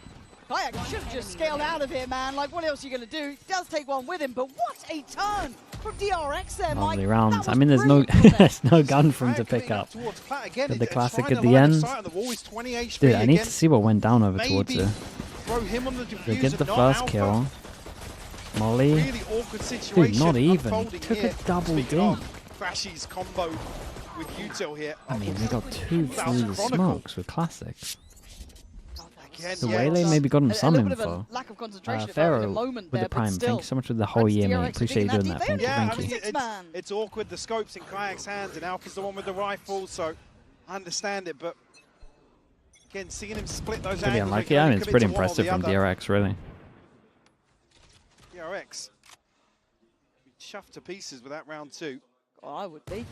Kayak should have just scaled out of here, man. Like, what else are you going to do? He does take one with him, but what a turn from DRX there, Mike. Lovely rounds. I mean, there's no there's no gun for him to pick up. But the classic at the end. Dude, I need to see what went down over towards there. They get the first kill. Molly. Dude, not even. He took a double dink. Crashy's combo with Util here. I mean, they got 2 through the smokes with classics. The Waylay maybe got him some info. Pharaoh with the Prime, thank you so much for the whole year, mate. Appreciate you doing that. Thank you, thank you. It's awkward. The scope's in Kayak's hands, and Alpha's the one with the rifle, so I understand it, but again, seeing him split those Pretty unlucky. I mean, it's pretty impressive from DRX, really. DRX chuffed to pieces with that round 2. Oh, I would be.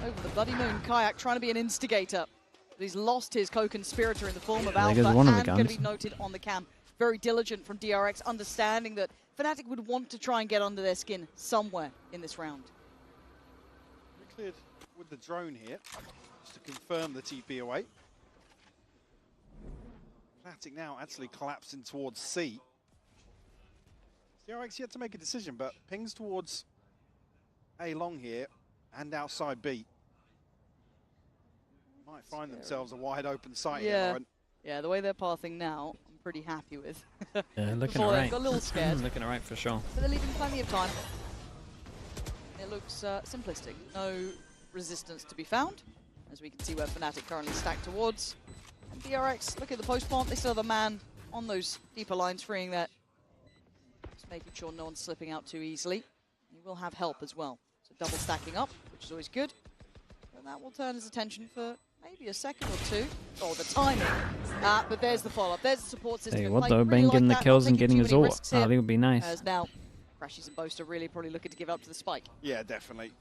Over the bloody moon, Kayak trying to be an instigator. But he's lost his co-conspirator in the form of Alpha, and going to be noted on the cam. Very diligent from DRX, understanding that Fnatic would want to try and get under their skin somewhere in this round. Cleared with the drone here, just to confirm the TP away. Fnatic now actually collapsing towards C. DRX yet to make a decision, but pings towards A long here and outside B. Might find themselves a wide open site here, Lauren. Yeah, the way they're pathing now, I'm pretty happy with. Yeah, looking Before alright. they got a little scared. Looking alright for sure. But they're leaving plenty of time. It looks simplistic. No resistance to be found, as we can see where Fnatic currently stacked towards. And DRX, look at the post plant. They still have a man on those deeper lines, freeing that. Just making sure no one's slipping out too easily. He will have help as well. So double stacking up, which is always good. And that will turn his attention for maybe a second or two. Oh, the timing. But there's the follow-up. There's the support system. Hey, what though? Bane getting the kills and getting his ult. I think it would be nice. As now, Crashies and Boast are really probably looking to give up to the spike. Yeah, definitely.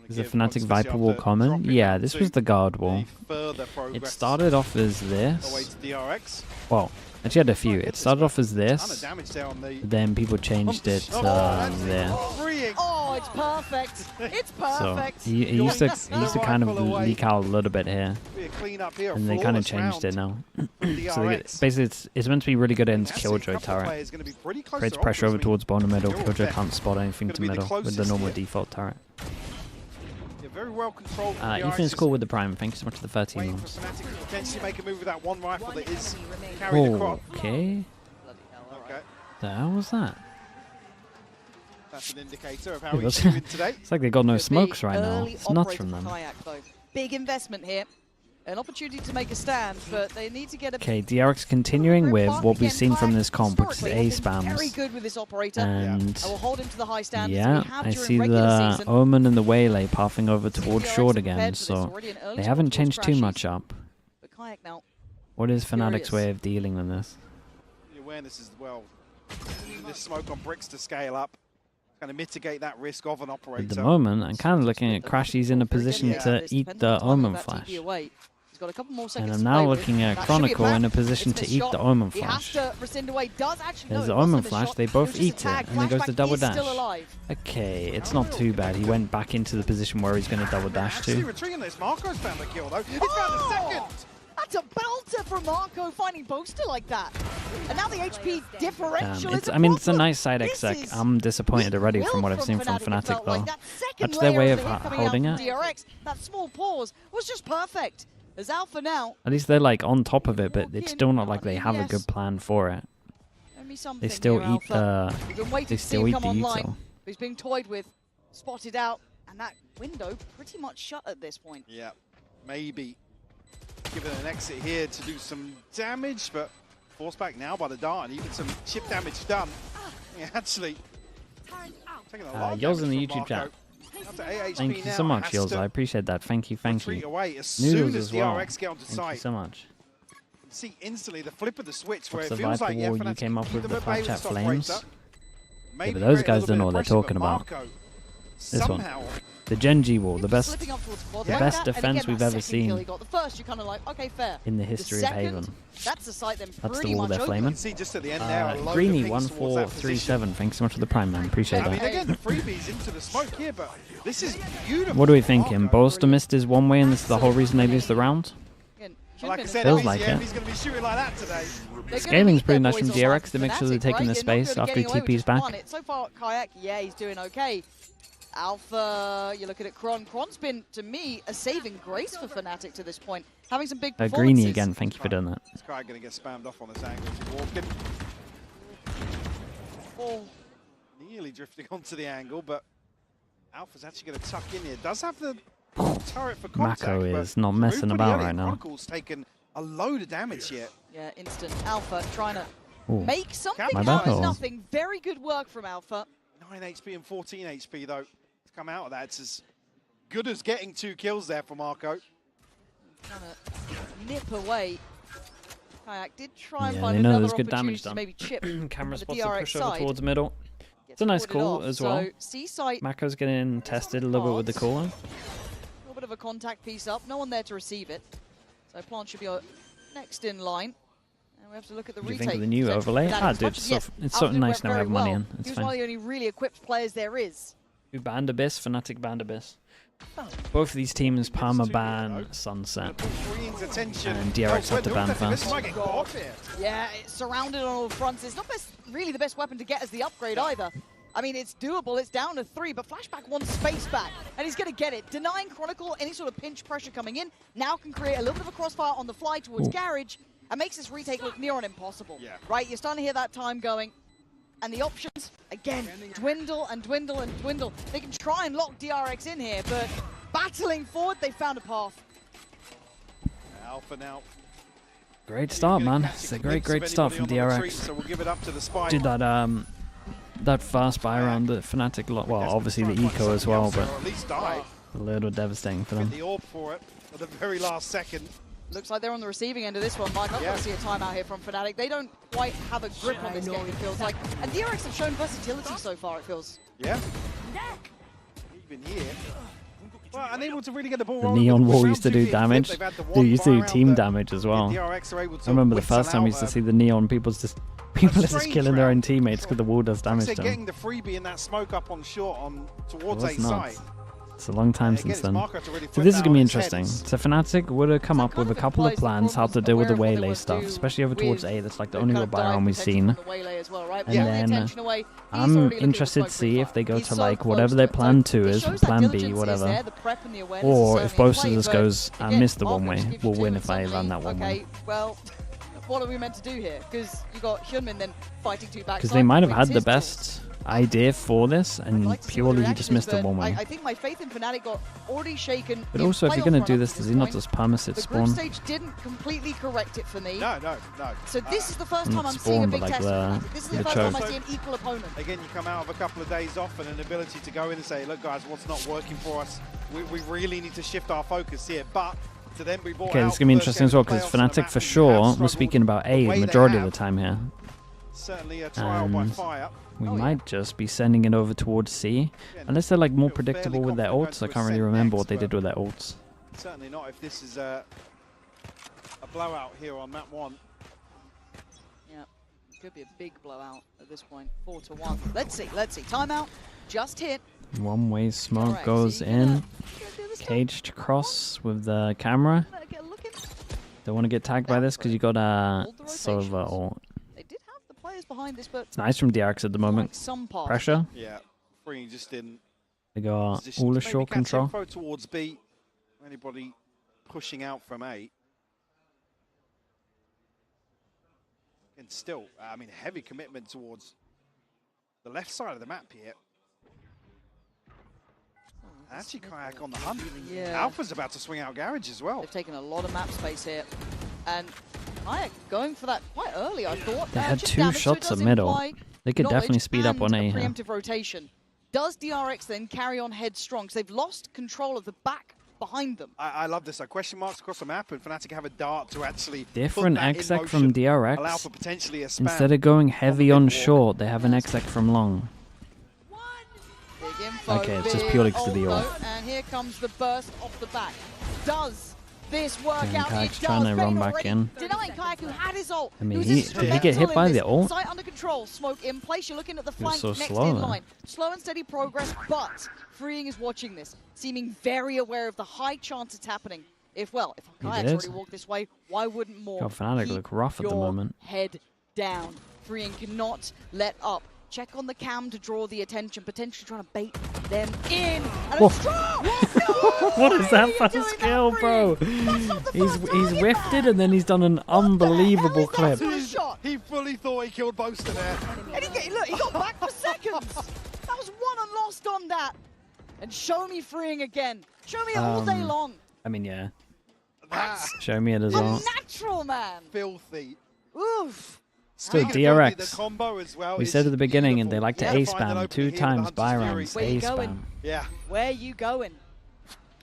Is the Fnatic Viper wall common? Yeah, this was the guard wall. It started off as this. Well, actually had a few. It started off as this, then people changed it to there. Oh, it's perfect. It's perfect. So he used to kind of leak out a little bit here, and they kind of changed it now. So basically, it's meant to be really good against Killjoy turret. Creates pressure over towards bottom middle. Killjoy can't spot anything to middle with the normal default turret. Very well controlled. Ethan's cool with the prime. Thank you so much for the 13 months. Potentially make a move with that one rifle that is carried across. Okay. Okay. The hell was that? That's an indicator of how he's doing today. It's like they got no smokes right now. It's nuts from them. Big investment here. An opportunity to make a stand, but they need to get a... Okay, DRX continuing with what we've seen from this comp, which is A spams. Very good with this operator. And I will hold him to the high standards yeah, I see the Omen and the Waylay pathing over towards short again, so they haven't changed too much up. What is Fnatic's way of dealing with this? The awareness as well. Using this smoke on bricks to scale up. Kind of mitigate that risk of an operator. At the moment, I'm kind of looking at Crashies in a position to eat the Omen flash. And I'm now looking at Chronicle in a position to eat the Omen flash. There's the Omen flash, they both eat it, and then goes to double dash. Okay, it's not too bad. He went back into the position where he's going to double dash to. Retreating this, Marco's found the kill though. He's found a second! That's a belter from Marco finding Boaster like that. And now the HP differential is I mean, it's a nice side exec. I'm disappointed already from what I've seen from Fnatic though. That's their way of holding it. DRX, that small pause was just perfect. As Alpha now. At least they're like on top of it, but it's still not like they have a good plan for it. They still eat the. They still eat the util. He's being toyed with, spotted out, and that window pretty much shut at this point. Yeah, maybe give it an exit here to do some damage, but forced back now by the dart, and even some chip damage done. Yeah, actually taking a lot of Yo's in the damage YouTube chat. Thank you so much, Yos. I appreciate that. Thank you, thank you. Noodles as well. Thank you so much. See instantly the flip of the switch where What's it the feels Viper like wall you came up with the Flash Chat Flames? Yeah, Maybe but those create a guys little don't know bit what of they're pressure, talking but about. Marco This one. somehow The Genji wall, the best Like defense we've ever seen the first, you're kind of like, okay, fair. in the history of Haven. That's the site then That's pretty the wall much they're flaming. see just at the end there, a load of Greeny pings towards that 1437, thanks so much for the prime, man. Appreciate I mean, that. again, the freebies into the smoke here, but this is beautiful. What are we thinking? Bolster missed his one way, and this is the whole reason they lose the round? Like I said, Feels like it. he's going to be shooting like that today. Scaling's pretty nice from DRX. They make sure they're taking the space after he TP's back. So far, Kayak, yeah, he's doing okay. Alpha, you're looking at Kron. Kron's been, to me, a saving grace for Fnatic to this point. Having some big performances. Greeny again, thank you for doing that. This guy going to get spammed off on this angle as he's walking. Oh, nearly drifting onto the angle, but Alpha's actually going to tuck in here. Does have the turret for contact. Mako is not messing about right now. Chronicle's taken a load of damage here. Yeah, instant. Alpha trying to Ooh. make something My out bad. of nothing. Very good work from Alpha. 9 HP and 14 HP though. To come out of that, it's as good as getting 2 kills there for Marco. Trying to nip away. Kayak did try and Yeah, find they know another there's good damage opportunity to done. maybe chip Camera the spots to DRX push over side. towards the middle. It's a nice call as well. So, C-site, Mako's getting tested a little bit with the cooler. a little bit of a contact piece up. No one there to receive it. So Plant should be next in line. And we have to look at the What do you retake. think of the new overlay? As Dude, much as, yes, it's Alpha something nice went now we very have money well. in. It's He was one of fine. the only really equipped players there is. Who banned Abyss? Fnatic banned Abyss. Both of these teams, Parma ban Sunset. And DRX had to ban first. Yeah, it's surrounded on all fronts. It's not really the best weapon to get as the upgrade either. I mean, it's doable. It's down to 3, but Flashback wants space back, and he's going to get it. Denying Chronicle any sort of pinch pressure coming in now can create a little bit of a crossfire on the fly towards Garage, and makes this retake look near on impossible. Right, you're starting to hear that time going, and the options, again, dwindle and dwindle and dwindle. They can try and lock DRX in here, but battling forward, they found a path. Alpha now. Great start, man. It's a great start from DRX. So we'll give it up to the spy. Did that fast buy around the Fnatic lot. Well, obviously the eco as well, but a little devastating for them. The orb for it at the very last second. Looks like they're on the receiving end of this one, Mike. I'd love to see a timeout here from Fnatic. They don't quite have a grip on this game, it feels like. And DRX have shown versatility so far, it feels. Yeah. Even here. Well, unable to really get the ball The rolling. neon wall used to do damage. Dude, used to do team damage as well. DRX are able to I remember the first time we used to see the neon, people just killing their own teammates because the wall does damage to They're them. getting the freebie in that smoke up on short on towards It was A side. nuts. It's a long time since then. Marco to really So flip this is that going to be on its interesting. head. So Fnatic would have come up with a couple of plans how to deal with the waylay stuff, especially over towards A. That's like the only Byron we've seen. And then I'm interested to see if they go to like whatever their plan 2 is, plan B, whatever. Or if both of us goes, I missed the one way, we'll win if I run that one way. Well, what are we meant to do here? Because you got Hyunmin then fighting 2 backside. Because they might have had the best idea for this, and purely he just missed the one way. I think my faith in Fnatic got already shaken. But also, if you're going to do this, does he not just permasit spawn? The group stage didn't completely correct it for me. No. So this is the first time Not I'm seeing a spawn, big but like test for Fnatic. This is the first time I see an equal opponent. Again, you come out of a couple of days off and an ability to go in and say, look guys, what's not working for us? We really need to shift our focus here. But to then be brought Okay, out this is going to be interesting as well, because Fnatic for sure, we're speaking about A the majority of the time here. Certainly a trial by fire. We might just be sending it over towards C, unless they're like more predictable with their ults. I can't really remember what they did with their ults. Certainly not if this is a blowout here on map 1. Yeah, could be a big blowout at this point. 4-1. Let's see. Timeout just hit. One way smoke goes in. Caged cross with the camera. Don't want to get tagged by this because you got a Silver ult. Behind this, but It's nice from DRX at the moment. Pressure. Yeah, Free just didn't. They got all the short control. Info towards B. Anybody pushing out from A. And still, I mean, heavy commitment towards the left side of the map here. Actually, Kayak on the hunt. Yeah. Alpha's about to swing out Garage as well. They've taken a lot of map space here. And Kayak going for that quite early, I thought. They had 2 shots at middle. They could definitely speed up on A here. Preemptive rotation. Does DRX then carry on headstrong? Because they've lost control of the back behind them. I love this. Question marks across the map, and Fnatic have a dart to actually Different put that in exec from motion, DRX. allow for potentially a spam. Instead of going heavy on short, they have an exec from long. Big info, Okay, it's just purely because of the ult. And here comes the burst off the back. Does this work Okay, out? Kayak's It trying does. to run Bane back already in. Denying Kayak, who had his ult. I mean, Who's did he get hit by the ult? Sight under control, smoke in place. You're looking at the He was flank so next slow in then. line. Slow and steady progress, but Freeing is watching this, seeming very aware of the high chance it's happening. If Kayak's did. already walked this way, why wouldn't more? God, Fnatic Keep look rough at the your moment. Head down. Freeing cannot let up. Check on the cam to draw the attention, potentially trying to bait them in. And Whoa. a strong! What is that for a skill, bro? He's whiffed and then he's done an unbelievable clip. He fully thought he killed Boaster there. And he got back for seconds. That was won and lost on that. And show me Freeing again. Show me it all day long. I mean, yeah. Show me it as well. Unnatural, man. Filthy. Oof. Still The DRX. combo as well We is said at the beginning, and they like to You A gotta find an spam opening 2 here with times the by Hunter's rounds. Where A you spam. going? Yeah. Where you going?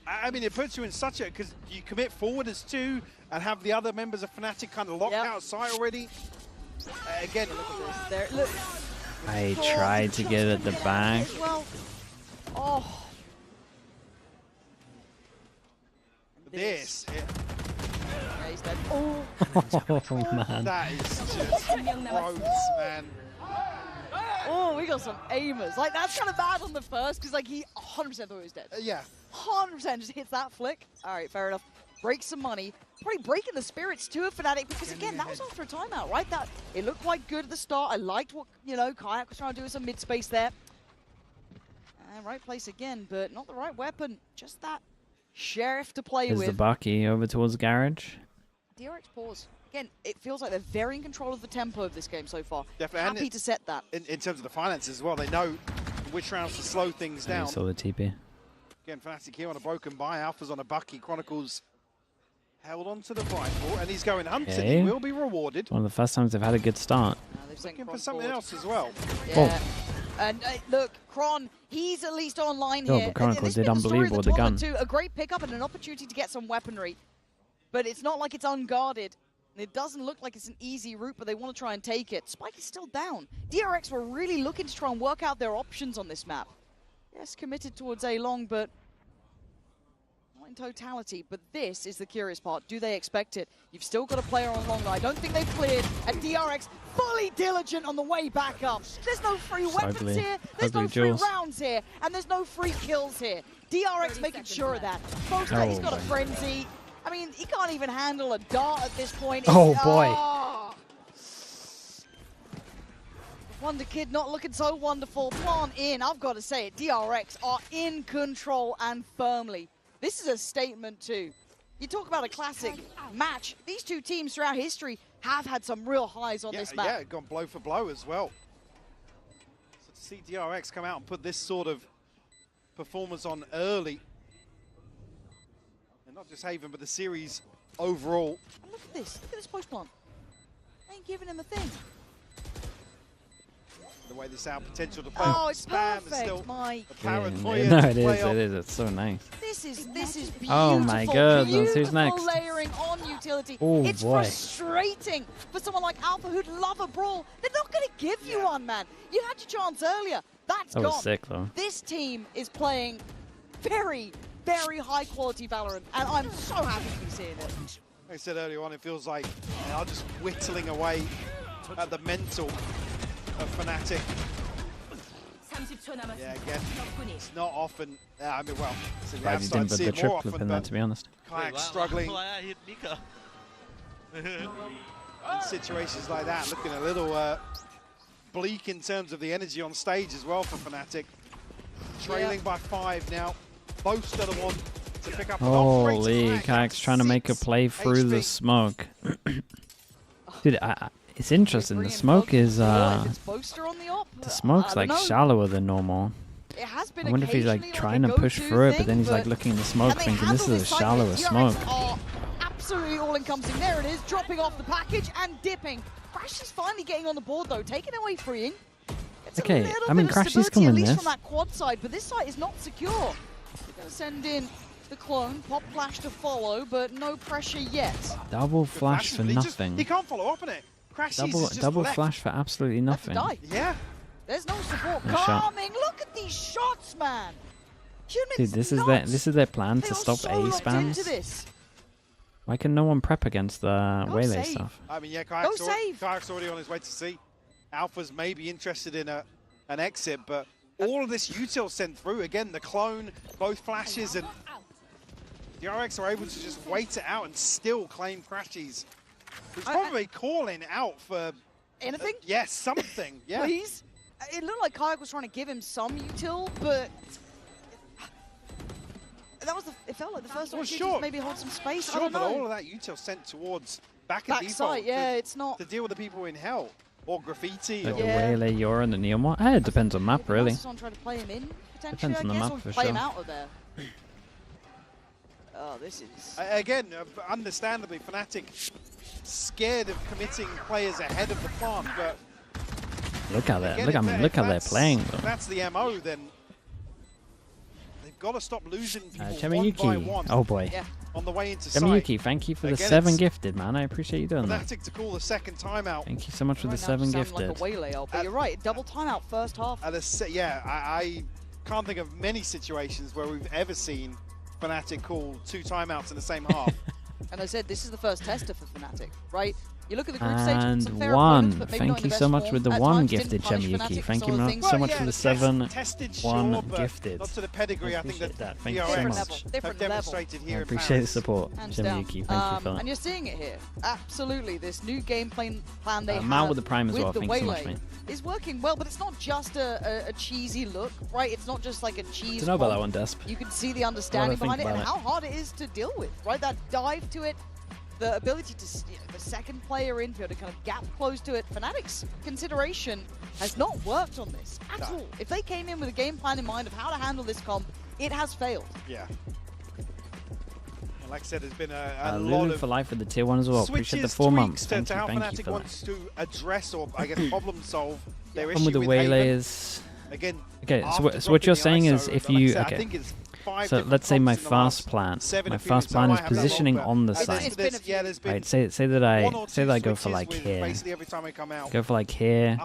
I mean, it puts you in such a... Because you commit forward as 2 and have the other members of Fnatic kind of locked outside already. Again, There, look. I tried to get at the back. Well, oh. This. Yeah, he's dead. Oh. Oh, man. That is just gross, man. Oh, we got some aimers. Like, that's kind of bad on the first, because, like, he 100% thought he was dead. Yeah. 100% just hits that flick. All right, fair enough. Break some money. Probably breaking the spirits, too, of Fnatic, because, again, that was after a timeout, right? That it looked quite good at the start. I liked what, Kayak was trying to do with some mid-space there. Right place again, but not the right weapon. Just that Sheriff to play Is with. the Bucky over towards Garage? DRX pause. again, it feels like they're very in control of the tempo of this game so far. Definitely. Happy to set that. In terms of the finances as well, they know which rounds to slow things down. Saw the TP. Again, Fnatic here on a broken buy. Alpha's on a Bucky. Chronicles held on to the rifle, and he's going hunting. Okay. He will be rewarded. One of the first times they've had a good start. Looking for something else as well. Yeah. And look, Kron, he's at least online Oh, here. but Chronicles did This has been the story of unbelievable with the gun. tournament too. A great pickup and an opportunity to get some weaponry. But it's not like it's unguarded. It doesn't look like it's an easy route, but they want to try and take it. Spike is still down. DRX were really looking to try and work out their options on this map. Yes, committed towards A long, but not in totality. But this is the curious part. Do they expect it? You've still got a player on long. I don't think they've cleared. And DRX fully diligent on the way back up. There's no free weapons here. There's no free rounds here. And there's no free kills here. DRX making sure of that. Boaster, he's got a frenzy. I mean, he can't even handle a dart at this point. Oh, boy. Oh. Wonder Kid not looking so wonderful. Plant in, I've got to say it. DRX are in control and firmly. This is a statement too. You talk about a classic match. These two teams throughout history have had some real highs on this map. Yeah, gone blow for blow as well. So to see DRX come out and put this sort of performance on early, and not just Haven, but the series overall. And look at this. Look at this post plant. Ain't giving him a thing. The way this out potential to play it's spam perfect, is still Mike. a paranoia. No, it is. It's so nice. This is beautiful. Oh my goodness, who's next? Layering on utility. Oh, it's boy. frustrating for someone like Alpha who'd love a brawl. They're not going to give you one, man. You had your chance earlier. That's That gone. was sick, though. This team is playing very, very high quality Valorant, and I'm so happy to be seeing it. Like I said earlier on, it feels like they are just whittling away at the mental of Fnatic. Yeah, again, it's not often. I mean, well, so we have Glad you started didn't to put see the it more trip clip often, in there, but to be honest. Kayak struggling I hit Mika. in situations like that, looking a little bleak in terms of the energy on stage as well for Fnatic. Trailing by 5 now. Boast are the one to pick up an Holy, Kayak's trying to make a play through the smoke. Dude, it's interesting. The smoke is the smoke's like shallower than normal. I wonder if he's like trying to push through it, but then he's like looking in the smoke, thinking this is a shallower smoke. Absolutely all-encompassing. There it is, dropping off the package and dipping. Crash is finally getting on the board though, taking away freeing. Okay, I mean Crash is coming at least this. from that quad side, but this side is not secure. They're going to send in the clone, pop flash to follow, but no pressure yet. Double flash for nothing. He can't follow up on it. Crash Double flash for absolutely nothing. Yeah. There's no support Nice shot. coming. Look at these shots, man. Dude, this is their plan to stop A spams. Why can no one prep against the Waylay stuff? I mean, yeah, Kayak's already on his way to C. Alpha's maybe interested in an exit, but all of this util sent through. Again, the clone, both flashes, and the DRX are able to just wait it out and still claim Crashies. He's probably calling out for... Anything? Yes, something. Yeah. Please? It looked like Kayak was trying to give him some util, but... That was it felt like the first one to maybe hold some space. I Sure, don't but know. all of that util sent towards back at default. Backside, yeah, it's not... To deal with the people in hell. Or graffiti. Like or the Waylay, Yoran, and the Neomor. It depends on map, really. On trying to play him in, potentially, Depends on the I guess, map, or for play him sure. out of there. Oh, this is... Again, understandably, Fnatic scared of committing players ahead of the plant, but... Look at that. Again, Look how they're if playing, If though. that's the MO, then they've got to stop losing people one by Chemiyuki. one. Oh boy. On the way into site. Chemiyuki, thank you for the Again, 7 it's gifted, man. I appreciate you doing that. Fnatic to call the second timeout. Thank you so much for the 7 Sounding gifted. like a Waylay ult, but you're right, double timeout first half. I can't think of many situations where we've ever seen Fnatic call 2 timeouts in the same half. And I said this is the first tester for Fnatic, right? You look at the group stage, And some fair 1. opponents, but maybe not Thank in you the so best much form. with the At 1 times didn't gifted, punish Chemiyuki. Fnatic Thank for you some of the things. so much for the 7 tested, 1 sure, but gifted. not to the pedigree I think appreciate that. that Thank you so DRX much. have demonstrated here I in appreciate the Paris. support, Hands down. Chemiyuki. Thank you for And that. you're seeing it here. Absolutely, this new game plan they have Mal with the Prime as well. with the Thank you so much, Waylay mate. is working well, but it's not just a cheesy look, right? It's not just like a cheese. Don't know about bomb. that one, Desp. You can see the understanding think behind it and about how hard it is to deal with, right? That dive to it, the ability to, the second player infield to kind of gap close to it, Fnatic's consideration has not worked on this at all. If they came in with a game plan in mind of how to handle this comp, it has failed. Yeah. Like I said, there's been a lot Lulu of for life with the tier 1 as well. Appreciate the 4 months. Thank you, how thank you Fnatic for wants that. to address or, I guess, problem solve their One issue with the with waylayers. Again, okay, so what you're saying is if you so let's say my fast plan is positioning on the site. Right, say that I go for like here, go for like here,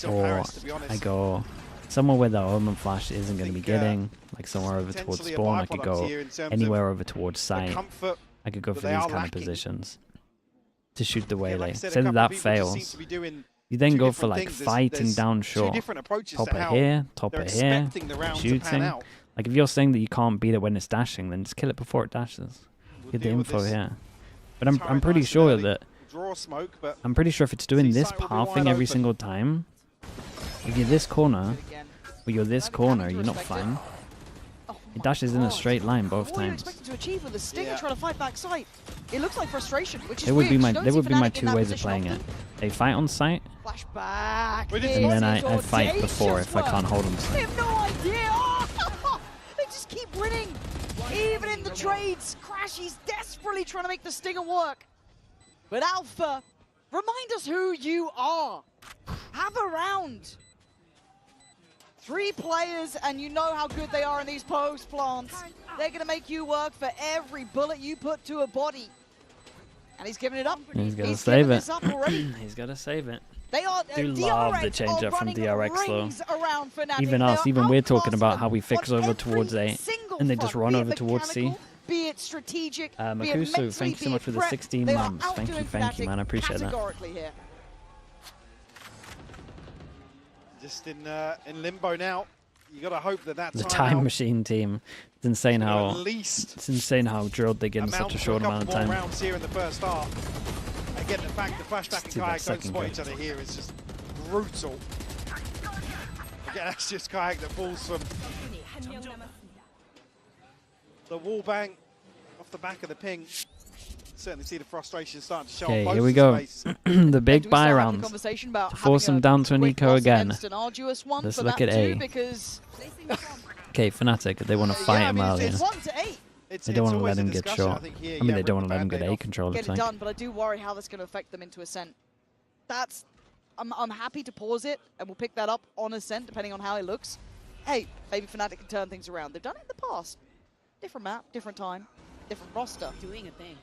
or I go somewhere where the Omen flash isn't going to be getting, like somewhere over towards spawn. I could go anywhere over towards site. I could go for these kind of positions to shoot the waylay. Say that fails. You then go for like fighting down short. Top it here, shooting. Like if you're saying that you can't beat it when it's dashing, then just kill it before it dashes. Get the info here. But I'm pretty sure that if it's doing this pathing every single time, if you're this corner, or you're this corner, you're not fine. It dashes in a straight line both times. To achieve with the Stinger trying to fight back site. It looks like frustration, which is There would be my 2 ways of playing it. They fight on site, Flashback. and then I fight before if I can't hold them. They have no idea. Oh! They just keep winning. Even in the trades, Crashy's desperately trying to make the Stinger work. But Alpha, remind us who you are. Have a round. 3 players, and you know how good they are in these post plants. They're going to make you work for every bullet you put to a body. And he's giving it up. He's got to save it. He's got to save it. They are, do love the change up from DRX though. Even us, even we're talking about how we fix over towards A, and they just run over towards C. Be it strategic, Makusu, thank you so much for the 16 months. Thank you, man. I appreciate that. Here. Just in limbo now. You got to hope that the time machine team. It's insane how drilled they get in such a short amount of time. Rounds here in the first half. Again, the fact the flashback and Kayak don't spot each other here is just brutal. Again, that's just Kayak that falls from the wall bang off the back of the ping. Certainly see the frustration starting to show. Okay, here we go. The big buy rounds. To force them down to an eco again. Let's look at A. Okay, Fnatic, they want to fight him earlier. They don't want to let him get shot. I mean, they don't want to let him get A control. Get it done, but I do worry how that's going to affect them into Ascent. I'm happy to pause it, and we'll pick that up on Ascent, depending on how it looks. Hey, maybe Fnatic can turn things around. They've done it in the past. Different map, different time, different roster. Doing a thing.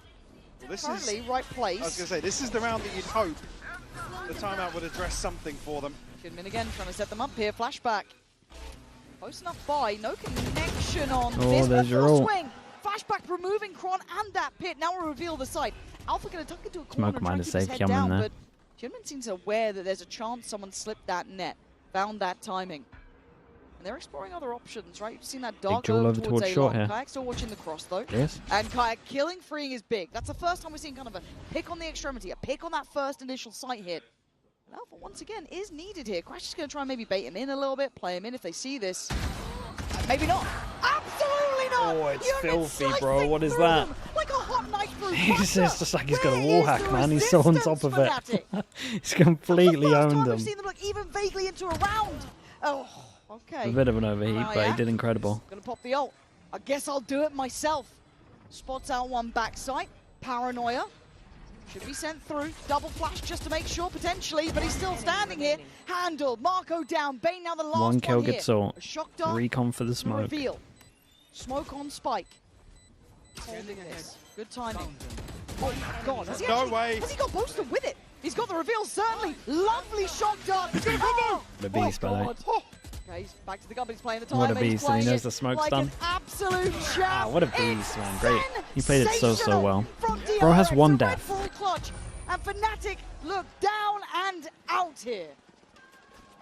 Well, this Currently, is, right place. I was going to say, this is the round that you'd hope the timeout would address something for them. Kidman again trying to set them up here. Flashback. Close enough by. No connection on Oh, this. there's your ult. Swing. Flashback removing Kron and that pit. Now we'll reveal the site. Alpha going to tuck into a corner Smoke and try might to have keep his saved head down, Kidman there. but Kidman seems aware that there's a chance someone slipped that net. Found that timing. And they're exploring other options, right? You've seen that dark over towards short here. Kayak still watching the cross, though. Yes. And Kayak killing, freeing is big. That's the first time we've seen kind of a pick on the extremity, a pick on that first initial sight hit. And Alpha, once again, is needed here. Crash is going to try and maybe bait him in a little bit, play him in if they see this. Maybe not. Absolutely not! Oh, it's filthy, bro. What is that? Like a hot knife through It's just like he's got a wall hack, man. He's so on top of it. He's completely owned him. We've seen them look even vaguely into a round. Oh, okay. A bit of an overheat, but he did incredible. Gonna pop the ult. I guess I'll do it myself. Spots out one backside. Paranoia. Should be sent through. Double flash just to make sure, potentially, but he's still standing here. Handle. Marco down. Bane now the last One kill here. gets ult. A shock dart. Recon for the smoke. Reveal. Smoke on Spike. Holding this. Good timing. Oh my god. Has he got boosted with it? He's got the reveal, certainly. Lovely shock dart. The beast, by the way. Okay, he's back to the gun, but he's playing the time. What a beast, and he knows the smoke's like done. Absolute champ. What a beast, man. Great. He played it so well. Bro has one death. Clutch, and Fnatic look down and out here.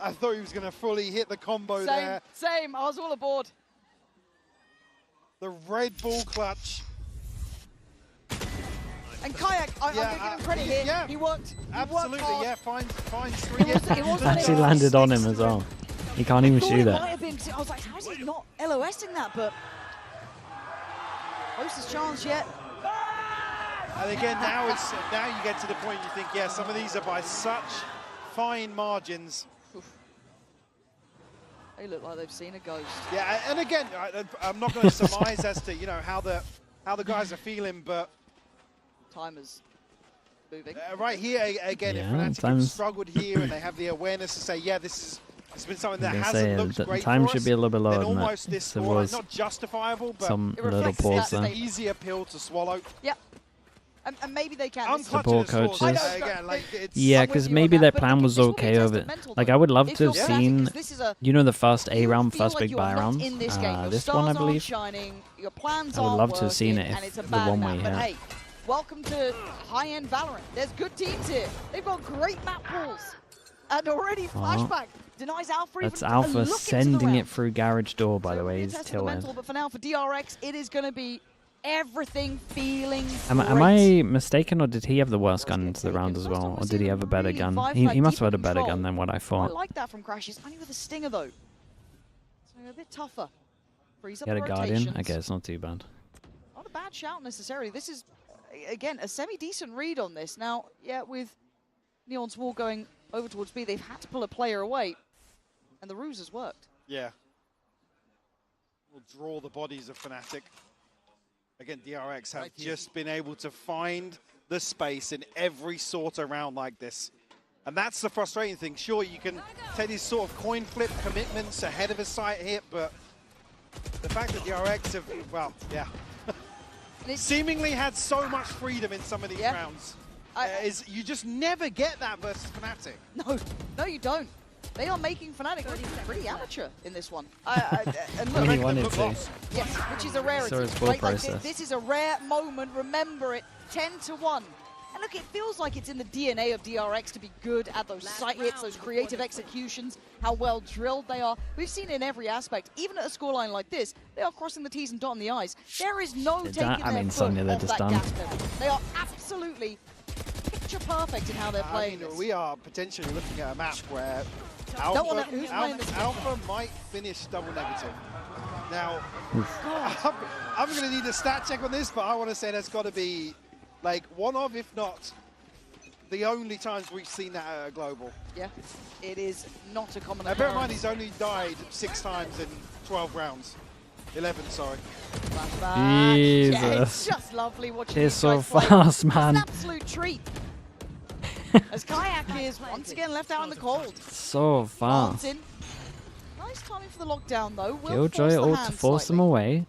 I thought he was going to fully hit the combo there. Same. I was all aboard. The Red Bull clutch. And Kayak, I'm going to give him credit here. Yeah, he worked. Absolutely, hard. yeah. Finds three. Actually landed on him as well. He can't even shoot it. I was like, how is he not LOSing that? But closest chance yet. And again, now you get to the point you think, yeah, some of these are by such fine margins. They look like they've seen a ghost. Yeah, and again, I'm not going to surmise as to how the guys are feeling, but timers moving. Right here again, if Fnatic have struggled here and they have the awareness to say, yeah, it's been something that hasn't looked great the time for should us, be a little bit lower then than almost that. this So score, was not justifiable, but some it little pause there. an easier pill to swallow. Yeah. And maybe they can. Support coaches. Again, like, Yeah, because maybe their plan was okay of it. Like, I would love to have seen, the first A round, first big buy round. This one, I believe. Your plans I would love to have seen it if the one way But here. hey, welcome to high-end Valorant. There's good teams here. They've got great map pools. And already Flashback denies Alpha That's even Alpha a look into the sending round. it through garage door, by the way. He's Test the tilted. mental, but for now, for DRX, it is going to be everything feeling Am great. I mistaken, or did he have the worst gun into the round as well? Or did he have a better gun? He must have had a better gun than what I I thought. like that from Crashes. Only with a stinger, though. So a bit tougher. Freeze up He had the a Guardian? rotations. Okay, it's not too bad. Not a bad shout necessarily. This is, again, a semi-decent read on this. Now, yeah, with Neon's wall going over towards B, they've had to pull a player away. And the ruse has worked. Yeah. We'll draw the bodies of Fnatic. Again, DRX have just been able to find the space in every sort of round like this. And that's the frustrating thing. Sure, you can take these sort of coin flip commitments ahead of a site hit, but the fact that DRX have, well, yeah, seemingly had so much freedom in some of these rounds is you just never get that versus Fnatic. No, you don't. They are making Fnatic pretty amateur in this one. And When he wanted to. Yes, which is a rarity. So it's full Like, process. this is a rare moment. Remember it. 10-1. And look, it feels like it's in the DNA of DRX to be good at those sight hits, those creative executions, how well drilled they are. We've seen it in every aspect. Even at a scoreline like this, they are crossing the T's and dotting the I's. There is no taking their foot Sonya, they're off just that done. gas pedal. They are absolutely picture perfect in how they're playing this. We are potentially looking at a map where Alpha might finish double negative. Now, I'm going to need a stat check on this, but I want to say there's got to be like one of, if not the only times we've seen that at a global. Yeah, it is not a common Now, bear in mind, he's only died 6 times in 12 rounds. 11, sorry. Jesus. Yeah, it's just lovely watching He's these so guys play. fast, man. It's an absolute treat. As Kayak is once again left out in the cold. So fast. Martin. Nice timing for the lockdown, though. Will Killjoy ult to hand force them slightly. away.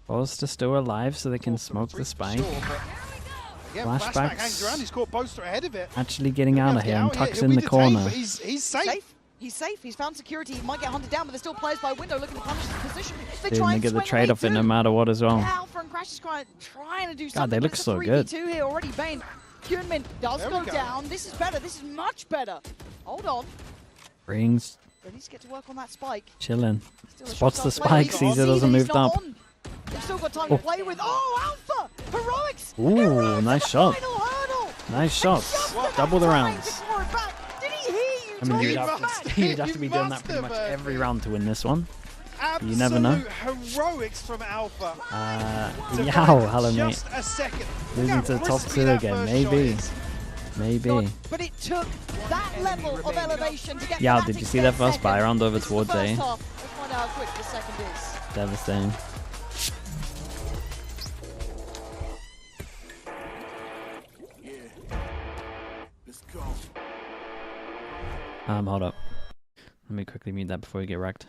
Forced to still alive so they can smoke the spike. Again, flashback hangs around. He's caught Boaster ahead of it. Actually getting out of here and tucks He'll in be the detained, corner. but he's safe. He's safe. He's found security. He might get hunted down, but there's still players by window looking to punish his position. They Didn't try and get the swing trade away off it no too. matter what as well. Alpha and Crash is trying to do something. God, they but look it's a so good. 3v2 here already. Bane. Kyunmin does There go we go. down. This is better. This is much better. Hold on. Rings, They need to get to work on that spike. chilling. Still a Spots shot the to play. spike, He's Caesar on. doesn't He's move not up. on. They've still got time to play with. Oh, Alpha! Heroics! Ooh, nice shot. Final hurdle! Nice shots. Double the rounds. Score it back. Did he hear you? I mean, you'd talking have, back? to, you'd have to be doing that pretty much every round to win this one. But you never know. Heroics from Alpha. Yow, hello mate. Just a second. Losing to the top 2 again, maybe. Maybe. But it took that level of elevation to get Yeah, Fnatic did you see that their first buy second. round over This is the towards first A? half. Let's find out how quick the second is. Devastating. Let's go. Hold up. Let me quickly mute that before we get wrecked.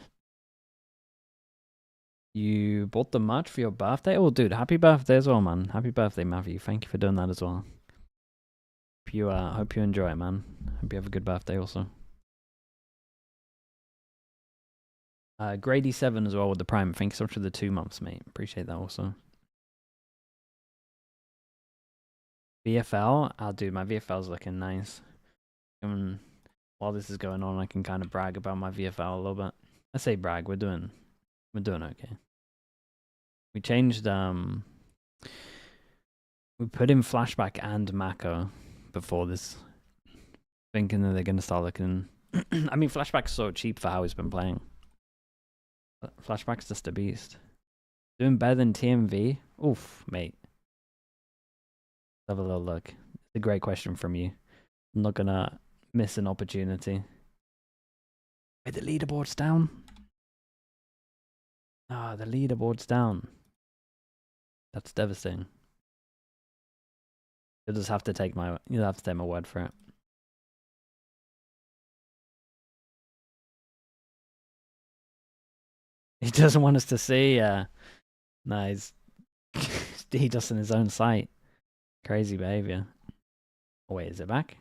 You bought the merch for your birthday? Oh, dude, happy birthday as well, man. Happy birthday, Matthew. Thank you for doing that as well. Hope you enjoy it, man. Hope you have a good birthday also. Grady 7 as well with the Prime. Thank you so much for the 2 months, mate. Appreciate that also. VFL? Oh, dude, my VFL's looking nice. While this is going on, I can kind of brag about my VFL a little bit. I say brag, we're doing okay. We changed, we put in Flashback and Mako before this, thinking that they're going to start looking, I mean, Flashback's so cheap for how he's been playing. Flashback's just a beast. Doing better than TMV? Oof, mate. have a little look. It's a great question from you. I'm not gonna miss an opportunity. Wait, the leaderboard's down. Ah, the leaderboard's down. That's devastating. You'll just have to take my word for it. He doesn't want us to see. No, he just in his own sight. Crazy behavior. Oh, wait, is it back?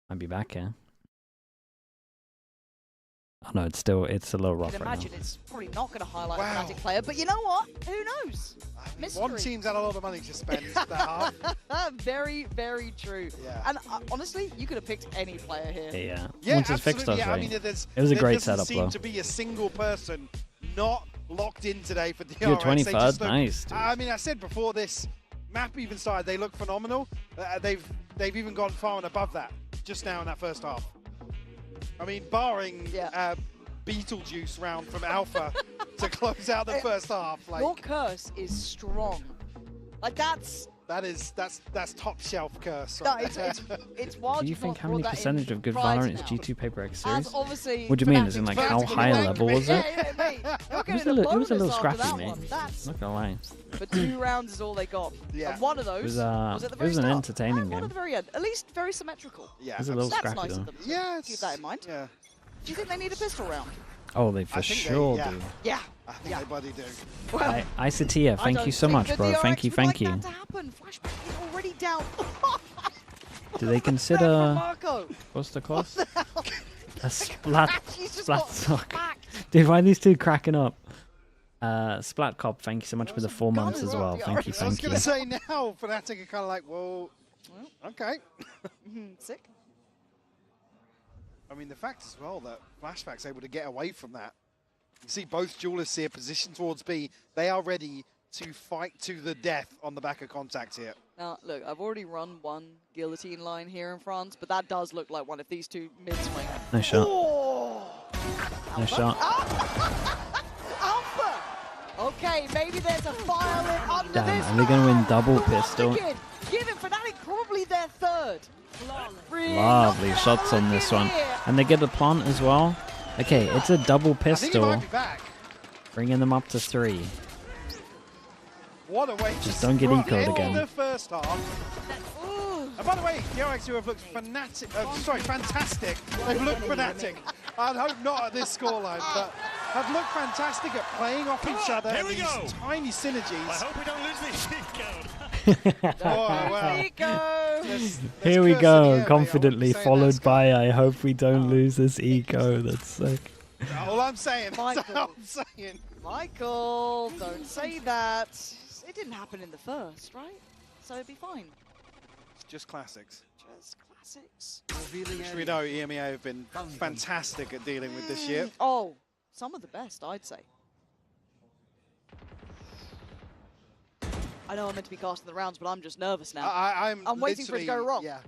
Might be back here. Oh no, it's a little rough I can right imagine now. it's probably not going to highlight a Fnatic player, but you know what? Who knows? Mystery. One team's had a lot of money to spend that half. Very, very true. Yeah. And honestly, you could have picked any player here. Yeah. Yeah, Once it's fixed us, absolutely. right? I mean, It was a great there setup, doesn't though. seem to be a single person not locked in today for DRX. You're They 23rd, just look- nice, dude. I mean, I said before this map even started, they look phenomenal. They've even gone far and above that just now in that first half. I mean, barring Beetlejuice round from Alpha to close out the first half. Like, your curse is strong. Like that's top shelf curse. No, Right it's wild. Do you you've think not how many brought that percentage in of good prior to Valorant is now. G2 PRX As series? obviously What do you mean? As in Fnatic's like how practically high a ranked level me. was it? Yeah, mate. You're It was getting a little bonus after scrappy, that mate. one. That's Not gonna lie. but 2 rounds is all they got. Yeah. And one of those was at the it very was an start. entertaining And one game. at the very end. At least very symmetrical. Yeah, It was a little That's scrappy nice though. of them. Yeah, Keep that in mind. Yeah. Do you think they need a pistol round? Oh, they for I think sure yeah. do. Yeah. I think they bloody do. Well, Isatia, thank you so much, bro. Thank you, thank you. That to happen. Flashback is already down. Do they consider Marco. what's the cost? A splat She's just splat got sock. smacked. Dude, why are these two cracking up? Splat Cop, thank you so much for the 4 months as well. Thank you, I was thank going you. to say now, Fnatic are kind of like, well, okay. Sick. I mean, the fact as well that Flashback's able to get away from that. You see both duelists here positioned towards B. They are ready to fight to the death on the back of contact here. Now, look, I've already run one guillotine line here in France, but that does look like one if these two mid-swing. Nice shot. Oh! Nice shot. Alpha! Okay, maybe there's a violin under Damn, this. are they going to win double The pistol? Wonder Kid, giving Fnatic probably their third. Really Lovely shots on this one. And they get the plant as well. Okay, it's a double I think he pistol. might be back. Bringing them up to 3. What a way Just to don't get start ecoed again. the first half. And by the way, DRX who have looked fantastic. They've looked fanatic. I'd hope not at this scoreline, but have looked fantastic at playing off each other. Here we these go. tiny synergies. I hope we don't lose this code. Oh, well. Here we curse go, in the air, confidently, mate. I won't be saying followed that, by I hope we don't lose this eco. That's sick. All I'm saying. Michael. All I'm saying. Michael, don't say that. It didn't happen in the first, right? So it'd be fine. Just classics. Just classics. Which we know EMEA have been fantastic at dealing with this year. Oh, some of the best, I'd say. I know I'm meant to be casting the rounds, but I'm just nervous now. I'm waiting for it to go literally- wrong. Yeah.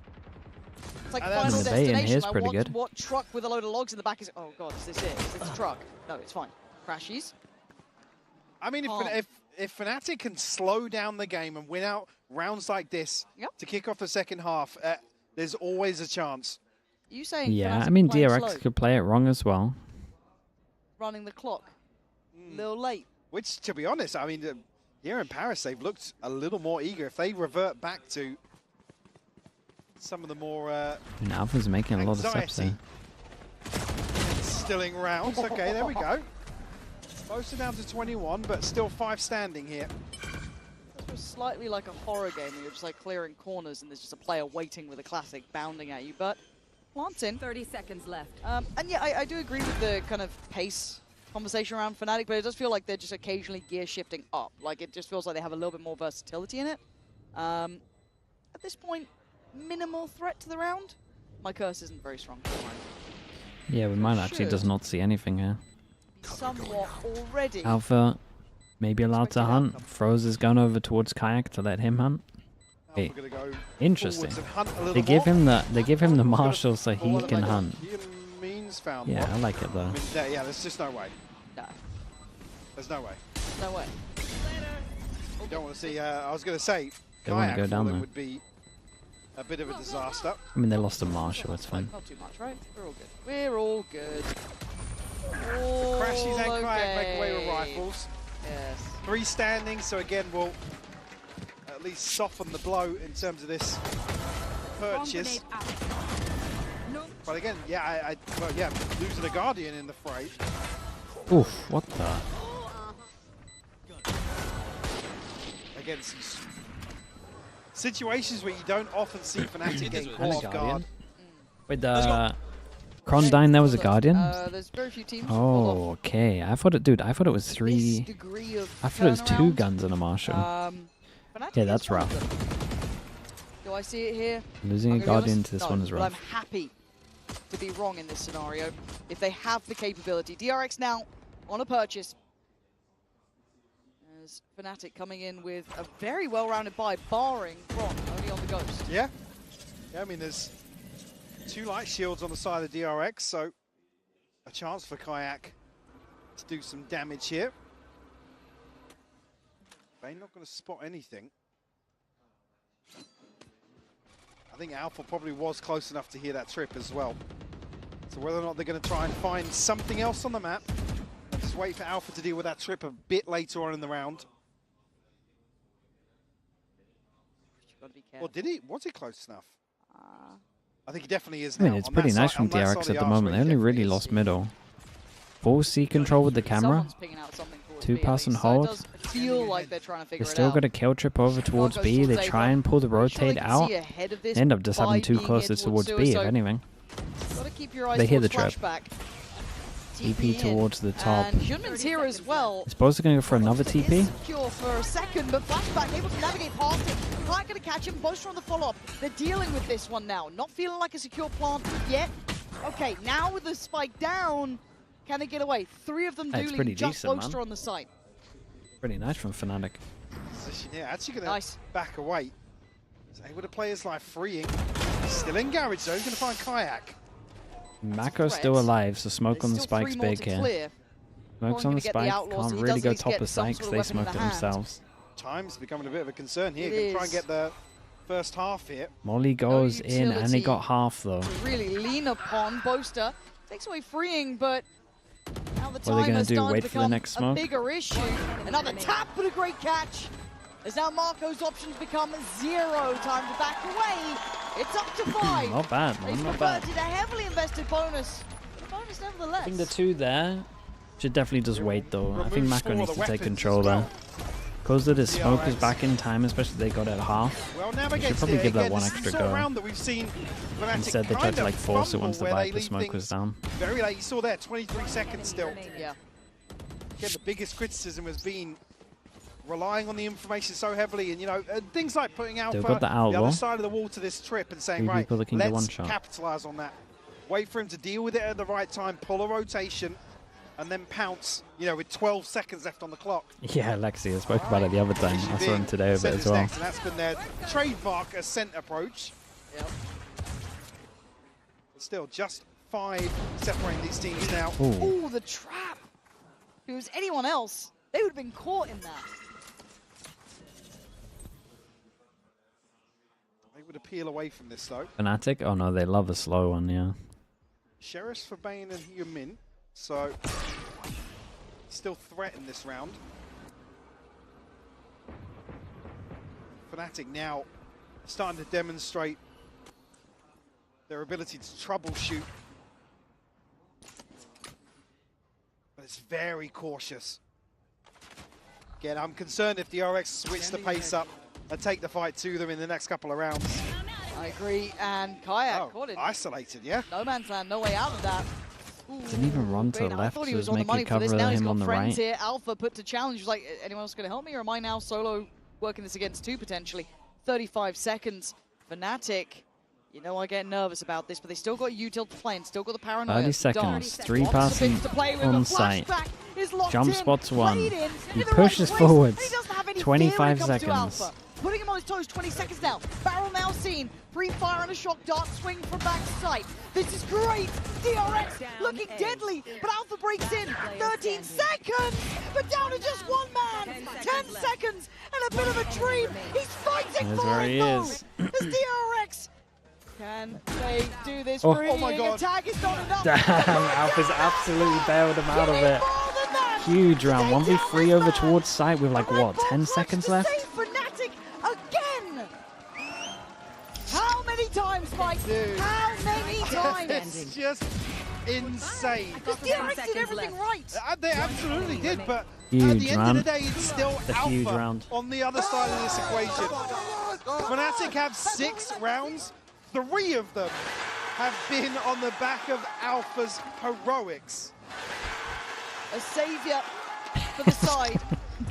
It's like And Final the bay in Destination. here's I pretty want good. what truck with a load of logs in the back is... Oh, God, is this it? Is this a truck? No, it's fine. Crashies. I mean, Calm. if Fnatic can slow down the game and win out rounds like this to kick off the second half, there's always a chance. You saying Yeah, Fnatic I mean, playing DRX slow, could play it wrong as well. running the clock. A little late. Which, to be honest, I mean, here in Paris, they've looked a little more eager. If they revert back to some of the more And Alpha's making a lot of steps there. stilling rounds. Okay, there we go. Most are down to 21, but still 5 standing here. It was slightly like a horror game where you're just like clearing corners and there's just a player waiting with a classic bounding at you, but plants in. 30 seconds left. And yeah, I do agree with the kind of pace conversation around Fnatic, but it does feel like they're just occasionally gear shifting up. Like it just feels like they have a little bit more versatility in it. At this point, minimal threat to the round. My curse isn't very strong. Yeah, we might actually Should. just not see anything here. Somewhat already. Alpha maybe allowed to hunt. Froze is going over towards Kayak to let him hunt. Hey, interesting. They give him the marshal so he can hunt. Yeah, I like it though. Yeah, there's just no way. No. There's no way. No way. You don't want to see, I was going to say, They want to go down there. would be a bit of a disaster. I mean, they lost to Marshall, it's fine. Not too much, right? We're all good. We're all good. Crashies and okay. Kayak make away with rifles. Yes. 3 standing, so again we'll at least soften the blow in terms of this purchase. But again, yeah, well, yeah, losing a Guardian in the fray. Oof, what the? Again, some situations where you don't often see Fnatic getting caught off guard. Wait, Krondine, there was a Guardian? There's very few teams. Oh, okay. I thought it was 3. I thought it was 2 guns and a Marshall. Yeah, that's rough. Do I see it here? Losing a Guardian to this one is rough. But I'm happy to be wrong in this scenario if they have the capability. DRX now on a purchase. As Fnatic coming in with a very well-rounded buy, barring Kron, only on the Ghost. Yeah. Yeah, I mean, there's 2 light shields on the side of DRX, so a chance for Kayak to do some damage here. They're not going to spot anything. I think Alpha probably was close enough to hear that trip as well. So whether or not they're going to try and find something else on the map, I'll just wait for Alpha to deal with that trip a bit later on in the round. Or did he? Was he close enough? I think he definitely is now. I mean, it's pretty nice from DRX at the moment. They only really lost middle. Full C control with the camera. 2-pass and hold. Like they're trying to figure They still got a kill trip over towards B. They try and pull the rotate out. They end up just having 2 closest towards B, if anything. They hear the trip. TP towards the top. And Hyunmin's here as well. I suppose they're going to go for another TP. Secure for a second, but flashback able to navigate past it. Not going to catch him. Both on the follow-up. They're dealing with this one now. Not feeling like a secure plant yet. Okay, now with the spike down, can they get away? 3 of them dueling, just Boaster on the site. Pretty nice from Fnatic. Yeah, actually going to back away. He's able to play his life freeing. Still in garage though. He's going to find Kayak. Mako's still alive, so smoke on the spike's big here. Smoke's on the spike, can't really go top of site because they smoked it themselves. Time's becoming a bit of a concern here. Going to try and get the first half here. Molly goes in and he got half though. Really lean upon Boaster. Takes away freeing, but now the what are they time going has to do? started Wait to for the next become a smoke? bigger issue. Another tap, but a great catch. As now Marco's options become 0. Time to back away. It's up to 5. Not bad, man. Not bad. A heavily invested bonus. But a bonus nevertheless. I think the 2 there should definitely just wait though. I think Mako needs to take control there. Because that his smoke is back in time, especially they got it at half. Well, now they should probably give that 1 extra go. That we've seen Instead they tried to like force it once the Viper smoke was down. Very late. You saw there, 23 seconds still. Yeah. Again, the biggest criticism has been relying on the information so heavily, and you know, things like putting Alpha got the other side of the wall to this trip and saying, right, let's shot. capitalize on that. Wait for him to deal with it at the right time, pull a rotation, and then pounce, you know, with 12 seconds left on the clock. Yeah, Lexi, I spoke about it the other time. I saw him today with it as well. And that's been their trademark ascent approach. Yep. But still, just 5 separating these teams now. Ooh, the trap. If it was anyone else, they would have been caught in that. To peel away from this though. Fnatic? Oh no, they love a slow one, yeah. Sheriff's for Bane and Hyunmin, so still threatened this round. Fnatic now starting to demonstrate their ability to troubleshoot. But it's very cautious. Again, I'm concerned if DRX switch the pace up and take the fight to them in the next couple of rounds. I agree, and Kayak caught it. Isolated, yeah. No man's land, no way out of that. Ooh, didn't even run to the left, so was making cover of him on the right. Here. Alpha put to challenge, like, anyone else going to help me, or am I now solo working this against 2 potentially? 35 seconds. Fnatic, you know I get nervous about this, but they still got util to play and still got the paranoia. 30 seconds, 3 passing on site. Jump spots 1. He pushes forwards. 25 seconds. Putting him on his toes, 20 seconds now. Barrel now seen. Pre-fire and a shock dart swing from backside. This is great. DRX looking deadly, but Alpha breaks in. 13 seconds, but down to just one man. 10 seconds and a bit of a dream. He's fighting There's for where it he though. is. As DRX. Can they do this? Oh. Oh my God. Attack is not enough. Damn, Alpha's absolutely bailed him out of it. Huge round. 1v3 over towards site with like, what, 10 seconds left? Fnatic again. How many times, Mike? Dude. How many times? It's just insane. Because DRX did everything right. They absolutely did, but at Huge the end round. of the day, it's still The huge Alpha round. on the other side of this equation. Fnatic have 6 rounds. 3 of them have been on the back of Alpha's heroics. A saviour for the side.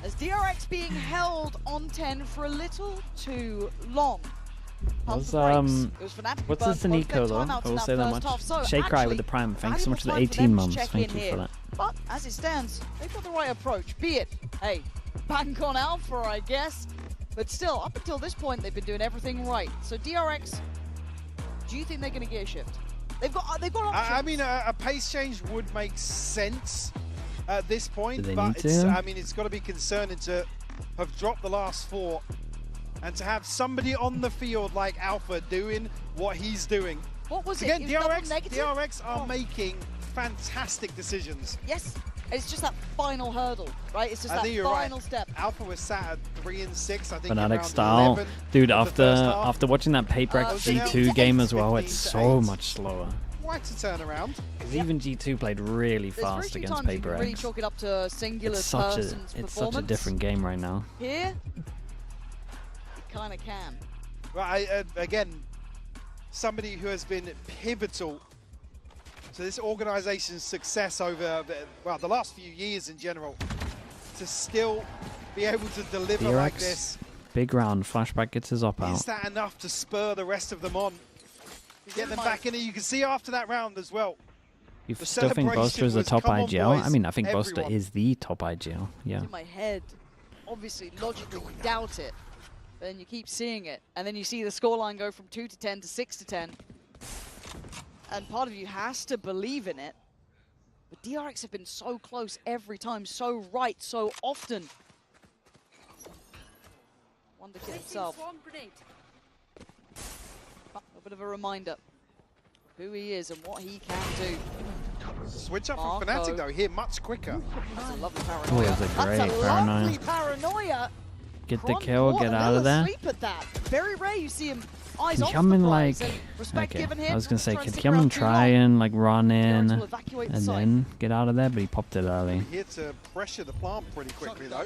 As DRX being held on 10 for a little too long. What's Fnatic what's the Nico though? I will say that much. Shake Cry with the Prime. Thanks so much for the 18 months. Thank you for that. But as it stands, they've got the right approach. Be it, hey, bank on Alpha, I guess. But still, up until this point, they've been doing everything right. So DRX, do you think they're going to get a shift? They've got options. I mean, a pace change would make sense at this point, Do they but need it's, to? I mean, it's got to be concerning to have dropped the last 4 and to have somebody on the field like Alpha doing what he's doing. What was Again, it? DRX are making fantastic decisions. Yes, it's just that final hurdle, right? It's just that final step. Alpha was sat at 3 and 6, I think. Fnatic around style. 11 Dude, of the first half. after watching that PRX G2 game as well, it's so much slower. Quite a turnaround. Because even G2 played really fast against You can really PRX. chalk it up to a singular It's person's such a different game right now. Here, you kind of can. Well, again, somebody who has been pivotal to this organization's success over, well, the last few years in general, to still be able to deliver like this. Big round. Flashback gets his op out. Is that enough to spur the rest of them on? Get them back in it. You can see after that round as well. You still think Boaster is the top IGL? I mean, I think Boaster everyone. is the top IGL. Yeah. In my head, obviously, logically, you doubt it. But then you keep seeing it. And then you see the scoreline go from 2 to 10 to 6 to 10. And part of you has to believe in it. But DRX have been so close every time, so right, so often. Wonder Kid himself. A bit of a reminder of who he is and what he can do. Switch up from Fnatic though, here much quicker. That's a lovely Oh, paranoia. that's a great That's a paranoia. lovely paranoia. Get the kill, get out of there. Sleep at that. Very rare you see him eyes Can off Kyaman the like, prize, and respect okay, given him, I was gonna say, trying to could stick around Kyaman too try long. and like run in will evacuate the and site. then get out of there, but he popped it early. Here to pressure the plant pretty quickly though.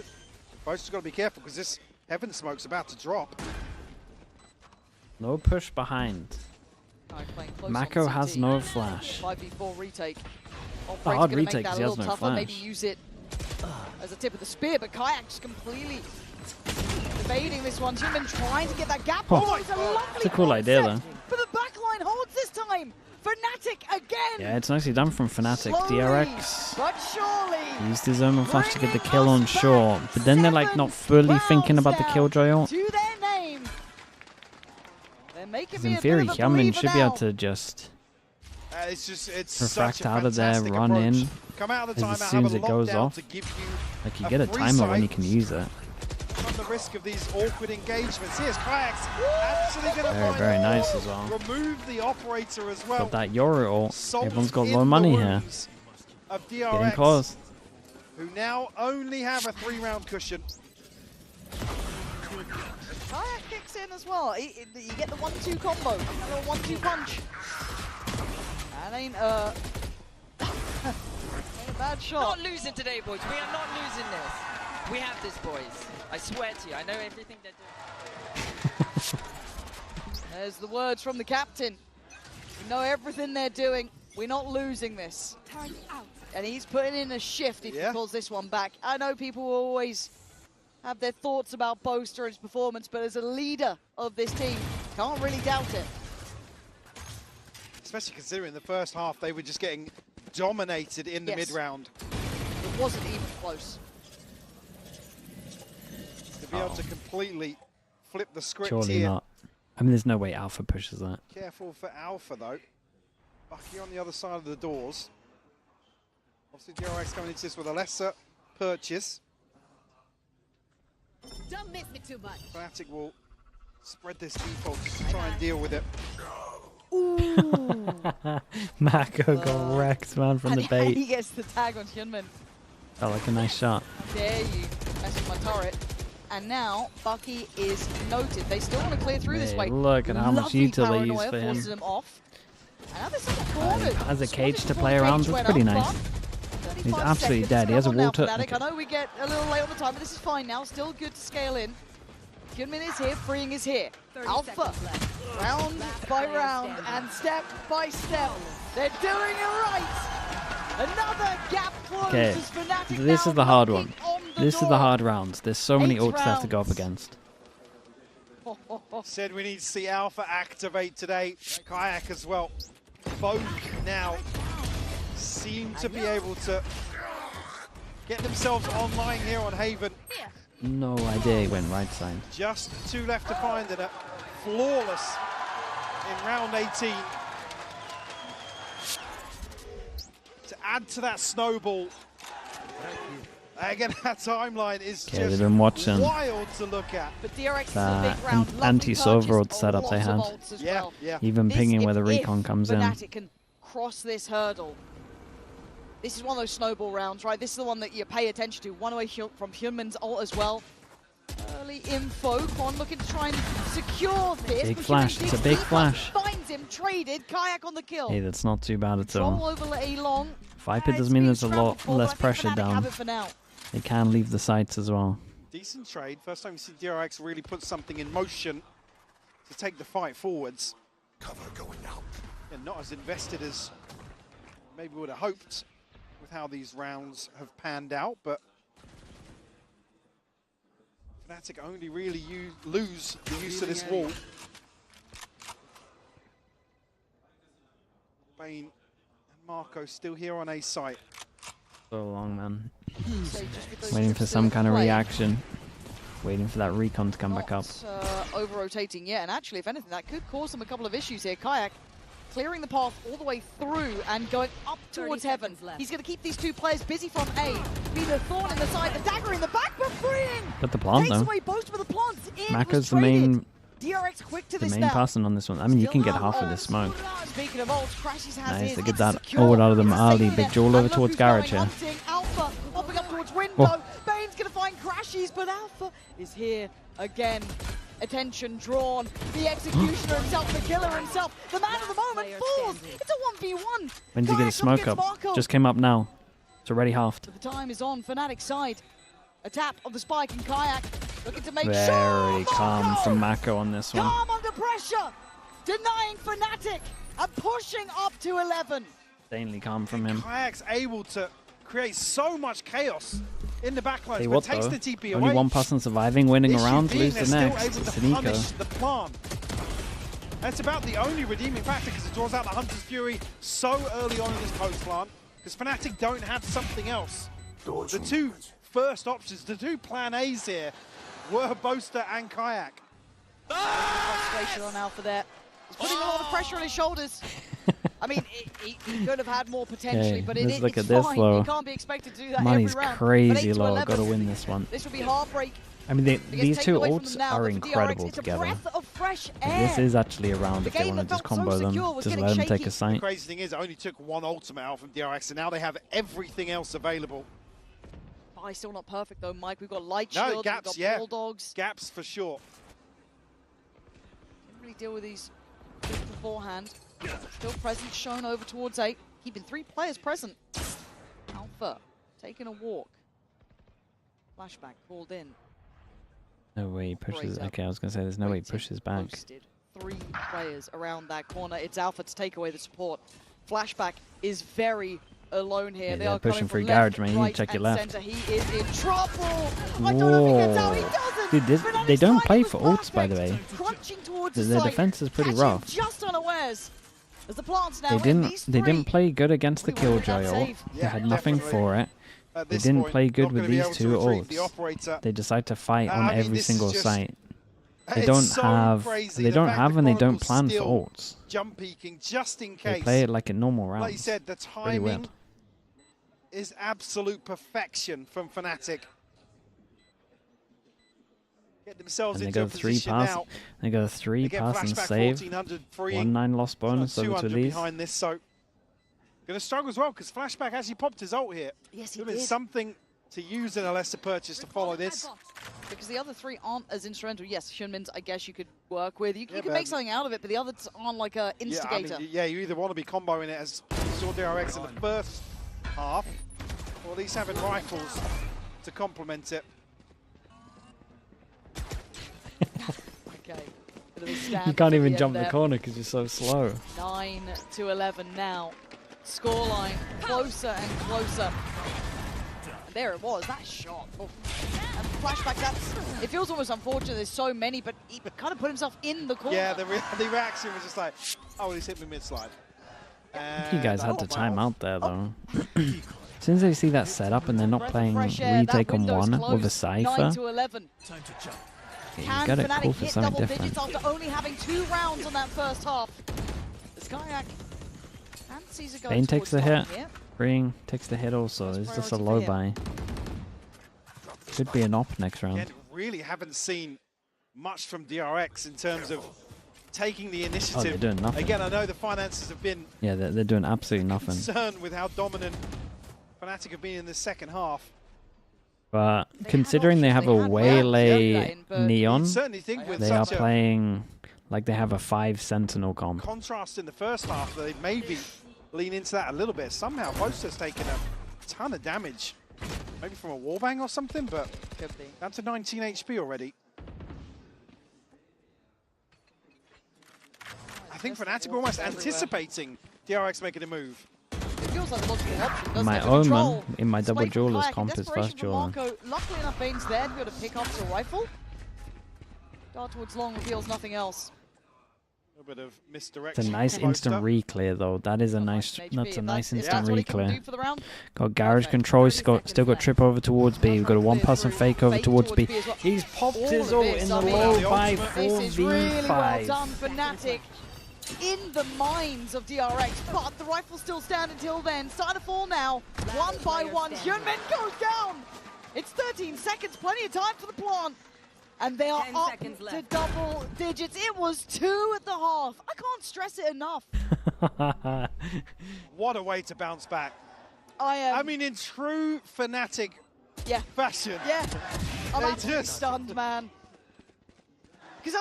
Boaster's got to be careful because this heaven smoke's about to drop. No push behind. Mako has no flash. 5v4 retake. A hard Operator's gonna retake make that 'cause a he has little no tougher, maybe flash. use it as a tip of the spear, but Kayak's completely evading this one. Human trying to get that gap. Oh. It's a lovely It's a cool idea though. but the backline holds this time. Fnatic again. Yeah, it's nicely done from Fnatic. DRX But surely. used his own flash to get the kill on short, but then they're like not fully thinking about the killjoy ult. To their name. They're making Because me in a theory, bit of a Kyaman believer should be now. able to just It's refract such a out of there, fantastic run approach. in. Come out of the As timeout, soon have as a it goes lockdown off, to give you like you a get a free timer when site. you can use it. On the risk of these awkward engagements. Here's Kayaks actually going to Very, very nice as well. remove the operator as well. Got that Yoru ult. Salt Everyone's got in low the money here. wounds of DRX, Getting close. who now only have a 3-round cushion. Kayak kicks in as well. You get the 1-2 combo, a little 1-2 punch. That ain't a bad shot. Not losing today, boys. We are not losing this. We have this, boys. I swear to you. I know everything they're doing. There's the words from the captain. We know everything they're doing. We're not losing this. And he's putting in a shift if he pulls this one back. I know people will always have their thoughts about Boaster and his performance, but as a leader of this team, can't really doubt it. Especially considering the first half they were just getting dominated in the mid-round. It wasn't even close. To be able to completely flip the script Surely here. not. I mean, there's no way Alpha pushes that. Careful for Alpha, though. Bucky on the other side of the doors. Obviously, DRX coming into this with a lesser purchase. Don't miss me too much. Fnatic will spread this default to try and deal with it. Ooh. Mako got wrecked, man, from the And bait. he gets the tag on Hyunmin. Felt like a nice shot. There you mess with my turret. And now Bucky is noted. They still want to clear through this way. Look at how much Lovely utility he's paranoia for him. forces him off. And now this is cornered. As a cage to play around, that's pretty nice. He's absolutely dead. He has a water. I know we get a little late on the time, but this is fine now. Still good to scale in. Hyunmin is here, freeing is here. Alpha, round by round and step by step. They're doing it right. Another gap Okay, closes. Fnatic this now is the hard knocking one. on the This is door. the hard rounds. There's so many 8 ults they have to go up rounds. against. Said we need to see Alpha activate today. Kayak as well. Both now seem to be able to get themselves online here on Haven. No idea he went right side. Just 2 left to find and a flawless in round 18. To add to that snowball. Again, that timeline is Okay, they've just been watching wild to look at. But DRX is a that big round. anti-Sovereign setup they had. Yeah. Even pinging where the recon comes in. Fnatic can cross this hurdle. This is one of those snowball rounds, right? This is the one that you pay attention to. One away from Hyunmin's ult as well. Early info. Kwon looking to try and secure this. Big but flash, Hyunmin it's a digs big deeper, flash. Finds him, traded. Kayak on the kill. Hey, that's not too bad at Control all. over A-Long. Viper does mean there's a lot less pressure Fnatic have down. it for now. They can leave the sites as well. Decent trade. First time we see DRX really put something in motion to take the fight forwards. Cover going out. And not as invested as maybe we would have hoped with how these rounds have panned out, but Fnatic only really lose the use of this wall. Bane and Marco still here on A site. So long, man. So just with those Waiting trips for still some in kind of play, reaction. Waiting for that recon to come back up. Over-rotating yet, and actually, if anything, that could cause them a couple of issues here. Kayak clearing the path all the way through and going up towards Heaven. He's going to keep these 2 players busy from A. Be the thorn in the side, the dagger in the back, but freeing! But the plant, Takes though. away both of the plants. It Mako's was the main, DRX quick to the this main now. person on this one. I mean, you can get half of this smoke. Speaking of ults, Crashes has Nice, his. they get It's that secure. ult out of them It's early. safe Big there. jewel And over look towards who's going Garage here. hunting. Alpha hopping up towards window. Oh. Bane's going to find Crashes, but Alpha is here again. Attention drawn. The executioner himself, the killer himself. The man of the moment falls. It's a 1v1. When did he get his smoke up? Just came up now. It's already halved. The time is on Fnatic's side. A tap of the spike in Kayak. Looking to make sure. Very calm from Mako on this one. Calm under pressure. Denying Fnatic and pushing up to 11. Insanely calm from him. Kayak's able to create so much chaos in the backlines, Hey, but what takes though? the TP Only away. one person surviving, winning Issue around, being lose they're the still next. able It's to an punish eco. the plant. That's about the only redeeming factor because it draws out the Hunter's Fury so early on in this post plant because Fnatic don't have something else. The 2 first options, the 2 plan A's here were Boaster and Kayak. Frustration on Alpha there. He's putting a lot of pressure on his shoulders. I mean, he could have had more potentially, Hey, but let's look it's at this fine. low. He can't be expected to do that Money's every round. crazy But 8 to low. 11, Got to win this one. This will be heartbreak. I mean, It gets these taken 2 away from ults them now, are but for incredible DRX, it's together. a breath of fresh Like, air. this is actually a round The if they game want to that just felt so combo them. secure was Just getting let them take shaky. a sight. The crazy thing is, it only took 1 ultimate out from DRX, and now they have everything else available. Buy still not perfect though, Mike. We've got Light No, Shield, gaps, we've got yeah. Bulldogs. Gaps for sure. Didn't really deal with these things beforehand. Still present, shown over towards 8. Keeping 3 players present. Alpha taking a walk. Flashback called in. No way he pushes. Great up. Okay, I was going to say, there's no way he pushes back. Posted. 3 players around that corner. It's Alpha to take away the support. Flashback is very alone here. Yeah, they they're are pushing coming for from garage, left, man. You need right, to check your and left. center. He is in trouble. I don't know if he gets out. He doesn't. Dude, they don't play for ults, by the way. Crunching towards Their the site, defense is pretty catching rough. just unawares. As the plants now They in, didn't. these They 3 didn't play good against the really wanted that Killjoy ult. save. They Yeah, had nothing definitely. for it. At They this didn't point, play not good with gonna be these able to 2 retrieve the ults. operator. They decide to fight I on mean, every this is single just site. They don't have. Crazy. They don't have, and they don't plan for still ults. Jump peeking just in They case. play it like in normal rounds. Like you said, the Really weird. timing is absolute perfection from Fnatic. Get themselves And they into go a 3 position pass. now. They go 3 They get pass and flashback save. 1400 free. 1-9 loss bonus So over to 200 these. behind this, so going to struggle as well because Flashback actually popped his ult here. Yes, he There's did. something to use in a lesser purchase to follow this. Because the other 3 aren't as instrumental. Yes, Shunmin's, I guess you could work with. You Yeah, can make something out of it, but the others aren't like a instigator. Yeah, I mean, yeah, you either want to be comboing it as you saw DRX in the first half, or at least having rifles to complement it. Okay. You can't even jump the corner because you're so slow. 9-11 now. Scoreline closer and closer. And there it was, that shot. Oh. And Flashback, it feels almost unfortunate there's so many, but he kind of put himself in the corner. Yeah, the reaction was just like, oh, he's hit me mid-slide. You guys had to time out there, though. As soon as they see that setup and they're not playing retake on 1 with a Cypher, 9-11. you Can gotta Fnatic call for hit something double different. digits after only having 2 rounds on that first half? The Skyak and Caesar going Bane takes the hit. towards top, yeah. Ring takes the hit also. It's just a low buy. Could be an op next round. Again, really haven't seen much from DRX in terms of taking the initiative. they're doing nothing. Again, I know the finances have been Yeah, they're doing absolutely nothing. concerned with how dominant Fnatic have been in the second half. But considering they have a Waylay Neon, certainly think with they are such a playing like they have a 5 Sentinel comp. contrast in the first half, that they maybe lean into that a little bit. Somehow Bosa's taken a ton of damage. Maybe from a wallbang or something, but could be. Down to 19 HP already. I think Fnatic are almost anticipating DRX making a move. It feels like the logical option, doesn't My it? With the Omen troll, in my double Spike from jewelers Kayak, comp is desperation first from jeweler. Marco. Luckily enough, Bane's there to be able to pick up the rifle. Dart towards long reveals nothing else. A bit of misdirection. It's a nice instant re-clear though. That is a nice. That's a nice instant re-clear. Got garage control. He's still got trip over towards B. We've got a 1-person fake over towards B. He's popped his ult in the low by 4v5. Well done, Fnatic. In the minds of DRX, but the rifle still stand until then. Starting to fall now. 1 by 1. Hyunmin goes down. It's 13 seconds. Plenty of time for the plant. And they are up to double digits. It was 2 at the half. I can't stress it enough. What a way to bounce back. I mean, in true Fnatic fashion. Yeah. I'm They absolutely just- stunned, man. Because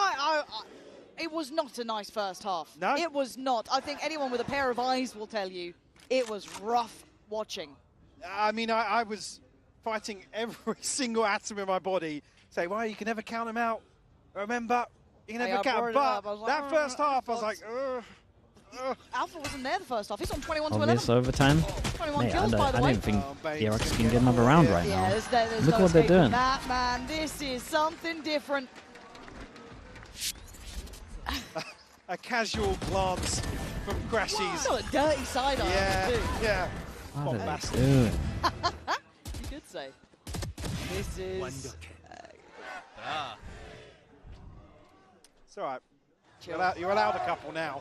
it was not a nice first half. No. It was not. I think anyone with a pair of eyes will tell you it was rough watching. I mean, I was fighting every single atom in my body. Say, well, you can never count them out. Remember, you can never count. But that first half, I was like, Alpha wasn't there the first half. He's on 21 to 11. Obvious overtime. 21 Mate, kills, by the I way. don't think DRX can get another round right now. There's Look no what they're escaping doing. that, man. This is something different. a casual glance from Crashies. Got a dirty side eye. Yeah, too. yeah. What are bastard. they doing? You could say. This is... It's all right. You're allowed a couple now.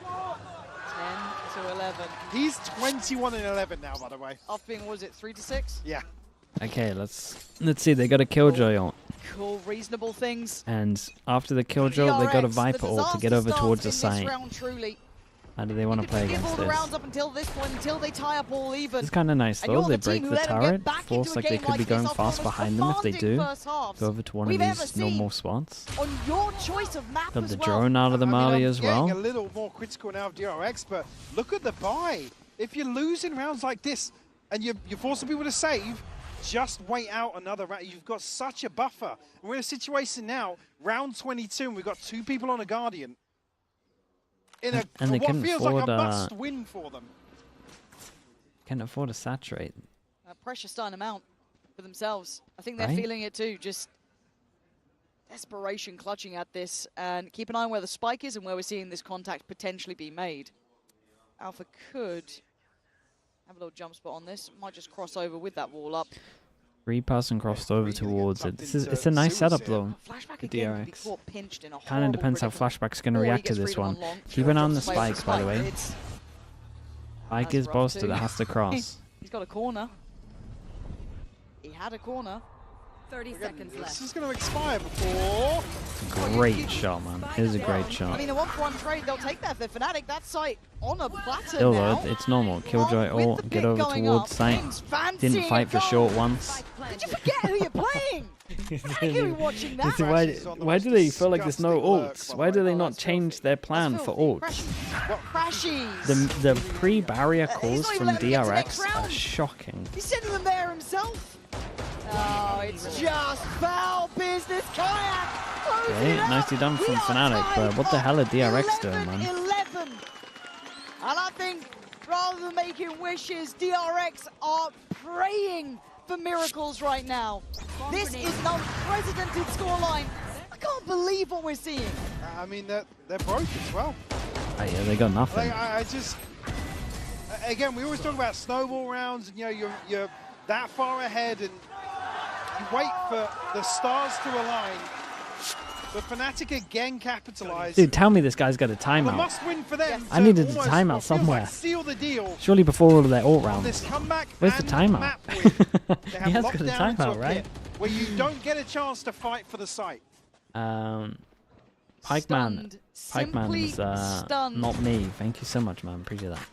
10 to 11. He's 21 and 11 now, by the way. After being, what was it, 3 to 6? Yeah. Okay, let's see. They got a Killjoy ult, Cool, reasonable things. and after the Killjoy, they got a DRX, Viper the ult to get over disaster towards the starts in site. this round, truly. How do they want to play Give all against the this? rounds up until this point, until they tie up all even. It's kind of nice And you're though. They the team break who the let them get turret, back force into a like they game could be like going this after fast almost behind them if they commanding do. first halves Go over to one we've of ever these seen. normal spots. On your choice of map Got as the well. drone out of the Mali as Getting well. a little more critical now of DRX, but look at the buy. If you're losing rounds like this and you're forcing people to save, just wait out another round. You've got such a buffer. We're in a situation now, round 22, and we've got 2 people on a Guardian. In a And they what couldn't feels like a afford, must-win for them. Can't afford to saturate. Pressure starting to mount for themselves. I think they're Right? feeling it too. Just desperation clutching at this. And keep an eye on where the spike is and where we're seeing this contact potentially be made. Alpha could have a little jump spot on this. Might just cross over with that wall up. 3-person crossed over towards it. It's a nice setup though. The DRX. Kind of depends how Flashback's going to react to this one. Keep an eye on the spikes, by the way. Spike is boosted, it has to cross. He's got a corner. He had a corner. 30 seconds left. This is going to expire before. Great shot, man. It is a great shot. I mean, a 1-for-1 trade, they'll take that. They're Fnatic. That site on a platter Still now. though, it's normal. Killjoy ult, get over towards site. Didn't fight for short once. Did you forget who you're playing? You're watching that. Why do they feel like there's no ults? Why do they not change their plan for ults? The pre-barrier calls from DRX are shocking. He's sending them there himself. Oh, it's just foul business. Kayak. Okay, nicely done from Fnatic, but what the hell are DRX doing, man? 11. And I think rather than making wishes, DRX are praying for miracles right now. This is an unprecedented scoreline. I can't believe what we're seeing. I mean, they're broke as well. Oh, yeah, they got nothing. Like, I just, again, we always talk about snowball rounds, and you know, you're that far ahead, and you wait for the stars to align. But Fnatic again capitalized. Dude, tell me this guy's got a timeout. Well, a must win for them. I needed a timeout somewhere. Like seal the deal. Surely before all of their ult rounds. This comeback Where's the timeout? He has got a timeout, right? Where you don't get a chance to fight for the site. Pikeman's not me. Thank you so much, man. Appreciate that.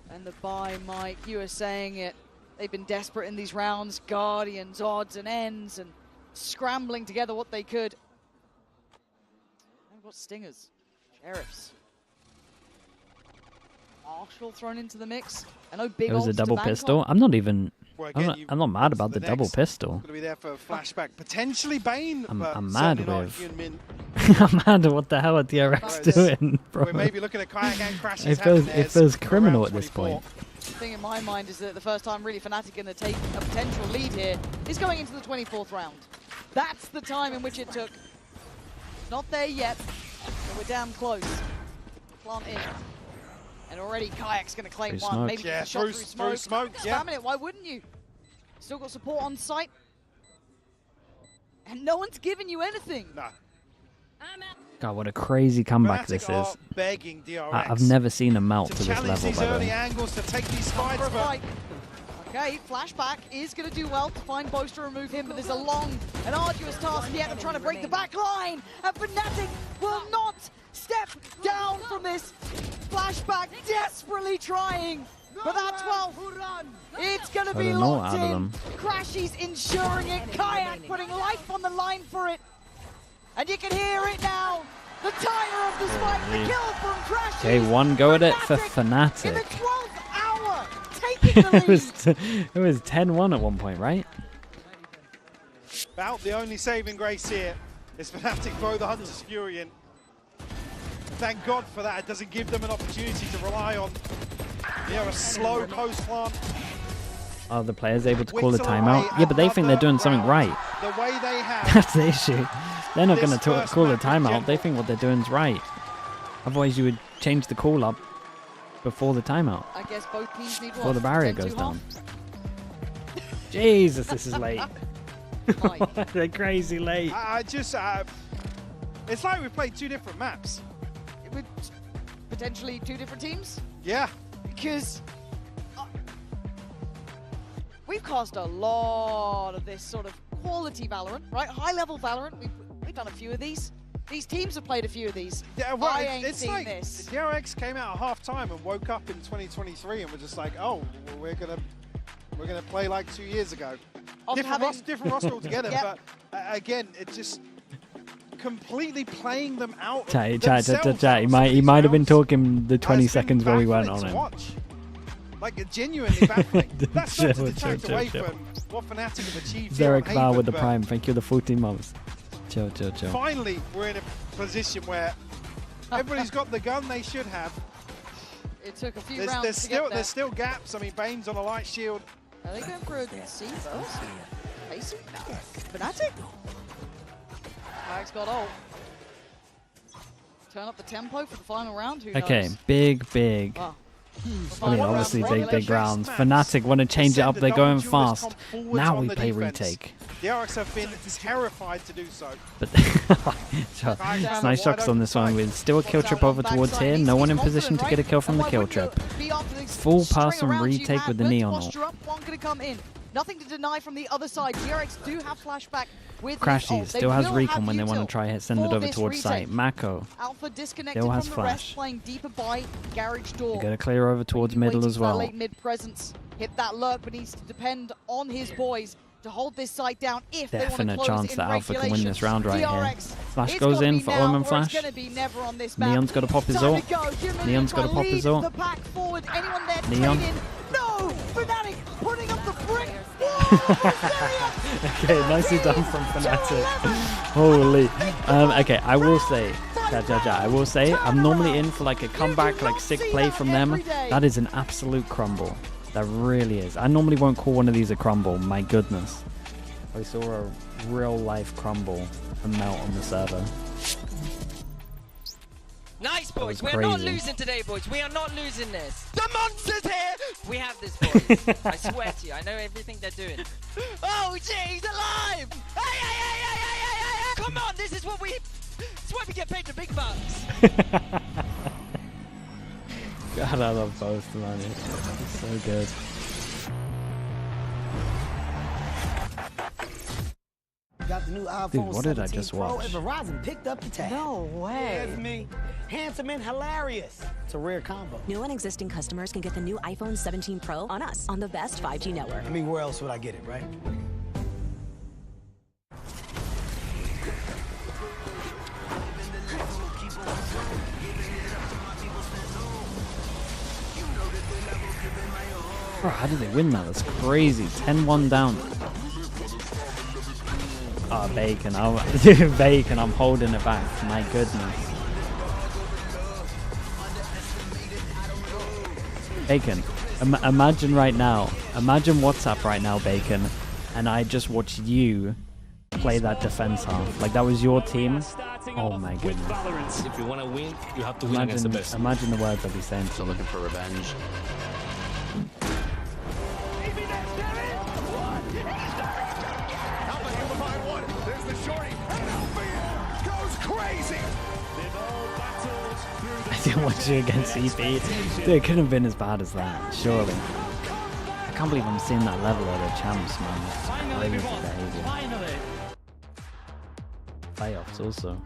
And the buy, Mike, you were saying it. They've been desperate in these rounds. Guardians, odds and ends, and scrambling together what they could. They've got stingers, sheriffs. Marshall thrown into the mix. I know big. It was a double pistol. I'm not even. I'm not mad about the double pistol. Going to be there for a flashback, potentially Bane. I'm mad with. I'm mad at what the hell are DRX doing, bro. We're maybe looking at Kayak and crashes. It feels criminal at this point. The thing in my mind is that the first time really Fnatic going to take a potential lead here is going into the 24th round. That's the time in which it took. Not there yet, but we're damn close. Plant in. And already Kayak's going to claim one. Smoke. Maybe Yeah, through smoke. Yeah. Spamming it, why wouldn't you? Still got support on site. And no one's giving you anything. No. God, what a crazy comeback this is. Begging DRX. I've never seen a melt to this level, by the early way. angles to take these fights, but okay, Flashback is going to do well to find Boast to remove him, but there's a long and arduous task yet of trying to break the back line. And Fnatic will not step down from this. Flashback desperately trying, but that's 12. It's going to be locked in. Crashy's ensuring it. Kayak putting life on the line for it. And you can hear it now. The tire of the spike, the kill from Crashy. Okay, one go at it for Fnatic. In the 12th hour, taking the lead. It was 10-1 at one point, right? about the only saving grace here is Fnatic throw the Hunter's Fury in. Thank God for that. It doesn't give them an opportunity to rely on a slow post plant. Are the players able to call a timeout? Yeah, but they think they're doing something right. The way they have. That's the issue. They're not going to call a timeout. They think what they're doing is right. Otherwise, you would change the call up before the timeout. I guess both teams need before the barrier goes down. Jesus, this is late. They're crazy late. I just, it's like we played two different maps. With potentially two different teams? Yeah. Because we've cast a lot of this sort of quality Valorant, right? High-level Valorant. We've done a few of these. These teams have played a few of these. Yeah, well, I ain't it's seen like this. DRX came out at half-time and woke up in 2023 and were just like, oh, we're gonna play like 2 years ago. Different roster altogether, Yep. but again, it's just completely playing them out. Chat. He might have been talking the 20 seconds where we weren't on him. Like genuinely baffling. That's not to detract away from what Fnatic have achieved. Derek Val with the Prime. Thank you for the 14 months. Chill. Finally, we're in a position where everybody's got the gun they should have. It took a few rounds to get there. There's still gaps. I mean, Bane's on a light shield. Are they going for a C first? Pacing? Fnatic? Mag's got ult. Turn up the tempo for the final round. Who Okay, knows? big I mean, obviously big rounds. Fnatic want to change it up. They're going fast. Now we play retake. DRX have been terrified to do so. But nice shots on this one. With still a kill trip over towards here. No one in position to get a kill from the kill trip. Full pass and retake with the Neon ult. Nothing to deny from the other side. DRX do have flashback with Crashy still has recon when they want to try send it over towards site. Mako Alpha disconnected still from has the flash. rest, playing deeper by garage door. They're going to clear over towards middle as well. Late mid presence, hit that lurk, but needs to depend on his boys to hold this site down if definite they want to chance that Alpha can win this round right DRX, here. Flash goes in for Omen flash. Neon's got to pop his ult. Neon's got to pop his ult. Neon. No! Fnatic putting up the brick! Okay, nicely done from Fnatic. Holy. Okay, I will say, I will say, I'm normally in for like a comeback, like sick play from them. That is an absolute crumble. That really is. I normally won't call one of these a crumble. My goodness. I saw a real life crumble and melt on the server. Nice, boys. We are not losing today, boys. We are not losing this. The monster's here. We have this, boys. I swear to you. I know everything they're doing. Oh, gee, he's alive. Hey. Come on. This is what we get paid the big bucks. God, I love both, man. It's so good. Got the new iPhone Dude, what did I just watch? Verizon picked up the tab. No way. That's me. Handsome and hilarious. It's a rare combo. New and existing customers can get the new iPhone 17 Pro on us on the best 5G network. I mean, where else would I get it, right? Bro, how did they win that? That's crazy. 10-1 down. Oh, Bacon. Bacon, I'm holding it back. My goodness. Bacon, imagine right now. Imagine WhatsApp right now, Bacon. And I just watched you play that defense half. Like, that was your team. Oh my goodness. If you want to win, you have to win against the best. Imagine the words I'd be saying. So looking for revenge. I didn't watch you against EP. Dude, it couldn't have been as bad as that, surely. I can't believe I'm seeing that level of the champs, man. Crazy behavior. Playoffs also.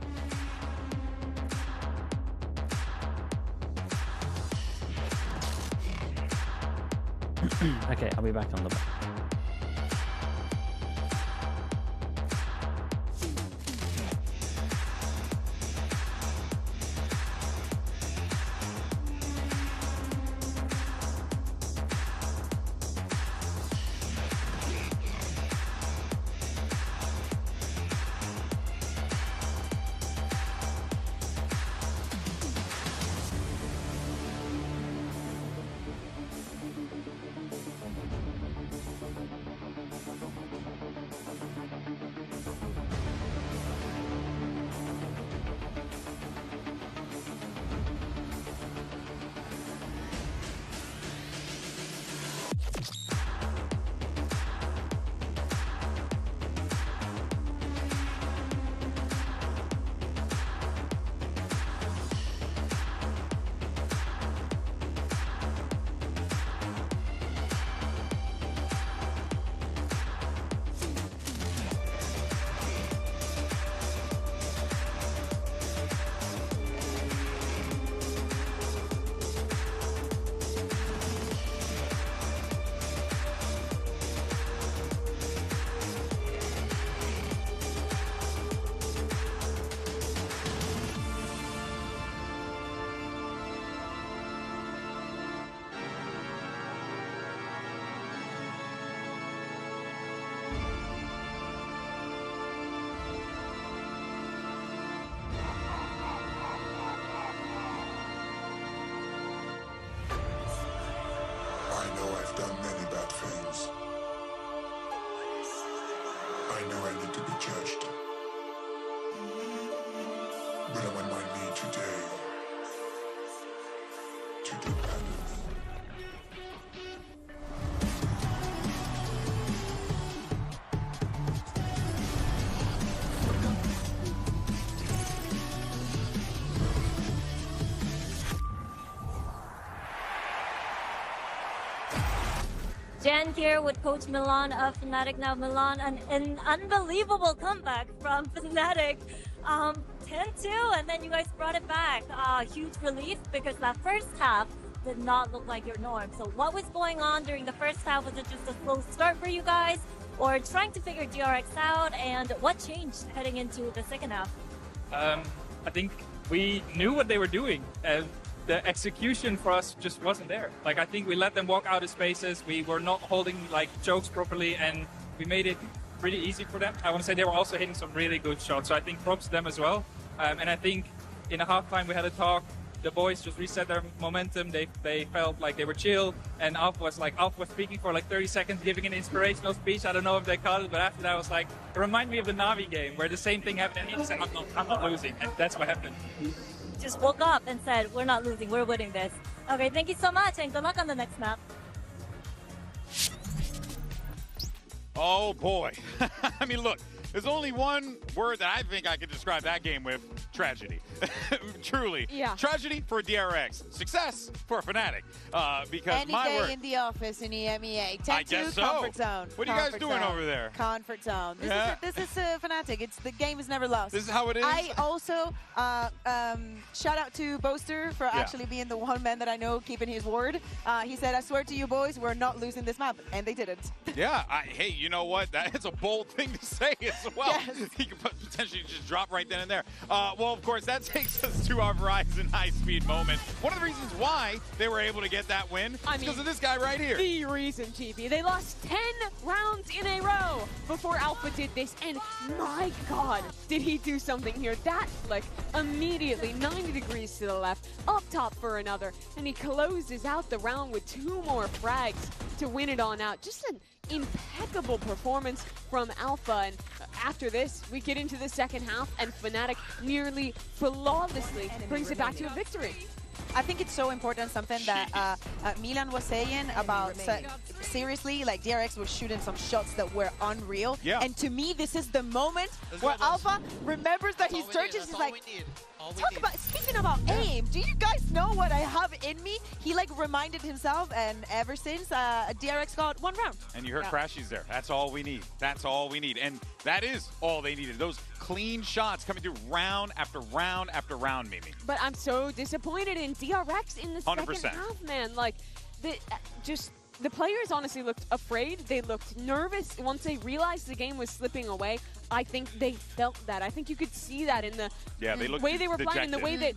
Okay, I'll be back on the back. done many bad things. I know I need to be judged. But I'm on my knee today to do better. Jan here with Coach Milan of Fnatic. Now Milan, an unbelievable comeback from Fnatic. 10-2, and then you guys brought it back. Huge relief because that first half did not look like your norm. So what was going on during the first half? Was it just a slow start for you guys, or trying to figure DRX out? And what changed heading into the second half? I think we knew what they were doing, and the execution for us just wasn't there. Like, I think we let them walk out of spaces. We were not holding like chokes properly, and we made it pretty easy for them. I want to say they were also hitting some really good shots, so I think props to them as well. And I think in a halftime we had a talk. The boys just reset their momentum. They felt like they were chill, and Alpha was speaking for like 30 seconds, giving an inspirational speech. I don't know if they caught it, but after that I was like, it reminded me of the Navi game where the same thing happened, and he said, I'm not losing, and that's what happened. Just woke up and said, we're not losing, we're winning this. Okay, thank you so much, and good luck on the next map. Oh boy. I mean, look, there's only one word that I think I could describe that game with: tragedy. Truly. Yeah. Tragedy for DRX. Success for Fnatic. Because Any my day word. in the office in EMEA. 10-2, I guess so. comfort zone. What are you guys doing over there? Comfort zone. This is Fnatic. The game is never lost. This is how it is? I also shout out to Boaster for actually being the one man that I know keeping his word. He said, I swear to you boys, we're not losing this map. And they didn't. Yeah. Hey, you know what? That's a bold thing to say as well. Yes. He could potentially just drop right then and there. Well, of course, that takes us to our Verizon high-speed moment. One of the reasons why they were able to get that win is because of this guy right here. The reason, GP. They lost 10 rounds in a row before Alpha did this, and my God, did he do something here. That flick immediately 90 degrees to the left, up top for another, and he closes out the round with 2 more frags to win it on out. Just an impeccable performance from Alpha, and after this we get into the second half and Fnatic nearly flawlessly brings it back to a victory. I think it's so important, something that Milan was saying about, seriously, like DRX was shooting some shots that were unreal. Yeah. And to me, this is the moment where Alpha remembers that he's searching. He's like, speaking about aim, do you guys know what I have in me? He like reminded himself, and ever since, DRX got 1 round. And you heard Crashy's there. That's all we need. That's all we need. And that is all they needed. Those clean shots coming through round after round after round, Mimi. But I'm so disappointed in DRX in the 100%. second half, man. Like, the players honestly looked afraid. They looked nervous once they realized the game was slipping away. I think they felt that. I think you could see that in the way they were playing, in the way that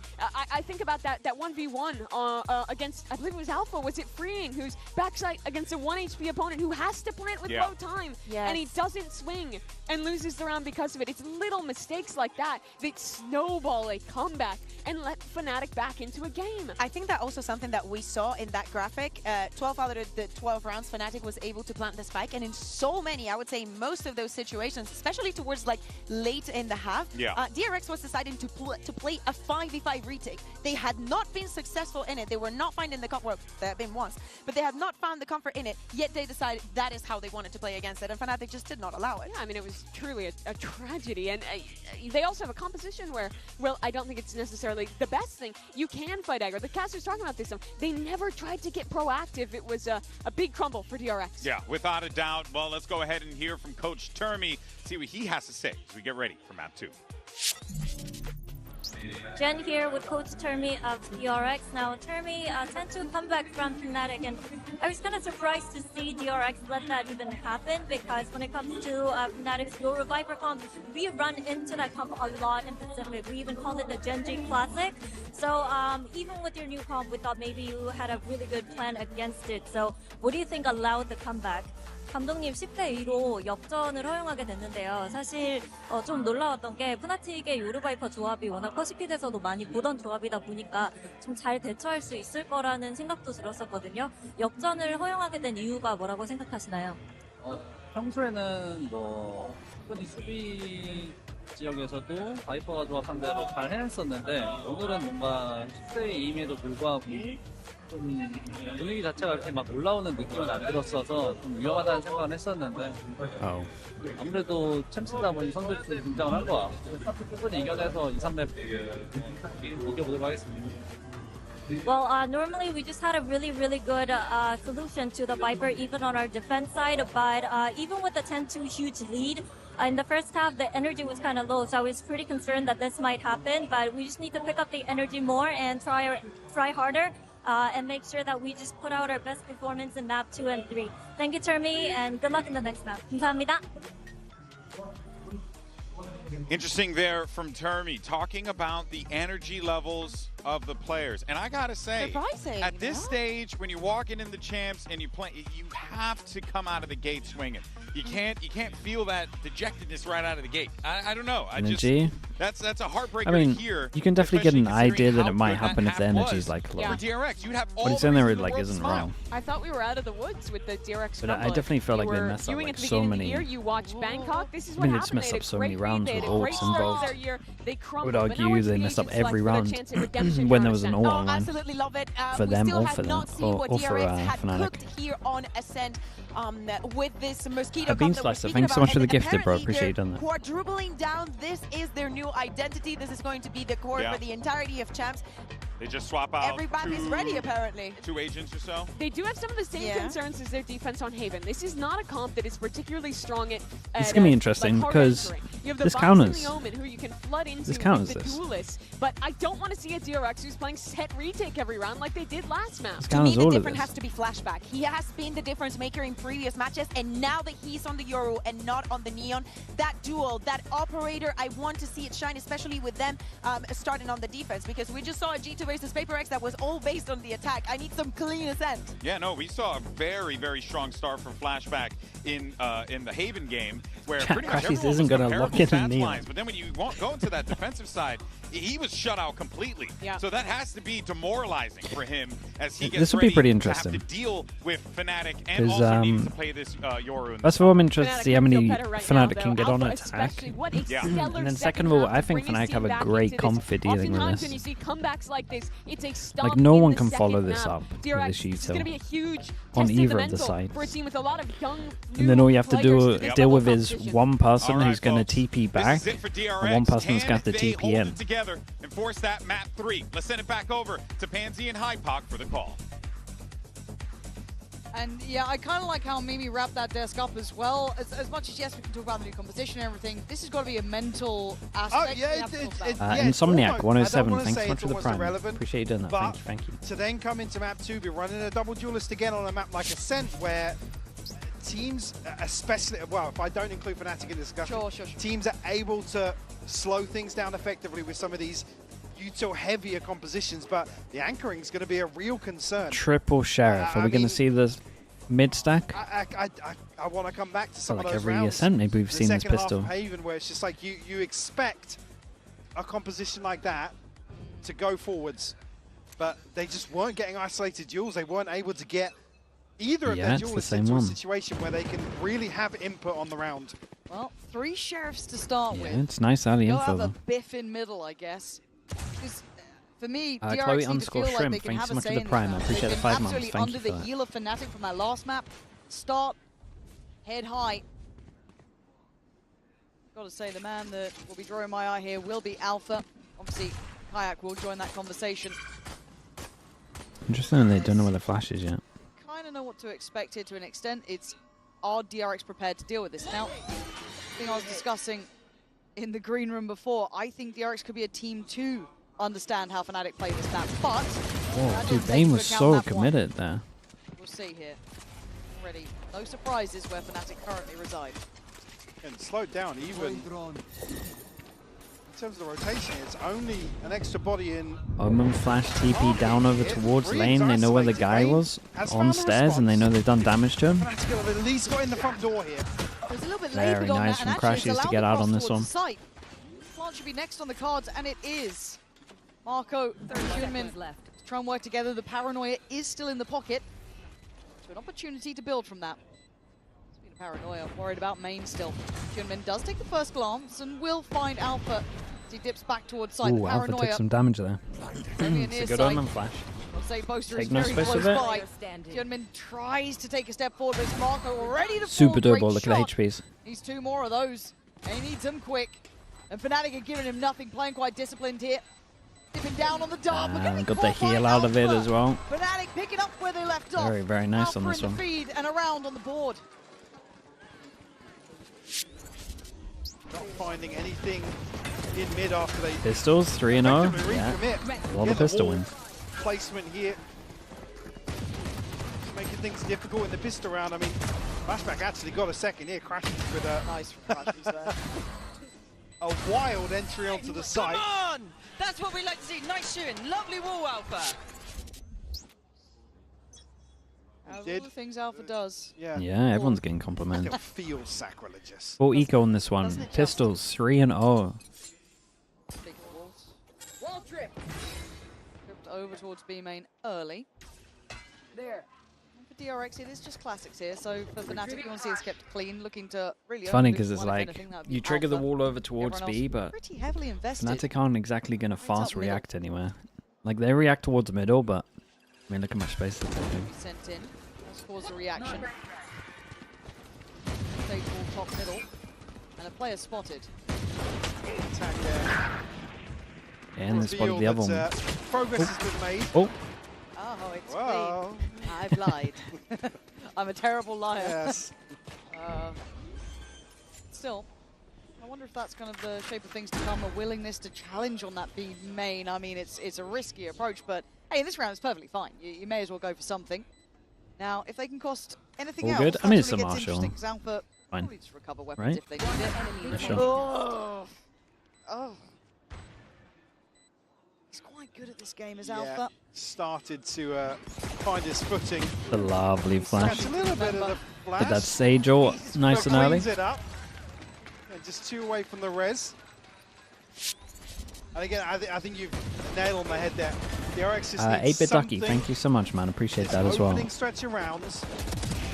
I think about that 1v1 against, I believe it was Alpha. Was it Freeing, who's backside against a 1 HP opponent who has to plant with low time, and he doesn't swing and loses the round because of it. It's little mistakes like that that snowball a comeback and let Fnatic back into a game. I think that also something that we saw in that graphic. 12 out of the 12 rounds, Fnatic was able to plant the spike, and in so many, I would say most of those situations, especially towards like late in the half, DRX was deciding to play a 5v5 retake. They had not been successful in it. They were not finding the comfort. Well, they have been once, but they have not found the comfort in it. Yet they decided that is how they wanted to play against it, and Fnatic just did not allow it. Yeah, I mean, it was truly a tragedy, and they also have a composition where, well, I don't think it's necessarily the best thing. You can fight aggro. The caster's talking about this. They never tried to get proactive. It was a big crumble for DRX. Yeah, without a doubt. Well, let's go ahead and hear from Coach Termi, see what he has to say as we get ready for map 2. Jen here with Coach Termi of DRX. Now, Termi, 10-2 comeback from Fnatic, and I was kind of surprised to see DRX let that even happen, because when it comes to Fnatic's Dual Reviver comp, we run into that comp a lot in Pacific. We even called it the Gen G Classic. So even with your new comp, we thought maybe you had a really good plan against it. So what do you think allowed the comeback? 감독님 10대 2로 역전을 허용하게 됐는데요. 사실 좀 놀라웠던 게 푸나틱의 요르바이퍼 조합이 워낙 퍼시픽에서도 많이 보던 조합이다 보니까 좀 잘 대처할 수 있을 거라는 생각도 들었었거든요. 역전을 허용하게 된 이유가 뭐라고 생각하시나요? 평소에는 뭐 충분히 수비 지역에서도 바이퍼가 조합 상대로 잘 해냈었는데 오늘은 뭔가 10대 2임에도 불구하고 좀 분위기 자체가 이렇게 막 올라오는 느낌은 안 들었어서 좀 위험하다는 생각은 했었는데 아무래도 챔스다 보니 선수들이 긴장을 한 것 같고 충분히 이겨내서 2, 3렙 이겨보도록 하겠습니다. Well, normally we just had a really, really good solution to the Viper, even on our defense side. But even with the 10-2 huge lead, in the first half, the energy was kind of low. So I was pretty concerned that this might happen. But we just need to pick up the energy more and try harder. And make sure that we just put out our best performance in map 2 and 3. Thank you, Termi, and good luck in the next map. 감사합니다. Interesting there from Termi, talking about the energy levels of the players. And I gotta say, surprising, at this stage, when you're walking in the champs and you play, you have to come out of the gate swinging. You can't feel that dejectedness right out of the gate. I don't know. Energy. That's a heartbreaker I mean, to hear. you can definitely get an idea that it might happen if the energy's like low. For DRX, you'd have all But it's in there, it like isn't wrong. I thought we were out of the woods with the DRX. But I definitely feel like they mess up like so many. You watch Bangkok. This is I mean, what it's happened. messed up so many rounds with ults involved. I would They argue they messed up every round when there was an ult online. Absolutely love it. For them we still or have for them not seen what or for DRX had Fnatic. cooked here on Ascent with this Mosquito Bean Cup that we're Slicer, speaking thanks so much about. for the And gifted, bro. apparently Appreciate you they're doing that. quadrupling down. This is their new identity. This is going to be the core for the entirety of champs. They just swap out. Every map is ready, apparently. 2 agents or so. They do have some of the same concerns as their defense on Haven. This is not a comp that is particularly strong at. It's gonna be interesting because this counters. Who you can flood into This counters with the this. duelists, but I don't want to see a DRX who's playing set retake every round like they did last map. To me, the difference has to be flashback. He has been the difference maker in previous matches, and now that he's on the Yoru and not on the Neon, that duel, that operator, I want to see it shine, especially with them starting on the defense, because we just saw a G2 versus PRX that was all based on the attack. I need some clean Ascent. Yeah, no, we saw a very, very strong start from Flashback in the Haven game, where pretty much everyone was isn't gonna comparable lock in stats Neon. lines. But then when you go into that defensive side, he was shut out completely. Yeah. So that has to be demoralizing for him as he gets This would be ready pretty to interesting. have to deal with Fnatic and also needs to play this Yoru. First of all, I'm interested to see how many right Fnatic now, can get though. on Alpha attack. especially, what a Yeah. stellar And then second second of all, half I to think bring his Fnatic have team a back great into comp this. for dealing with Oftentimes when you this. see comebacks like this, it's a stop Like, no in one the can follow second this map. up with DRX this is going to be a G2 huge on test either the of the mental sides. for a team with a lot of young, And then all you have to new do players deal with level is competition. one person All right, who's going to folks. TP back, This is it for DRX. and one person's going to have to Can they TP hold in. it together and force that map 3? Let's send it back over to Pansy and Hypoc for the call. And yeah, I kind of like how Mimi wrapped that desk up as well. As much as, yes, we can talk about the new composition and everything, this has got to be a mental aspect. Oh, yeah, we have to talk about. yeah, it's Insomniac almost- 107, I don't wanna thanks say so much it's for the almost prime. irrelevant, Appreciate you doing that. but Thank you. to then come into map 2, be running a double duelist again on a map like Ascent, where teams, especially, well, if I don't include Fnatic in the discussion, Sure. teams are able to slow things down effectively with some of these util heavier compositions, but the anchoring is going to be a real concern. Triple Sheriff. Are we going to see the mid stack? I want to come back to some Like of those every rounds. Ascent, maybe we've The seen this second half pistol. of Haven, where it's just like you expect a composition like that to go forwards, but they just weren't getting isolated duels. They weren't able to get either of Yeah, their it's the duelists same into a one. situation where they can really have input on the round. Well, 3 sheriffs to start Yeah, with. it's nice early You'll info have a though. biff in middle, I guess. Because for me, Chloe DRX need to _shrimp, feel like they can thanks have so a much for say the in this prime. I round. appreciate They've the been 5 months. absolutely Thank under you for the that. heel of Fnatic from that last map. Start, head high. Got to say, the man that will be drawing my eye here will be Alpha. Obviously, Kayak will join that conversation. Interesting, they don't know where the flash is yet. Kind of know what to expect here to an extent. It's, are DRX prepared to deal with this? Now, the thing I was discussing in the green room before, I think DRX could be a team to understand how Fnatic play this map, but Oh, dude, Bane was so committed there. we'll see here. Already, no surprises where Fnatic currently reside. And slowed down even. In terms of the rotation, it's only an extra body in. Omen flash TP down over towards Reed's lane. They know where the guy isolated. was Has on found the stairs, and they know they've done damage to him. Fnatic have at least got in the front door here. There's a little bit Very labored on nice that, from and actually it's Crashies to allowed get out across on this towards one. the site. Plant should be next on the cards, and it is. Marco, Junmin try and work together. The paranoia is still in the pocket. So an opportunity to build from that. Speaking of paranoia, worried about main still. Junmin does take the first glance and will find Alpha as he dips back towards site. Ooh, Alpha took some damage there. Only a It's near a good sight. Omen flash. I'll say Boaster Take is no very space close with it. by. Junmin tries to take a step forward, but it's Marco ready to Super fall. Great durable. Look at the shot. HPs. Needs 2 more of those, and he needs them quick. And Fnatic are giving him nothing, playing quite disciplined here. Dipping Cracking down on the dart. Got the heal out of it as well. Fnatic picking up where they left off. Very, very nice on this one. Feed and around on the board. Not finding anything in mid after they... Pistols, 3-0. Yeah, a lot of pistol wins. Placement here. Making things difficult in the pistol round. I mean, Flashback actually got a second here. Crashes with a... Nice crashes there. A wild entry onto the site. Come on! That's what we like to see. Nice shooting. Lovely wall, Alpha. All the things Alpha does. Yeah, everyone's getting complimented. It feels sacrilegious. Full eco on this one. Pistols, 3-0. Big walls. Wall trip. Tripped over towards B main early. There. For DRX, it is just classics here. So for Fnatic, you want to see it's kept clean, looking to really. It's funny because it's like you trigger the wall over towards B, but pretty heavily invested. Fnatic aren't exactly going to fast react anywhere. Like they react towards middle, but I mean, look how much space they're taking. Sent in. That's caused a reaction. Stage wall top middle, and a player spotted. Attack there. And they spotted the other one. Progress has been made. Oh. Oh, it's clean. I've lied. I'm a terrible liar. Yes. Still, I wonder if that's kind of the shape of things to come, a willingness to challenge on that B main. I mean, it's a risky approach, but hey, in this round it's perfectly fine. You may as well go for something. Now, if they can cost anything else, good. I mean, it's a really Marshall. Alpha Fine. probably just recover weapons if they need it. Sure. Oh. He's quite good at this game as Alpha. Started to find his footing. The lovely flash. A little bit of the flash. Did that Sage all nice and early? It up. And just 2 away from the res. And again, I think you've nailed on the head there. The RX just 8-bit Ducky, thank you so much, man. Appreciate that as well. Stretch of rounds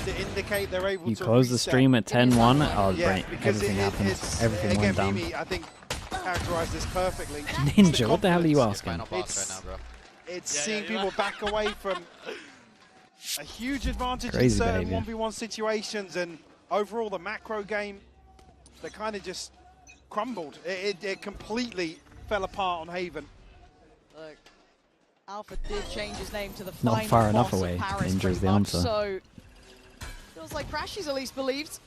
to indicate they're able You to close the stream at 10-1. Oh, yeah, great. Everything happens. Everything went down. Mimi, I think, characterized this perfectly. Ninja, what the hell are you asking? It's seeing people back away from a huge advantage Crazy in certain behavior. 1v1 situations, and overall the macro game, they kind of just crumbled. It completely fell apart on Haven. Look, Alpha did change his name to the Not final far enough boss away. of Paris, Ninja is the pretty much. answer. So feels like Crashies at least believed.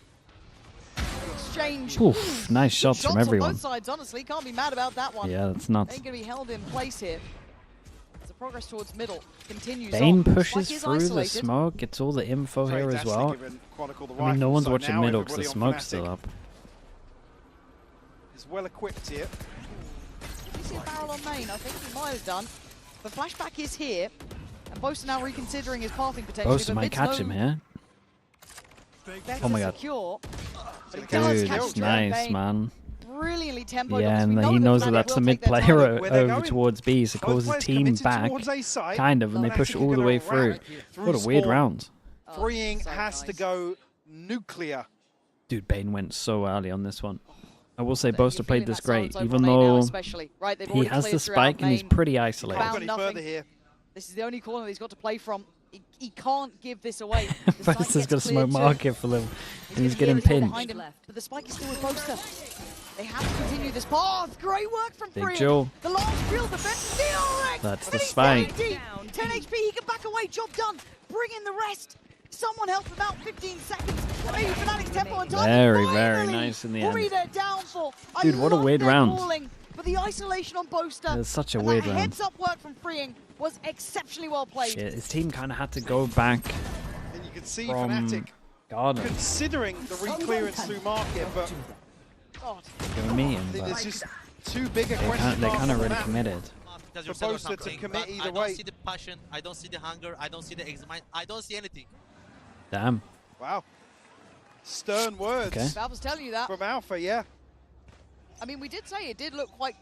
Exchange. Oof, nice shots from on everyone. both sides, honestly, can't be mad about that one. Yeah, that's nuts. They're going to be held in place here. As the progress towards middle continues Bane on. pushes Spike is through the isolated. smoke, gets all the info here as well. I mean, no one's watching middle because the smoke's still up. Is well equipped here. Did you see a barrel on main? I think he might have done. The flashback is here. And Boast now reconsidering his pathing potentially. Boast might catch him here. Oh my god. Secure, but he Dude, does catch that's Bane. nice, man. Brilliantly tempoed. Yeah, because we and know he that knows Fnatic that that's will the mid take their player time. over towards B, so calls his team back, kind of, and they push all the way through. What a weird round. Freeing has to go nuclear. Dude, Bane went so early on this one. I will say You're Boaster played feeling this that great, silence even over main now though especially. Right, they've he already has cleared the throughout spike and he's main. pretty isolated. Found nothing. Here. This is the only corner that he's got to play from. He can't give this away. Boaster's got a smoke market for them, and he's getting pinched. Him, but the spike is still with Boaster. They have to continue this path. Great work from Big Free. Joe. The last field defense. DRX. That's the But he's spike. 10 HP. He can back away. Job done. Bring in the rest. Someone help him out. 15 seconds. Maybe Fnatic's tempo on target. Very, Finally very nice in the will be end. their downfall. Dude, what a weird round. But the isolation on Boaster. It's such a and weird that round. heads-up work from Freeing was exceptionally well played. Shit, his team kind of had to go back And you can see from Fnatic Garden. considering the re-clearance through market, but God. Go me in, but there's just too big a they question kind mark of on the really map committed. for Boaster to commit either I way. don't see the passion, I don't see the hunger, I don't see the excitement, I don't see anything. Damn. Wow. Stern words. Okay. I was telling you that. From Alpha, yeah. I mean, we did say it did look quite...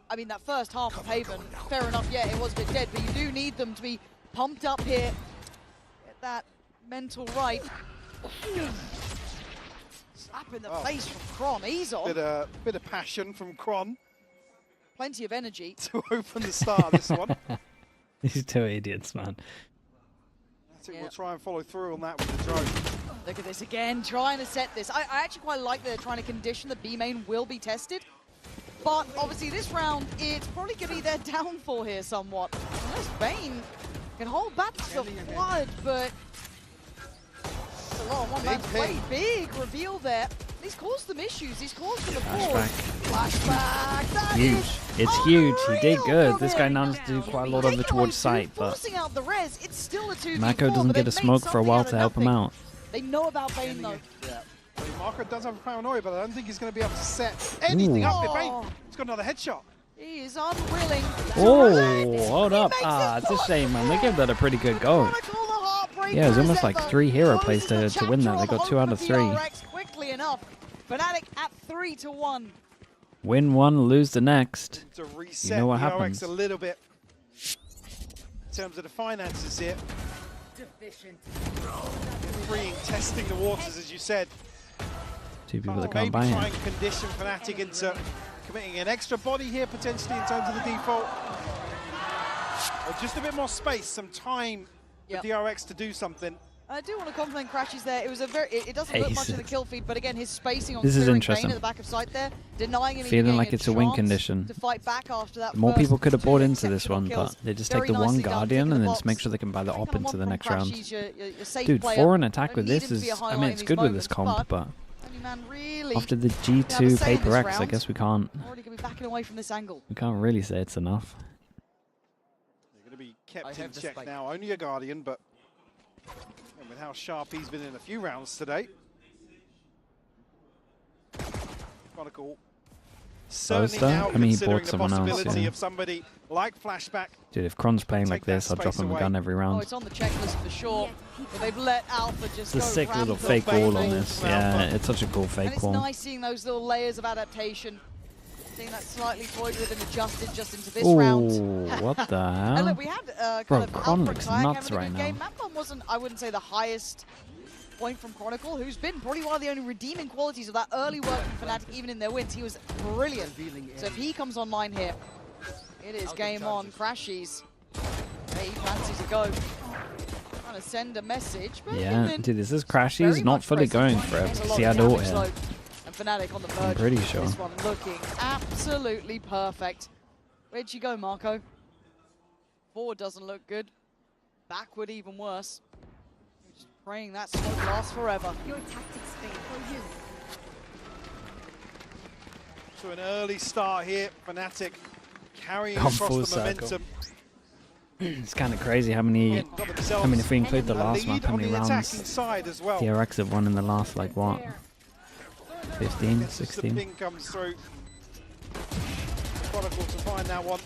I mean, that first half of Haven, fair enough, yeah, it was a bit dead, but you do need them to be pumped up here. Get that mental right. Slap in the face from Kron, ease on. Bit of passion from Kron. Plenty of energy. To open the start of this one. These two idiots, man. I think we'll try and follow through on that with the drone. Look at this again, trying to set this. I actually quite like that they're trying to condition the B main will be tested. But obviously this round, it's probably going to be their downfall here somewhat. Unless Bane can hold back the flood, but it's a lot on one man's plate. Big reveal there. He's caused them issues. He's caused them a fall. Flashback. That huge. It's huge. He did good. This guy now needs to do quite a lot over towards site, but out the res, it's still a 2v4, Mako doesn't get a smoke for a while to help him out. They know about Bane though. Yeah. Marco does have a paranoia, but I don't think he's going to be able to set anything up. If Bane, he's got another headshot. He is unwilling. Oh, hold up. It's a shame, man. They gave that a pretty good go. Yeah, it was almost like 3 hero plays to win that. They got 2 out of 3. Quickly enough. Fnatic at 3-1. Win one, lose the next. To reset you know what DRX happens. a little bit in terms of the finances here. Freeing, testing the waters, as you said. 2 people that can't maybe buy try it. and condition Fnatic into committing an extra body here potentially in terms of the default. Or just a bit more space, some time for DRX to do something. I do want to compliment Crashes there. It was a it doesn't look much in the kill feed, but again, his spacing on This is Bane interesting. at the back of sight there, denying him Feeling like it's a win condition. to fight back after that. More people could have bought into this exceptional one, kills. but they just Very take the one nicely done, Guardian ticking and the then just make box. sure they can buy the op into the next round. Crashes, your safe Dude, player. 4 in attack with Don't need this him to be is, a I mean, highlight it's in good these with this moments, comp, but Man, really after the have a say G2 in this Paper X, I round. guess we can't Already going to be backing away from this angle. really say it's enough. They're going to be kept in check now. Only a Guardian, but and with how sharp he's been in a few rounds today. Chronicle certainly now I mean, he considering bought the someone else, possibility yeah. of somebody like Flashback. Dude, if Kron's playing like Take this, that I'll drop space him a away. gun every Oh, round. it's on the checklist for sure. But they've let Alpha just It's a go sick little rampant. fake wall on this. Alpha. Yeah, it's such a cool And fake it's wall. nice seeing those little layers of adaptation. Seeing that slightly toyed with and adjusted just into this Ooh, round. what the And hell? look, we had Bro, kind of Kron Alpha looks Kayak nuts having a right good now. game. Mapman wasn't, I wouldn't say, the highest point from Chronicle, who's been probably one of the only redeeming qualities of that early work from Fnatic, even in their wins. He was brilliant. So if he comes online here, it is game on. Crashies. Hey, he fancies a go. Trying to send a message. But Yeah, Finland, dude, this is very Crashies not much fully present. going for it. There's a lot See, of I do damage here. load. And Fnatic on the verge. pretty of sure. This one looking absolutely perfect. Where'd you go, Marco? Forward doesn't look good. Backward even worse. We're just praying that smoke lasts forever. Your tactics fail for you. So an early start here, Fnatic carrying Gone across full the circle. momentum. It's kind of crazy how many, if we include the last map, how many rounds side as well. DRX have won in the last, like, what? 15, 16? The ping comes through. Chronicle to find that one.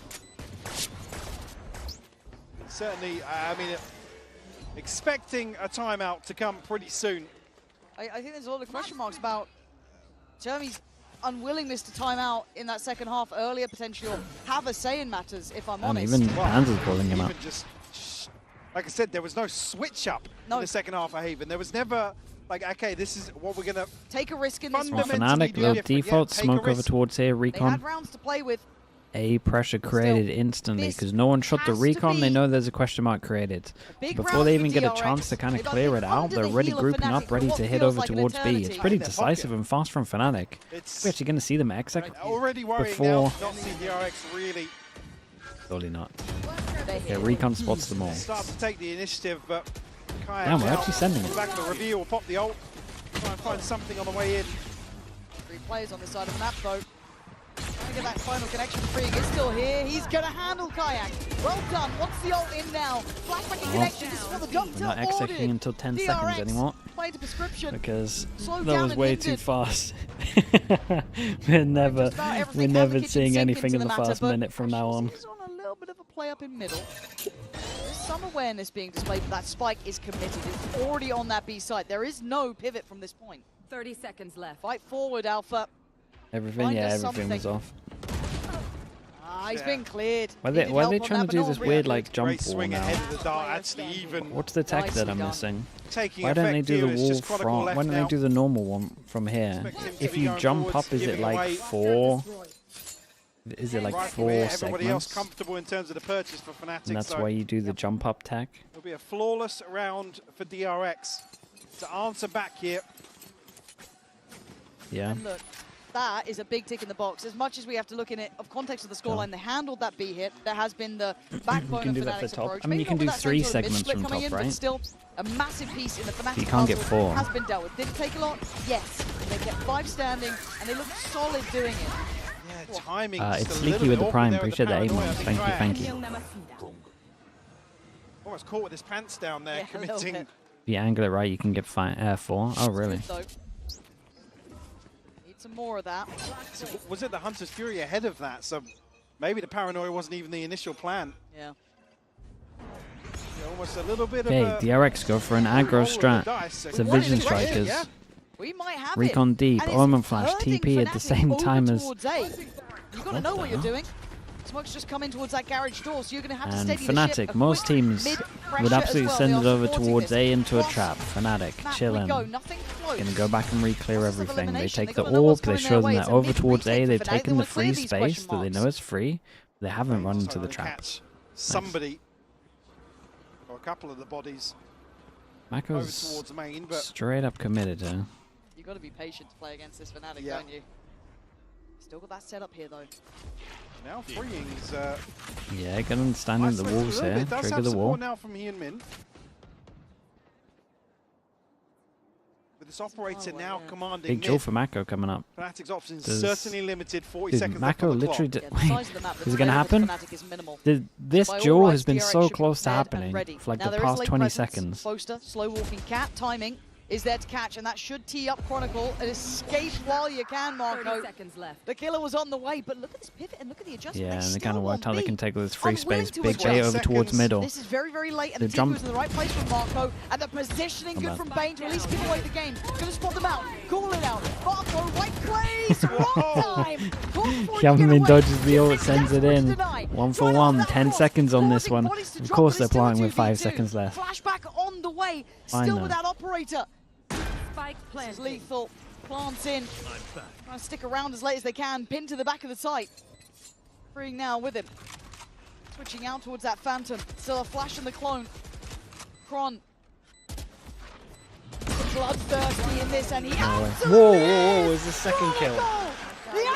Certainly, I mean, expecting a timeout to come pretty soon. I think there's a lot of question marks about Jeremy's unwillingness to time out in that second half earlier, potentially, or have a say in matters, if I'm And honest. even Panzer's calling him Even out. just, like I said, there was no switch up in the second half of Haven. There was never, like, okay, this is what we're going to take a risk in this Well, one. Fnatic, low default, smoke over towards here, They had recon. rounds to play with. A pressure created instantly because no one shot the recon. They know there's a question mark created. big Before round they for even get a DRX. chance to kind of They've clear been it out, under they're the already heel of grouping Fnatic up, ready for what to head feels over like an towards B. It's eternity. pretty In their decisive pocket. and fast from Fnatic. We're actually going to see them exec already worrying before. now, not seeing DRX really Surely not. Yeah, recon spots them all. start to take the initiative, but Kayak Damn, we're now actually sending it. back to the reveal, will pop the ult, try and find something on the way in. 3 players on the side of the map, though. Trying to get that final connection free. It's still here. He's going to handle Kayak. Well done. What's the ult in now? Flashback and connection. This is what the We're doctor not execing ordered. until 10 DRX seconds anymore played a prescription. because Slowed that down was and way too hindered. fast. we're never everything seeing sink anything into in the the matter, first but minute from now on. He's on a little bit of a play up in middle. There's some awareness being displayed, but that spike is committed. It's already on that B side. There is no pivot from this point. 30 seconds left. Fight forward, Alpha. Everything, Find yeah, us everything was something. off. Ah, he's been cleared. Why Needed are they help on trying that, to but do no this one weird, reacted. like, jump Great wall swing ahead now? of the dart, actually even. What's the tech that I'm done. missing? Taking Why don't they effect do the here, it's wall just Chronicle from? left Why don't now. they do the normal one from here? Expect him to If be you going jump forwards, up, is it giving like away. 4? Is it like Right from 4 here, everybody else segments? comfortable in terms of the purchase for Fnatic. And that's so why you do the jump up tech. it'll be a flawless round for DRX to answer back here. Yeah. And look, that is a big tick in the box. As much as we have to look in it of context of the scoreline, they handled that B hit. There has been the backbone of Fnatic's approach. I mean, you can do 3 segments from top, right? Still, a massive piece in the Fnatic you can't get 4. has been dealt with. Did it take a lot? Yes. They kept 5 standing, and they looked solid doing it. Yeah, timing. It's Sliggy with the prime. Appreciate the 8 months. Thank you. Almost caught with his pants down there, committing. If you angle it right, you can get 4. Oh, really? Need some more of that. So was it the Hunter's Fury ahead of that? So maybe the paranoia wasn't even the initial plan. Yeah. Almost a little bit okay, of DRX go for an aggro strat. It's a Vision Strikers. We might have Recon it. deep, Omen Flash, TP at the same time as... You've got to know what you're doing. Smoke's just come in towards that garage door, so you're going to have to And steady the Fnatic, ship. most teams would absolutely send it over towards A into a Cross. trap. Fnatic, chilling. Gonna go back and re-clear everything. They take the orb, they show them that over towards A, they've taken the free space that they know is free. They haven't run into the trap. Somebody, or a couple of the bodies, Mako's towards main, but straight up committed, huh? You've got to be patient to play against this Fnatic, don't you? Still got that setup here, though. Now freeing's yeah, get on standing at the walls here. Trigger the wall. Now from Ian Min. With this operator now commanding Big duel for Mako coming up. Fnatic's options certainly limited. 40 seconds Mako left on the literally clock. Wait, is it going to happen? This duel has been so close to happening for like the past 20 seconds. Poster, slow walking cat, timing is there to catch, and that should tee up Chronicle and escape while you can, Marco. 30 seconds left. The killer was on the way, but look at this pivot and look at the adjustment. Yeah, and they kind of worked how they can take this free space. Big Bay over towards middle. This is very, very late, and the team was in the right place from Marco, and the positioning good from Bane to at least give away the game. Gonna spot them out, call it out. Marco, right place, wrong time. Hyunmin dodges the ult, sends it in. 1 for 1, 10 seconds on this one. Of course they're playing with 5 seconds left. Flashback on the way, still without operator. This is lethal. Plants in. Trying to stick around as late as they can. Pinned to the back of the site. Freeing now with him. Switching out towards that Phantom. Still a flash in the clone. Kron. Bloodthirsty in this, and he whoa, is the second kill.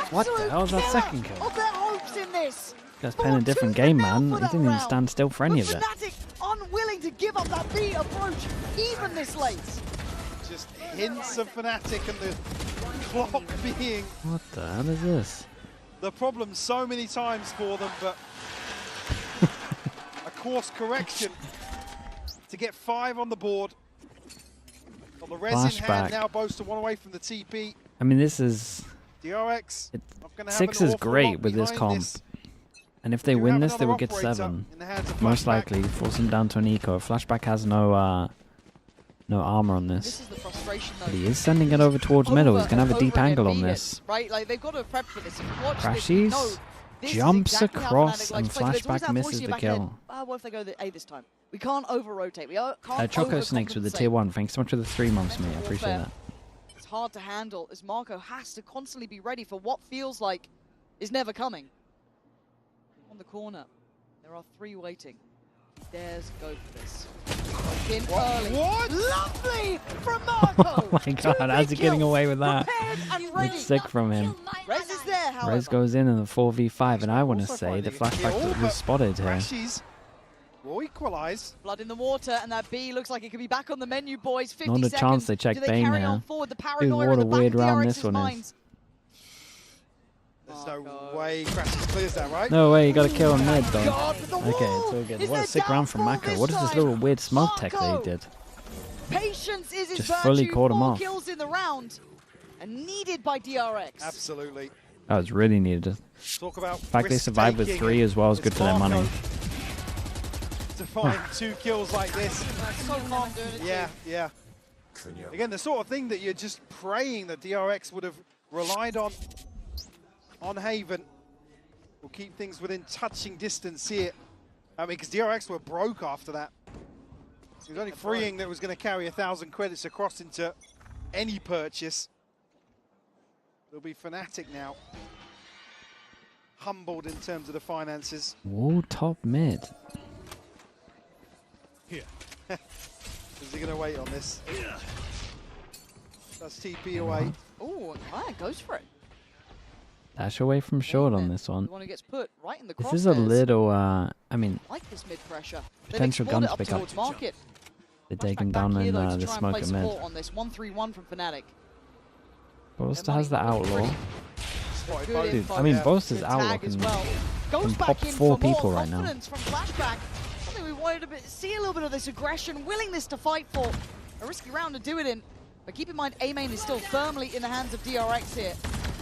What the hell is that second kill? Of their hopes in this. That's playing a different game, man. He didn't even stand still for any of it. Fnatic unwilling to give up that B approach, even this late. Just hints of Fnatic and the clock being... What the hell is this? The problem so many times for them, but a course correction to get 5 on the board. On the res in hand now, Boaster 1 away from the TP. I mean, this is... DRX. 6 is great with this comp. And if they win this, they will get 7. Most likely, force them down to an eco. Flashback has no armor on this. But he is sending it over towards middle. He's going to have a deep angle on this. Right, like they've got to prep for this. Crashes, jumps across, and Flashback misses the kill. What if they go A this time? We can't over-rotate. We can't Choco Snakes with the tier 1. Thanks so much for the 3 months, mate. I appreciate that. It's hard to handle as Marco has to constantly be ready for what feels like is never coming. On the corner, there are 3 waiting. Dares go for this. In early. What? Lovely from Marco! Oh my god, how's he getting away with that? It's sick from him. Rez is there, however. Rez goes in the 4v5, and I want to say the Flashback was spotted here. Will equalize. Blood in the water, and that B looks like it could be back on the menu, boys. 50 Not a seconds. chance they check Bane here. Dude, what a weird round this one is. There's no way Crashes clears that, right? No way, you got to kill him mid, though. Okay, it's all good. What a sick round from Mako. What is this little weird smoke tech that he did? Patience is his Just fully caught him off. Kills in the round, and needed by DRX. Absolutely. That was really needed. Talk about the fact they survived with 3 as well is good for their money. To find 2 kills like this. So calm doing it. Yeah. Again, the sort of thing that you're just praying that DRX would have relied on Haven. Will keep things within touching distance here. I mean, because DRX were broke after that. It was only freeing that was going to carry 1,000 credits across into any purchase. It'll be Fnatic now. Humbled in terms of the finances. Whoa, top mid. Here. Is he going to wait on this? That's TP away. Oh, goes for it. Dash away from short on this one. The one who gets put right in the This is a little, I mean, like this mid pressure. potential guns pick up. They take him down in the smoke at mid. On this 1-3-1 from Fnatic. Boaster has the outlaw. Dude, I mean, Boaster's outlaw can pop 4 people right now. From flashback. Something we wanted to see a little bit of this aggression, willingness to fight for. A risky round to do it in. But keep in mind, A main is still firmly in the hands of DRX here.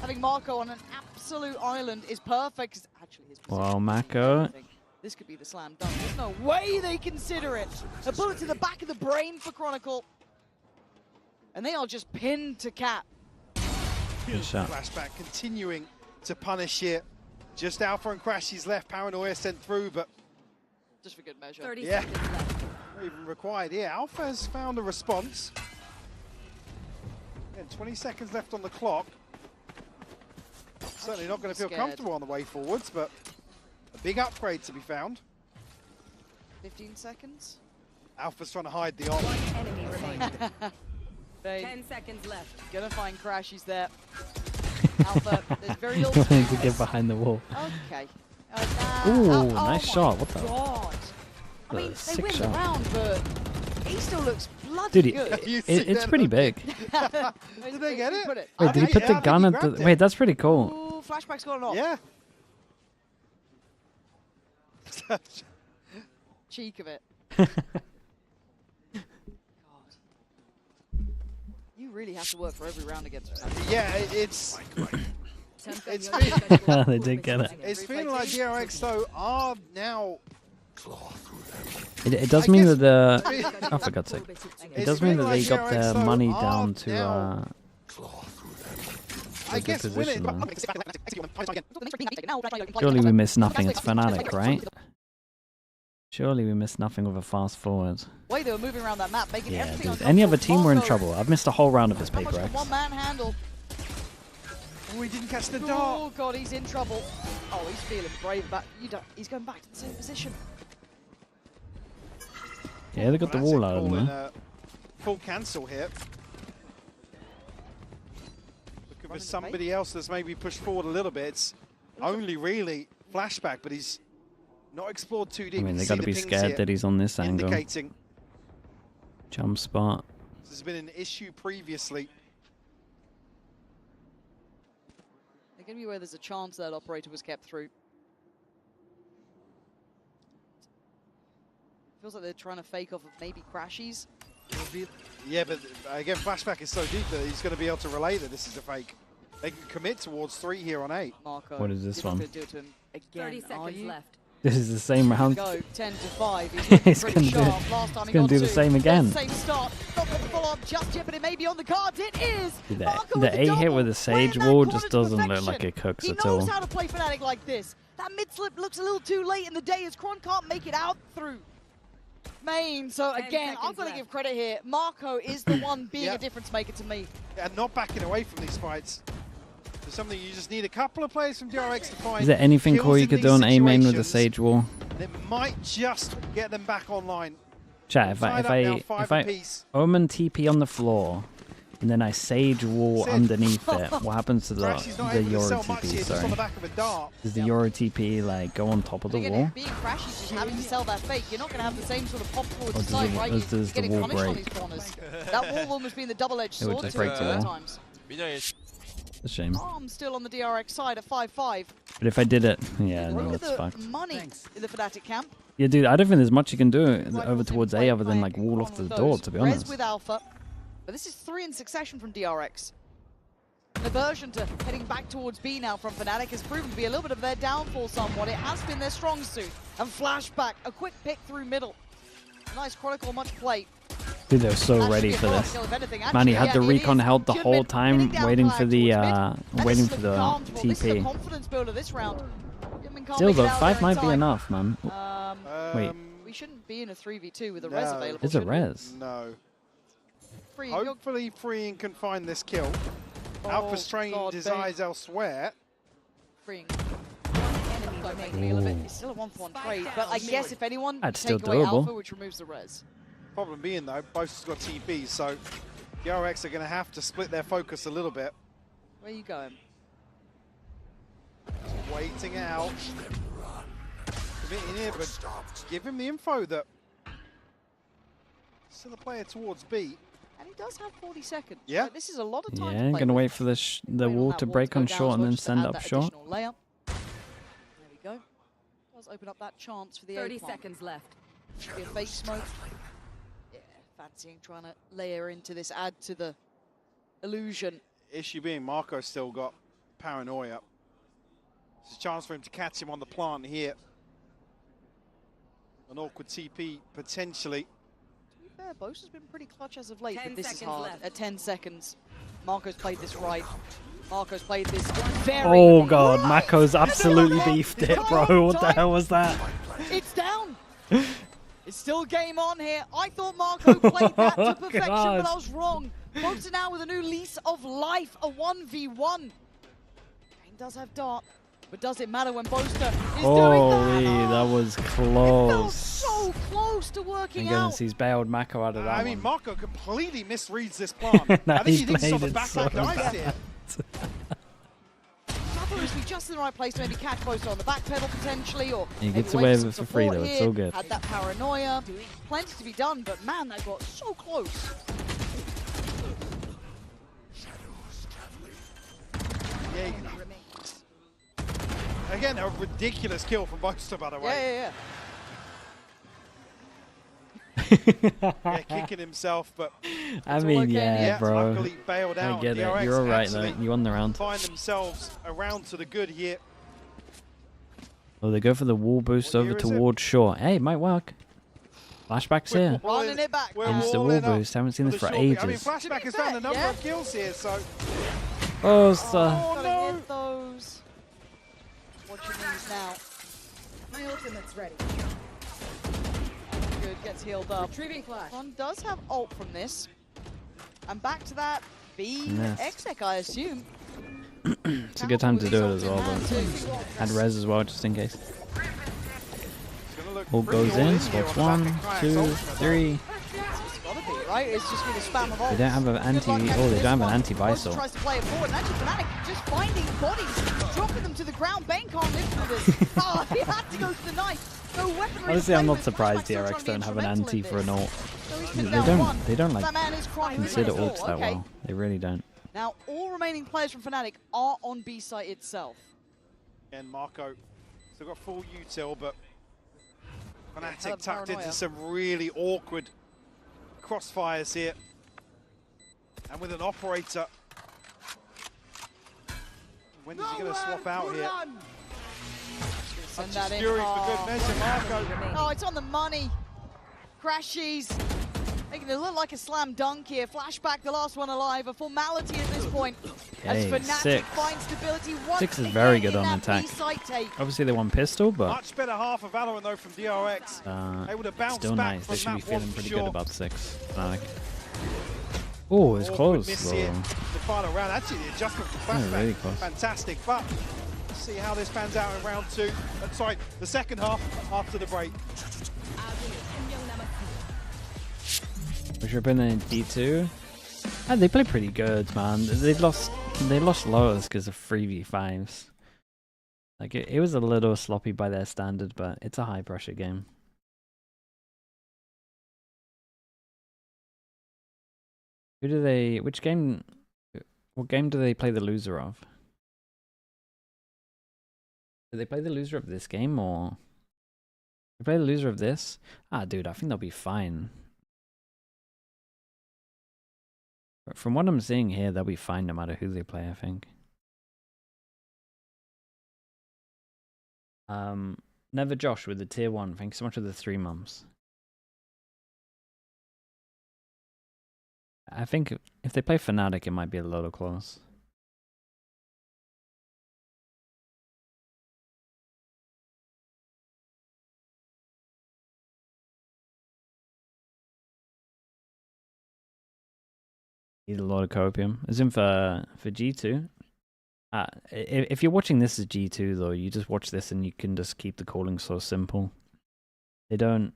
Having Marco on an absolute island is perfect. Actually, his Well, Mako. This could be the slam dunk. There's no way they consider it. A bullet to the back of the brain for Chronicle. And they are just pinned to cap. Flashback continuing to punish here. Just Alpha and Crashy's left. Paranoia sent through, but just for good measure. 30 seconds left. Not even required. Yeah, Alpha has found a response. And 20 seconds left on the clock. Certainly not going to feel comfortable on the way forwards, but a big upgrade to be found. 15 seconds. Alpha's trying to hide the op. 1 enemy remaining. 10 seconds left. Gonna find Crashy's there. Alpha, there's very little to get behind the wall. Okay. Ooh, nice shot. What the? God. I mean, they win shot. the round, but he still looks bloody Dude, good. it's pretty big. Did they get it? Wait, did he put the gun at the... Wait, that's pretty cool. Ooh, flashback's got it off. Yeah. Cheek of it. You really have to work for every round against Fnatic. Yeah, it's They did get it. It's feeling like DRX though are now. It does mean that the... Oh, for God's sake. It does mean that they got their money down to I guess position, Surely we miss nothing. It's Fnatic, right? Surely we missed nothing with a fast forward. Way they were moving around that map, making everything dude. Any other team were in trouble. I've missed a whole round of this PRX. One man handle. Oh, he didn't catch the dart. Oh god, he's in trouble. Oh, he's feeling brave about. He's going back to the same position. Yeah, they got the wall out of them. Full cancel here. Looking for somebody else that's maybe pushed forward a little bit. It's only really Flashback, but he's not explored too deep. I mean, they got to be scared that he's on this angle. Jump spot. This has been an issue previously. They're going to be where there's a chance that operator was kept through. Feels like they're trying to fake off of maybe Crashies. Yeah, but again, Flashback is so deep that he's going to be able to relay that this is a fake. They can commit towards 3 here on 8. Marco, what is this one? Do it to him again, 30 seconds left. This is the same round. Go 10 to 5. He's going to do the same again. Same start. Not going to follow up just yet, but it may be on the cards. It is. The A hit with the Sage Wall just doesn't look like it cooks at all. He knows how to play Fnatic like this. That mid slip looks a little too late in the day as Kron can't make it out through main. So again, I've got to give credit here. Marco is the one being a difference maker to me. And not backing away from these fights. There's something you just need a couple of players from DRX to find. Is there anything cool you could do on A main with the Sage Wall? That might just get them back online. Chat, if I Omen TP on the floor and then I Sage Wall underneath it, what happens to the Euro TP? Sorry. Does the Euro TP like go on top of the wall? Being Crashy, just having to sell that fake, you're not going to have the same sort of pop forward side, right? Or does the wall break? That wall almost being the double-edged sword. It would just break the wall. Times. A shame. Still on the DRX side at 5-5. But if I did it, yeah, no, that's fucked. Money in the Fnatic camp. Yeah, dude, I don't think there's much you can do over towards A other than like wall off the door, to be honest. With Alpha, but this is 3 in succession from DRX. An aversion to heading back towards B now from Fnatic has proven to be a little bit of their downfall somewhat. It has been their strong suit. And Flashback, a quick pick through middle. Nice Chronicle, much play. Dude, they're so ready for this. Man, he had the recon held the whole time, waiting for the TP. Still though, 5 might be enough, man. Wait. We shouldn't be in a 3v2 with a res available. It's a res. No. Hopefully Freeing can find this kill. Alpha's trained his eyes elsewhere. Freeing. It's still a 1-for-1 trade, but I guess if anyone that's take still away doable. Alpha, which removes the res. Problem being though, both has got TPs, so DRX are going to have to split their focus a little bit. Where are you going? waiting it out. Committing here, but give him the info that still a player towards B. And he does have 40 seconds. Yeah. So this is a lot of time Yeah, to play gonna with. wait for the wall to break on short and then send up short. Layup. There we go. Does open up that chance for the 30 A-plant. seconds left. Be a fake smoke. Yeah, fancying trying to layer into this, add to the illusion. Issue being Marco's still got paranoia. There's a chance for him to catch him on the plant here. An awkward TP potentially. To be fair, Bose has been pretty clutch as of late, 10 but this is seconds hard. left. At 10 seconds, Marco's played this right. Marco's played this very Oh god, right. Mako's absolutely beefed it, bro. What the hell was that? It's down. It's still game on here. I thought Marco played that to perfection, God. but I was wrong. Bose are now with a new lease of life, a 1v1. Kane does have Dart, but does it matter when Boaster is doing Holy, that? that was It felt close. so close to working Thank goodness out. he's bailed Mako out of that I mean, one. Marco completely misreads this plant. Nah, I think he he thinks it's on played the it back so like the ice bad. here. Trapper is just in the right place to maybe catch Boaster on the back pedal potentially, or He maybe gets wait away for with it some for free support though, it's here. all good. Had that paranoia. Plenty to be done, but man, that got so close. Yeah, again, a ridiculous kill from Boaster, by the way. Yeah, kicking himself, but I mean, yeah, bro. luckily bailed out. I get DRX it. You're alright though. actually You won the round. find themselves around to the good here. Oh, they go for the wall boost over year is it? towards short. Hey, it might work. Flashbacks here. Running it back. Insta wall boost. Haven't seen this for I mean, ages. Flashback has found a number of kills here, so Oh, sir. Gotta hit those. Watching these now. My ultimate's ready. Good, gets healed up. Retrieving flash. One does have ult from this. And back to that B Yes. exec, I assume. It's a good time to do it as well, though. Add res as well, just in case. All goes in. Spots 1, 2, 3. It's gotta be, right? It's just with a spam of ults. They don't have an anti. Oh, they don't have an anti-Visor. Tries to play it forward, and actually Fnatic just finding bodies, dropping them to the ground. Bane can't live through this. Oh, he had to go to the knife. No weaponry. Honestly, to I'm play not with. surprised Flashback's still DRX trying to be don't have an instrumental anti in for an this. ult. So he's They been down one. don't That man is crying consider for ults that okay. well. They really don't. Now, all remaining players from Fnatic are on B site itself. and Marco still got full util, but Hell Fnatic of tucked paranoia. into some really awkward crossfires here. And with an operator, when is he going to swap out here? Send Such that a in. fury for good measure, Marco. Oh, it's on the money. Crashies. Making it look like a slam dunk here. Flashback, the last one alive. A formality at this point. As Okay, Fnatic 6. finds stability once 6 is again very good in on that attack. B-site take. Obviously, they won pistol, but Much better half of Valorant though from DRX. Able to bounce still back nice. from They should be that one feeling for pretty sure. good about 6. Fnatic. Oh, it's Awkward close. miss though. here. The final round. Actually, the adjustment for Yeah, flashback, really close. fantastic. But let's see how this pans out in round 2. Sorry, the second half after the break. We should have been in D2. And they play pretty good, man. They lost Lotus because of 3v5s. Like it was a little sloppy by their standard, but it's a high pressure game. What game do they play the loser of? Do they play the loser of this game or they play the loser of this? Ah, dude, I think they'll be fine. From what I'm seeing here, they'll be fine no matter who they play, I think. Never Josh with the tier 1. Thanks so much for the 3 months. I think if they play Fnatic, it might be a little close. Need a lot of copium. As in for G2. If you're watching this as G2 though, you just watch this and you can just keep the calling so simple. They don't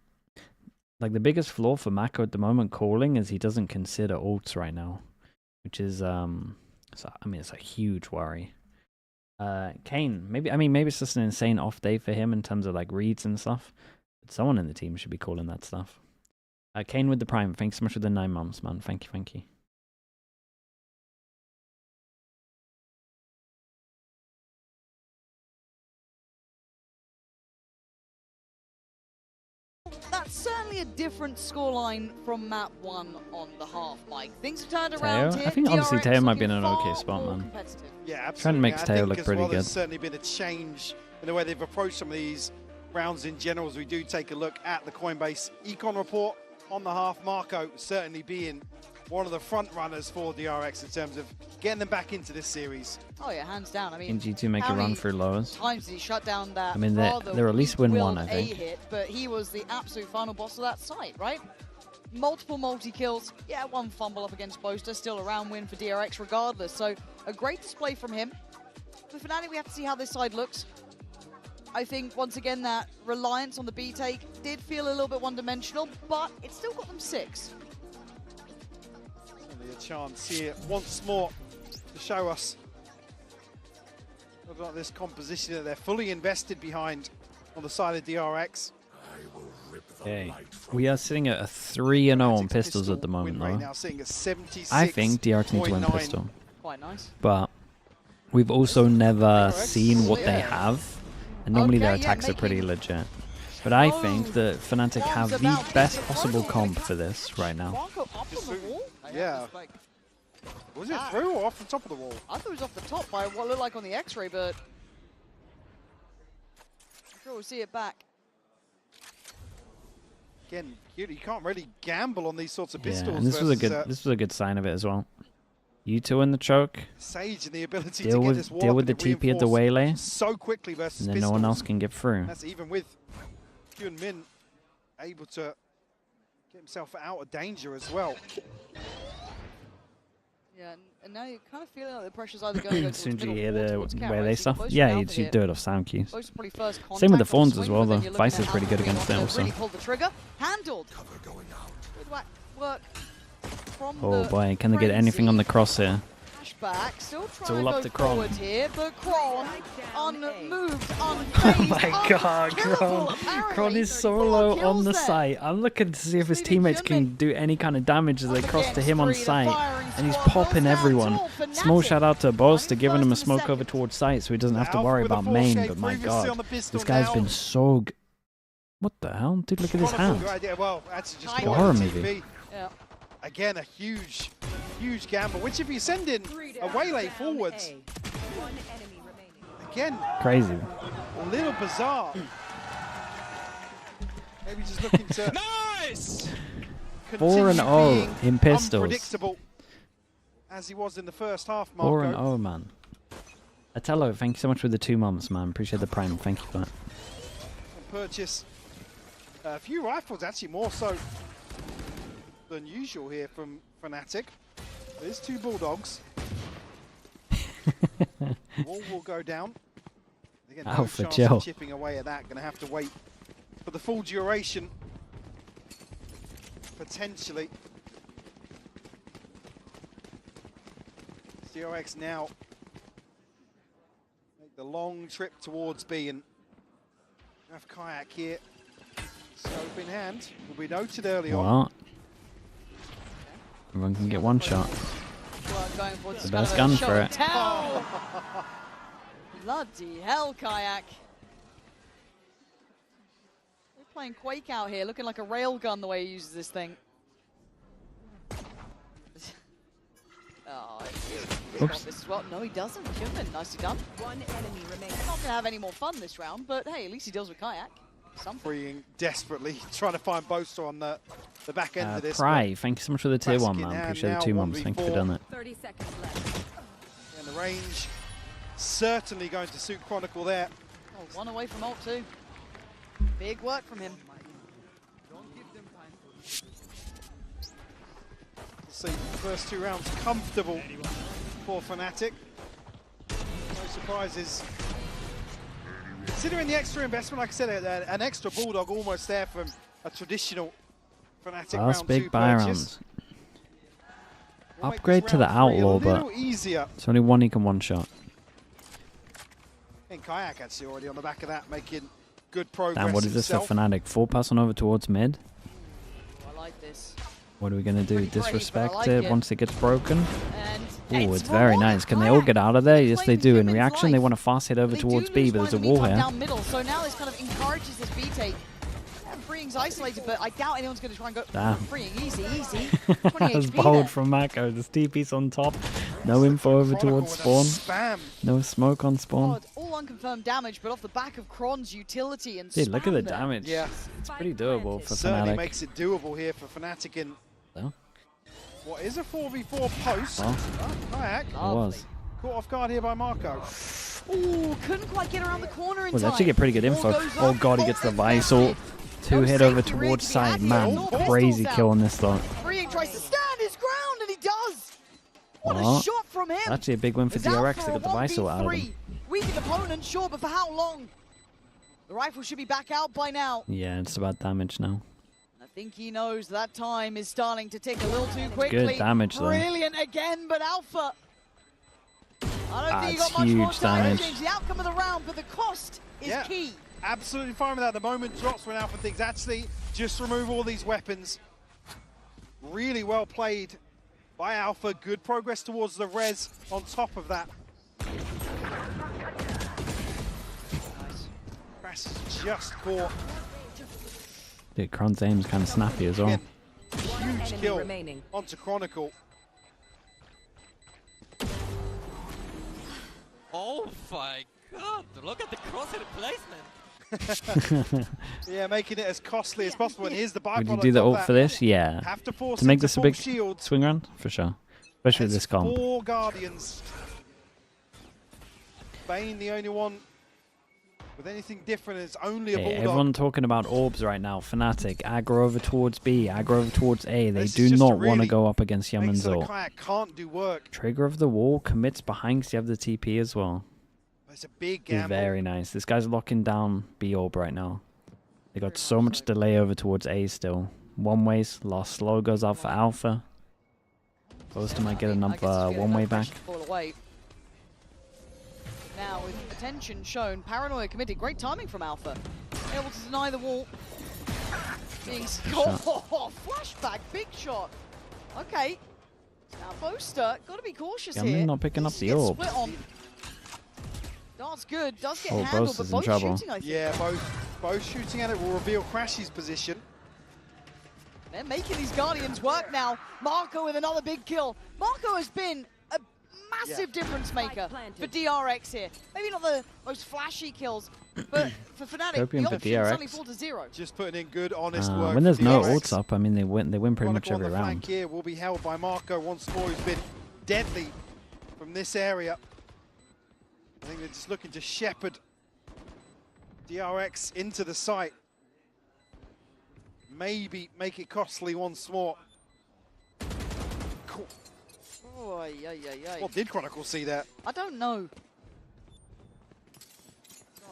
like the biggest flaw for Mako at the moment calling is he doesn't consider ults right now, which is so, I mean it's a huge worry. Kane, maybe. I mean, maybe it's just an insane off day for him in terms of like reads and stuff. But someone in the team should be calling that stuff. Kane with the Prime. Thanks so much for the 9 months, man. Thank you, thank you. That's certainly a different scoreline from map 1 on the half, Mike. Things have turned around here. I think honestly DRX Teo might be in looking an okay far spot, more man. competitive. Yeah, absolutely. Trying to make Teo look pretty good. There's certainly been a change in the way they've approached some of these rounds in general as we do take a look at the Coinbase Econ report on the half. Marco certainly being one of the front runners for DRX in terms of getting them back into this series. Oh yeah, hands down. I mean, Can G2 make a run through lowers? Times did he shut down that? I mean, they're at least win one, I think. Hit, but he was the absolute final boss of that site, right? Multiple multi-kills. Yeah, one fumble up against Boaster. Still a round win for DRX regardless. So a great display from him. For Fnatic, we have to see how this side looks. I think, once again, that reliance on the B take did feel a little bit one-dimensional, but it still got them 6. Certainly a chance here once more to show us about this composition that they're fully invested behind on the side of DRX. Okay. We are sitting at a 3-0 on pistols at the moment, though. Now sitting at 76. I think DRX need to win pistol. Quite nice. But we've also never seen what they have. And normally their attacks are pretty legit. But I think that Fnatic have the best possible comp for this right now. Yeah. Was it through or off the top of the wall? I thought it was off the top by what looked like on the X-ray, but I'm sure we'll see it back. Again, you can't really gamble on these sorts of pistols. Yeah, and this was a good sign of it as well. You two in the choke. Sage and the ability to get this deal with the TP at the waylay. So quickly versus and then no one else can get through. That's even with Hyun Min able to get himself out of danger as well. Yeah, and now you're kind of feeling like the pressure's either going to go as soon as you hear the waylay stuff, yeah, you do it off sound cues. Same with the Fawns as well, though. Vice is pretty good against it also. Really pulled the trigger, handled. Good work from oh boy, can they get anything on the cross here? Back, still it's all up to Kron. Here, but Kron unmoved, oh my god, Kron is so low on the site. I'm looking to see if his teammates can do any kind of damage as they cross to him on site. And he's popping everyone. Small shout out to Boss to giving him a smoke over towards site so he doesn't have to worry about main. But my god, this guy's been so good. What the hell? Dude, look at his hand. Like a horror movie. Again, a huge gamble, which if you send in a waylay forwards, again, crazy. A little bizarre. Maybe just looking to nice 4-0 in pistols. Unpredictable as he was in the first half, Marco. 4-0, man. Atello, thank you so much for the 2 months, man. Appreciate the prime. Thank you for that. Purchase a few rifles, actually more so than usual here from Fnatic. There's 2 Bulldogs. Wall will go down. Again, no chance of chipping away at that. Going to have to wait for the full duration, potentially. DRX now make the long trip towards B and have Kayak here. Scope in hand. Will be noted early on. Everyone can get one shot. The best gun for it. Bloody hell, Kayak. They're playing Quake out here, looking like a railgun the way he uses this thing. Oh, he's got this as well. No, he doesn't. Human, nicely done. One enemy remains. Not going to have any more fun this round, but hey, at least he deals with Kayak. Freeing desperately, trying to find Boaster on the back end of this. Pry, thank you so much for the tier 1, man. Appreciate the 2 months. Thank you for doing that. 30 seconds left. And the range certainly going to suit Chronicle there. Oh, 1 away from ult too. Big work from him. Let's see, the first 2 rounds comfortable for Fnatic. No surprises. Considering the extra investment, like I said, an extra Bulldog almost there from a traditional Fnatic round 2 purchase. Upgrade to the Outlaw, but it's only one he can one-shot. And Kayak actually already on the back of that, making good progress. Damn, what is this for Fnatic? 4 passing over towards mid. I like this. What are we going to do? Disrespect like it it once it gets broken? And Oh, it's very nice. Can they all get out of there? Yes, they do. In reaction, they want to fast hit over towards B, but there's a wall here. Down middle, so now this kind of encourages this B take. Freeing's isolated, but I doubt anyone's going to try and go. Damn. Freeing, easy, easy. That was bold from Mako. There's TP's on top. No info over towards spawn. No smoke on spawn. God, all unconfirmed damage, but off the back of Kron's utility and Dude, look at the there. damage. Yeah. It's pretty doable for Certainly Fnatic. makes it doable here for Fnatic in No? what is a 4v4 post. Oh. Kayak. It was. Caught off guard here by Marco. Ooh, couldn't quite get around the corner in Well, time. actually get pretty good info. Oh god, he gets the vice ult. 2 hit over towards side. Man, crazy kill on this though. Freeing tries to stand his ground, and he does. What a What? shot from him. Actually a big win for Is out DRX. for They a got the vice ult out of them. 1v3. Weakened opponent, sure, but for how long? The rifle should be back out by now. Yeah, it's about damage now. I think he knows that time is starting to tick a little too quickly. Good damage though. Brilliant again, but Alpha. I don't think he That's got much more huge time to damage. change the outcome of the round, but the cost is key. Absolutely fine with that. The moment drops when Alpha thinks, actually, just remove all these weapons. Really well played by Alpha. Good progress towards the res on top of that. Nice. Crash is just caught. Dude, Kron's aim's kind of snappy as well. Huge kill onto Chronicle. Oh my god, look at the crosshair placement. Yeah, making it as costly as possible. And here's the byproduct. Would you do the ult for this? Yeah. Have to force To make him this a full big shield. swing round? For sure. Especially with this comp. 4 Guardians. Bane the only one with anything different. It's only a Hey, Bulldog. everyone talking about orbs right now. Fnatic, aggro over towards B, aggro over towards A. They This do is just not to want to really go up against make Yaman's so the ult. Kayak can't do work. Trigger of the wall, commits behind because you have the TP as well. It's a big Dude, gamble. very nice. This guy's locking down B orb right now. They got so much delay over towards A still. One ways, lost slow goes out for Alpha. Ghost might get another one way back. Fall away. Now, with attention shown, Paranoia committed. Great timing from Alpha. Able to deny the wall. Being flashback, big shot. Okay. Now, Boaster, got to be cautious Yaman here. not picking up the Gets orb. split on. Dart's good, does get Oh, handled, Boaster's but in both trouble. shooting, I think. Yeah, both shooting at it will reveal Crashy's position. They're making these Guardians work now. Marco with another big kill. Marco has been a massive difference maker for DRX here. Maybe not the most flashy kills, but for Fnatic, Copium the for options suddenly DRX. fall to 0. Just putting in good, honest work. When there's for no DRX. ults up, I mean they win pretty much Chronicle on every the round. flank here will be held by Marco once more, who's been deadly from this area. I think they're just looking to shepherd DRX into the site. Maybe make it costly once more. Cool. Oh, What did Chronicle see there? I don't know.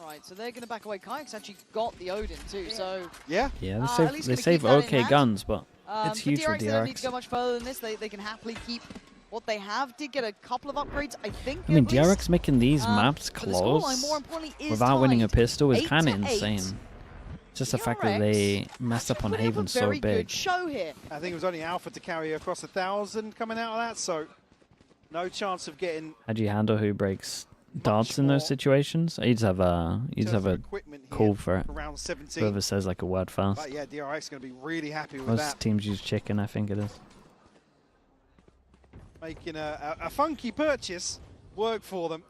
All right, so they're going to back away. Kayak's actually got the Odin too, so... Yeah? Yeah, at least they gonna save keep that in okay hand. guns, but it's huge for DRX, they don't need DRX. to go much further than this. They can happily keep what they have. Did get a couple of upgrades, I think. I mean, at least. DRX making these maps but the scoreline, close more importantly, is without winning a tied. pistol is 8 kind of to 8. insane. Just the fact that they messed up on Putting up a Haven so very big. good show here. I think it was only Alpha to carry across 1,000 coming out of that, so no chance of getting... How do you handle who breaks darts in those situations? You just have a call for it. Around 17. Whoever says like a word fast. But yeah, DRX is going to be really happy with Most that. teams use chicken, I think it is. Making a funky purchase work for them.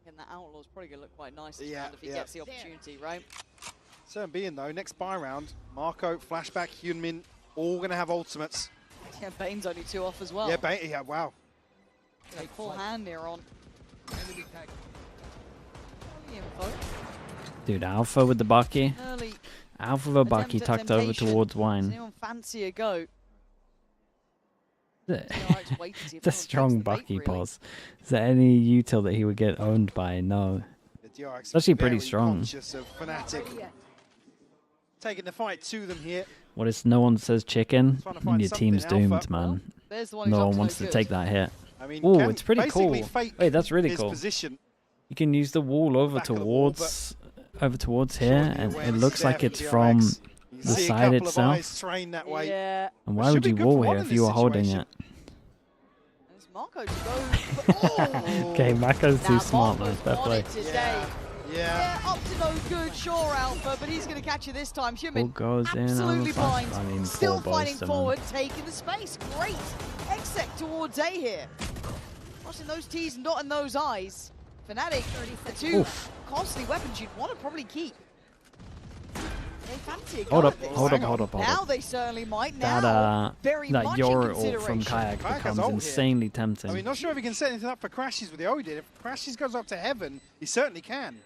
And that Outlaw's probably going to look quite nice Yeah, if he gets the opportunity, right? Certain being though, next buy round, Marco, Flashback, Hyunmin, all going to have ultimates. Yeah, Bane's only 2 off as well. Yeah, Bane, yeah, wow. A full hand here on. Info. Dude, Alpha with the Bucky. Early Alpha with a Bucky attempt at tucked over temptation. towards Does Wine. anyone fancy a go? It's a strong Bucky pause. Is there any util that he would get owned by? No. DRX It's actually pretty very strong. conscious of Fnatic taking the fight to them here. What if no one says chicken? Trying to And find your team's something, doomed, Alpha. man. There's the one who's No up one to wants no to good. take that hit. I mean, Oh, can it's pretty cool. basically fake Wait, that's really his cool. position. You can use the wall over towards here, and it looks like it's from the side itself. Yeah. And why would you wall here if you were holding it? Okay, Mako's too smart, man. Fair play. Yeah, up to no good, sure, Alpha, but he's going to catch you this time. Human, goes in absolutely blind, I mean, still fighting forward, taking the space. Great exec towards A here. Watching those T's and dotting those I's. Fnatic, the two costly weapons you'd want to probably keep. They fancy Hold up. Now they certainly might. That Yoru ult from Kayak becomes insanely tempting. I mean, not sure if he can set anything up for Crashes with the Odin. If Crashes goes up to heaven, he certainly can.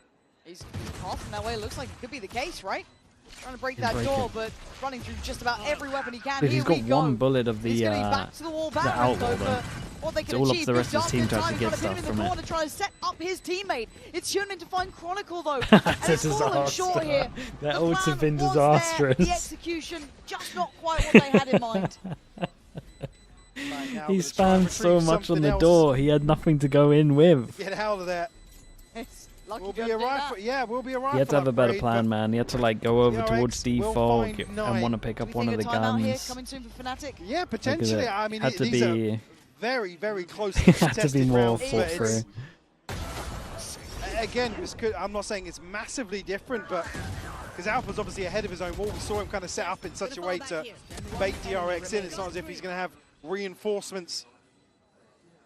He's passing that way. It looks like it could be the case, right? Trying to break that door, but running through just about every weapon he can. Dude, he's got one bullet of the outlaw, though. What they can it's all up achieve. to the rest of his team trying to get stuff from it. To try and set up his teammate. It's Human to find Chronicle though. And it's falling short here. Their ults have been disastrous. The execution just not quite what they had in mind. He spammed so much on the door. He had nothing to go in with. Get out of there. We'll be alright. Yeah, we'll be alright. He had to have a better plan, man. He had to like go over towards default and want to pick up one of the guns. Coming soon for Fnatic? Yeah, potentially. I mean, had to these be are very, very close. had to be more thought through. Again, I'm not saying it's massively different, but because Alpha's obviously ahead of his own wall, we saw him kind of set up in such a way to bait DRX in. It's not as if he's going to have reinforcements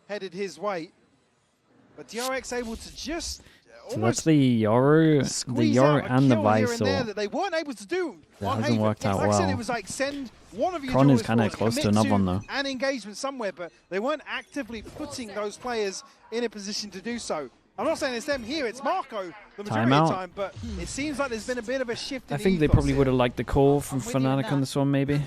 headed his way. But DRX able to just so that's the Yoru and the Visor. That they weren't able to do. That hasn't worked out well. I said, it was like send one of your Kron is kind of close to another one though. An engagement somewhere, but they weren't actively putting those players in a position to do so. I'm not saying it's them here, it's Marco the majority of the time, but it seems like there's been a bit of a shift in I think they probably would have liked the call from Fnatic on this one, maybe.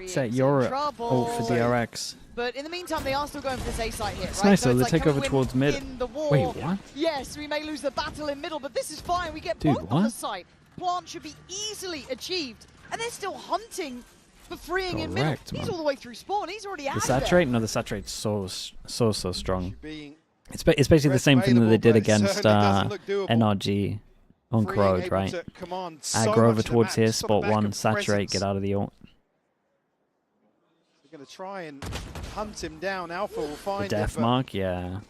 Set Yoru ult for DRX. But in the meantime, they are still going for this A site here, It's nice though, they take over towards mid. Wait, what? Yes, we may lose the battle in middle, but this is fine. We get both on the site. Plant should be easily achieved. And they're still hunting for freeing in middle. He's all the way through spawn. He's already out of there. The saturate? No, the saturate's so strong. It's basically the same thing that they did against NRG on Crowd, right? Aggro over towards here, spot one, saturate, get out of the ult. Going to try and hunt him down. Alpha will find the death mark, yeah.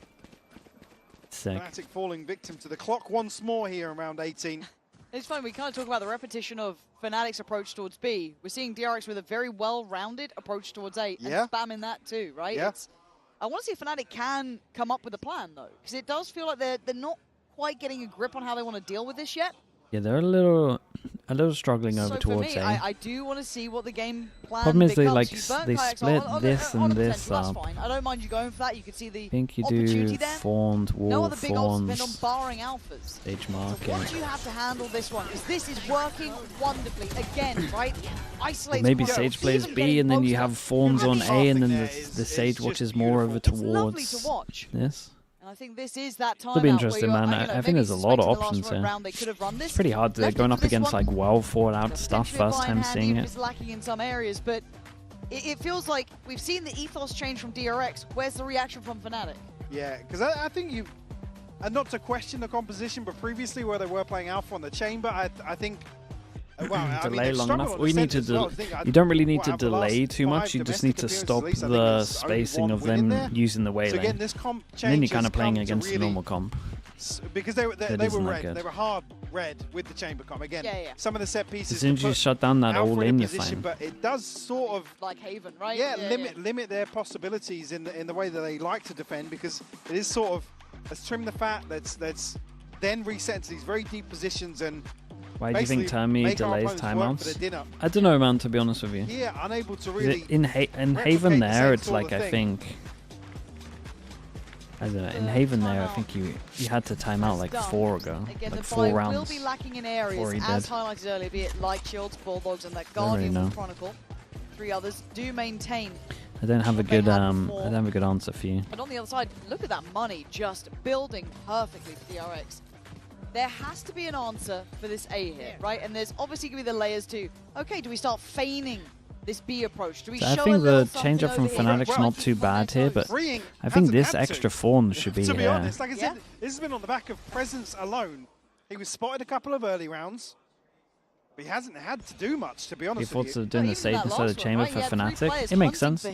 Sick. Fnatic falling victim to the clock once more here around 18. It's funny, we kind of talk about the repetition of Fnatic's approach towards B. We're seeing DRX with a very well-rounded approach towards A, and spamming that too, right? Yeah. I want to see if Fnatic can come up with a plan, though, because it does feel like they're not quite getting a grip on how they want to deal with this yet. Yeah, they're a little struggling over towards A. I do want to see what the game plan Problem is becomes. they split this and this up. That's fine. I don't mind you going for that. You can see the I think you do Fawned, Wall, no other big ults Fawns, depend on barring alphas. Stage market. So once you have to handle this one, because this is working wonderfully again, right? Isolate. Maybe Sage plays B and then you have Fawns on A and then the Sage watches more over towards this. And I think this is that time. It'll be interesting, man. I think there's a lot of options here. It's pretty hard to going up against like well thought out stuff first time seeing it. It's lacking in some areas, but it feels like we've seen the ethos change from DRX. Where's the reaction from Fnatic? Yeah, because I think you, and not to question the composition, but previously where they were playing Alpha on the Chamber, I think. Well, delay long enough. We need to. You don't really need to delay too much. You just need to stop the spacing of them using the wave. And then you're kind of playing against the normal comp. Because they were red. They were hard red with the chamber comp. Again, some of the set pieces. As soon as you shut down that all in, you're fine. But it does sort of like Haven, right? Yeah, limit their possibilities in the way that they like to defend, because it is sort of let's trim the fat. Let's then reset into these very deep positions and. Why do you think Termi delays timeouts? I don't know, man, to be honest with you. Yeah, unable to really. In Haven there, it's like, I think. I don't know. In Haven there, I think you had to time out like 4 ago. Again, like 4 rounds. Will be lacking in areas, as highlighted earlier, be it Light Shields, Bulldogs, and that Guardian from Chronicle. 3 others do maintain. I don't have a good answer for you. But on the other side, look at that money just building perfectly for DRX. There has to be an answer for this A here, right? And there's obviously going to be the layers too. Okay, do we start feigning this B approach? Do we So show I think a little the change up from something over here? Fnatic's not too bad here, but I think this extra fawn should be To be here. honest, like I said, this has been on the back of presence alone. He was spotted a couple of early rounds, but he hasn't had to do much, to be honest with you. Of doing the save instead of chamber for Fnatic. It makes sense.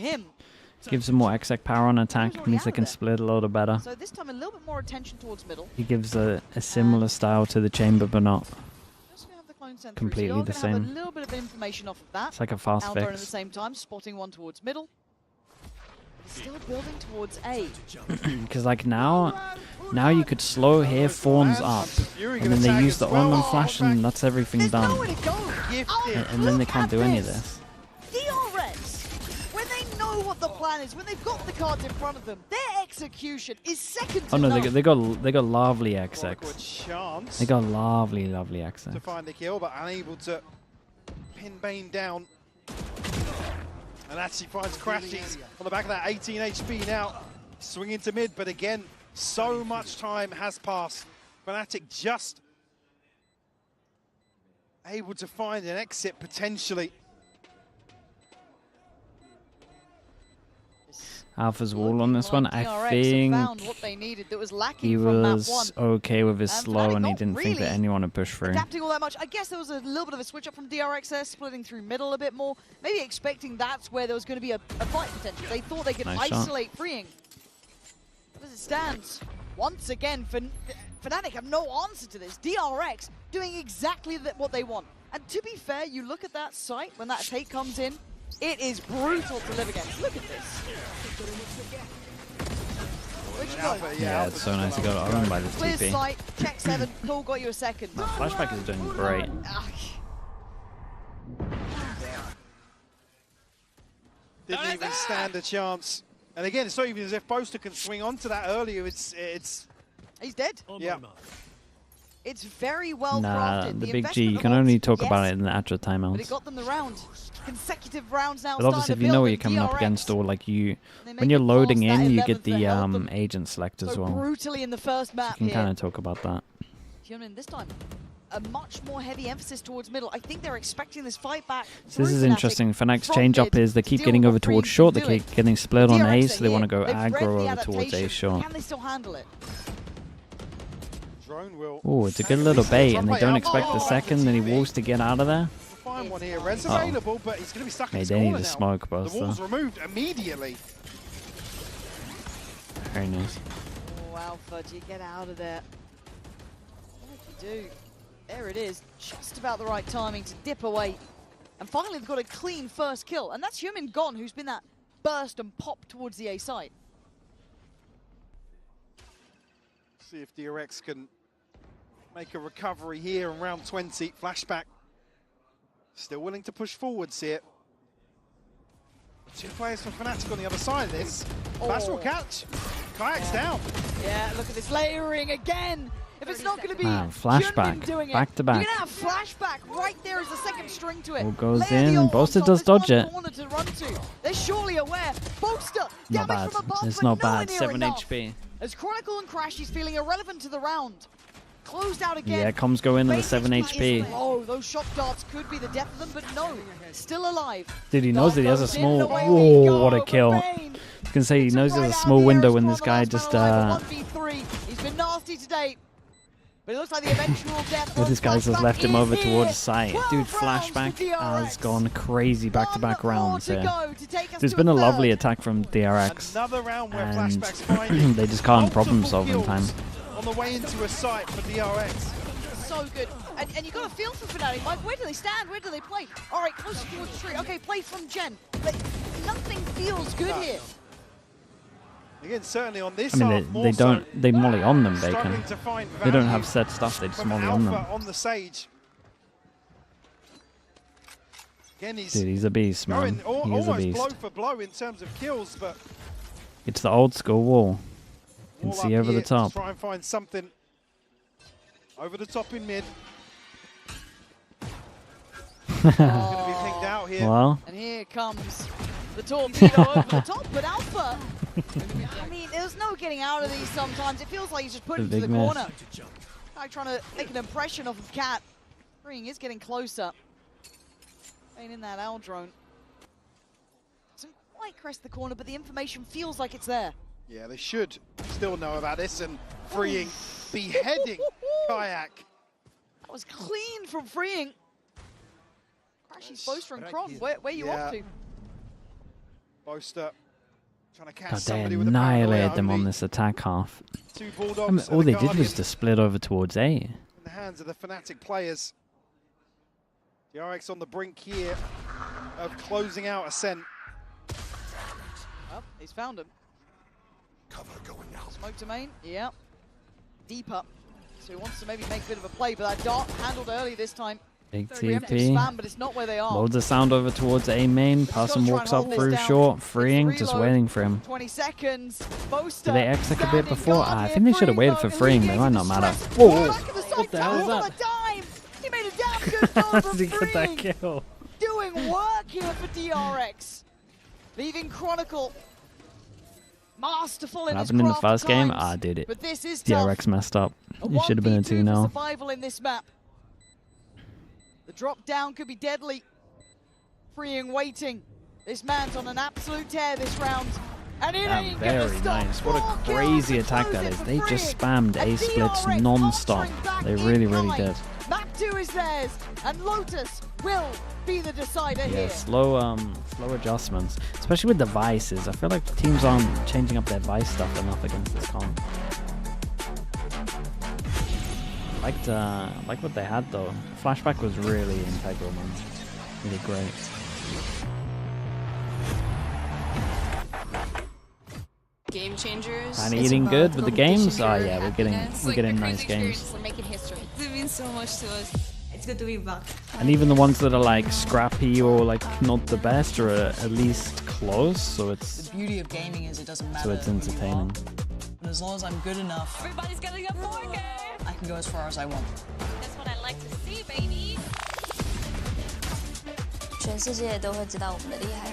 Gives him more exec power on attack, means they can split a little better. So this time a little bit more attention towards middle. He gives a similar style to the chamber, but not completely the same. A little bit of information off of that. It's like a fast Aldrin fix. at the same time, spotting one towards middle. Still building towards A. Because like now you could slow here fawns up, and then they use the on flash, and that's everything done. And then they can't do any of this. DRX, when they know what the plan is, when they've got the cards in front of them, their execution is second to Oh no, none. they got lovely execs. Chance They got lovely execs. to find the kill, but unable to pin Bane down. And actually finds Crashies on the back of that 18 HP now. Swinging to mid, but again, so much time has passed. Fnatic just able to find an exit potentially. Alpha's wall on this one. I think he was okay with his slow, and he didn't think that anyone would push through. Adapting all that much. I guess there was a little bit of a switch up from DRX there, splitting through middle a bit more. Maybe expecting that's where there was going to be a fight potential. They thought they could isolate freeing. As it stands, once again, Fnatic have no answer to this. DRX doing exactly what they want. And to be fair, you look at that site when that take comes in, it is brutal to live against. Look at this. Yeah, it's so nice to go owned by this Clear TP. sight, check 7, cool, got you a second. Flashback is doing great. Didn't even stand a chance. And again, it's not even as if Boaster can swing onto that earlier. He's dead. Yeah. It's very well Nah, crafted. the big G, you can only talk about it in the actual But it timeouts. got them the round. Consecutive rounds now. But obviously, if you know what you're coming up against, or like when you're loading in, you get the agent select as well. Brutally in the first You map can here. kind of talk about that. Hyunmin this time, a much more heavy emphasis towards middle. I think they're expecting this fight back. So this is interesting. Fnatic's change up is they keep getting over towards short, they keep getting split on A, so they want to go aggro over towards A short. Can they still handle it? Oh, it's a good little bait, and they don't expect the second, then he walks to get out of there. Find one here. Red's available, but he's going to be stuck in They need corner to now. smoke both The wall's though. removed immediately. Very nice. Oh, Alpha, do you get out of there? What do you do? There it is. Just about the right timing to dip away. And finally, they've got a clean first kill. And that's Hyunmin gone, who's been that burst and pop towards the A side. See if DRX can make a recovery here in round 20. Flashback. Still willing to push forwards here. Two players from Fnatic on the other side of this. Flash will catch. Kayak's down. Yeah, look at this layering again. If it's not going to be flashback, Hyunmin doing back to back. You're going to have flashback right there as a second string to it. Ball goes Layer the in, ult Boaster on top. does There's dodge one it. corner to run to. They're surely aware. Boaster, Not damage bad. from above, It's but not nowhere bad. near 7 enough. HP. As Chronicle and Crash is feeling irrelevant to the round. Closed out again. Yeah, comms go in at the 7 HP. Oh, those shock darts could be the death of them, but no, still alive. Dude, he knows that he has a small... Whoa, what a kill. I was going to say, he knows there's a small window when this guy just... 1v3. He's been nasty today. But it looks like the eventual death. This guy's just left him over towards site. Dude, Flashback has gone crazy back-to-back rounds here. There's been a lovely attack from DRX, and they just can't problem solve in time. On the way into a site for DRX. So good. And you got a feel for Fnatic. Like, where do they stand? Where do they play? All right, closer towards the tree. Okay, play from Gen. But nothing feels good here. Again, certainly on this they molly on them, Bacon. They don't have set stuff, they just molly on them. On the Sage. Again, Dude, he's a beast, man. He is a beast. Blow for blow in terms of kills, but it's the old school wall. You can see over the top. Try and find something over the top in mid. Gonna be pinged out here. Well. And here comes the torpedo over the top, but Alpha. I mean, there's no getting out of these sometimes. It feels like he's just put into the corner. Like trying to make an impression off of Cat. Ring is getting closer. Ain't in that owl drone. might crest the corner, but the information feels like it's there. Yeah, they should still know about this, and freeing, beheading Kayak. That was clean from freeing. Crashy's Boaster and Kron, where are you off to? Boaster trying to catch God, they somebody with a annihilated them on this attack half. Two Bulldogs All they did was to split over towards A. in the hands of the Fnatic players. DRX on the brink here of closing out Ascent. Well, he's found him. Cover going out. Smoke to main, yeah. Deep up. So he wants to maybe make a bit of a play, but that dart handled early this time. Big Preemptive TP. spam, but it's not where they are. Loads of sound over towards A main. Person walks up through short, freeing, just waiting for him. 20 seconds. Boaster Did they exec a bit before? I think they should have waited for freeing, but it might not matter. Whoa! What the hell is that? He made a damn good goal How from did he get that freeing. kill? Doing work here for DRX. Leaving Chronicle masterful What in his happened in the craft first at game? times. I did it. But this is DRX tough. messed up. A It should have been a 1v2 2-0. for survival in this map. The drop down could be deadly. Freeing waiting. This man's on an absolute tear this round. And it ain't gonna Very stop. nice. What a 4 kills crazy to attack close that it is. for They just Freeing. spammed A And splits DRX non-stop. answering back They in really, really kind. did. Map 2 is theirs, and Lotus will be the decider Yeah, here. slow adjustments, especially with the Vices. I feel like teams aren't changing up their Vice stuff enough against this comp. Like what they had though. Flashback was really integral, man. Really great. Game changers. And eating good with the games. Oh yeah, we're getting nice games. We're making history. It means so much to us. It's good to be back. And even the ones that are like scrappy or like not the best are at least close, so it's The beauty of gaming is it doesn't matter. so it's entertaining. But as long as I'm good enough, everybody's getting a 4K. I can go as far as I want. That's what I like to see, baby. 全世界都会知道我们的厉害。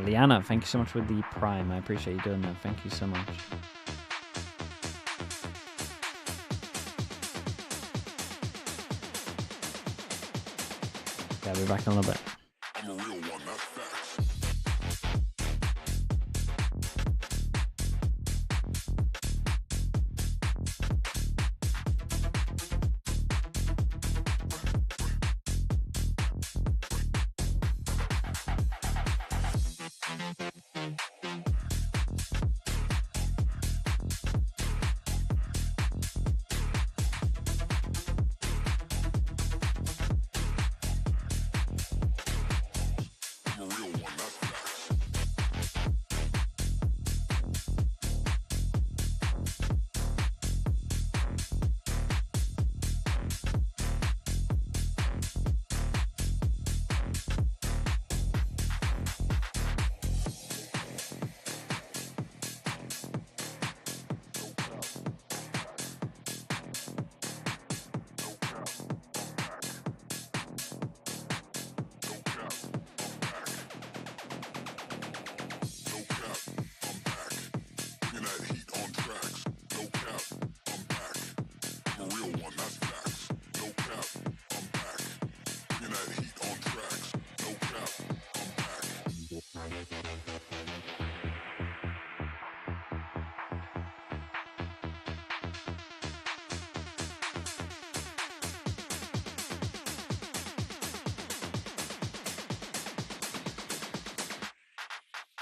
Liana, thank you so much for the Prime. I appreciate you doing that. Thank you so much. Yeah, I'll be back in a little bit. I'm a real one, that's facts. I'm a real one, that's facts.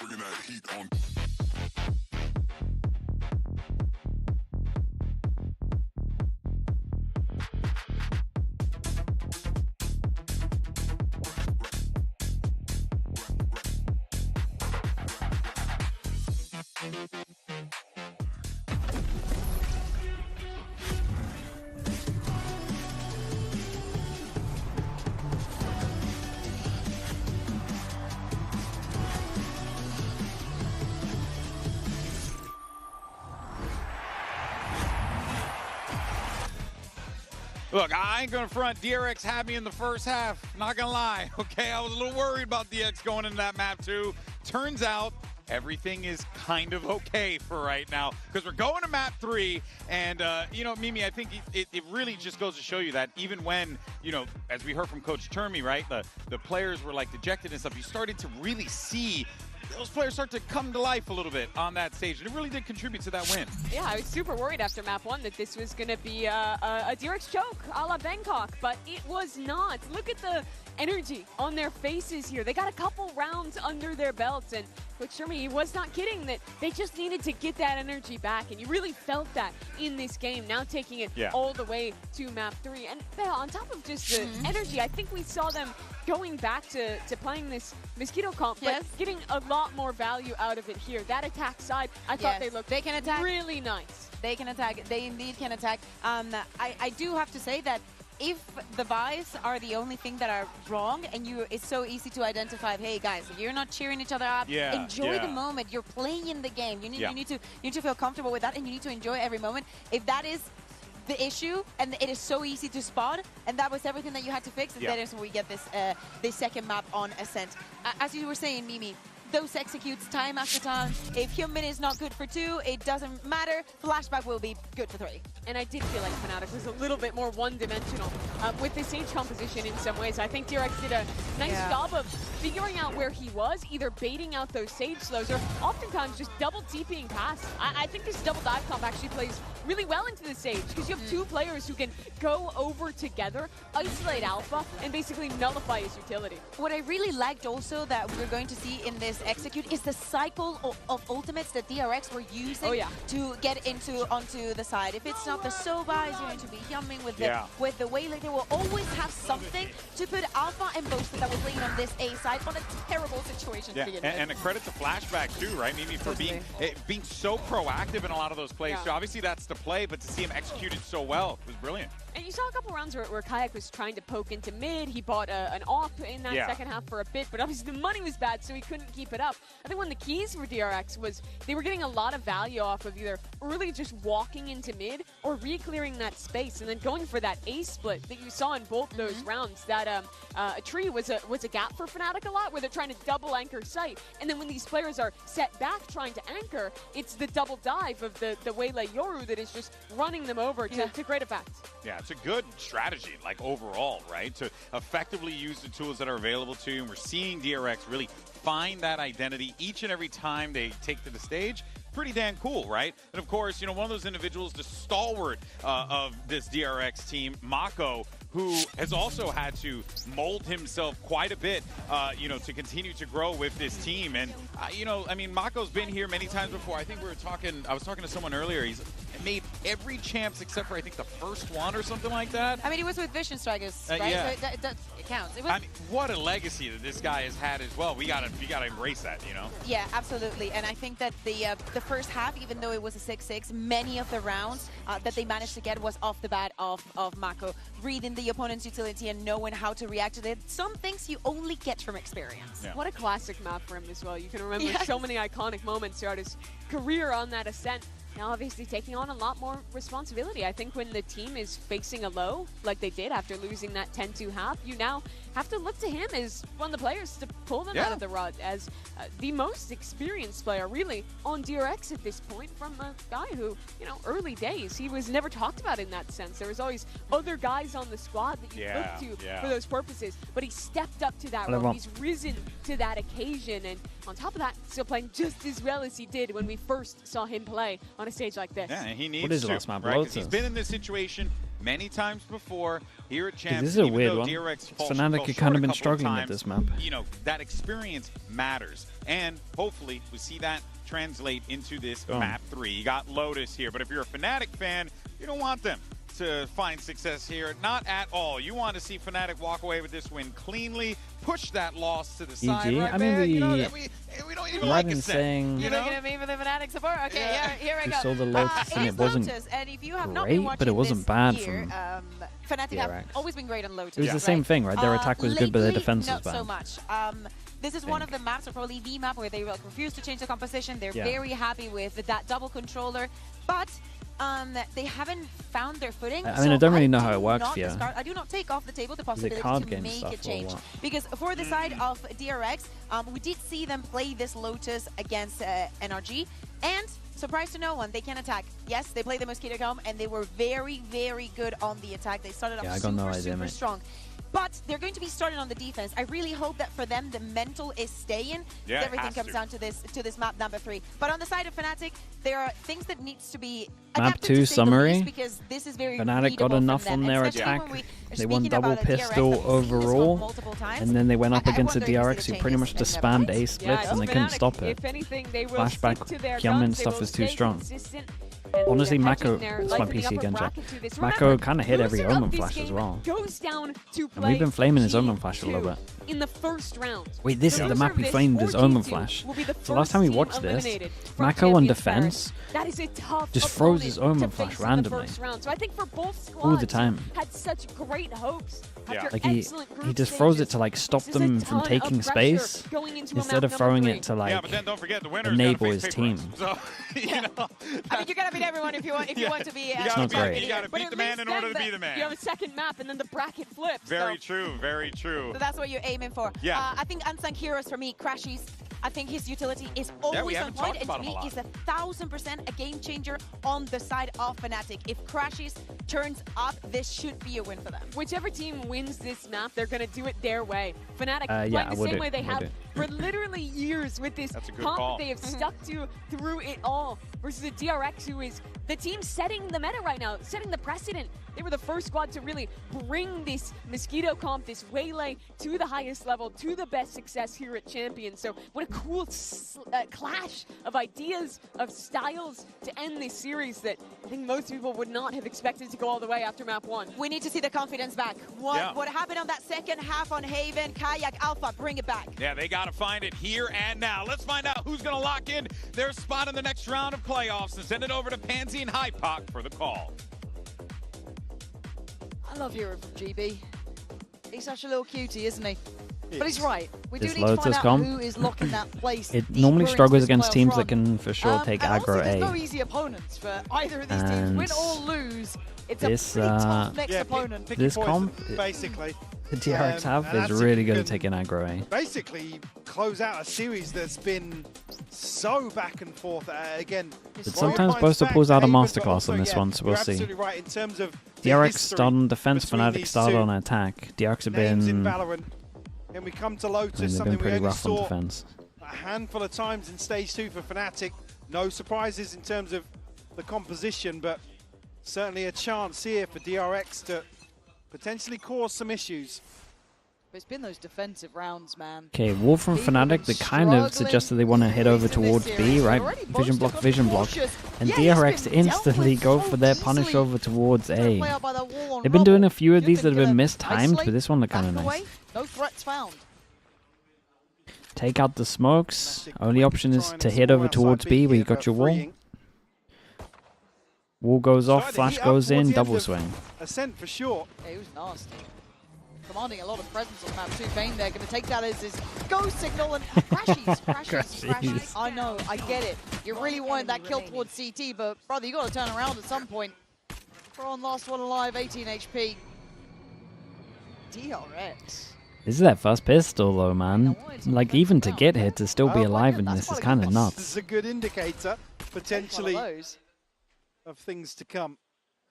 Bringing that heat on. Look, I ain't gonna front. DRX had me in the first half. Not gonna lie. Okay, I was a little worried about DX going into that map too. Turns out everything is kind of okay for right now because we're going to map 3. And, you know, Mimi, I think it really just goes to show you that even when, you know, as we heard from Coach Termi, right, the players were like dejected and stuff, you started to really see those players start to come to life a little bit on that stage. And it really did contribute to that win. Yeah, I was super worried after map 1 that this was going to be a DRX choke a la Bangkok, but it was not. Look at the energy on their faces here. They got a couple rounds under their belts, and Coach Termi, he was not kidding that they just needed to get that energy back, and you really felt that in this game, now taking it all the way to map 3. And on top of just the energy, I think we saw them going back to playing this Mosquito comp, but getting a lot more value out of it here. That attack side, I thought they looked really nice. They can attack. They indeed can attack. I do have to say that if the buys are the only thing that are wrong, and it's so easy to identify, hey guys, you're not cheering each other up. Enjoy the moment. You're playing the game. You need to feel comfortable with that, and you need to enjoy every moment. If that is the issue, and it is so easy to spot, and that was everything that you had to fix, and that is when we get this second map on Ascent. As you were saying, Mimi, those executes time after time. If Human is not good for 2, it doesn't matter. Flashback will be good for 3. And I did feel like Fnatic was a little bit more one-dimensional with the stage composition in some ways. I think DRX did a nice job of figuring out where he was, either baiting out those sage slows or oftentimes just double TPing past. I think this double dive comp actually plays really well into the stage because you have 2 players who can go over together, isolate Alpha, and basically nullify his utility. What I really liked also that we're going to see in this execute is the cycle of ultimates that DRX were using to get onto the side. If it's not the Soba, is going to be yumming with the Waylay. They will always have something to put Alpha and Boasted that was playing on this A side on a terrible situation to begin with. And a credit to Flashback too, right, Mimi, for being so proactive in a lot of those plays. So obviously that's the play, but to see him execute it so well was brilliant. And you saw a couple rounds where Kayak was trying to poke into mid. He bought an AWP in that second half for a bit, but obviously the money was bad, so he couldn't keep it up. I think one of the keys for DRX was they were getting a lot of value off of either early just walking into mid or re-clearing that space and then going for that A split that you saw in both those rounds. That tree was a gap for Fnatic a lot, where they're trying to double anchor site, and then when these players are set back trying to anchor, it's the double dive of the Waylay Yoru that is just running them over to great effect. Yeah, it's a good strategy, like overall, right? To effectively use the tools that are available to you. And we're seeing DRX really find that identity each and every time they take to the stage. Pretty damn cool, right? And of course, you know, one of those individuals, the stalwart of this DRX team, Mako, who has also had to mold himself quite a bit, you know, to continue to grow with this team. And, you know, I mean, Mako's been here many times before. I think I was talking to someone earlier. He's made every champs except for, I think, the first one or something like that. I mean, he was with Vision Strikers, right? So it counts. I mean, what a legacy that this guy has had as well. We gotta embrace that, you know? Yeah, absolutely. And I think that the first half, even though it was a 6-6, many of the rounds that they managed to get was off the bat of Mako, reading the opponent's utility and knowing how to react to it. Some things you only get from experience. Yeah. What a classic map for him as well. You can remember so many iconic moments throughout his career on that Ascent. Now obviously taking on a lot more responsibility. I think when the team is facing a low, like they did after losing that 10-2 half, you now have to look to him as one of the players to pull them out of the rut as the most experienced player really on DRX at this point, from a guy who, you know, early days, he was never talked about in that sense. There was always other guys on the squad that you looked to for those purposes, but he stepped up to that role. He's risen to that occasion, and on top of that, still playing just as well as he did when we first saw him play on a stage like this. Yeah, and he needs to, right? Because he's been in this situation many times before here at Champs. This is a weird one. Fnatic have kind of been struggling with this map. You know, that experience matters, and hopefully we see that translate into this map 3. You got Lotus here, but if you're a Fnatic fan, you don't want them to find success here. Not at all. You want to see Fnatic walk away with this win cleanly, push that loss to the side. Right, I mean, we don't even like saying, you're looking at me for the Fnatic support? Okay, here I go. We saw the Lotus and it wasn't and if you have great, not been watching but it wasn't bad year, from Fnatic have always been great on Lotus. It was the same thing, right? Their attack was good, but their defense was not bad. so much. This is one of the maps, or probably the map, where they refuse to change the composition. They're very happy with that double controller, but they haven't found their footing. I mean, I don't really know how it works for you. I do not take off the table the possibility to make a change. Because for the side of DRX, we did see them play this Lotus against NRG, and surprise to no one, they can attack. Yes, they played the Mosquito Comb, and they were very, very good on the attack. They started off super strong. But they're going to be starting on the defense. I really hope that for them, the mental is staying. Yeah, everything comes down to this map number 3. But on the side of Fnatic, there are things that needs to be Map 2 summary. Because this is very Fnatic got enough on their attack. They won double pistol overall, and then they went up against the DRX, who pretty much just spammed A splits, and they couldn't stop it. If anything, they will Flashback Hyunmin stuff is too strong. Honestly, Mako, it's my PC again, Jack. Mako kind of hit every Omen Flash as well. And we've been flaming his Omen Flash a little bit. In the first round. Wait, this is the map we flamed his Omen Flash. So last time we watched this, Mako on defense just froze his Omen Flash randomly. So I think for both squads, all the time. Had such great hopes. Like he just froze it to like stop them from taking space instead of throwing it to like enable his team. So, you know, I mean, you gotta beat everyone if you want to be. It's not great. You gotta beat the man in order to be the man. You have a second map, and then the bracket flips. Very true. Very true. So that's what you're aiming for. Yeah. I think Unsung Heroes for me, Crashies. I think his utility is always on point, and to me, is 1,000% a game changer on the side of Fnatic. If Crashies turns up, this should be a win for them. Whichever team wins this map, they're going to do it their way. Fnatic playing the same way they have for literally years with this comp that they have stuck to through it all, versus the DRX, who is the team setting the meta right now, setting the precedent. They were the first squad to really bring this Mosquito comp, this Waylay, to the highest level, to the best success here at Champions. So what a cool clash of ideas, of styles to end this series that I think most people would not have expected to go all the way after map 1. We need to see the confidence back. What happened on that second half on Haven, Kayak, Alpha, bring it back. Yeah, they got to find it here and now. Let's find out who's going to lock in their spot in the next round of playoffs and send it over to Pansy and Hypoc for the call. I love hearing from GB. He's such a little cutie, isn't he? But he's right. We do This need to find Lotus out comp, who is locking that place. it normally struggles against teams run. that can for sure take and aggro also, there's no A. easy opponents for either of these teams. Win or lose, it's This, a pretty tough next opponent. This comp, basically, the DRX have is really good at taking aggro A. Basically, close out a series that's been so back and forth. Again, But sometimes Boaster pulls out a masterclass on this one, so we'll see. Absolutely right in terms of DRX started on defense, Fnatic started on attack. DRX have been, in Valorant. And we come to Lotus, they've something been pretty we only rough on saw defense. a handful of times in stage 2 for Fnatic. No surprises in terms of the composition, but certainly a chance here for DRX to potentially cause some issues. But it's been those defensive rounds, man. Okay, Wolf from Fnatic, they kind of suggested they want to head over towards B, right? Vision block, vision block. And DRX instantly go for their punish over towards A. They've been doing a few of these that have been mistimed, but this one looked kind of nice. No threats found. Take out the smokes. Only option is to head over towards B where you got your wall. Wall goes off, flash goes in, double swing. Ascent for sure. Yeah, he was nasty. Commanding a lot of presence on map 2. Bane there, going to take that as his go signal, and crashes. I know, I get it. You really wanted that kill towards CT, but brother, you got to turn around at some point. Kron last one alive, 18 HP. DRX. This is their first pistol though, man. Like, even to get here to still be alive in this is kind of nuts. This is a good indicator, potentially, of things to come.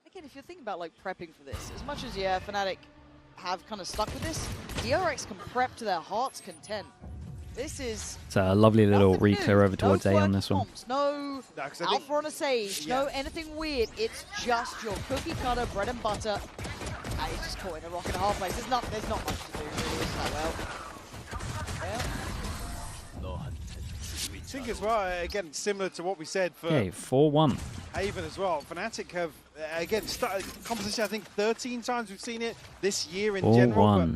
Again, if you think about like prepping for this, as much as Fnatic have kind of stuck with this, DRX can prep to their heart's content. This is... It's a lovely little re-clear over towards A on this one. No Alpha on a Sage, no anything weird. It's just your cookie cutter, bread and butter. And he's just caught in a rock and a hard place. There's not much to do, really, isn't that well? I think as well, again, similar to what we said for 4-1. Haven as well. Fnatic have, again, started composition, I think 13 times we've seen it this year in general. But,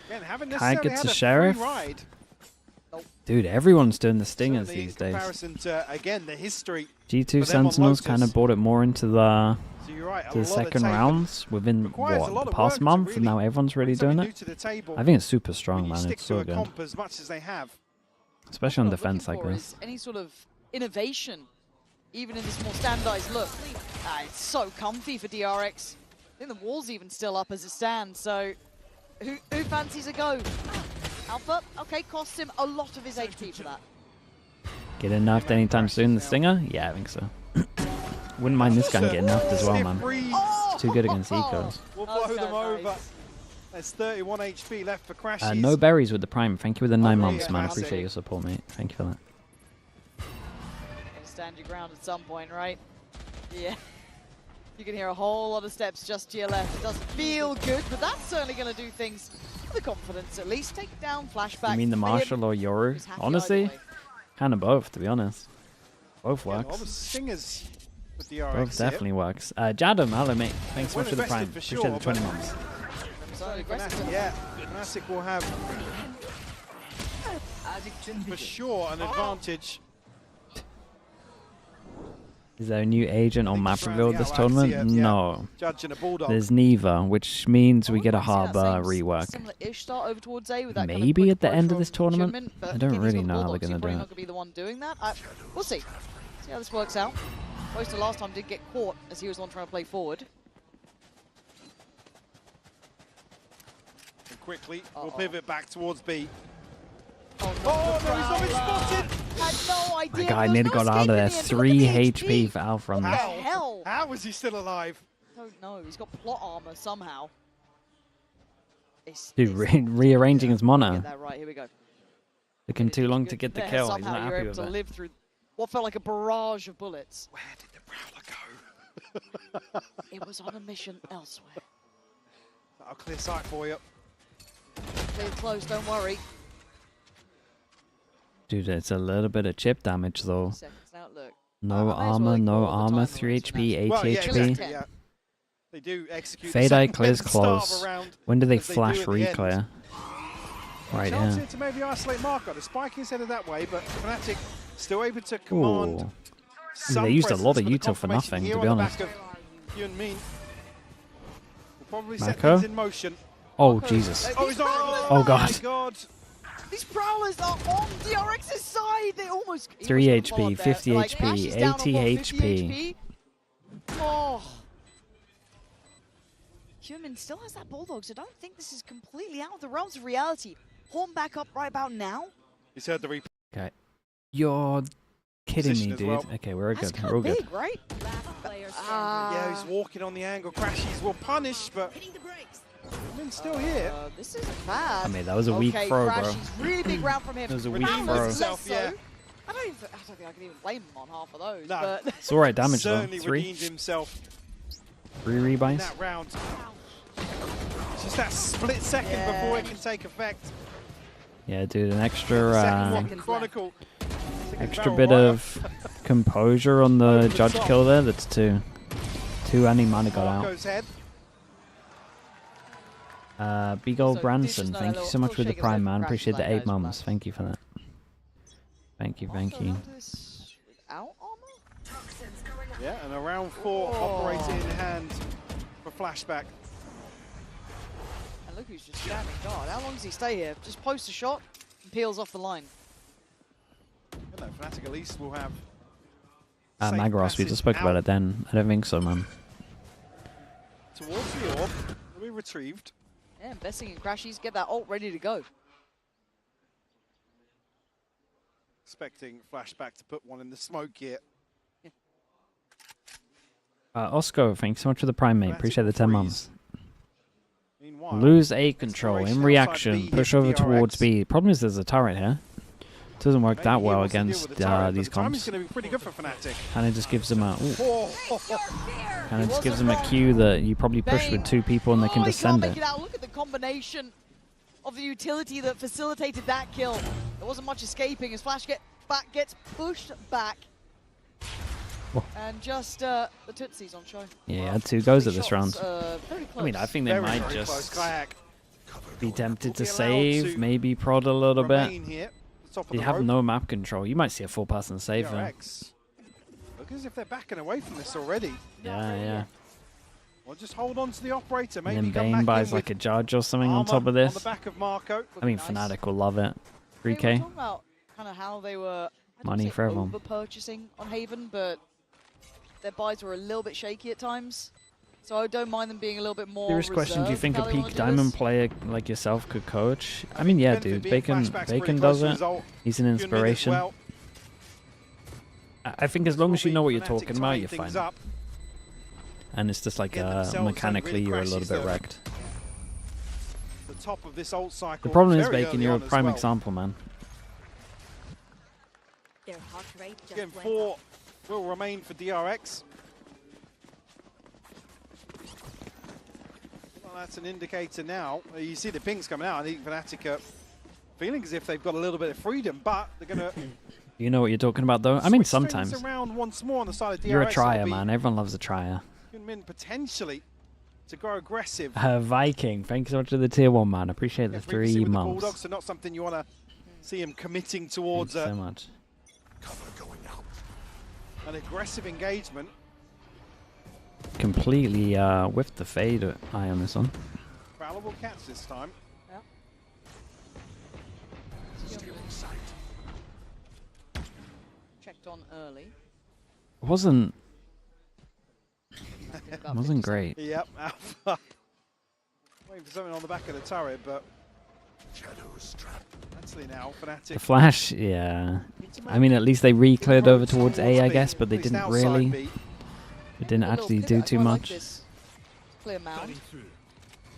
again, haven't necessarily gets had a a sheriff. free ride. Dude, everyone's doing the stingers Certainly these in days. comparison to, again, the history. G2 Sentinels kind of brought it more into the, So you're right, the second rounds within, what, the past month, and now everyone's really doing it. I think it's super strong, man. It's so good. As much as they have. Especially on defense like this. Any sort of innovation even in this more standardized look. It's so comfy for DRX. I think the wall's even still up as it stands, so who fancies a go? Alpha, okay, costs him a lot of his HP for that. Get nerfed anytime soon, the Stinger? Yeah, I think so. Wouldn't mind this gun getting nerfed as well, man. It's too good against ecos. We'll blow them over. There's 31 HP left for Crashies. No berries with the Prime. Thank you for the 9 months, man. I appreciate your support, mate. Thank you for that. Gotta stand your ground at some point, right? Yeah. You can hear a whole lot of steps just to your left. It doesn't feel good, but that's certainly going to do things with the confidence, at least. Take down flashbacks. You mean the Marshall or Yoru? Honestly, kind of both, to be honest. Both works. Both definitely works. Jadam, hello, mate. Thanks so much for the Prime. Appreciate the 20 months. Yeah, Fnatic will have for sure an advantage. Is there a new agent or map revealed this tournament? No. There's neither, which means we get a Harbor rework. Maybe at the end of this tournament? I don't really know how they're going to do it. Not gonna be the one doing that. We'll see. See how this works out. Poster last time did get caught as he was the one trying to play forward. And quickly, we'll pivot back towards B. Oh, no, he's not been spotted! Had no idea. My guy nearly got out of there. 3 HP for Alpha on this. What the hell? How was he still alive? I don't know. He's got plot armor somehow. Dude, rearranging his mono. Get that right. Here we go. Took him too long to get the kill. He's not Somehow you're happy able with to it. live through what felt like a barrage of bullets. Where did the Prowler go? It was on a mission elsewhere. I'll clear sight for you. Clear close, don't worry. Dude, it's a little bit of chip damage though. Outlook. No armor, no armor, 3 HP, 8 HP. Exactly, yeah. They do execute Fade eye clears close. When do they flash reclear? Right, yeah. To maybe isolate Marco. The spike is headed that way, but Fnatic still able to command. They used a lot of util for nothing, to be honest. Marco? Oh, Jesus. Oh, God. These Prowlers are on DRX's side. They almost 3 HP, 50 HP, 80 HP. Oh. Human still has that Bulldog, so I don't think this is completely out of the realms of reality. Horn back up right about now. He's heard the replay. Okay. You're kidding me, dude. Well. Okay, we're good. We're all good. Right? Yeah, he's walking on the angle. Crashies will punish, but Min's still here. This is bad. I mean, that was a weak throw, bro. Really big round from him. It was a weak throw. Yeah. I don't think I can even blame him on half of those. No. But It's alright damage though. Certainly 3. redeemed himself 3 rebuys. in that round. It's just that split second before it can take effect. Yeah, dude, an extra extra bit wire. of composure on the judge kill there. That's 2. 2 and he might have got out. Big old Branson, thank you so much for the Prime, man. Appreciate the 8 months. Thank you for that. Thank you, thank you. Yeah, and a round 4 operator in hand for flashback. And look who's just standing guard. How long does he stay here? Just posts a shot and peels off the line. No, Fnatic at least will have. Magros, we just spoke about it then. I don't think so, man. Towards the orb, will be retrieved. Yeah, investing in Crashies, get that ult ready to go. Expecting flashback to put one in the smoke here. Oscar, thanks so much for the Prime, mate. Appreciate the 10 months. Meanwhile, Lose A control in reaction. Push over towards B. Problem is there's a turret here. Doesn't work that well against these comps. Going to be pretty good for Fnatic. And it just gives them a and it just gives them a cue that you probably push with 2 people and they can just send it. Look at the combination of the utility that facilitated that kill. There wasn't much escaping as Flashback gets pushed back. And just the Tootsies on show. Yeah, had 2 goes at this round. I mean, I think they might just be tempted to save, maybe prod a little bit. They have no map control. You might see a 4-person save there. Look as if they're backing away from this already. Yeah. Well, just hold on to the operator. Maybe and then Bane buys like a judge or something on top of this. On the back of Marco. I mean, Fnatic will love it. 3K. Talking about kind of how they were money for everyone. Over purchasing on Haven, but their buys were a little bit shaky at times. So I don't mind them being a little bit more Serious question, do you think a peak diamond player like yourself could coach? I mean, yeah, dude. Bacon does it. He's an inspiration. I think as long as you know what you're talking about, you're fine. And it's just like mechanically you're a little bit wrecked. The top of this ult cycle. The problem is, Bacon, you're a prime example, man. Again, 4 will remain for DRX. Well, that's an indicator now. You see the pings coming out. I think Fnatic are feeling as if they've got a little bit of freedom, but they're going to... You know what you're talking about, though? I mean, sometimes. Around once more on the side of DRX. You're a trier, man. Everyone loves a trier. Min potentially to go aggressive. Viking, thanks so much for the tier 1, man. Appreciate the 3 months. Bulldogs are not something you want to see him committing towards. Thanks so much. An aggressive engagement. Completely whiffed the fade eye on this one. Prowler will catch this time. Checked on early. Wasn't great. Yep, Alpha. Waiting for something on the back of the turret, but actually now Fnatic. The flash, yeah. I mean, at least they re-cleared over towards A, I guess, but they didn't really. It didn't actually do too much. Clear mound.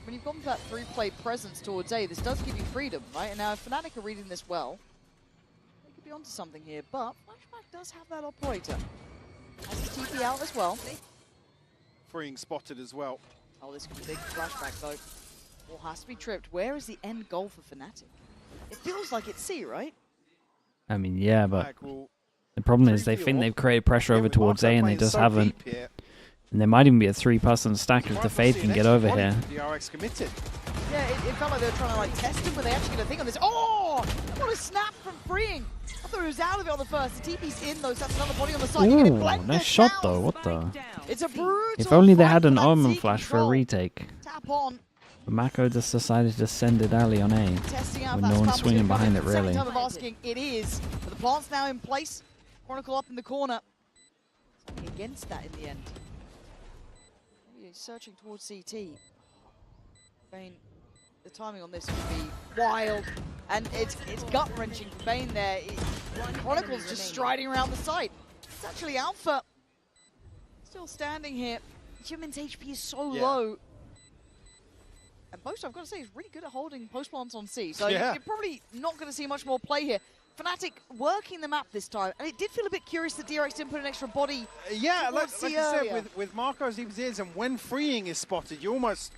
When you've gone for that 3-play presence towards A, this does give you freedom, right? And now if Fnatic are reading this well, they could be onto something here, but Flashback does have that operator. Has the TP out as well. Freeing spotted as well. Oh, this could be big Flashback though. All has to be tripped. Where is the end goal for Fnatic? It feels like it's C, right? I mean, yeah, but the problem is they think they've created pressure over towards A and they just haven't. And there might even be a 3-person stack if the Fade can get over here. DRX committed. Yeah, it felt like they were trying to like test him, but they actually going to think on this. Oh! What a snap from Freeing! I thought he was out of it on the first. The TP's in though, so that's another body on the side. Ooh, nice shot though, what the? It's a brutal If only they had an Omen flash for a retake. Tap on. But Mako just decided to send it early on A. With no one swinging behind it really. Time of asking, it is. But the plant's now in place. Chronicle up in the corner. Something against that in the end. He's searching towards CT. Bane, the timing on this would be wild. And it's gut-wrenching for Bane there. Chronicle's just striding around the site. It's actually Alpha. Still standing here. Jimin's HP is so low. And Boast, I've got to say, is really good at holding post plants on C. So you're probably not going to see much more play here. Fnatic working the map this time, and it did feel a bit curious that DRX didn't put an extra body. Yeah, like you said, with Marco's ears, and when Freeing is spotted, you almost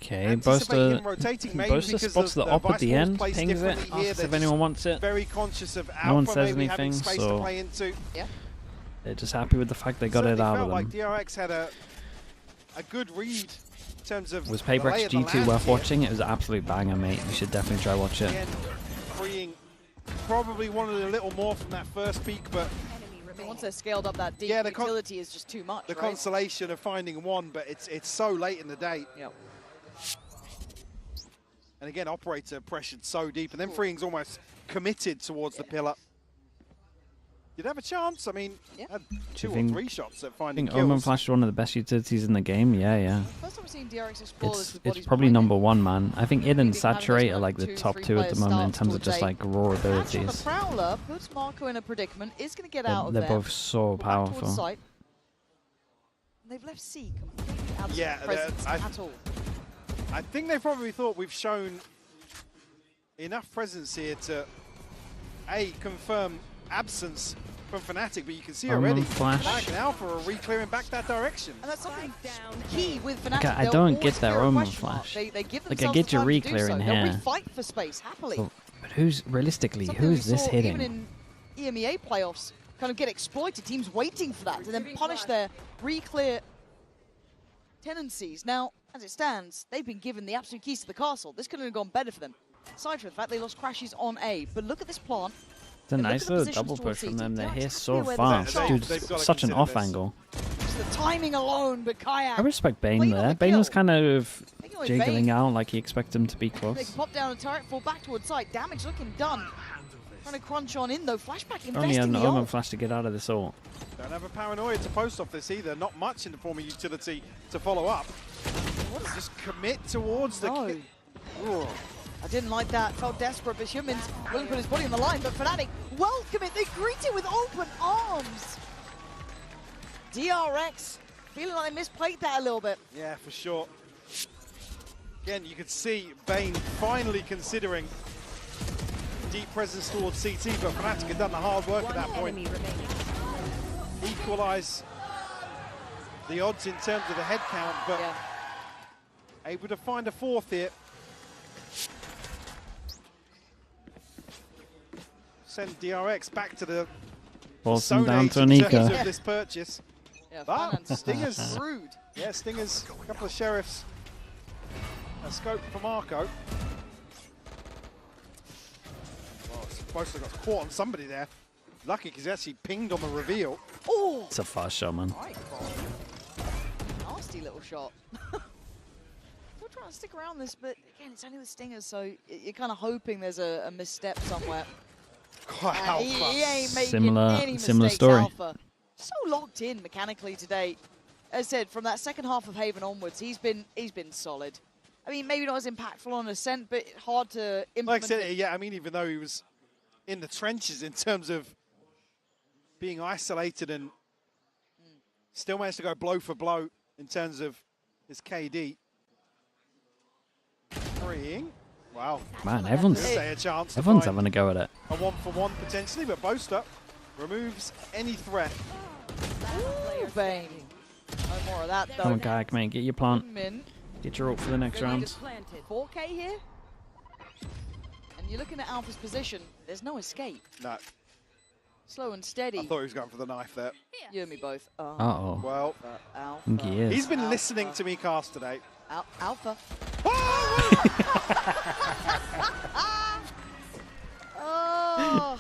Boaster spots the op at the end, pings it, asks if anyone wants it. Very conscious of Alpha, no one says anything, so they're just happy with the fact they got it out of them. Like DRX had a good read in terms of. Was PRX G2 worth watching? It was an absolute banger, mate. You should definitely try watch it. Freeing probably wanted a little more from that first peak, but once they're scaled up that deep, the utility is just too much. The consolation of finding one, but it's so late in the day. Yep. And again, operator pressured so deep, and then Freeing's almost committed towards the pillar. You'd have a chance. I mean, had 2 or 3 shots at finding kills. Omen Flash is one of the best utilities in the game. Yeah. First time we've seen DRX explore this with it's probably #1, man. I think it and Saturate are like the top 2 at the moment in terms of just like raw abilities. The Prowler puts Marco in a predicament. Is going to get out of there. They're both so powerful. They've left C completely absent presence at all. I think they probably thought we've shown enough presence here to confirm absence from Fnatic, but you can see already Black and Alpha are re-clearing back that direction. And that's something key with Fnatic. Okay, I don't get their Omen Flash. They give like, I get your re-clearing here. They'll re-fight for space happily. But who's, realistically, who's this hitting? Even in EMEA playoffs, kind of get exploited. Teams waiting for that to then punish their re-clear tendencies. Now, as it stands, they've been given the absolute keys to the castle. This could have gone better for them. Aside from the fact they lost crashes on A, but look at this plant. It's a nice little double push from them. They're here so fast. Dude, such an off angle. Just the timing alone, but Kayak. I respect Bane there. Bane was kind of jiggling out like he expected him to be close. They can pop down a turret, fall back towards site. Damage looking done. Trying to crunch on in though. Flashback investing only an the Omen ult. Flash to get out of this ult. Don't have a paranoia to post off this either. Not much in the form of utility to follow up. Just commit towards the... Ooh. I didn't like that. Felt desperate, but Humans willing to put his body on the line. But Fnatic welcome it. They greet it with open arms. DRX feeling like they misplayed that a little bit. Yeah, for sure. Again, you could see Bane finally considering deep presence towards CT, but Fnatic had done the hard work at that point. Equalize the odds in terms of the head count, but able to find a fourth here. Send DRX back to the Forcing down to in terms Anika. of this purchase. Yeah, but Stinger's rude. Yeah, Stinger's a couple of sheriffs. A scope for Marco. Oh, supposed to have got caught on somebody there. Lucky because he actually pinged on the reveal. Oh! It's a fast shot, man. Right, nasty little shot. We're trying to stick around this, but again, it's only the Stingers, so you're kind of hoping there's a misstep somewhere. He ain't making any similar mistakes, story. Alpha. So locked in mechanically today. As I said, from that second half of Haven onwards, he's been solid. I mean, maybe not as impactful on Ascent, but hard to implement. Like I said, yeah, I mean, even though he was in the trenches in terms of being isolated and still managed to go blow for blow in terms of his KD. Freeing. Wow. Man, everyone's having a go at it. A 1-for-1 potentially, but Boaster removes any threat. Ooh, Bane. No more of that, though. Come on, Kayak, mate. Get your plant. Get your ult for the next round. 4K here. And you're looking at Alpha's position. There's no escape. No. Slow and steady. I thought he was going for the knife there. You and me both. Uh-oh. Well, Alpha. I think he is. He's been listening to me cast today. Alpha. Oh.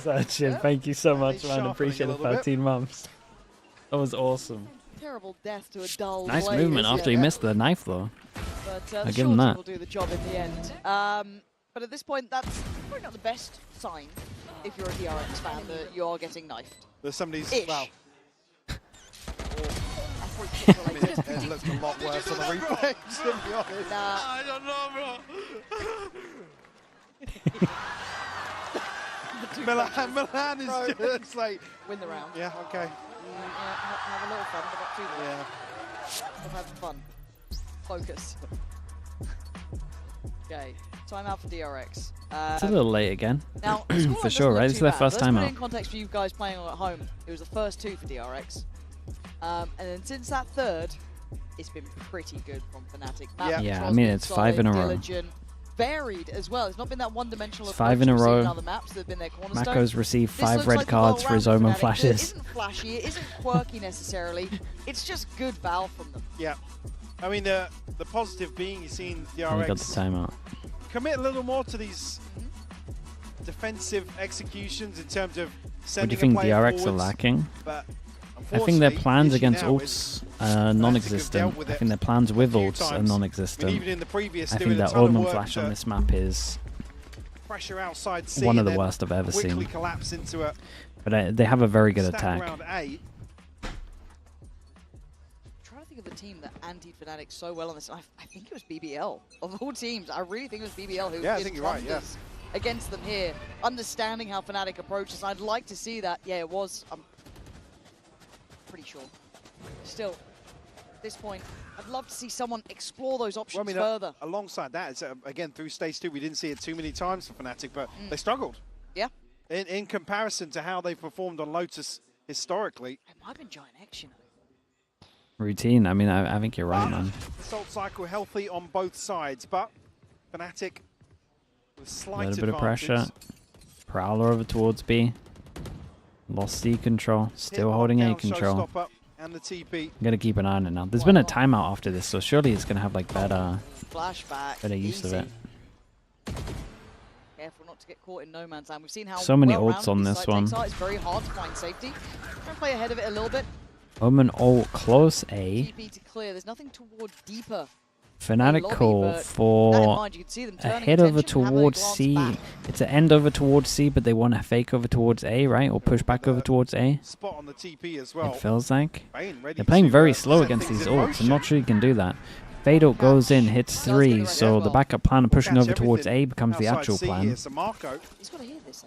Sachin, thank you so much, man. Appreciate it. 13 months. That was awesome. Terrible death to a dull Nice blade, movement after he missed the knife, though. But I give him that. will do the job in the end. But at this point, that's probably not the best sign if you're a DRX fan that you are getting knifed. There's somebody's... Ish. Well, it looks a lot worse on the replay, to be honest. I don't know, bro. Milan is just like... Win the round. Yeah, okay. Yeah, have a little fun, but not too much. Yeah. We'll have fun. Focus. Okay, time out for DRX. It's a little late again. Now, for sure, right? It's their first time out. out. In context for you guys playing at home, it was the first two for DRX. And then since that third, it's been pretty good from Fnatic. Yeah, I mean, it's 5 in a row. Varied as well. It's not been that one-dimensional. 5 in a row. Other maps that have been their cornerstone. Mako's received 5 red cards for his Omen flashes. It isn't flashy, it isn't quirky necessarily. It's just good val from them. Yeah. I mean, the positive being you've seen DRX got the timeout. Commit a little more to these defensive executions in terms of sending What do you think DRX forwards, are lacking? But I think their plans against ults are non-existent. I think their plans with ults are non-existent. I mean, even in the previous, I think that Omen flash on this map is pressure outside C one of the worst I've ever seen. Collapse into a but they have a very good attack. Round A. Trying to think of the team that anti-Fnatic so well on this. I think it was BBL. Of all teams, I really think it was BBL who I think you're right, against them here. Understanding how Fnatic approaches, I'd like to see that. Yeah, it was. I'm pretty sure. Still, at this point, I'd love to see someone explore those options further. Alongside that, it's, again, through stage 2, we didn't see it too many times for Fnatic, but they struggled. Yeah. In comparison to how they've performed on Lotus historically. It might have been Giant X, you know. Routine. I mean, I think you're right, man. Assault cycle healthy on both sides, but Fnatic with slight A little bit of advantage. pressure. Prowler over towards B. Lost C control. Still holding A control. And the TP. I'm gonna keep an eye on it now. There's been a timeout after this, so surely it's gonna have like better use of it. Careful not to get caught in no man's land. We've seen how so many ults on this one. It's very hard to find safety. Try and play ahead of it a little bit. Omen ult close A. TP to clear. There's nothing toward deeper Fnatic call for a head over towards C. It's an end over towards C, but they want a fake over towards A, right? Or push back over towards A. Spot on the TP as well. It feels like. They're playing very slow against these ults. I'm not sure you can do that. Veto goes in, hits 3, so the backup plan of pushing over towards A becomes the actual plan.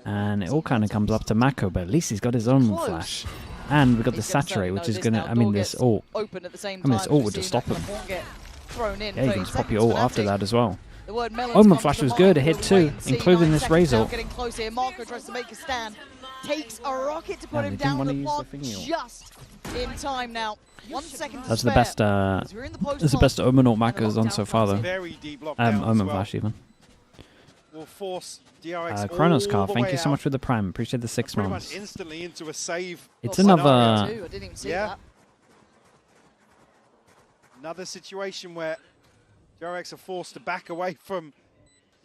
And it all kind of comes up to Mako, but at least he's got his own flash. And we got the saturate, which is gonna, I mean, this ult. This ult would just stop him. Yeah, you can just pop your ult after that as well. Omen flash was good, it hit 2, including this Raze ult. Getting close here. Marco tries to make a stand. Takes a rocket to put him down the block just in time now. 1 second to That's the best. That's the best Omen ult Mako has done so far, though. Omen flash even. Will force DRX Chronos Car, thank you so much for the prime. Appreciate the 6 months. Instantly into a save. It's another. I didn't even see that. Another situation where DRX are forced to back away from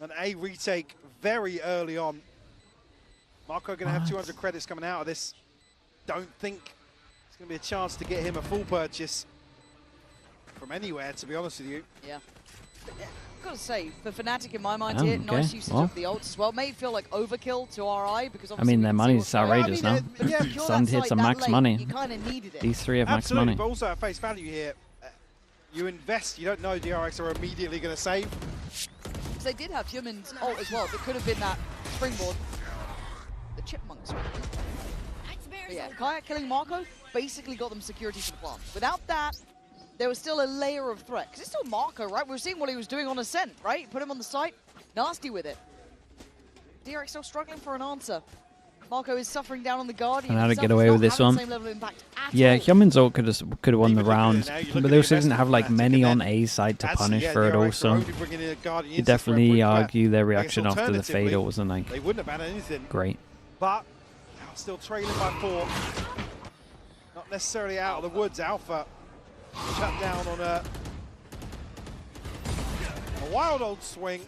an A retake very early on. Marco going to have 200 credits coming out of this. Don't think it's going to be a chance to get him a full purchase from anywhere, to be honest with you. Yeah. I've got to say, for Fnatic in my mind here, nice usage of the ults as well. May feel like overkill to RI because I mean, their money's outrageous now. Sun hits some max money. You kind of needed it. These 3 have max money. But also at face value here, you invest, you don't know DRX are immediately going to save. Because they did have Human's ult as well. That could have been that springboard. The chipmunks. But yeah, Kayak killing Marco basically got them security for the plant. Without that, there was still a layer of threat. Because it's still Marco, right? We were seeing what he was doing on Ascent, right? Put him on the site, nasty with it. DRX still struggling for an answer. Marco is suffering down on the Guardian. And how to get away with this one. Yeah, Hyomin's ult could have won the round, but they also didn't have like many on A side to punish for it also. You definitely argue their reaction after the fatal wasn't like great. But still trailing by 4. Not necessarily out of the woods. Alpha shut down on a wild old swing.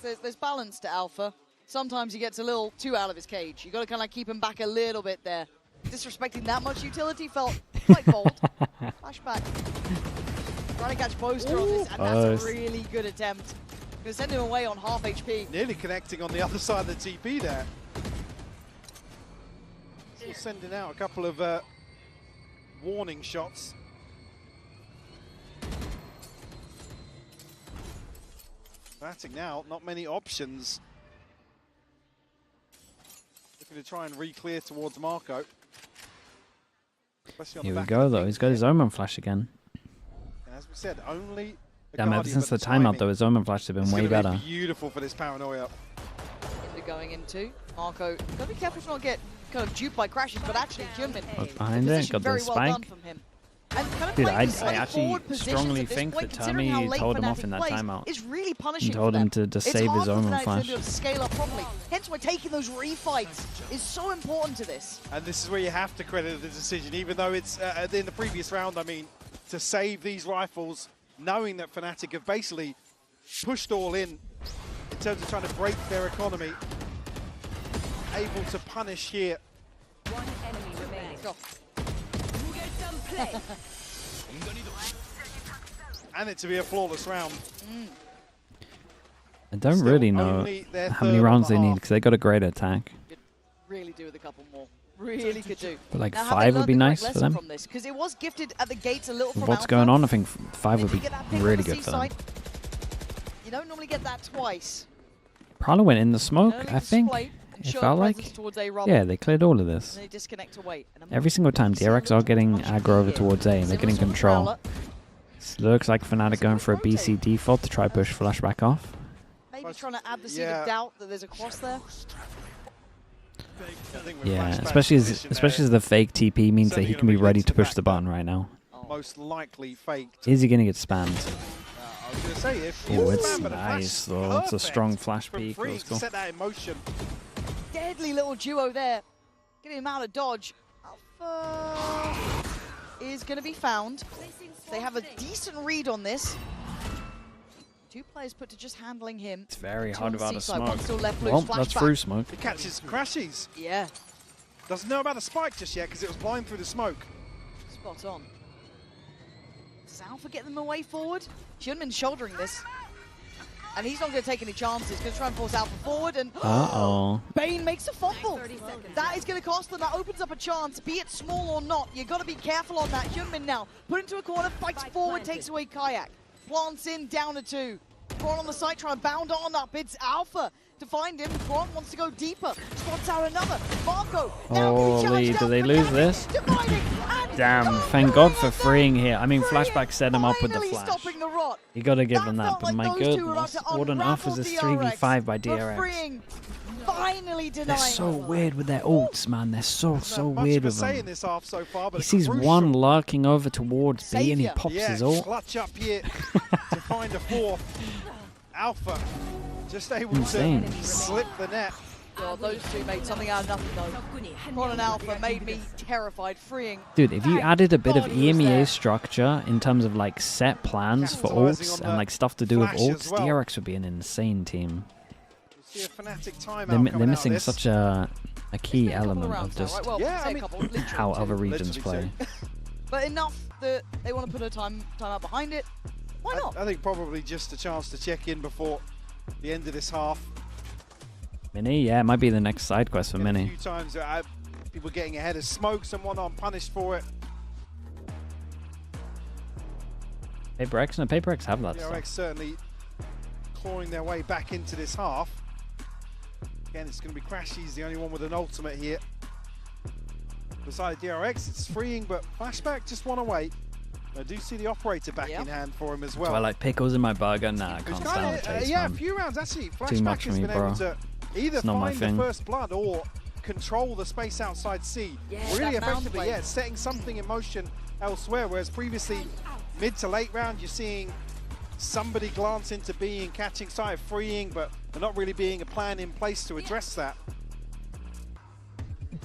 There's balance to Alpha. Sometimes he gets a little too out of his cage. You got to kind of keep him back a little bit there. Disrespecting that much utility felt quite bold. Flashback. Trying to catch Poster on this, and that's a really good attempt. Gonna send him away on half HP. Nearly connecting on the other side of the TP there. Still sending out a couple of warning shots. Fnatic now, not many options. Looking to try and re-clear towards Marco. Here we go though, he's got his Omen flash again. And as we said, only damn, ever since the timeout though, his Omen flash have been way better. Beautiful for this paranoia. Going into Marco, gotta be careful to not get kind of duped by crashes, but actually Hyunmin behind it, got the spike. Dude, I actually strongly think that Tommy told him off in that timeout and told him to save his Omen flash. Scale up properly. Hence why taking those refights is so important to this. And this is where you have to credit the decision, even though it's in the previous round, I mean, to save these rifles, knowing that Fnatic have basically pushed all in terms of trying to break their economy. Able to punish here. One enemy remaining. And it to be a flawless round. I don't really know how many rounds they need because they got a great attack. Could really do with a couple more. Really could do. But like now, 5 would be nice for them. Because it was gifted at the gates a little from what's going on, I think 5 would be really good for them. You don't normally get that twice. Probably went in the smoke, I think. It felt like. Yeah, they cleared all of this. Every single time, DRX are getting aggro over towards A and they're getting control. This looks like Fnatic going for a BC default to try push flashback off. Maybe trying to add the seed of doubt that there's a cross there. Yeah, especially as the fake TP means that he can be ready to push the button right now. Most likely faked. Is he going to get spammed? I was going to say, if oh, it's nice though. It's a strong flash peek. Let's go. Set that in motion. Deadly little duo there. Getting him out of dodge. Alpha is going to be found. They have a decent read on this. 2 players put to just handling him. It's very hard without a smoke. Well, that's through smoke. It catches crashes. Yeah. Doesn't know about the spike just yet because it was blind through the smoke. Spot on. Does Alpha get them away forward? Shouldn't have been shouldering this. And he's not going to take any chances. He's going to try and force Alpha forward. And Bane makes a fumble. That is going to cost them. That opens up a chance, be it small or not. You've got to be careful on that. Hyunmin now put into a corner, fights forward, takes away Kayak. Plants in, down to 2. Kron on the side, trying to bound on up. It's Alpha to find him. Kron wants to go deeper. Spots out another. Marco. Holy, do they lose this? Damn, thank God for freeing here. I mean, flashback set him up with the flash. You gotta give them that, but my goodness, what on earth was this 3v5 by DRX? They're so weird with their ults, man. They're so weird with them. He sees one lurking over towards B and he pops his ult. Clutch up here to find a 4th. Alpha just able to slip the net. God, those two made something out of nothing though. Ron and Alpha made me terrified, freeing. Dude, if you added a bit of EMEA structure in terms of like set plans for ults and like stuff to do with ults, DRX would be an insane team. They're missing such a key element of just how other regions play. But enough that they want to put a time out behind it. Why not? I think probably just a chance to check in before the end of this half. Mini, yeah, it might be the next side quest for Mini. A few times people getting ahead of smoke, someone on punished for it. PRX, no, PRX have that DRX certainly clawing their way back into this half. Again, it's going to be Crashy's the only one with an ultimate here. Beside DRX, it's freeing, but Flashback just one away. I do see the operator back in hand for him as well. Do I like pickles in my burger? Nah, I can't stand the taste, yeah, man. a few rounds actually. Too much for me, bro. Either find the first blood or control the space outside C. Really effectively, setting something in motion elsewhere, whereas previously, mid to late round, you're seeing somebody glance into B and catching sight of freeing, but there not really being a plan in place to address that. And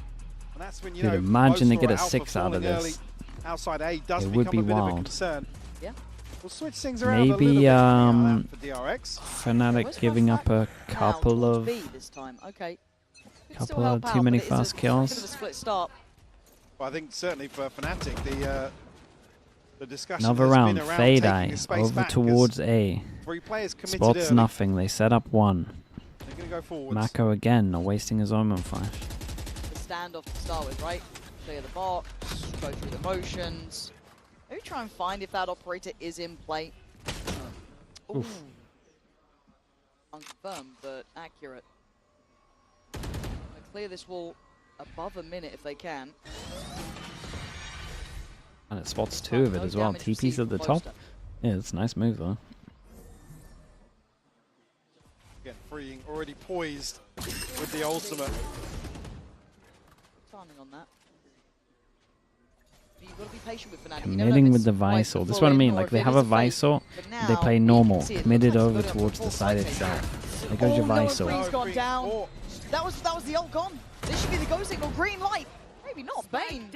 that's when, you know, imagine they get a 6 out of this. Early, outside A does it become would be a bit wild. of a concern. Yeah. We'll switch things around Maybe a little bit for DRX. Fnatic giving up a couple of too many fast kills. Well, I think certainly for Fnatic the discussion Another has round, been around Fade taking Eye a space over back towards A. 3 players committed Spots early. nothing, they set up 1. They're going to go forwards. Mako again, not wasting his own flash. The standoff to start with, right? Clear the box, go through the motions. Maybe try and find if that operator is in play. Oof. Unconfirmed, but accurate. Clear this wall above a minute if they can. And it spots 2 of it as well. TP's at the top. Yeah, it's a nice move though. Again, freeing, already poised with the ultimate. Timing on that. You've got to be patient with Fnatic. Committing with the Visor. This is what I mean. Like they have a Visor, they play normal. Committed over towards the side itself. There goes your Visor. Green's gone down. That was the ult gone. This should be the go signal. Green light. Maybe not. Bane.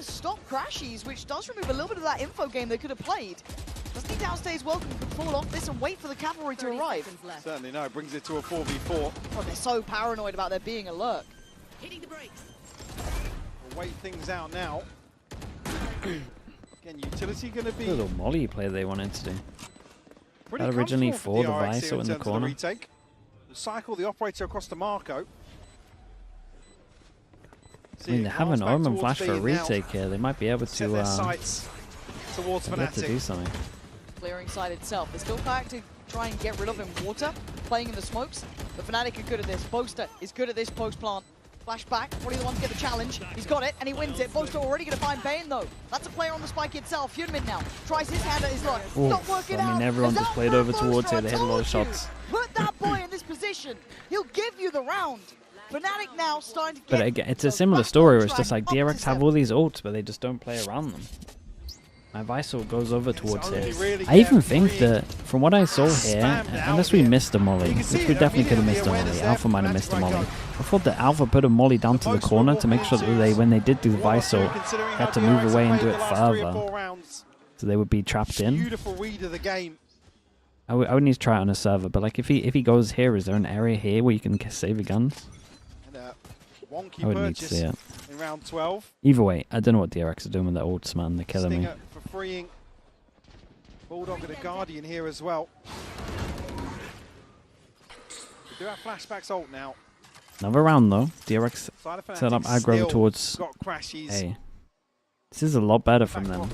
Stop Crashies, which does remove a little bit of that info game they could have played. Doesn't he downstairs welcome can fall off this and wait for the cavalry to arrive? Certainly no. Brings it to a 4v4. Oh, they're so paranoid about there being a lurk. Hitting the brakes. We'll wait things out now. Again, utility going to be... Little Molly play they wanted to do. Pretty That originally for the DRX Visor in the corner. The cycle the operator across to Marco. I mean, they have an Omen flash for a retake here. They might be able to towards do something. Clearing side itself. They're still trying to try and get rid of him. Water, playing in the smokes. The Fnatic are good at this. Boaster is good at this post plant. Flashback, probably the one to get the challenge. He's got it, and he wins it. Boaster already going to find Bane, though. That's a player on the spike itself. Hyunmin now tries his hand at his luck. Not working out. I mean, everyone just played over towards here. They hit a lot of shots. Put that boy in this position. He'll give you the round. Fnatic now starting to get... But again, it's a similar story where it's just like DRX have all these ults, but they just don't play around them. My Visor goes over towards here. I even think that, from what I saw here, unless we missed a molly, which we definitely could have missed a molly, Alpha might have missed a molly. I thought that Alpha put a molly down to the corner to make sure that they, when they did do the Visor, had to move away and do it further. So they would be trapped in. Beautiful read of the game. I would need to try it on a server, but like if he goes here, is there an area here where you can save your guns? Wonky I would need to see it. In round 12. Either way, I don't know what DRX are doing with their ults, man. They're killing me. For freeing. Bulldog and a Guardian here as well. We do have flashbacks ult now. Another round though. DRX set up aggro towards A. This is a lot better from them.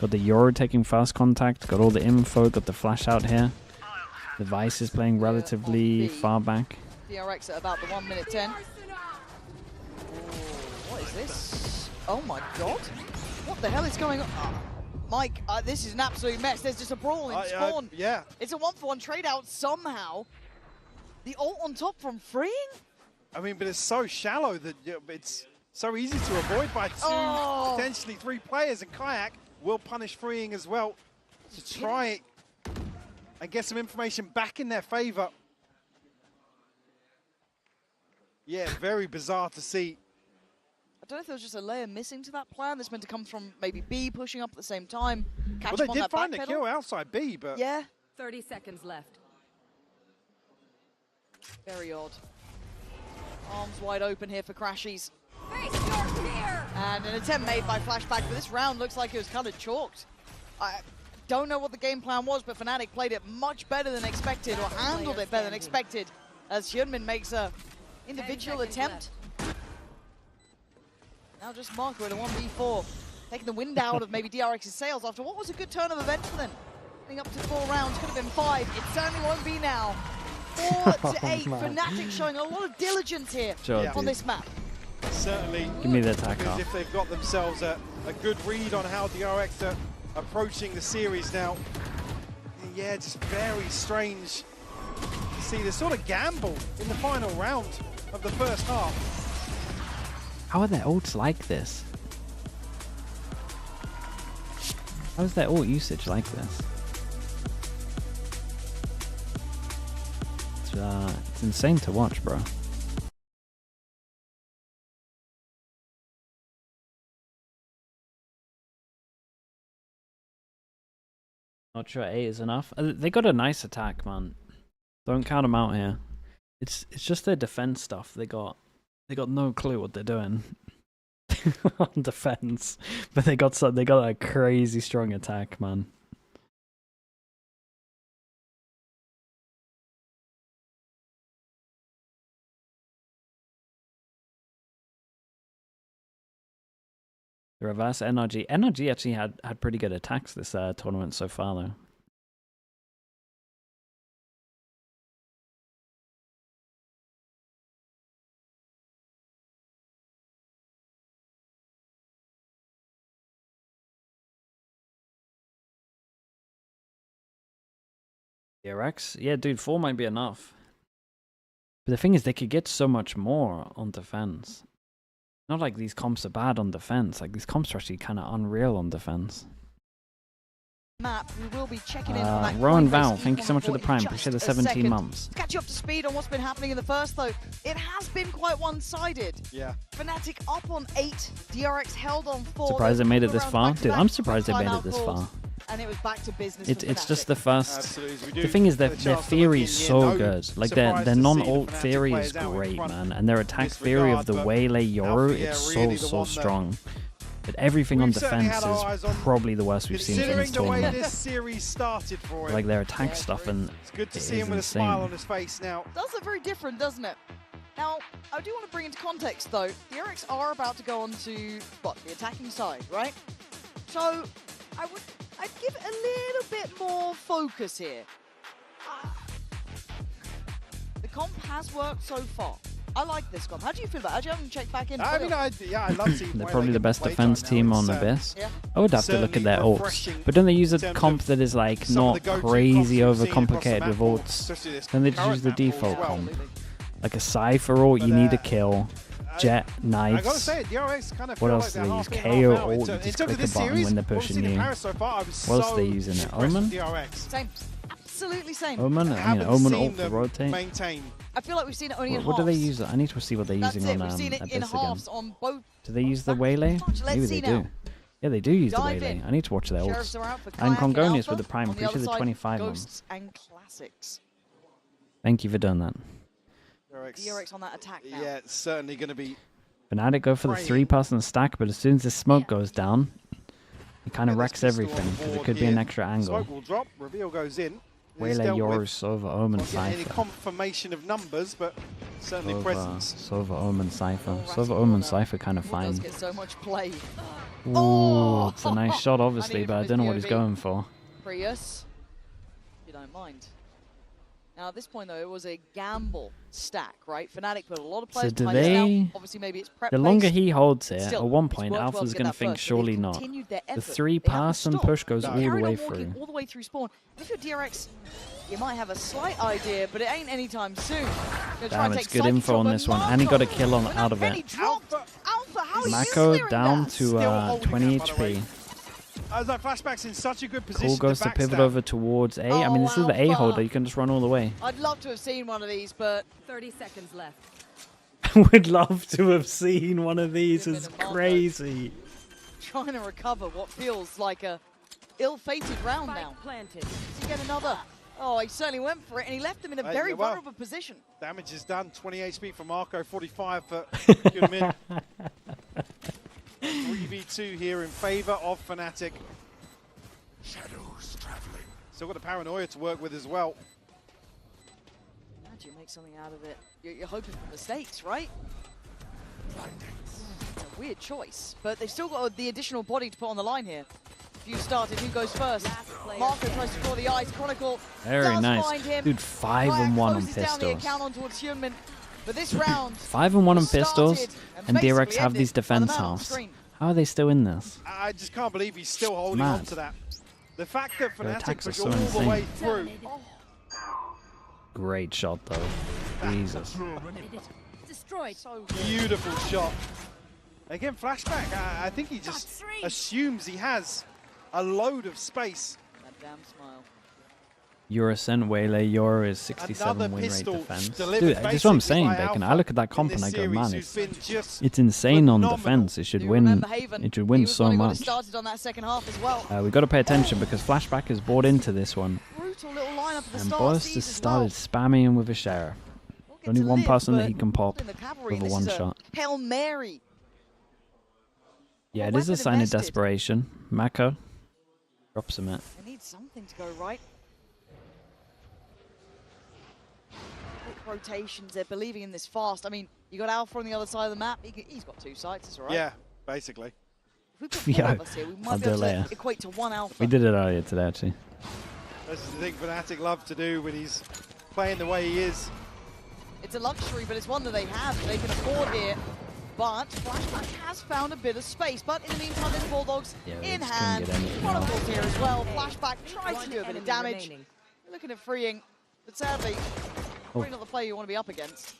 Got the Euro taking fast contact, got all the info, got the flash out here. The Vice is playing relatively far back. DRX at about the 1 minute 10. What is this? Oh my god. What the hell is going on? Mike, this is an absolute mess. There's just a brawl in spawn. Yeah. It's a 1-for-1 trade out somehow. The ult on top from freeing? I mean, but it's so shallow that it's so easy to avoid by two, potentially 3 players, and Kayak will punish freeing as well to try and get some information back in their favor. Yeah, very bizarre to see. I don't know if there was just a layer missing to that plan that's meant to come from maybe B pushing up at the same time. Catch Well, up they on did that find back a pedal. kill outside B, but... Yeah. 30 seconds left. Very odd. Arms wide open here for Crashies. Face your fear! And an attempt made by Flashback, but this round looks like it was kind of chalked. I don't know what the game plan was, but Fnatic played it much better than expected, or handled it better than expected, as Hyunmin makes a individual attempt. Now just Marco in a 1v4, taking the wind out of maybe DRX's sails after what was a good turn of events for them. Getting up to 4 rounds, could have been 5, it certainly won't be now. 4 to 8, Fnatic showing a lot of diligence here on this map. Certainly. Give me the attack because off. if they've got themselves a good read on how DRX are approaching the series now. Yeah, just very strange to see this sort of gamble in the final round of the first half. How are their ults like this? How is their ult usage like this? It's insane to watch, bro. Not sure 8 is enough. They got a nice attack, man. Don't count them out here. It's just their defense stuff. They got no clue what they're doing on defense, but they got a crazy strong attack, man. The reverse NRG. NRG actually had pretty good attacks this tournament so far, though. DRX? Yeah, dude, 4 might be enough. But the thing is, they could get so much more on defense. Not like these comps are bad on defense. Like, these comps are actually kind of unreal on defense. Map, we will be checking in on that. Rowan Val, thank you so much for the prime. Appreciate the 17 months. To catch you up to speed on what's been happening in the first, though, it has been quite one-sided. Yeah. Fnatic up on 8, DRX held on 4. Surprised they made it this far? Dude, I'm surprised they made it this far. And it was back to business. It's just the first. The thing is, their theory is so good. Like their non-ult theory is great, man, and their attack theory of the Waylay Yoru, it's so strong. But everything on defense is probably the worst we've seen from this tournament. Like their attack stuff, and it's good to see him with a smile on his face now. It does look very different, doesn't it? Now, I do want to bring into context, though. The DRX are about to go on to what, the attacking side, right? So I'd give it a little bit more focus here. The comp has worked so far. I like this comp. How do you feel about it? How do you haven't checked back in? I mean, yeah, I love seeing. They're probably the best defense team on Abyss. I would have to look at their ults. But don't they use a comp that is like not crazy overcomplicated with ults? Then they just use the default comp. Like a Cypher ult, you need a kill. Jet, knives. I gotta say, DRX kind of what else do they use? KO ult, you just click a button when they're pushing you. What else are they using it? Omen? Same. Absolutely same. Omen? I mean, Omen ult for rotate. I feel like we've seen it only in halves. What do they use? I need to see what they're using on We've seen it in Abyss halves again. on both. Do they use the Waylay? Maybe they do. Yeah, they do use the Waylay. I need to watch their ults. And Congonius with the prime. Appreciate the 25 months. And classics. Thank you for doing that. DRX on that attack now. Yeah, it's certainly going to be. Fnatic go for the 3-person stack, but as soon as the smoke goes down, He kind of wrecks everything because it could be an extra angle. Smoke will drop. Reveal goes in. Waylay, yours, Sova, Omen, Any Cypher. confirmation of numbers, but certainly presence. Sova, Omen, Cypher. Sova, Omen, Cypher kind of fine. Does get so much play. Ooh, it's a nice shot, obviously, but I don't know what he's going for. Prius, you don't mind. Now at this point though, it was a gamble stack, right? Fnatic put a lot of players behind us now. Obviously, maybe it's prep. The longer he holds it, Still, at one it's point, worked well Alpha's to going get to that think first, but they've surely not. continued their The effort. 3 They haven't pass and stopped. push goes all the Carried way on through. walking all the way through spawn. If you're DRX, you might have a slight idea, but it ain't anytime soon. Damn, it's good info on this one, and he got a kill on out of it. Alpha, how are you Mako clearing down that? to 20 HP. I was like, Flashback's in such a good position. Cool goes to pivot backstab. over towards A. I mean, this is the A holder. You can just run all the way. I'd love to have seen one of these, but 30 seconds left. Would love to have seen one of these. It's crazy. trying to recover what feels like a ill-fated round now. Planted. Does he get another? Oh, he certainly went for it, and he left him in a very vulnerable position. Damage is done. 20 HP for Marco, 45 for Goodman. 3v2 here in favor of Fnatic. Shadows traveling. Still got a paranoia to work with as well. Imagine you make something out of it. You're hoping for mistakes, right? It's a weird choice, but they've still got the additional body to put on the line here. If you started, who goes first? Marco tries to draw the eyes. Chronicle very nice. Find him. Dude, 5-1 on down the account pistols. on towards Human, but this round 5-1 on pistols, and DRX have these defense halves. How are they still in this? I just can't believe he's still holding on to that. The fact that Fnatic push so all insane. the way through. Great shot, though. Jesus. Destroyed. So beautiful shot. Again, Flashback, I think he just assumes he has a load of space. That damn smile. Your Ascent Waylay, your is 67 Another win rate pistol defense. delivered Dude, that's what I'm saying, by Bacon. I Alpha look at that comp in and I this go, man, series, who's been just it's insane on phenomenal. defense. It should Do win. remember Haven. It should He win was so one who got much. us started on that second half as well. We got to pay attention because Flashback is bought into this one. Brutal little lineup at the And start. Boss just started spamming him with a sheriff. Only one person that he can pop In the cavalry, with a this one is shot. Hail Mary. Yeah, it is a sign of desperation. Mako drops him it. They need something to go right. Quick rotations, they're believing in this fast. I mean, you got Alpha on the other side of the map. He's got two sites, it's alright. Yeah, basically. If we put four Yeah, of us here, we I'll might be do it able later. to equate to one Alpha. We did it earlier today, actually. This is the thing Fnatic love to do when he's playing the way he is. It's a luxury, but it's one that they have, they can afford here. But Flashback has found a bit of space. But in the meantime, there's Bulldogs in hand. Chronicles here as well. Flashback tries to do a bit of damage. You're looking at freeing, but sadly, probably not the player you want to be up against.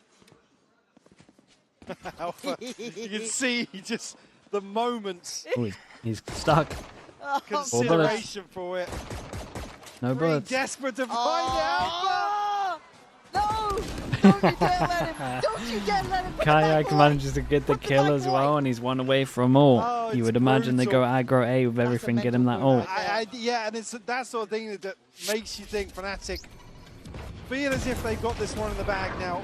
Alpha, you can see just the moments. Oh, he's stuck. Consideration for it. No Really bullets. desperate to find Alpha. No! Don't you dare let him! Don't you dare let him! Kayak manages to get the kill as well, and he's one away from ult. Oh, You would imagine they go aggro A with everything, get him that ult. Yeah, and it's that sort of thing that makes you think Fnatic feel as if they've got this one in the bag now.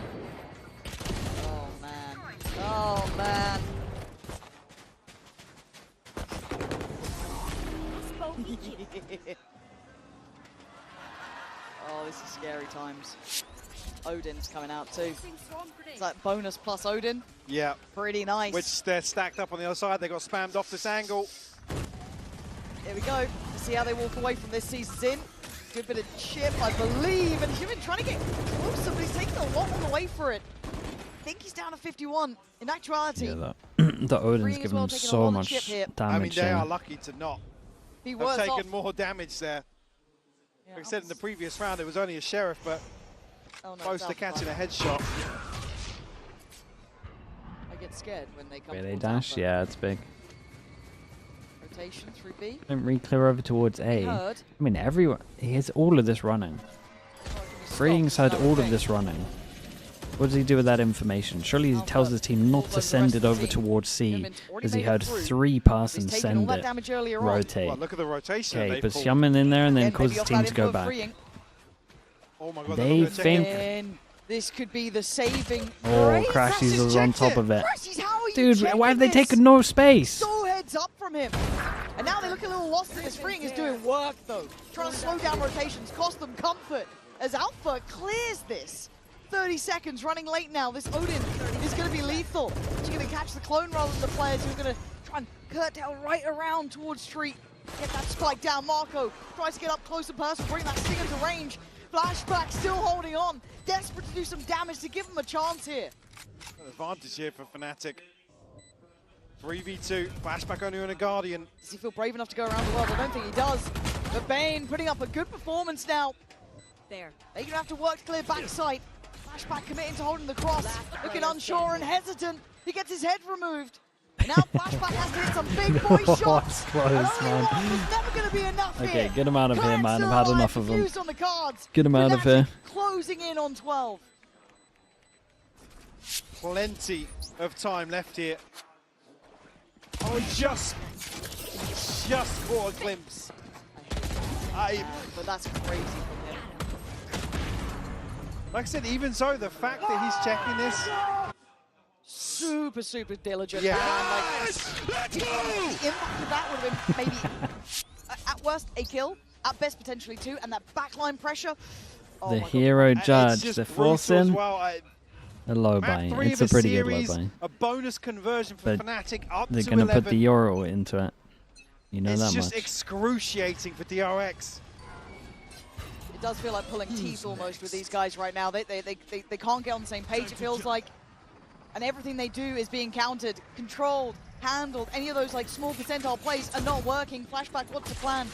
Oh man. Oh man. Oh, this is scary times. Odin's coming out too. It's like bonus plus Odin. Yeah. Pretty nice. Which they're stacked up on the other side. They got spammed off this angle. Here we go. Let's see how they walk away from this season's in. Good bit of chip, I believe. And Human trying to get closer, but he's taking a lot on the way for it. I think he's down to 51. In actuality, Yeah, the Odin's given him so much damage. I mean, they here. are lucky to not have taken more damage there. Like I said in the previous round, it was only a sheriff, but close to catching a headshot. I get scared when they come Relay towards dash, Alpha. yeah, it's big. Rotation through B. Don't re-clear over towards A. Heard. I mean, everyone, he has all of this running. Freeing's had all of this running. What does he do with that information? Surely he tells his team not to send it over towards C, because he heard 3 persons send it. Rotate. Well, look at the rotation. Okay, puts Yaman in there and then causes his team to go back. Oh my God, They think... This could be the saving. Oh, Crashies is on top of it. Crashies, how are you Dude, checking why have they this? taken no space? Soulhead heads up from him. And now they look a little lost in this. Freeing is doing work, though. Trying to slow down rotations, cost them comfort. As Alpha clears this. 30 seconds, running late now. This Odin is going to be lethal. She's going to catch the clone rather than the players who are going to try and curtail right around towards Street. Get that spike down. Marco tries to get up close and personal, bring that Sting into range. Flashback still holding on. Desperate to do some damage to give him a chance here. Advantage here for Fnatic. 3v2, Flashback only on a Guardian. Does he feel brave enough to go around the world? I don't think he does. But Bane putting up a good performance now. There. They're going to have to work to clear backside. Flashback committing to holding the cross. Looking unsure and hesitant. He gets his head removed. Now Flashback has to hit some big boy shots. Close, man. There's never going to be enough Okay, here. get him out of here, man. I've had enough of them. On the cards. Get him out of here. Closing in on 12. Plenty of time left here. Oh, just caught a glimpse. But that's crazy from him. Like I said, even so, the fact that he's checking this. Super, super diligent. Yeah. The impact of that would have been maybe, at worst, a kill. At best, potentially two. And that backline pressure. Oh The hero judge, they're forcing well. a low buy. It's a pretty good low buy. A bonus conversion for Fnatic up they're to going 11. to put the Euro into it. You know that much. It's just excruciating for DRX. It does feel like pulling teeth almost with these guys right now. They can't get on the same page, it feels like. And everything they do is being countered, controlled, handled. Any of those like small percentile plays are not working. Flashback, what's the plan?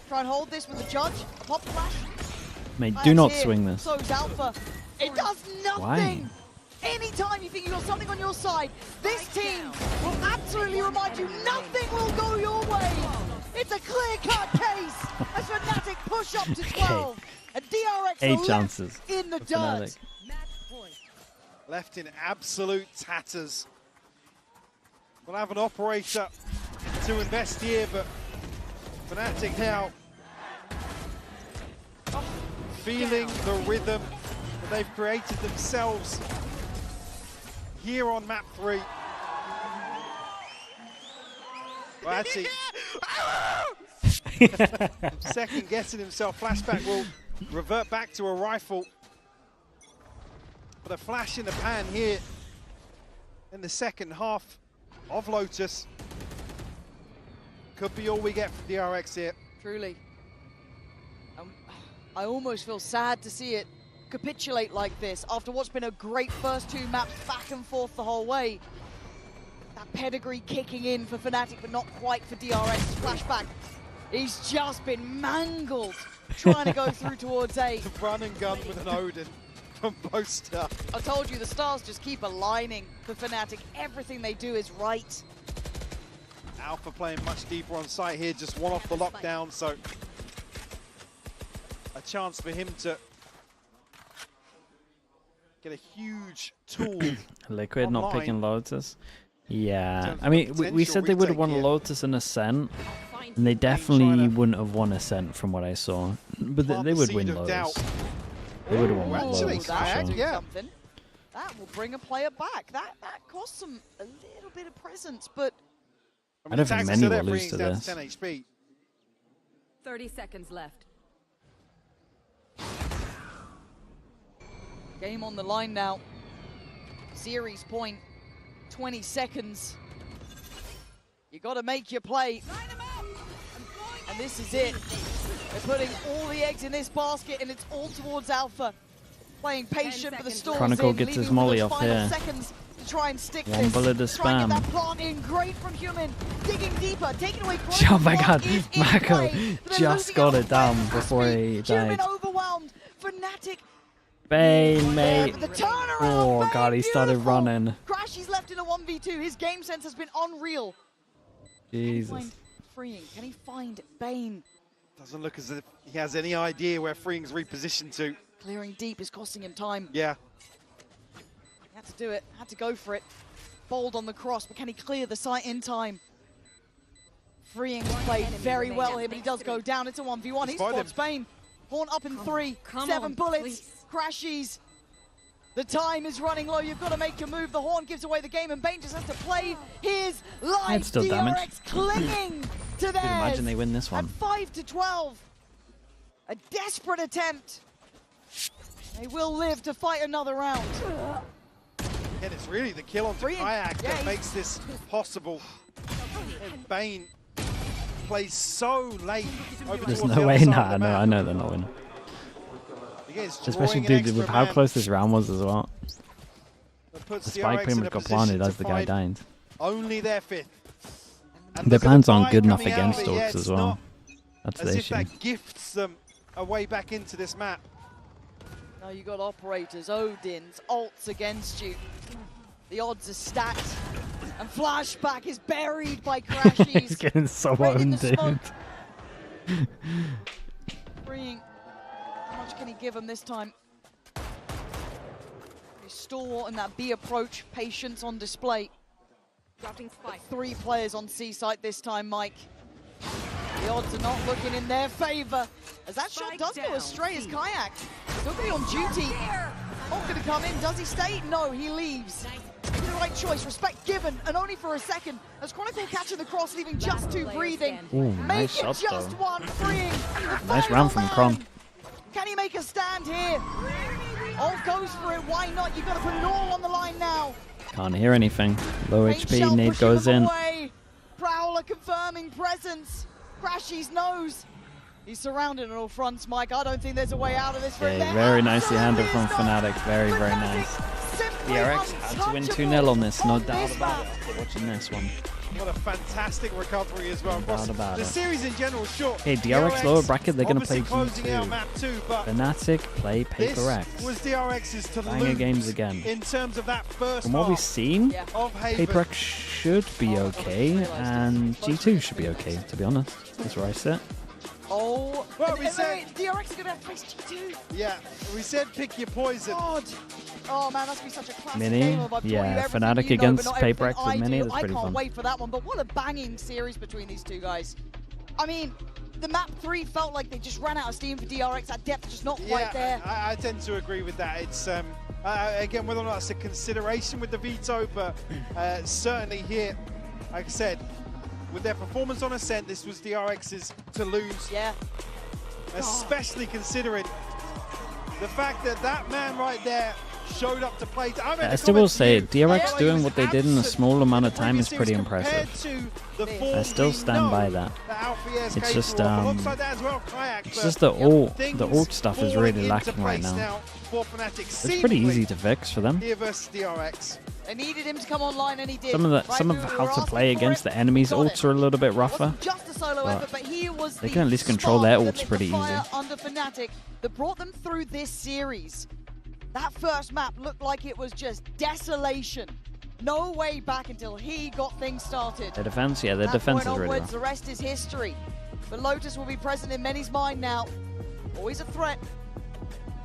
Try and hold this with the judge. A pop flash. Mate, do not swing this. So's Alpha. It does nothing. Why? Anytime you think you've got something on your side, this team will absolutely remind you nothing will go your way. It's a clear-cut case as Fnatic push up to 12. And DRX 8 are chances left in the for dirt. Fnatic. Left in absolute tatters. We'll have an operator to invest here, but Fnatic now feeling the rhythm that they've created themselves here on map 3. Watchy second guessing himself. Flashback will revert back to a rifle. But a flash in the pan here in the second half of Lotus. Could be all we get from DRX here. Truly. I almost feel sad to see it capitulate like this after what's been a great first 2 maps back and forth the whole way. That pedigree kicking in for Fnatic, but not quite for DRX. Flashback. He's just been mangled trying to go through towards A. Run and gun with an Odin from Boaster. I told you, the stars just keep aligning for Fnatic. Everything they do is right. Alpha playing much deeper on site here, just one off the lockdown, so a chance for him to get a huge tool. Liquid online. not picking Lotus. Yeah, I mean, we said they would have won Lotus and Ascent, and they definitely wouldn't have won Ascent from what I saw. But they would win Lotus. They would have won Lotus. Yeah. That will bring a player back. That costs them a little bit of presence, but I don't think many will lose to this. 10 HP. 30 seconds left. Game on the line now. Series point. 20 seconds. You got to make your play. And this is it. They're putting all the eggs in this basket, and it's all towards Alpha. Playing patient for the storm. Chronicle gets his molly off here. Seconds to try and stick One bullet to Try and spam. get that plant in. Great from Human. Digging deeper, taking away. Oh my god, Mako just got it down before he died. Human overwhelmed. Fnatic. Bane, mate. The turnaround, Oh Bane, god, he started beautiful. running. Crashy's left in a 1v2. His game sense has been unreal. Jesus. Can he find Freeing? Can he find Bane? Doesn't look as if he has any idea where Freeing's repositioned to. Clearing deep is costing him time. Yeah. He had to do it, had to go for it. Bold on the cross, but can he clear the site in time? Freeing played very well here, but he does go down. It's a 1v1. He spots Bane. Horn up in 3. 7 bullets. Crashies. The time is running low. You've got to make your move. The horn gives away the game, and Bane just has to play his life. Still DRX damage. clinging to theirs. Imagine they win this one. At 5-12. A desperate attempt. They will live to fight another round. And it's really the kill on Kayak that makes this possible. And Bane plays so late. There's no way. Nah, no, I know they're not winning. Especially, dude, with how close this round was as well. The spike pretty much got planted as the guy died. Only their fifth. Their plans aren't good enough against orcs as well. That's the issue. That gifts them a way back into this map. Now you got operators, Odins, ults against you. The odds are stacked. And Flashback is buried by Crashies. He's getting so owned, dude. Freeing. How much can he give him this time? He's stalwart in that B approach, patience on display. Dropping spike. 3 players on C site this time, Mike. The odds are not looking in their favor. As that shot does go astray as Kayak. Still be on duty. Not going to come in. Does he stay? No, he leaves. The right choice. Respect given, and only for a second. As Chronicle catching the cross, leaving just 2 breathing. Ooh, Make nice it shot, just though. 1, freeing. Nice round from Kron. Can he make a stand here? All goes for it. Why not? You've got to put it all on the line now. Can't hear anything. Low Paint HP, shell nade pushing goes them in. away. Prowler confirming presence. Crashies knows. He's surrounded on all fronts, Mike. I don't think there's a way out of this for him. Yeah, very nicely handled from Fnatic. Very, very nice. DRX had to win 2-0 on this, no doubt about it. Watching this one. What a fantastic recovery as well. The series in general, sure. Hey, DRX lower bracket, they're going to play G2. Fnatic play PRX. This was DRX's to Banger games again. In terms of that first From what we've seen, of Haven. PRX should be okay, and G2 should be okay, to be honest. That's where I sit. Oh, well, we said DRX is going to have to face G2. Yeah, we said pick your poison. God. Oh man, that's be such a classic Mini, game of yeah, Fnatic against PRX with Mini, that's pretty fun. I can't fun. wait for that one, but what a banging series between these two guys. I mean, the map 3 felt like they just ran out of steam for DRX. That depth just not quite there. I tend to agree with that. It's again, whether or not it's a consideration with the veto, but certainly here, like I said, with their performance on Ascent, this was DRX's to lose. Yeah. Especially considering the fact that that man right there showed up to play. I still will say, DRX doing what they did in a small amount of time is pretty impressive. I still stand by that. It's just the ult stuff is really lacking right now. It's pretty easy to fix for them. They needed him to come online, and he did. Some of how to play against the enemies' ults are a little bit rougher. Just a solo effort, but he was they can at least control their ults pretty easy. Under Fnatic that brought them through this series. That first map looked like it was just desolation. No way back until he got things started. Their defense, yeah, their defense is really rough. The rest is history. But Lotus will be present in many's mind now. Always a threat.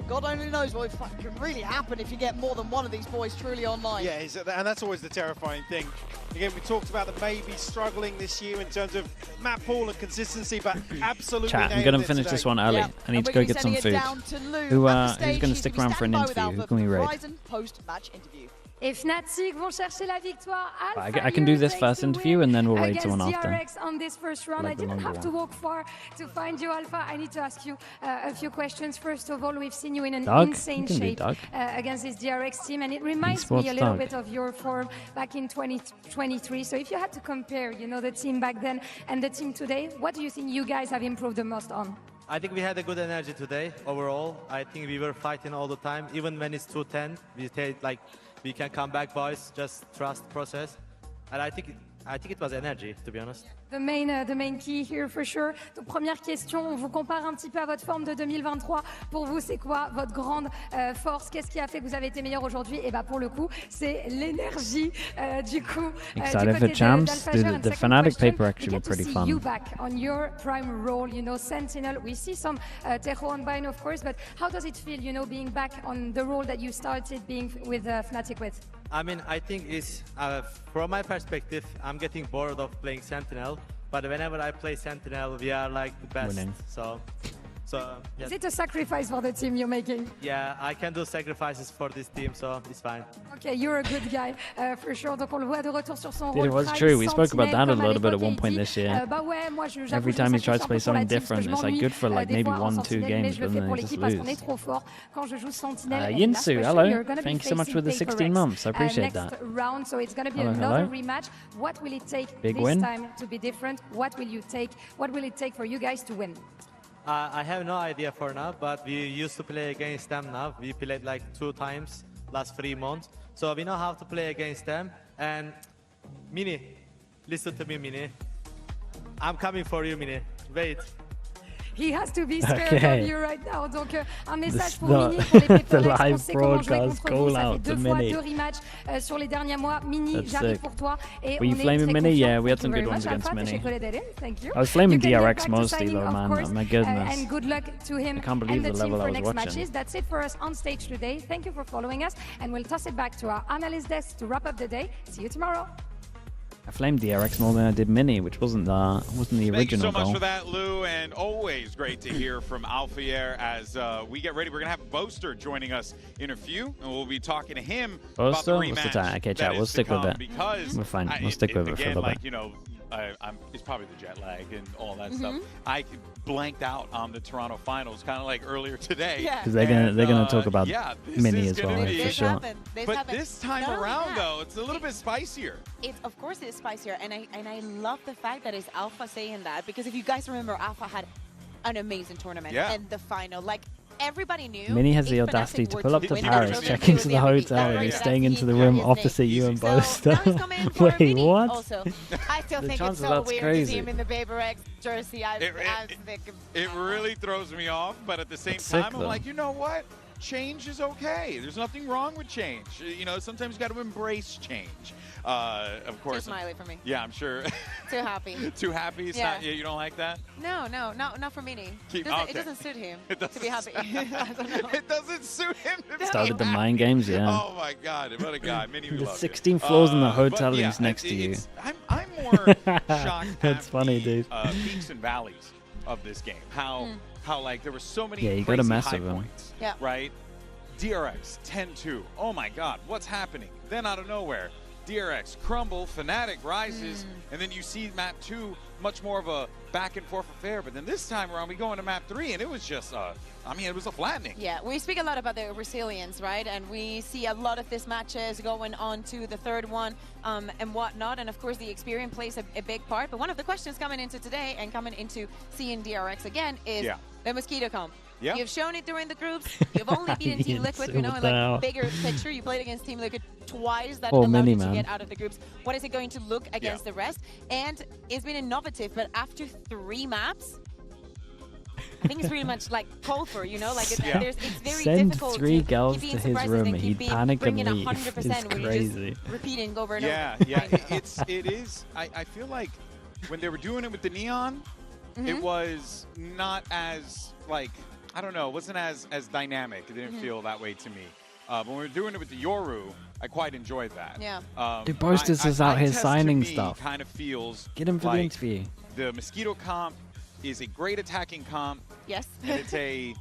God only knows what can really happen if you get more than one of these boys truly online. Yeah, and that's always the terrifying thing. Again, we talked about them maybe struggling this year in terms of map pool and consistency, but absolutely. Chat, I'm going to finish this one early. I need to go get some food. Who's going to stick around for an interview? Who can we raid? Post-match interview. Et Fnatic vont chercher la victoire. I can do this first interview and then we'll raid someone after. DRX on this first round. I didn't have to walk far to find you, Alpha. I need to ask you a few questions. First of all, we've seen you in an insane shape against this DRX team, and it reminds me a little bit of your form back in 2023. So if you had to compare, you know, the team back then and the team today, what do you think you guys have improved the most on? I think we had a good energy today overall. I think we were fighting all the time. Even when it's 2-10, we stayed like, we can come back, boys. Just trust the process. And I think it was energy, to be honest. The main key here for sure. Donc première question, on vous compare un petit peu à votre forme de 2023. Pour vous, c'est quoi votre grande force? Qu'est-ce qui a fait que vous avez été meilleur aujourd'hui? Et bah pour le coup, c'est l'énergie du coup. Excited for champs. The Fnatic paper actually pretty fun. You back on your prime role, you know, Sentinel. We see some Tejo on Bind, of course, but how does it feel, you know, being back on the role that you started being with Fnatic with? I mean, I think it's, from my perspective, I'm getting bored of playing Sentinel. But whenever I play Sentinel, we are like the best. Winning. So So Is it a sacrifice for the team you're making? Yeah, I can do sacrifices for this team, so it's fine. Okay, you're a good guy, for sure. Donc on le voit de retour sur son Dude, it was true. We spoke about that a little bit at one point this year. Bah ouais, moi, Every time he tries to play something different, it's like good for like maybe 1-2 games, but then they just lose. Yinsu, hello. Thank you so much for the 16 months. I appreciate that. Round, so it's going to be another rematch. What will it take Big this win. time to be different? What will you take? What will it take for you guys to win? I have no idea for now, but we used to play against them now. We played like 2 times last 3 months. So we know how to play against them. And Mini, listen to me, Mini. I'm coming for you, Mini. Wait. He has to be scared of you right now. Donc un message pour Mini, pour les PRX. On sait comment jouer contre vous. Ça fait 2 fois 2 rematchs sur les derniers mois. Mini, j'arrive pour toi. Et Were you flaming Mini? Yeah, we had some good ones against Mini. I was flaming DRX mostly though, man. My goodness. And good luck to him. I can't believe the level I was watching. Matches. That's it for us on stage today. Thank you for following us, and we'll toss it back to our analyst desk to wrap up the day. See you tomorrow. I flamed DRX more than I did Mini, which wasn't the original Thank you so much goal. for that, Lou, and always great to hear from Alfier as we get ready. We're going to have Boaster joining us in a few, and we'll be talking to him about the rematch. What's the time? Okay, chat, we'll stick with it. We're fine. We'll stick with it for a little bit. You know, it's probably the jet lag and all that stuff. I blanked out on the Toronto finals, kind of like earlier today. Because they're gonna talk about Mini as well, for sure. But this time around, though, it's a little bit spicier. Of course it's spicier, and I love the fact that it's Alpha saying that, because if you guys remember, Alpha had an amazing tournament and the final, like. Everybody knew. Mini has the audacity to pull up to Paris, check into the hotel, and he's staying into the room opposite you and Boaster. Wait, what? Also, I still think it's so weird to see him in the PRX jersey. It really throws me off, but at the same time, I'm like, you know what? Change is okay. There's nothing wrong with change. You know, sometimes you got to embrace change. Of course. Too smiley for me. Yeah, I'm sure. Too happy. Too happy? It's not, you don't like that? No, not for Mini. It doesn't suit him to be happy. I don't know. It doesn't suit him to be Started the mind games, yeah. Oh my God, what a guy. Mini, we the love 16 floors in the hotel and he's next to you. I'm more shocked That's funny, dude. Peaks and valleys of this game. How like there were so many you gotta mess high with him. points, right? DRX 10-2. Oh my God, what's happening? Then out of nowhere, DRX crumble, Fnatic rises, and then you see map 2 much more of a back and forth affair. But then this time around, we go into map 3, and it was just I mean, it was a flattening. Yeah, we speak a lot about the resilience, right? And we see a lot of these matches going on to the third one and whatnot. And of course, the experience plays a big part. But one of the questions coming into today and coming into seeing DRX again is the Mosquito comp. Yeah. You've shown it during the groups. You've only beaten Team Liquid, you know, in like bigger picture. You played against Team Liquid twice. That allowed you to get out of the groups. What is it going to look against the rest? And it's been innovative, but after 3 maps, I think it's pretty much like called for, you know, like it's very difficult 3 to girls keep to being his room. He'd panic and leave. 100% It's when crazy. you're just repeating over and over. Yeah, it is. I feel like when they were doing it with the Neon, it was not as like, I don't know, it wasn't as dynamic. It didn't feel that way to me. But when we were doing it with the Yoru, I quite enjoyed that. Yeah. Dude, Boasters is out here signing stuff. Kind of feels Get him for like the interview. The Mosquito comp is a great attacking comp. Yes. And it's a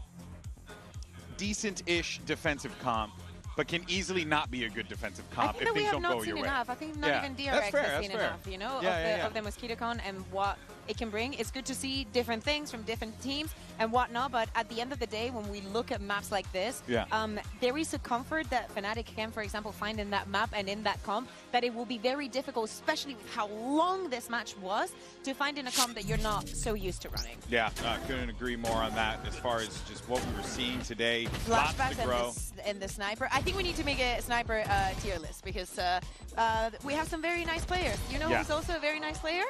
decent-ish defensive comp, but can easily not be a good defensive comp if things don't go your way. I think not even DRX has seen enough, you know, of the Mosquito Con and what it can bring. It's good to see different things from different teams and whatnot, but at the end of the day, when we look at maps like this, there is a comfort that Fnatic can, for example, find in that map and in that comp that it will be very difficult, especially with how long this match was, to find in a comp that you're not so used to running. Yeah, couldn't agree more on that as far as just what we were seeing today. Flashbacks and the sniper. I think we need to make a sniper tier list because we have some very nice players. You know who's also a very nice player?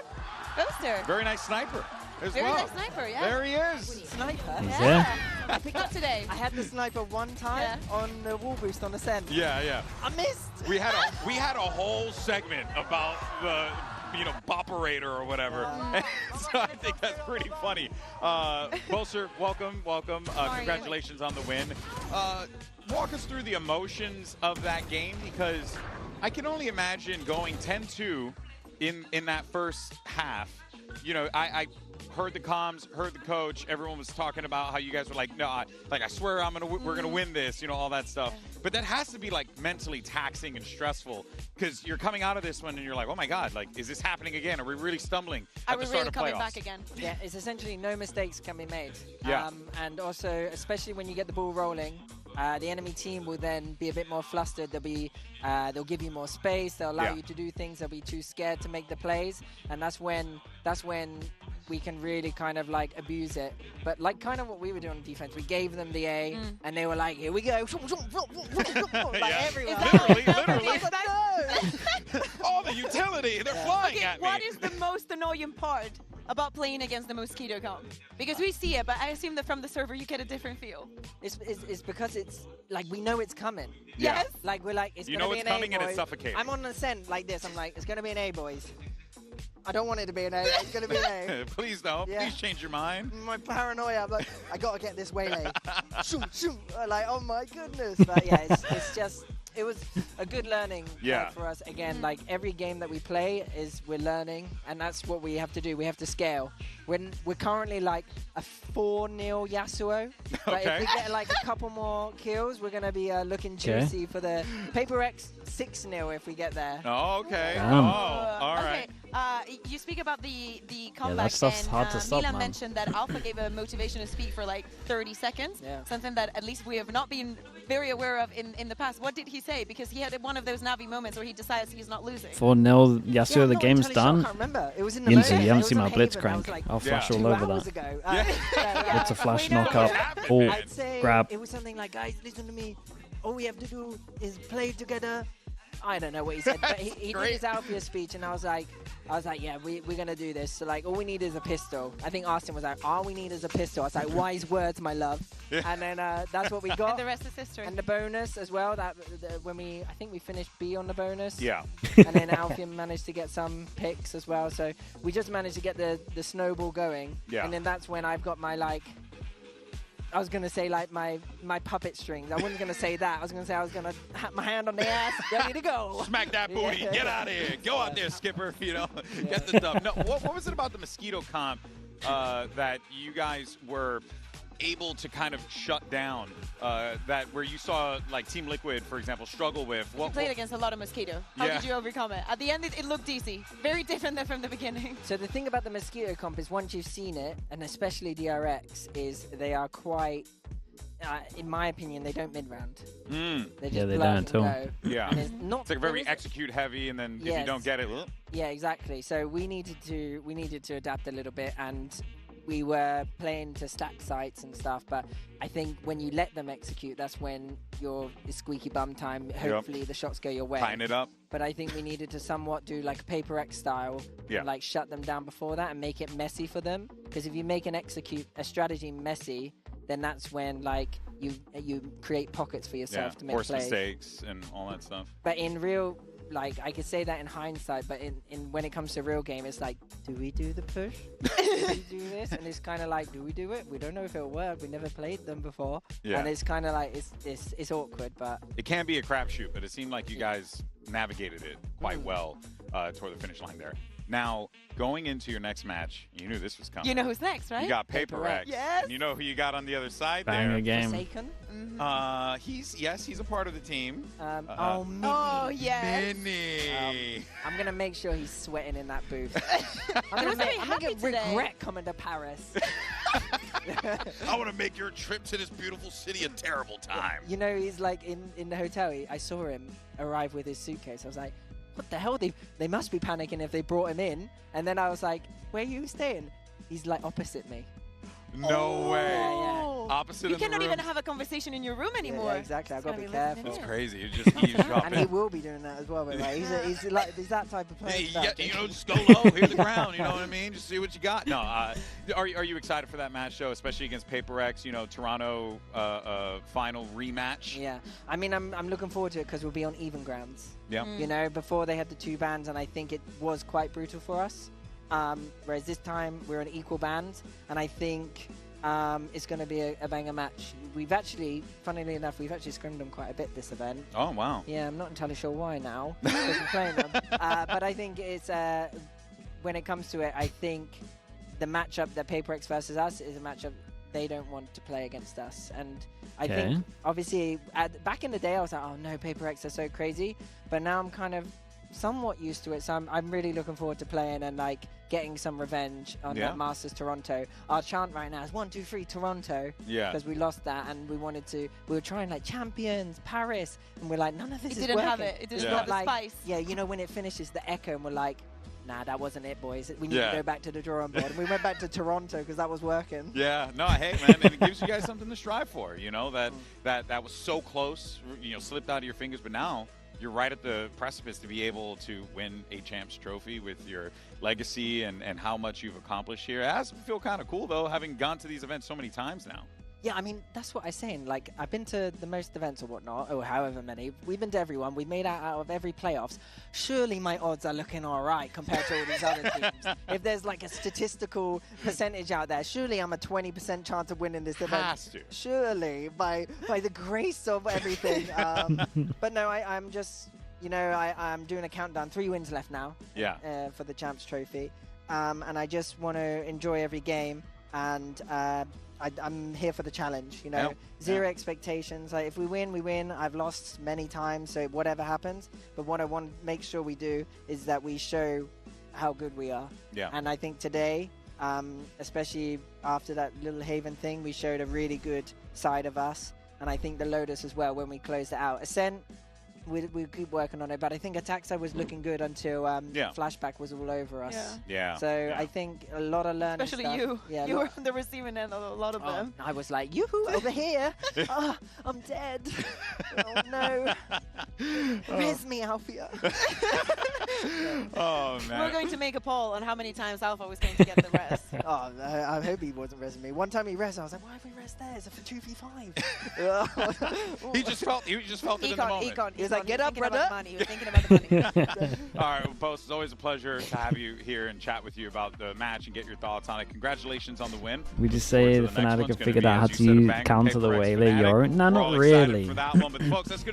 Boaster. Very nice sniper as very well. Nice sniper, yeah. There he is. Sniper? Yeah. I picked up today. I had the sniper one time on the wall boost on Ascent. Yeah. I missed. We had a whole segment about the Bopperator or whatever. So I think that's pretty funny. Boaster, welcome. Congratulations on the win. Walk us through the emotions of that game, because I can only imagine going 10-2 in that first half you know, I heard the comms, heard the coach. Everyone was talking about how you guys were like, no, I swear we're gonna win this, you know, all that stuff. But that has to be like mentally taxing and stressful because you're coming out of this one and you're like, oh my God, like, is this happening again? Are we really stumbling at the start of playoffs? Are we really coming back again? Yeah, it's essentially no mistakes can be made. Yeah. And also, especially when you get the ball rolling, the enemy team will then be a bit more flustered. They'll give you more space. They'll allow you to do things. They'll be too scared to make the plays, and that's when we can really kind of like abuse it. But like kind of what we were doing on defense, we gave them the A, and they were like, "Here we go!" Like everywhere. Literally. Oh, the utility! They're flying at me. What is the most annoying part about playing against the Mosquito comp? Because we see it, but I assume that from the server you get a different feel. It's because it's like we know it's coming. Yeah. Yes. Like we're like, it's you gonna know be it's an coming A, and boys. it's suffocating. I'm on an ascent like this. I'm like, it's gonna be an A, boys. I don't want it to be an A. It's gonna be an A. Please don't. Yeah. Please change your mind. My paranoia. I'm like, I gotta get this waylay. Shoot, shoot. Like, oh my goodness. But yeah, it's just. It was a good learning for us. Again, like every game that we play we're learning, and that's what we have to do. We have to scale. We're currently like a 4-0 Yasuo. But if we get like a couple more kills, we're gonna be looking juicy for the PRX 6-0 if we get there. Oh, okay. Damn. All right. Okay. You speak about the comeback, that stuff's hard to stop, Milan man. mentioned that Alpha gave a motivational speech for like 30 seconds. Yeah. Something that at least we have not been very aware of in the past. What did he say? Because he had one of those Navi moments where he decides he's not losing. 4-0 Yasuo, the game's done. I can't remember. It was in the You moment. haven't seen my Blitzcrank. I'll flash all over that. It's a flash knockup. Oh, I'd say grab. it was something like, guys, listen to me. All we have to do is play together. I don't know what he said, but he did his Alpha speech, and I was like, yeah, we're gonna do this. So like, all we need is a pistol. I think Austin was like, all we need is a pistol. I was like, wise words, my love. And then that's what we got. And the rest is history. And the bonus as well. That when I think we finished B on the bonus. Yeah. And then Alfian managed to get some picks as well. So we just managed to get the snowball going. Yeah. And then that's when I've got my like. I was going to say like my puppet strings. I wasn't going to say that. I was going to say I was going to have my hand on the ass, ready to go. Smack that booty. Get out of here. Go out there, Skipper. You know, get the stuff. No, what was it about the Mosquito comp that you guys were able to kind of shut down? That where you saw like Team Liquid, for example, struggle with. You played against a lot of Mosquito. How did you overcome it? At the end, it looked easy. Very different than from the beginning. So the thing about the Mosquito comp is once you've seen it, and especially DRX, is they are quite, in my opinion, they don't mid-round. They just they don't at all. Yeah. And it's like very execute heavy, and then if you don't get it. Yeah, exactly. So we needed to adapt a little bit, and we were playing to stack sites and stuff, but I think when you let them execute, that's when it's squeaky bum time. Hopefully the shots go your way. Tying it up. But I think we needed to somewhat do like a PRX style, and like shut them down before that and make it messy for them. Because if you make a strategy messy, then that's when like you create pockets for yourself to make force plays. mistakes and all that stuff. But in real, like I could say that in hindsight, but in when it comes to real game, it's like, do we do the push? Do we do this? And it's kind of like, do we do it? We don't know if it'll work. We never played them before, and it's kind of like it's awkward, but it can be a crapshoot. But it seemed like you guys navigated it quite well toward the finish line there. Now, going into your next match, you knew this was coming. You know who's next, right? You got PRX. Yes. And you know who you got on the other side Banger there. game. Forsaken? He's a part of the team. Minnie. Oh, yes. Minnie. I'm going to make sure he's sweating in that booth. I'm going to regret coming to Paris. I want to make your trip to this beautiful city a terrible time. You know, he's like in the hotel. I saw him arrive with his suitcase. I was like, what the hell? They must be panicking if they brought him in. And then I was like, where are you staying? He's like opposite me. No way. Yeah. Opposite You in the cannot room. even have a conversation in your room anymore. Yeah, exactly. I've got to be careful. That's crazy. You just eavesdropping. And he will be doing that as well. But like, he's that type of player. Just go low, hear the ground. You know what I mean? Just see what you got. No, are you excited for that match, though, especially against PRX? You know, Toronto final rematch. Yeah, I mean, I'm looking forward to it because we'll be on even grounds. Yeah. You know, before they had the 2 bans, and I think it was quite brutal for us. Whereas this time we're on equal bans, and I think it's going to be a banger match. We've actually, funnily enough, scrimmed them quite a bit this event. Oh, wow. Yeah, I'm not entirely sure why now, because we're playing them. But I think it's when it comes to it, I think the matchup that PRX versus us is a matchup they don't want to play against us. And I think, obviously, back in the day, I was like, oh no, PRX are so crazy. But now I'm kind of somewhat used to it. So I'm really looking forward to playing and like getting some revenge on that Masters Toronto. Our chant right now is 1, 2, 3 Toronto. Yeah. Because we lost that and we were trying like champions, Paris, and we're like, none of this is working. It didn't have the spice. Yeah, you know when it finishes the echo and we're like, nah, that wasn't it, boys. We need to go back to the drawing board. And we went back to Toronto because that was working. Yeah, no, hey, man, and it gives you guys something to strive for, you know, that was so close, you know, slipped out of your fingers, but now you're right at the precipice to be able to win a Champs Trophy with your legacy and how much you've accomplished here. It has to feel kind of cool, though, having gone to these events so many times now. Yeah, I mean, that's what I'm saying. Like, I've been to the most events or whatnot, or however many. We've been to everyone. We've made out of every playoffs. Surely my odds are looking all right compared to all these other teams. If there's like a statistical percentage out there, surely I'm a 20% chance of winning this event. Has to. Surely, by the grace of everything. But no, I'm just, you know, I'm doing a countdown. 3 wins left now. Yeah. For the Champs Trophy. And I just want to enjoy every game. And I'm here for the challenge, you know. Zero expectations. Like, if we win, we win. I've lost many times, so whatever happens. But what I want to make sure we do is that we show how good we are. Yeah. And I think today, especially after that Little Haven thing, we showed a really good side of us. And I think the Lotus as well when we closed it out. Ascent, we keep working on it, but I think Attaxa was looking good until Flashback was all over us. So I think a lot of learning Especially stuff. you. Yeah, you were on the receiving end of a lot of them. I was like, yoo-hoo, over here. I'm dead. Oh, no. Where's me, Alfia? Oh, man. We're going to make a poll on how many times Alpha was going to get the rest. I hope he wasn't resing me. One time he resed, I was like, why have we rest there? It's a 2v5. He just felt it in the moment. He was like, get up, brother. He was thinking about the money. All right, well, Post, it's always a pleasure to have you here and chat with you about the match and get your thoughts on it. Congratulations on the win. We just say the Fnatic have figured out how to counter the Waylay Yoru. No, not really.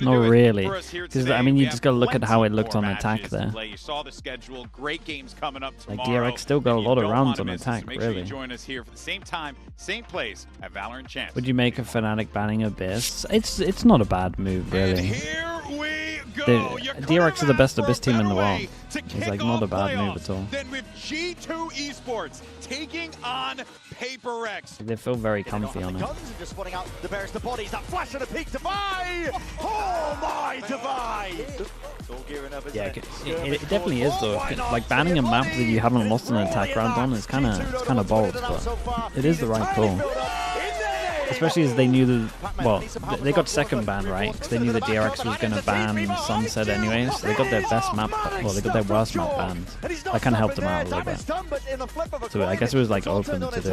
Not really. Because, I mean, you just got to look at how it looked on attack there. You saw the schedule. Great games coming up tomorrow. Like, DRX still got a lot of rounds on attack, really. Make sure you join us here for the same time, same place at Valorant Champs. Would you make a Fnatic banning Abyss? It's not a bad move, really. DRX is the best Abyss team in the world. It's like not a bad move at all. Then with G2 Esports taking on PRX. They feel very comfy on it. Just spotting out the bears, the bodies, that flash and a peek, Divide! Oh my Divide! Yeah, it definitely is though. Like banning a map that you haven't lost an attack round on is kind of bold, but it is the right call. Especially as they knew they got second ban, right? Because they knew that DRX was going to ban Sunset anyway, so they got their best map, well, they got their worst map banned. That kind of helped them out a little bit. So I guess it was like open to do.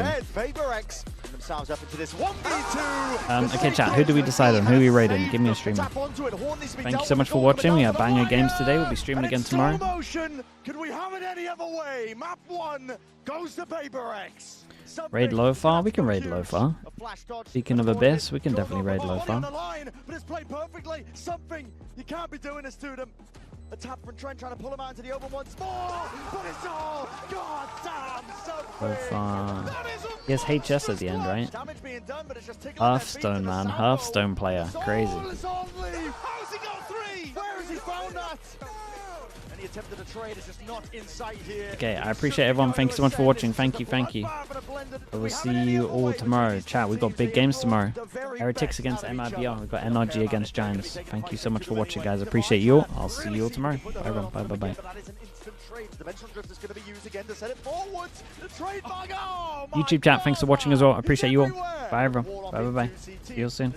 Okay, chat, who do we decide on? Who are we rating? Give me a streamer. Thank you so much for watching. We have banger games today. We'll be streaming again tomorrow. Could we have it any other way? Map 1 goes to PRX. Raid Lofar? We can raid Lofar. Speaking of Abyss, we can definitely raid Lofar. But it's played perfectly. Something. You can't be doing this to them. A tap from Trent trying to pull him out into the open once more. But it's all goddamn Lofar. He has HS at the end, right? Hearthstone, man. Hearthstone player. Crazy. How's he got 3? Where has he found that? Any attempt at a trade is just not in sight here. Okay, I appreciate everyone. Thank you so much for watching. Thank you, thank you. I will see you all tomorrow. Chat, we've got big games tomorrow. Heretics against MIBR. We've got NRG against Giants. Thank you so much for watching, guys. I appreciate you all. I'll see you all tomorrow. Bye, everyone. Bye, bye, bye. YouTube chat, thanks for watching as well. I appreciate you all. Bye, everyone. Bye, bye, bye. See you all soon.